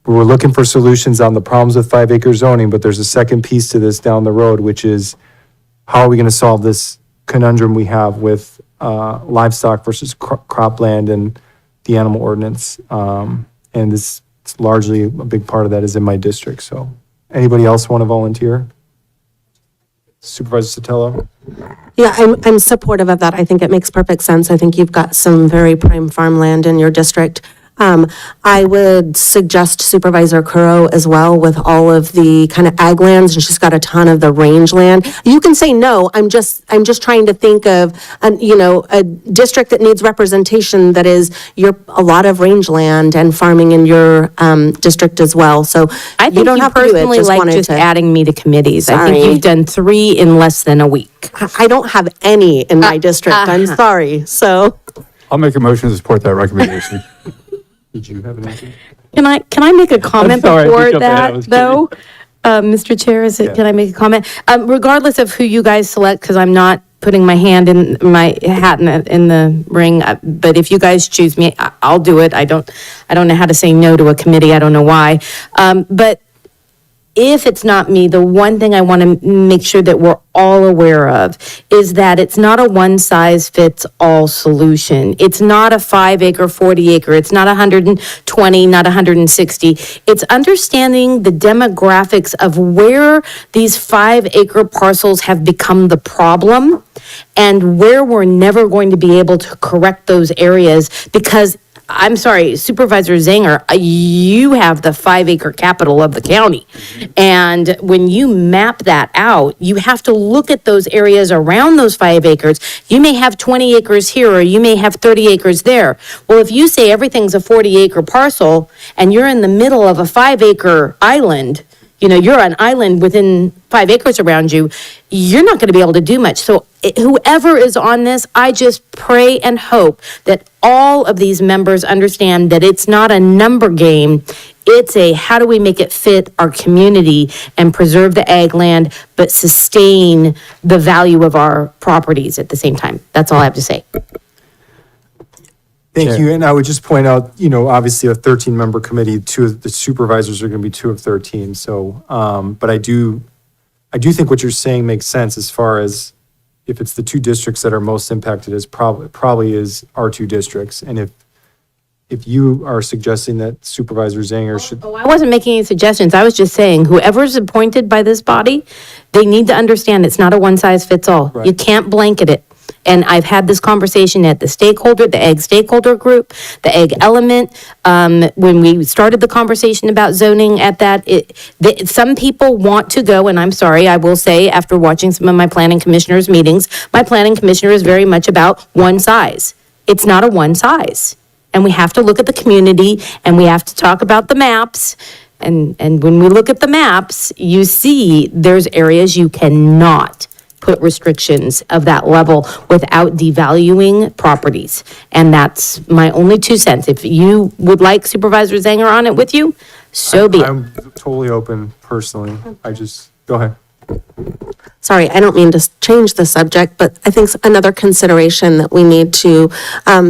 we're looking for solutions on the problems with 5-acre zoning, but there's a second piece to this down the road, which is how are we going to solve this conundrum we have with livestock versus cropland and the animal ordinance. And this, it's largely a big part of that is in my district. So anybody else want to volunteer? Supervisor Sotelo? Yeah, I'm supportive of that. I think it makes perfect sense. I think you've got some very prime farmland in your district. I would suggest Supervisor Curro as well with all of the kind of ag lands, and she's got a ton of the rangeland. You can say no, I'm just trying to think of, a district that needs representation that is a lot of rangeland and farming in your, district as well, so I you think don't you have to do it, personally just like wanted just to. adding me to committees. I think Sorry. you've done 3 in less than a week. I don't have any in my district, I'm sorry, so. I'll make a motion to support that recommendation. Did you have anything? Can I make a comment sorry, I before picked up that. I was that, though? Mr. Chair, can I make a comment? Regardless of who you guys select, because I'm not putting my hat in the ring, but if you guys choose me, I'll do it. I don't know how to say no to a committee. I don't know why. But if it's not me, the one thing I want to make sure that we're all aware of is that it's not a one-size-fits-all solution. It's not a 5-acre, 40-acre. It's not 120, not 160. It's understanding the demographics of where these 5-acre parcels have become the problem and where we're never going to be able to correct those areas because I'm sorry, Supervisor Zanger, you have the 5-acre capital of the county. And when you map that out, you have to look at those areas around those 5 acres. You may have 20 acres here, or you may have 30 acres there. Well, if you say everything's a 40-acre parcel, and you're in the middle of a 5-acre island, you're an island within 5 acres around you, you're not going to be able to do much. So whoever is on this, I just pray and hope that all of these members understand that it's not a number game. It's a how do we make it fit our community and preserve the ag land, but sustain the value of our properties at the same time. That's all I have to say. Thank you. And I would just point out, obviously a 13-member committee, 2 of the supervisors are going to be 2 of 13. So, but I do think what you're saying makes sense as far as if it's the 2 districts that are most impacted is probably is our 2 districts. And if you are suggesting that Supervisor Zanger should. I wasn't making any suggestions. I was just saying whoever's appointed by this body, they need to understand it's not a one-size-fits-all. Right. You can't blanket it. And I've had this conversation at the ag stakeholder group, the ag element. When we started the conversation about zoning at that, some people want to go, and I'm sorry, I will say, after watching some of my planning commissioners' meetings, my planning commissioner is very much about one size. It's not a one size. And we have to look at the community, and we have to talk about the maps. And when we look at the maps, you see there's areas you cannot put restrictions of that level without devaluing properties. And that's my only 2 cents. If you would like Supervisor Zanger on it with you, so be it. I'm totally open personally. Go ahead. Sorry, I don't mean to change the subject, but I think another consideration that we need to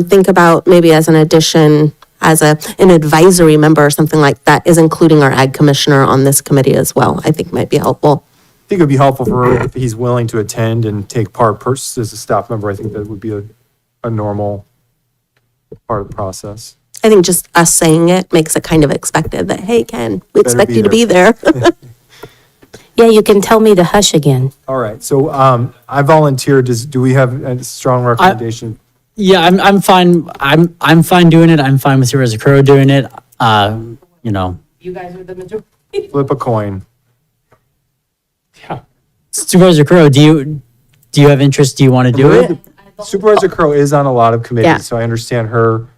think about maybe as an addition, as an advisory member or something like that, is including our ag commissioner on this committee as well. I think might be helpful. I think it would be helpful for if he's willing to attend and take part as a staff member. I think that would be a normal part of the process. I think just us saying it makes it kind of expected that, hey, Ken, we expect you to be there. Yeah, you can tell me to hush again. All right. So I volunteered. Do we have a strong recommendation? Yeah, I'm fine. I'm fine doing it. I'm fine with Supervisor Crow doing it. You guys are the majority. Flip a coin. Supervisor Crow, do you have interest? Do you want to do it? Supervisor Crow is on a lot of committees, Yeah. so I understand her.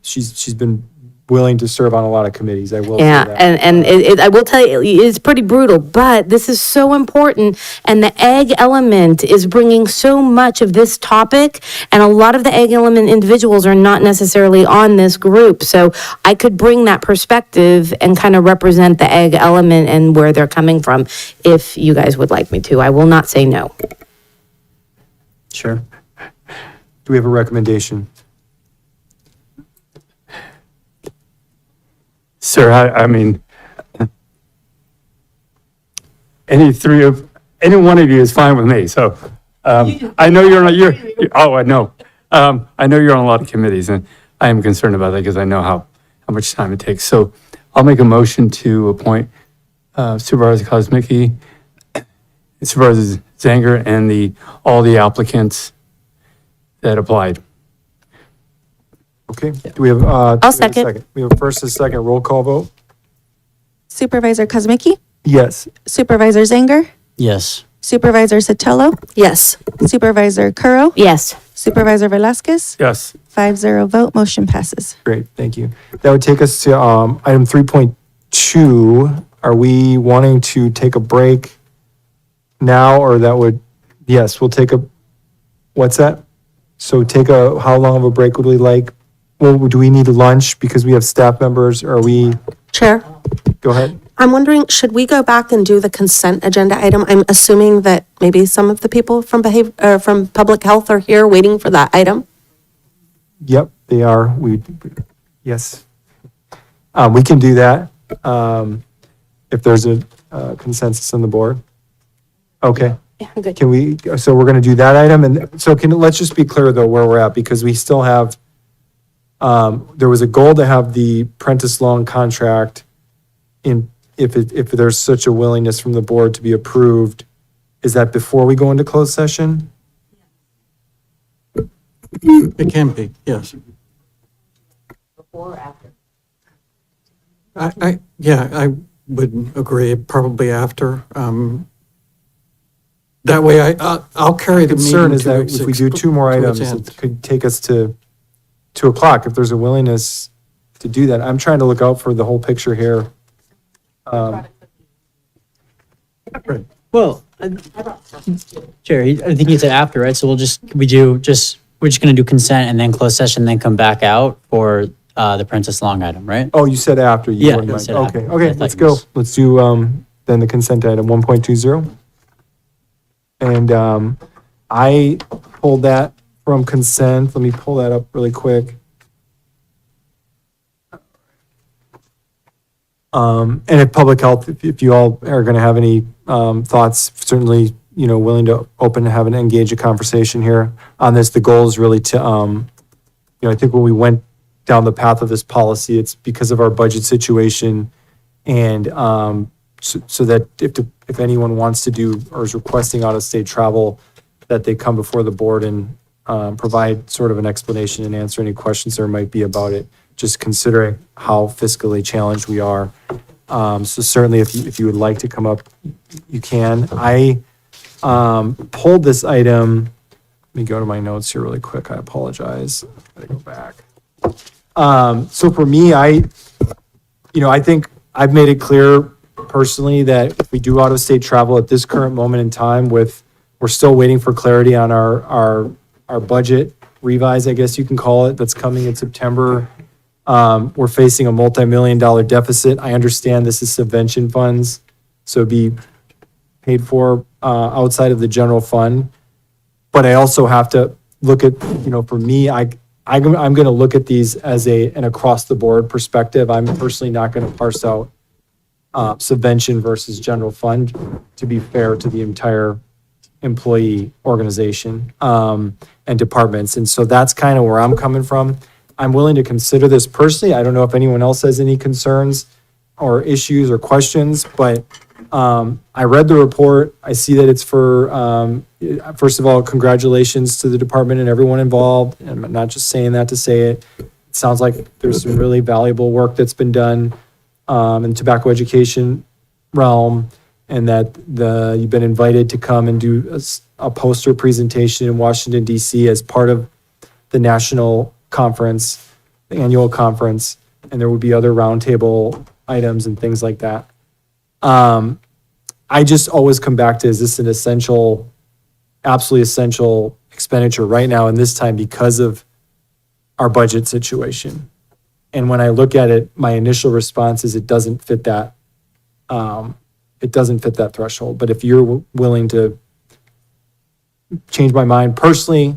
She's been willing to serve on a lot of committees. I will say Yeah, that. and I will tell you, it's pretty brutal, but this is so important. And the ag element is bringing so much of this topic. And a lot of the ag element individuals are not necessarily on this group. So I could bring that perspective and kind of represent the ag element and where they're coming from if you guys would like me to. I will not say no. Sure. Do we have a recommendation? Sir, I mean, any one of you is fine with me. So I know I know. I know you're on a lot of committees, and I am concerned about that because I know how much time it takes. So I'll make a motion to appoint Supervisor Kosmicki, Supervisor Zanger, and all the applicants that applied. Okay, do we have, I'll second. We have a first and second roll call vote? Supervisor Cosmicki, Yes. Supervisor Zanger, Yes. Supervisor Sotelo, Yes. Supervisor Curro, Yes. Supervisor Velasquez, Yes. 5-0 vote, motion passes. Great, thank you. That would take us to item 3.2. Are we wanting to take a break now, or that would, yes, we'll take a, what's that? So how long of a break would we like? Well, do we need lunch because we have staff members? Or are we, Chair, go ahead. I'm wondering, should we go back and do the consent agenda item? I'm assuming that maybe some of the people from from public health are here waiting for that item. Yep, they are. Yes. We can do that, if there's a consensus on the board. Okay. Yeah, I'm good. Can we, so we're gonna do that item, and so let's just be clear though where we're at, because we still have, there was a goal to have the Prentice loan contract in, if there's such a willingness from the board to be approved. Is that before we go into closed session? It can be, yes. Before or after? I would agree, probably after. That way I'll carry the meeting. Concern is that if we do two more items, it could take us to 2:00. If there's a willingness to do that, I'm trying to look out for the whole picture here. Well, Jerry, I think you said after, right? So we're just gonna do consent and then close session, then come back out for the Princess Long item, right? Oh, you said after. You Yeah, wouldn't I mind. said Okay, after. okay, I thought let's you go. was- Let's do then the consent item 1.20. And I pulled that from consent. Let me pull that up really quick. And if public health, if you all are going to have any thoughts, certainly, willing to open to have and engage a conversation here on this. The goal is really to, I think when we went down the path of this policy, it's because of our budget situation. And so that if anyone wants to do or is requesting out-of-state travel, that they come before the board and provide sort of an explanation and answer any questions there might be about it, just considering how fiscally challenged we are. So certainly if you would like to come up, you can. I pulled this item. Let me go to my notes here really quick. I apologize. I gotta go back. So for me, I think I've made it clear personally that if we do out-of-state travel at this current moment in time we're still waiting for clarity on our budget revise, I guess you can call it, that's coming in September. We're facing a multi-million-dollar deficit. I understand this is subvention funds, so it'd be paid for outside of the general fund. But I also have to look at, for me, I'm going to look at these as an across-the-board perspective. I'm personally not going to parse out subvention versus general fund, to be fair to the entire employee organization and departments. And so that's kind of where I'm coming from. I'm willing to consider this personally. I don't know if anyone else has any concerns or issues or questions, but I read the report. I see that it's for, first of all, congratulations to the department and everyone involved. And I'm not just saying that to say it. It sounds like there's some really valuable work that's been done in tobacco education realm, and that you've been invited to come and do a poster presentation in Washington, D.C. as part of the national conference, the annual conference, and there would be other roundtable items and things like that. I just always come back to, is this an essential, absolutely essential expenditure right now in this time because of our budget situation? And when I look at it, my initial response is it doesn't fit that. It doesn't fit that threshold. But if you're willing to change my mind personally,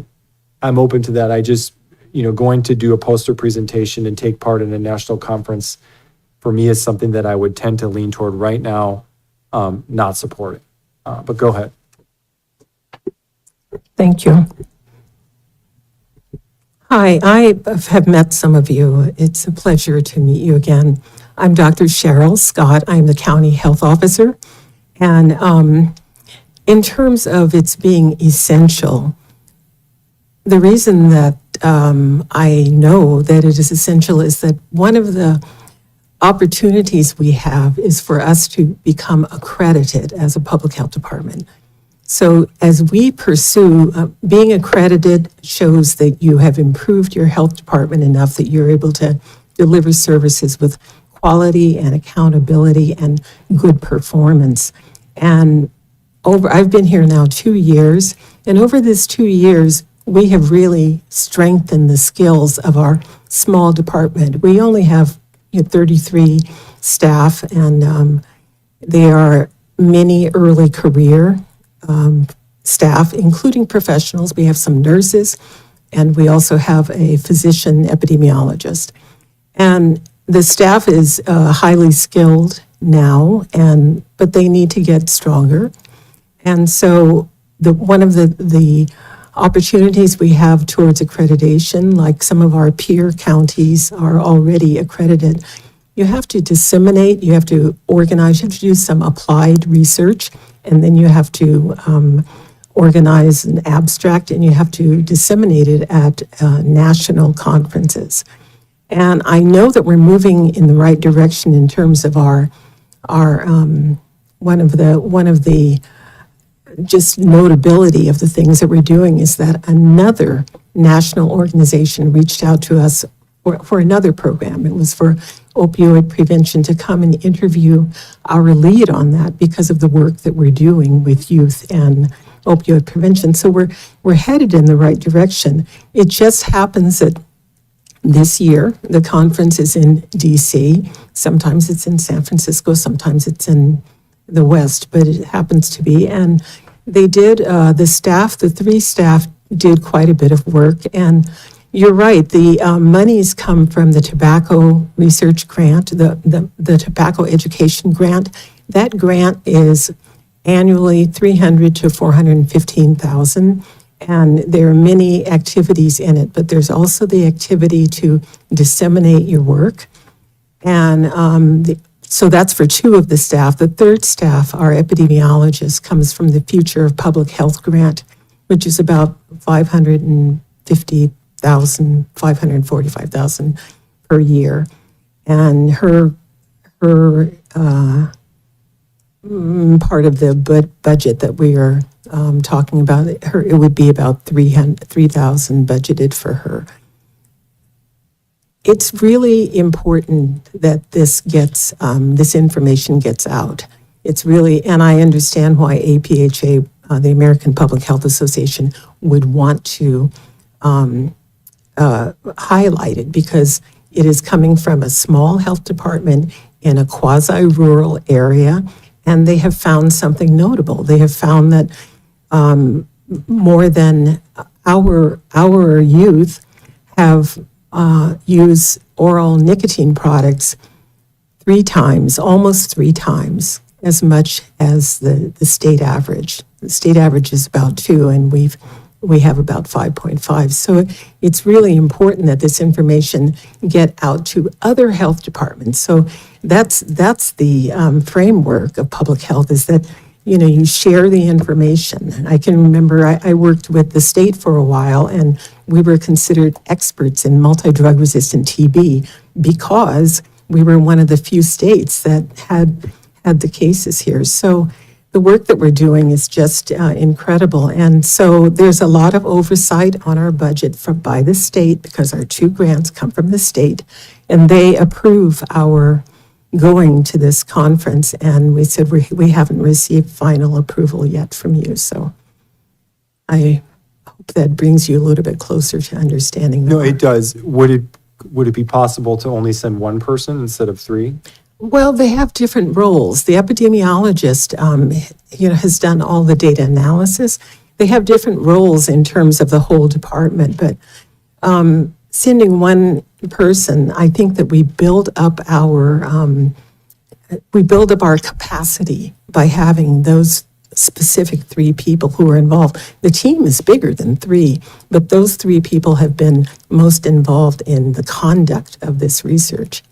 I'm open to that. I just, going to do a poster presentation and take part in a national conference for me is something that I would tend to lean toward right now, not supporting. But go ahead. Thank you. Hi, I have met some of you. It's a pleasure to meet you again. I'm Dr. Cheryl Scott. I'm the county health officer. And in terms of its being essential, the reason that I know that it is essential is that one of the opportunities we have is for us to become accredited as a public health department. So as we pursue, being accredited shows that you have improved your health department enough that you're able to deliver services with quality and accountability and good performance. And I've been here now 2 years, and over this 2 years, we have really strengthened the skills of our small department. We only have 33 staff, and they are many early career staff, including professionals. We have some nurses, and we also have a physician epidemiologist. And the staff is highly skilled now, but they need to get stronger. And so one of the opportunities we have towards accreditation, like some of our peer counties are already accredited, you have to disseminate, you have to organize, you have to do some applied research, and then you have to organize an abstract, and you have to disseminate it at national conferences. And I know that we're moving in the right direction in terms of our one of the just notability of the things that we're doing is that another national organization reached out to us for another program. It was for opioid prevention, to come and interview our lead on that because of the work that we're doing with youth and opioid prevention. So we're headed in the right direction. It just happens that this year, the conference is in DC. Sometimes it's in San Francisco, sometimes it's in the West, but it happens to be. And they did, the 3 staff did quite a bit of work. And you're right, the monies come from the tobacco research grant, the tobacco education grant. That grant is annually $300,000 to $415,000. And there are many activities in it, but there's also the activity to disseminate your work. And so that's for 2 of the staff. The 3rd staff, our epidemiologist, comes from the Future of Public Health grant, which is about $550,000, $545,000 per year. And her part of the budget that we are talking about, it would be about $3,000 budgeted for her. It's really important that this information gets out. It's really, and I understand why APHA, the American Public Health Association, would want to highlight it, because it is coming from a small health department in a quasi-rural area, and they have found something notable. They have found that more than our youth have use oral nicotine products 3 times, almost 3 times as much as the state average. The state average is about 2, and we have about 5.5. So it's really important that this information get out to other health departments. So that's the framework of public health, is that you share the information. I can remember I worked with the state for a while, and we were considered experts in multi-drug resistant TB because we were one of the few states that had the cases here. So the work that we're doing is just incredible. And so there's a lot of oversight on our budget by the state, because our 2 grants come from the state, and they approve our going to this conference. And we said, we haven't received final approval yet from you. So I hope that brings you a little bit closer to understanding. No, it does. Would it be possible to only send 1 person instead of 3? Well, they have different roles. The epidemiologist, has done all the data analysis. They have different roles in terms of the whole department, but sending 1 person, I think that we build up our capacity by having those specific 3 people who are involved. The team is bigger than 3, but those 3 people have been most involved in the conduct of this research.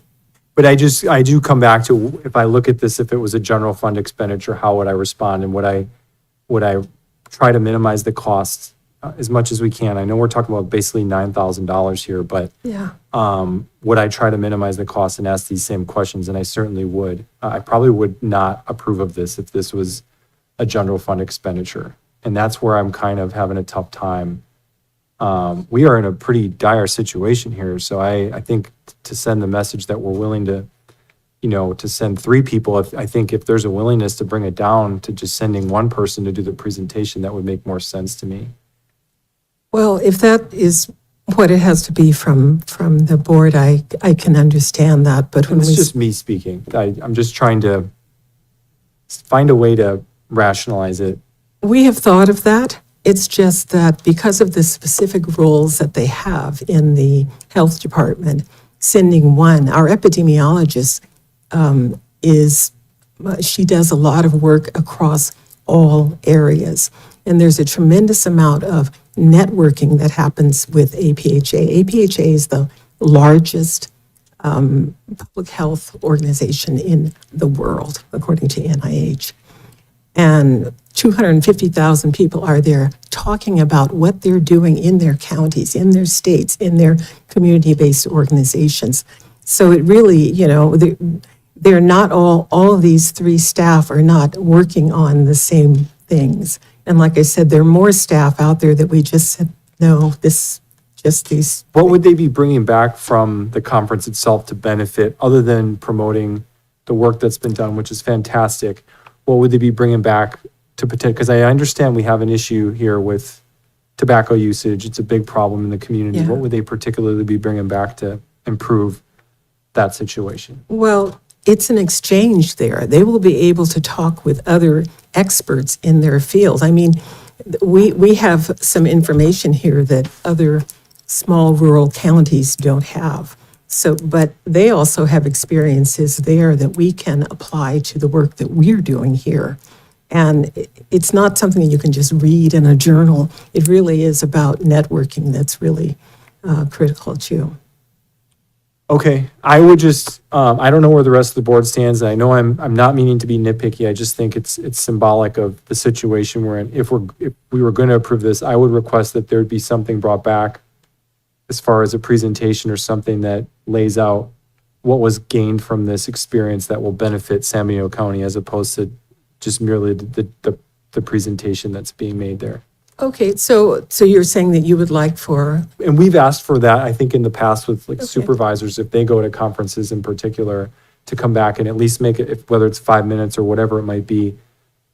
But I do come back to, if I look at this, if it was a general fund expenditure, how would I respond? And would I try to minimize the costs as much as we can. I know we're talking about basically $9,000 here, but Yeah. would I try to minimize the cost and ask these same questions? And I certainly would. I probably would not approve of this if this was a general fund expenditure. And that's where I'm kind of having a tough time. We are in a pretty dire situation here. So I think to send the message that we're willing to, to send 3 people, I think if there's a willingness to bring it down to just sending one person to do the presentation, that would make more sense to me. Well, if that is what it has to be from the board, I can understand that, but when It's we. just me speaking. I'm just trying to find a way to rationalize it. We have thought of that. It's just that because of the specific roles that they have in the health department, sending one, our epidemiologist she does a lot of work across all areas. And there's a tremendous amount of networking that happens with APHA. APHA is the largest public health organization in the world, according to NIH. And 250,000 people are there talking about what they're doing in their counties, in their states, in their community-based organizations. So it really, they're not all of these 3 staff are not working on the same things. And like I said, there are more staff out there that we just said, no, these. What would they be bringing back from the conference itself to benefit, other than promoting the work that's been done, which is fantastic? What would they be bringing back to protect? Because I understand we have an issue here with tobacco usage. It's a big problem in the community. Yeah. What would they particularly be bringing back to improve that situation? Well, it's an exchange there. They will be able to talk with other experts in their field. I mean, we have some information here that other small rural counties don't have. So, but they also have experiences there that we can apply to the work that we're doing here. And it's not something that you can just read in a journal. It really is about networking that's really critical too. Okay, I would just, I don't know where the rest of the board stands. I know I'm not meaning to be nitpicky. I just think it's symbolic of the situation we're in. If we were going to approve this, I would request that there'd be something brought back as far as a presentation or something that lays out what was gained from this experience that will benefit San Benito County, as opposed to just merely the presentation that's being made there. Okay, so you're saying that you would like for, And we've asked for that, I think, in the past with like supervisors, if they go to conferences in particular, to come back and at least make it, whether it's 5 minutes or whatever it might be,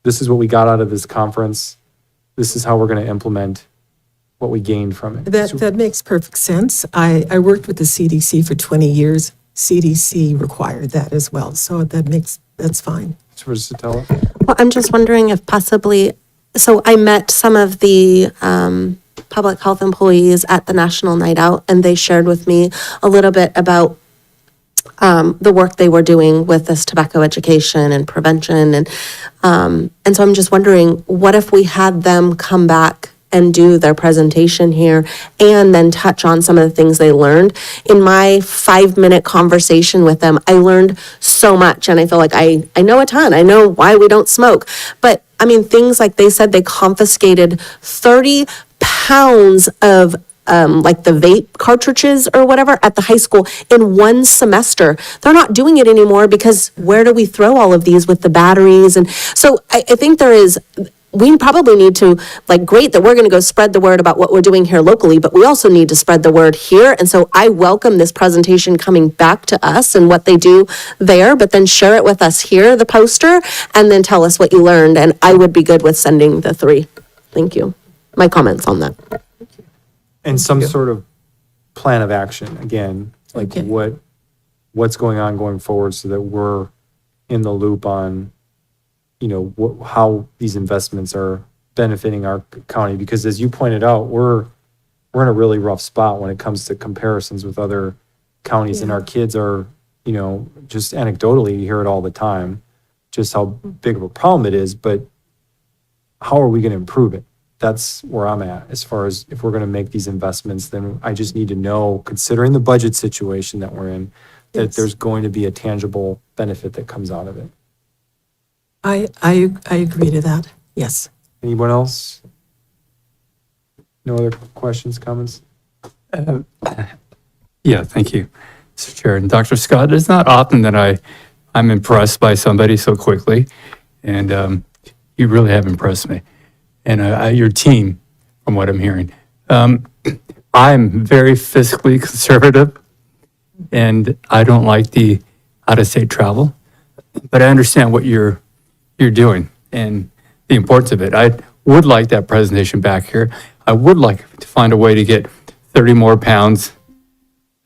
this is what we got out of this conference. This is how we're going to implement what we gained from it. that makes perfect sense. I worked with the CDC for 20 years. CDC required that as well, so that's fine. Supervisor Sotelo? Well, I'm just wondering if possibly, so I met some of the public health employees at the National Night Out, and they shared with me a little bit about the work they were doing with this tobacco education and prevention. And so I'm just wondering, what if we had them come back and do their presentation here and then touch on some of the things they learned? In my 5-minute conversation with them, I learned so much, and I feel like I know a ton. I know why we don't smoke. But I mean, things like they said they confiscated 30 pounds of like the vape cartridges or whatever at the high school in 1 semester. They're not doing it anymore because where do we throw all of these with the batteries? And so I think we probably need to, like, great that we're going to go spread the word about what we're doing here locally, but we also need to spread the word here. And so I welcome this presentation coming back to us and what they do there, but then share it with us here, the poster, and then tell us what you learned. And I would be good with sending the 3. Thank you. My comments on that. And some sort of plan of action, again, like what's going on going forward, so that we're in the loop on, how these investments are benefiting our county. Because as you pointed out, we're in a really rough spot when it comes to comparisons with other counties, and our kids are, just anecdotally, you hear it all the time, just how big of a problem it is, but how are we going to improve it? That's where I'm at. As far as if we're going to make these investments, then I just need to know, considering the budget situation that we're in, that there's going to be a tangible benefit that comes out of it. I agree to that. Yes. Anyone else? No other questions, comments? Yeah, thank you, Mr. Chair. And Dr. Scott, it's not often that I'm impressed by somebody so quickly, and you really have impressed me. And your team, from what I'm hearing. I'm very fiscally conservative, and I don't like the out-of-state travel, but I understand what you're doing and the importance of it. I would like that presentation back here. I would like to find a way to get 30 more pounds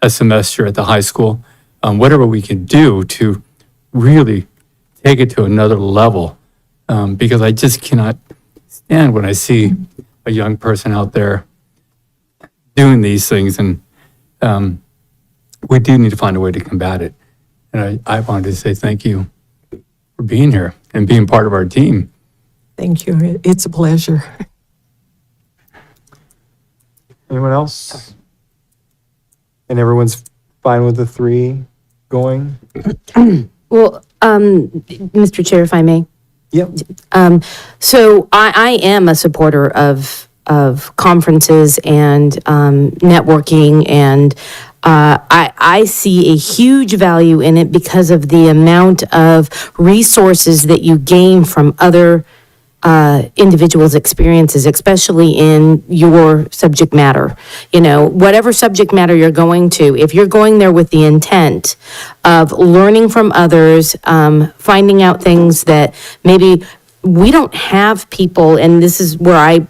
a semester at the high school, whatever we can do to really take it to another level, because I just cannot stand when I see a young person out there doing these things, and we do need to find a way to combat it. And I wanted to say thank you for being here and being part of our team. Thank you. It's a pleasure. Anyone else? And everyone's fine with the 3 going? Well, Mr. Chair, if I may. Yep. So I am a supporter of conferences and networking, and I see a huge value in it because of the amount of resources that you gain from other individuals' experiences, especially in your subject matter. You know, whatever subject matter you're going to, if you're going there with the intent of learning from others, finding out things that maybe we don't have people, and this is where I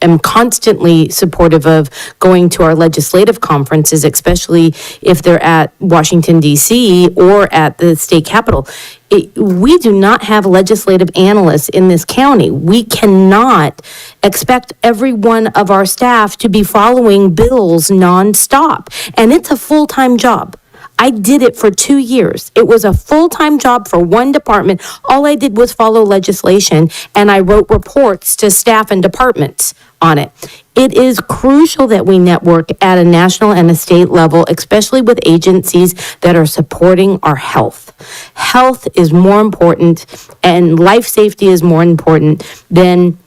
am constantly supportive of going to our legislative conferences, especially if they're at Washington DC or at the state capitol. We do not have legislative analysts in this county. We cannot expect every one of our staff to be following bills nonstop. And it's a full-time job. I did it for 2 years. It was a full-time job for one department. All I did was follow legislation, and I wrote reports to staff and departments on it. It is crucial that we network at a national and a state level, especially with agencies that are supporting our health. Health is more important, and life safety is more important than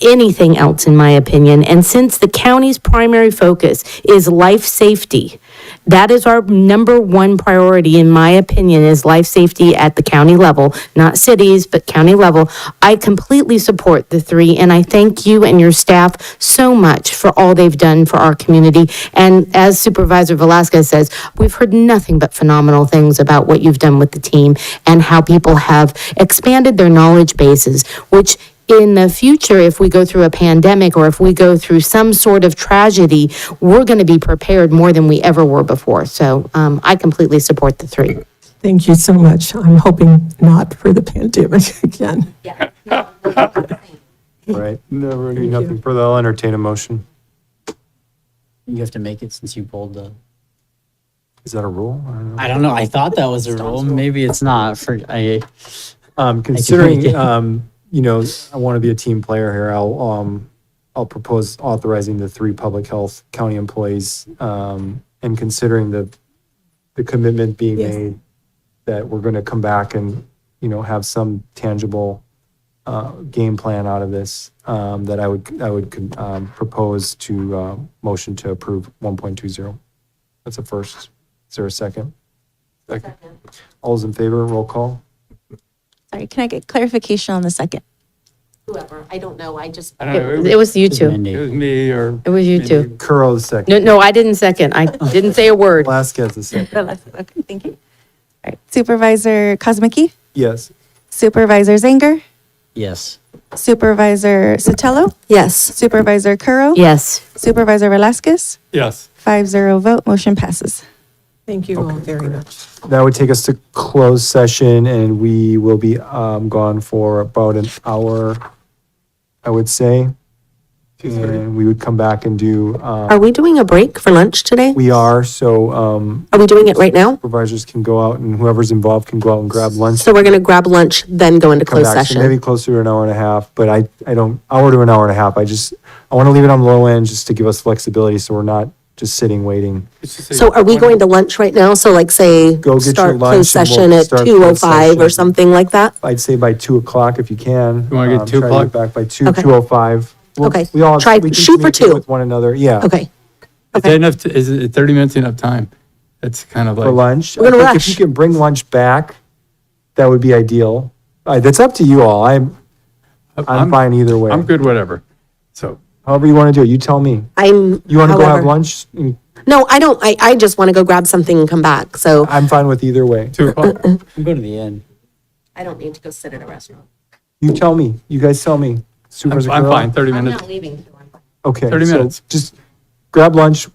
anything else, in my opinion. And since the county's primary focus is life safety, that is our number one priority, in my opinion, is life safety at the county level, not cities, but county level. I completely support the 3, and I thank you and your staff so much for all they've done for our community. And as Supervisor Velasquez says, we've heard nothing but phenomenal things about what you've done with the team and how people have expanded their knowledge bases, which in the future, if we go through a pandemic or if we go through some sort of tragedy, we're going to be prepared more than we ever were before. So I completely support the 3. Thank you so much. I'm hoping not for the pandemic again. Right. Never, nothing further. I'll entertain a motion. You have to make it since you pulled the. Is that a rule? I don't know. I thought that was a rule. Maybe it's not. Considering, you know, I want to be a team player here. I'll propose authorizing the 3 public health county employees, and considering the commitment being made that we're going to come back and, you know, have some tangible game plan out of this, that I would propose to motion to approve 1.20. That's a first. Is there a second? Second. All those in favor, roll call. Sorry, can I get clarification on the second? Whoever, I don't know, I just. It was you two. It was me or. It was you two. Curl the second. No, I didn't second. I didn't say a word. Velasquez the second. Okay, thank you. All right, Supervisor Kozmicki, Yes. Supervisor Zanger, Yes. Supervisor Sotelo, Yes. Supervisor Curro. Yes. Supervisor Velasquez, Yes. 5-0 vote, motion passes. Thank you all very much. That would take us to closed session, and we will be gone for about an hour, I would say. And we would come back and do. Are we doing a break for lunch today? We are, so Are we doing it right now? supervisors can go out, and whoever's involved can go out and grab lunch. So we're going to grab lunch, then go into Come closed back. So session. maybe closer to an hour and a half, but I don't, hour to an hour and a half. I want to leave it on the low end just to give us flexibility, so we're not just sitting waiting. So are we going to lunch right now? So like say, Go get your start lunch closed and session we'll at start closed 2:05 or session. something like that? I'd say by 2 o'clock if you can. You wanna get 2 Try to o'clock? back by 2, Okay. 2:05. Well, Okay. We all, Try, we can shoot for communicate 2. with one another, yeah. Okay. Is that enough, is it 30 minutes enough time? That's kind of For like, lunch. We're gonna I think if you rush. can bring lunch back, that would be ideal. That's up to you all. I'm fine either way. I'm good, whatever. So, However you want to do it, you tell me. I'm, You want to go have however- lunch? No, I don't. I just want to go grab something and come back. So I'm fine with either way. 2 o'clock. I'm going to the end. I don't need to go sit at a restaurant. You tell me. You guys tell me. Supervisor I'm Carrera? fine, 30 minutes. leaving. Okay. 30 so minutes. Just grab lunch.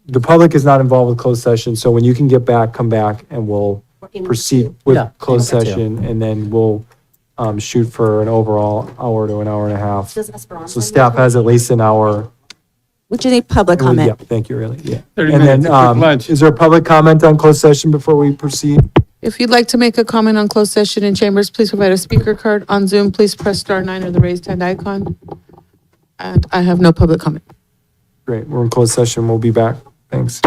The public is not involved with closed session, so when you can get back, come back and we'll proceed with Yeah, closed me too. session and then we'll shoot for an overall hour to an hour and a half. Does Esperanza So staff has at least an hour. Would you need public Yeah, comment? thank you, really, yeah. 30 And minutes, then, a quick lunch. is there a public comment on closed session before we proceed? If you'd like to make a comment on closed session in chambers, please provide a speaker card. On Zoom, please press star 9 or the raised hand icon. And I have no public comment. Great, we're in closed session. We'll be back. Thanks.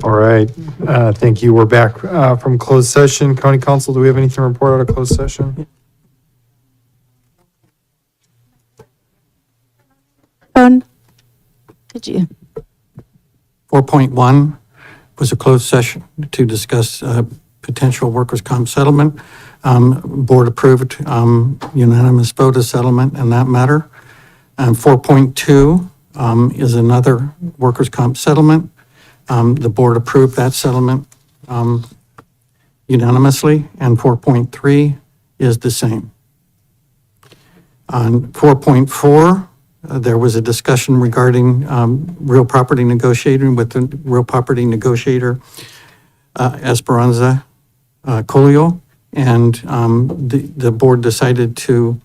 All right, thank you. We're back from closed session. County Council, do we have anything to report out of closed session? Did you? 4.1 was a closed session to discuss potential workers' comp settlement. Board approved unanimous vote of settlement in that matter. 4.2 is another workers' comp settlement. The board approved that settlement unanimously, and 4.3 is the same. On 4.4, there was a discussion regarding real property negotiating with the real property negotiator, Esperanza Colio, and the board decided to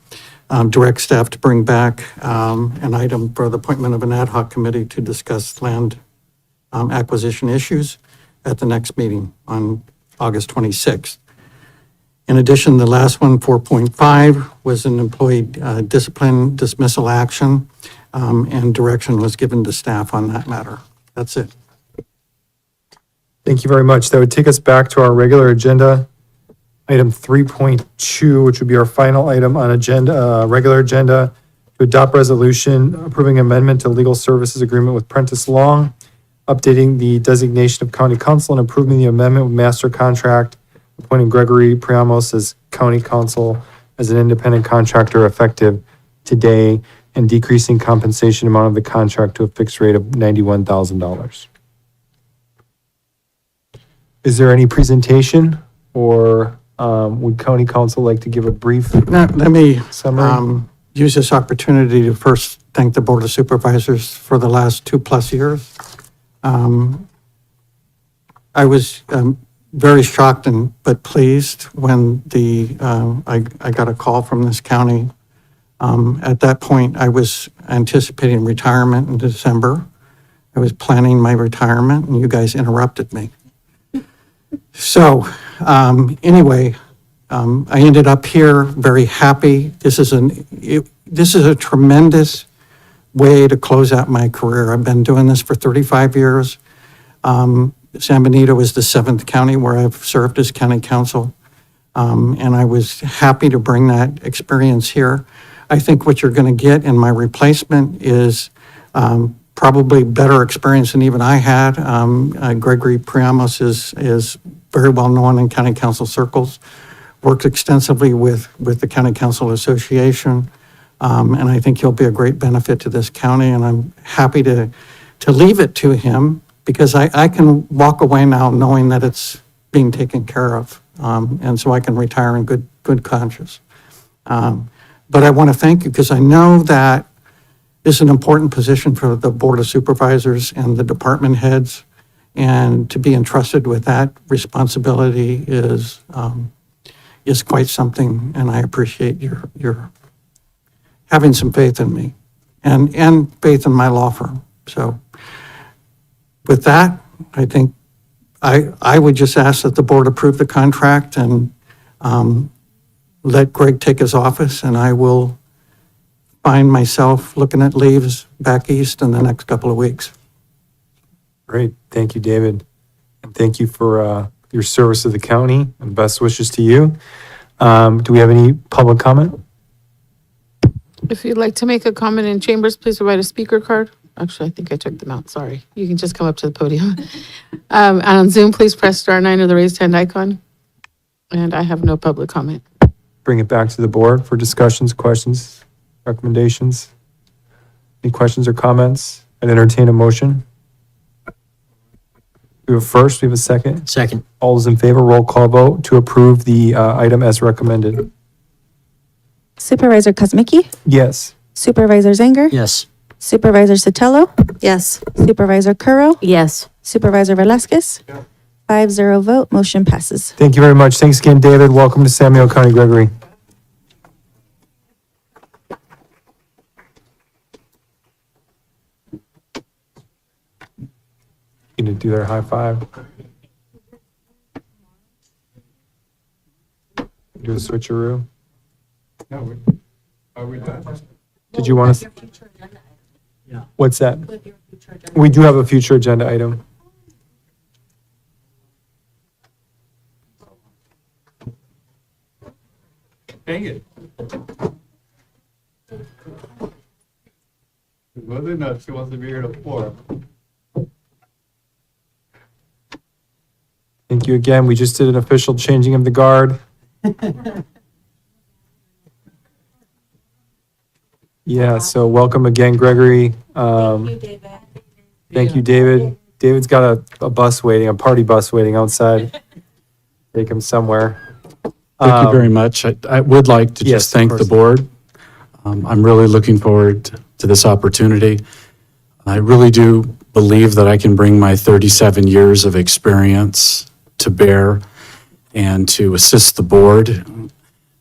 direct staff to bring back an item for the appointment of an ad hoc committee to discuss land acquisition issues at the next meeting on August 26th. In addition, the last one, 4.5, was an employee discipline dismissal action, and direction was given to staff on that matter. That's it. Thank you very much. That would take us back to our regular agenda. Item 3.2, which would be our final item on regular agenda, to adopt resolution approving amendment to legal services agreement with Prentice Long, updating the designation of county council and approving the amendment with master contract, appointing Gregory Priamos as county council as an independent contractor effective today, and decreasing compensation amount of the contract to a fixed rate of $91,000. Is there any presentation, or would county council like to give a brief Now, let me summary? use this opportunity to first thank the Board of Supervisors for the last 2+ years. I was very shocked but pleased when I got a call from this county. At that point, I was anticipating retirement in December. I was planning my retirement, and you guys interrupted me. So, anyway, I ended up here very happy. This is a tremendous way to close out my career. I've been doing this for 35 years. San Benito is the 7th county where I've served as county council. And I was happy to bring that experience here. I think what you're going to get in my replacement is probably better experience than even I had. Gregory Priamos is very well known in county council circles, worked extensively with the County Council Association. And I think he'll be a great benefit to this county, and I'm happy to leave it to him because I can walk away now knowing that it's being taken care of. And so I can retire in good conscience. But I want to thank you because I know that this is an important position for the Board of Supervisors and the department heads. And to be entrusted with that responsibility is quite something. And I appreciate your having some faith in me and faith in my law firm. So with that, I think I would just ask that the board approve the contract and let Greg take his office, and I will find myself looking at leaves back east in the next couple of weeks. Great. Thank you, David. And thank you for your service to the county, and best wishes to you. Do we have any public comment? If you'd like to make a comment in chambers, please provide a speaker card. Actually, I think I took them out. Sorry. You can just come up to the podium. And on Zoom, please press *9 or the raised hand icon. And I have no public comment. Bring it back to the board for discussions, questions, recommendations. Any questions or comments? I'd entertain a motion. We have a first, we have a second. Second. All those in favor, roll call vote to approve the item as recommended. Supervisor Kosmicki, Yes. Supervisor Zanger, Yes. Supervisor Sotelo, Yes. Supervisor Curro, Yes. Supervisor Velasquez. 5-0 vote, motion passes. Thank you very much. Thanks again, David. Welcome to Samuel County, Gregory. Need to do their high five. Do a switcheroo. No, are we done? Did you want to? Yeah. What's that? We do have a future agenda item. Dang it. Whether or not she wants to be here till 4. Thank you again. We just did an official changing of the guard. Yeah, so welcome again, Gregory. Thank you, David. David's got a bus waiting, a party bus waiting outside. Take him somewhere. Thank you very much. I would like to yes, just thank of the course. board. I'm really looking forward to this opportunity. I really do believe that I can bring my 37 years of experience to bear and to assist the board,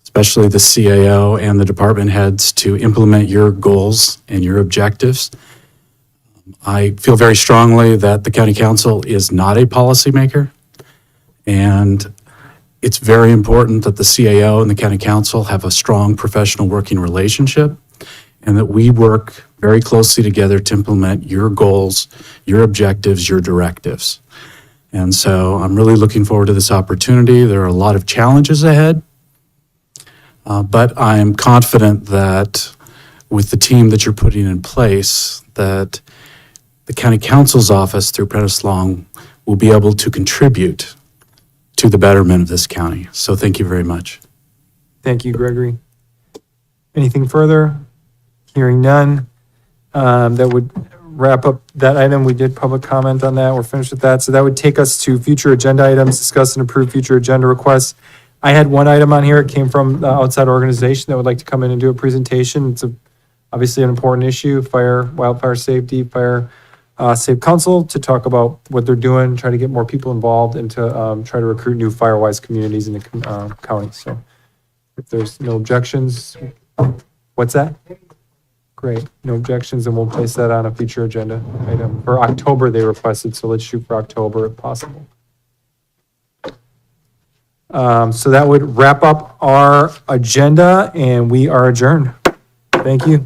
especially the CAO and the department heads, to implement your goals and your objectives. I feel very strongly that the county council is not a policymaker, and it's very important that the CAO and the county council have a strong professional working relationship, and that we work very closely together to implement your goals, your objectives, your directives. And so I'm really looking forward to this opportunity. There are a lot of challenges ahead, but I am confident that with the team that you're putting in place, that the county council's office through Prentice Long will be able to contribute to the betterment of this county. So thank you very much. Thank you, Gregory. Anything further? Hearing none. That would wrap up that item. We did public comment on that. We're finished with that. So that would take us to future agenda items, discuss and approve future agenda requests. I had one item on here. It came from the outside organization that would like to come in and do a presentation. It's obviously an important issue, wildfire safety, fire Safe Council, to talk about what they're doing, try to get more people involved, and to try to recruit new Firewise communities in the county. So if there's no objections, what's that? Great, no objections, and we'll place that on a future agenda item. For October, they requested, so let's shoot for October if possible. So that would wrap up our agenda, and we are adjourned. Thank you.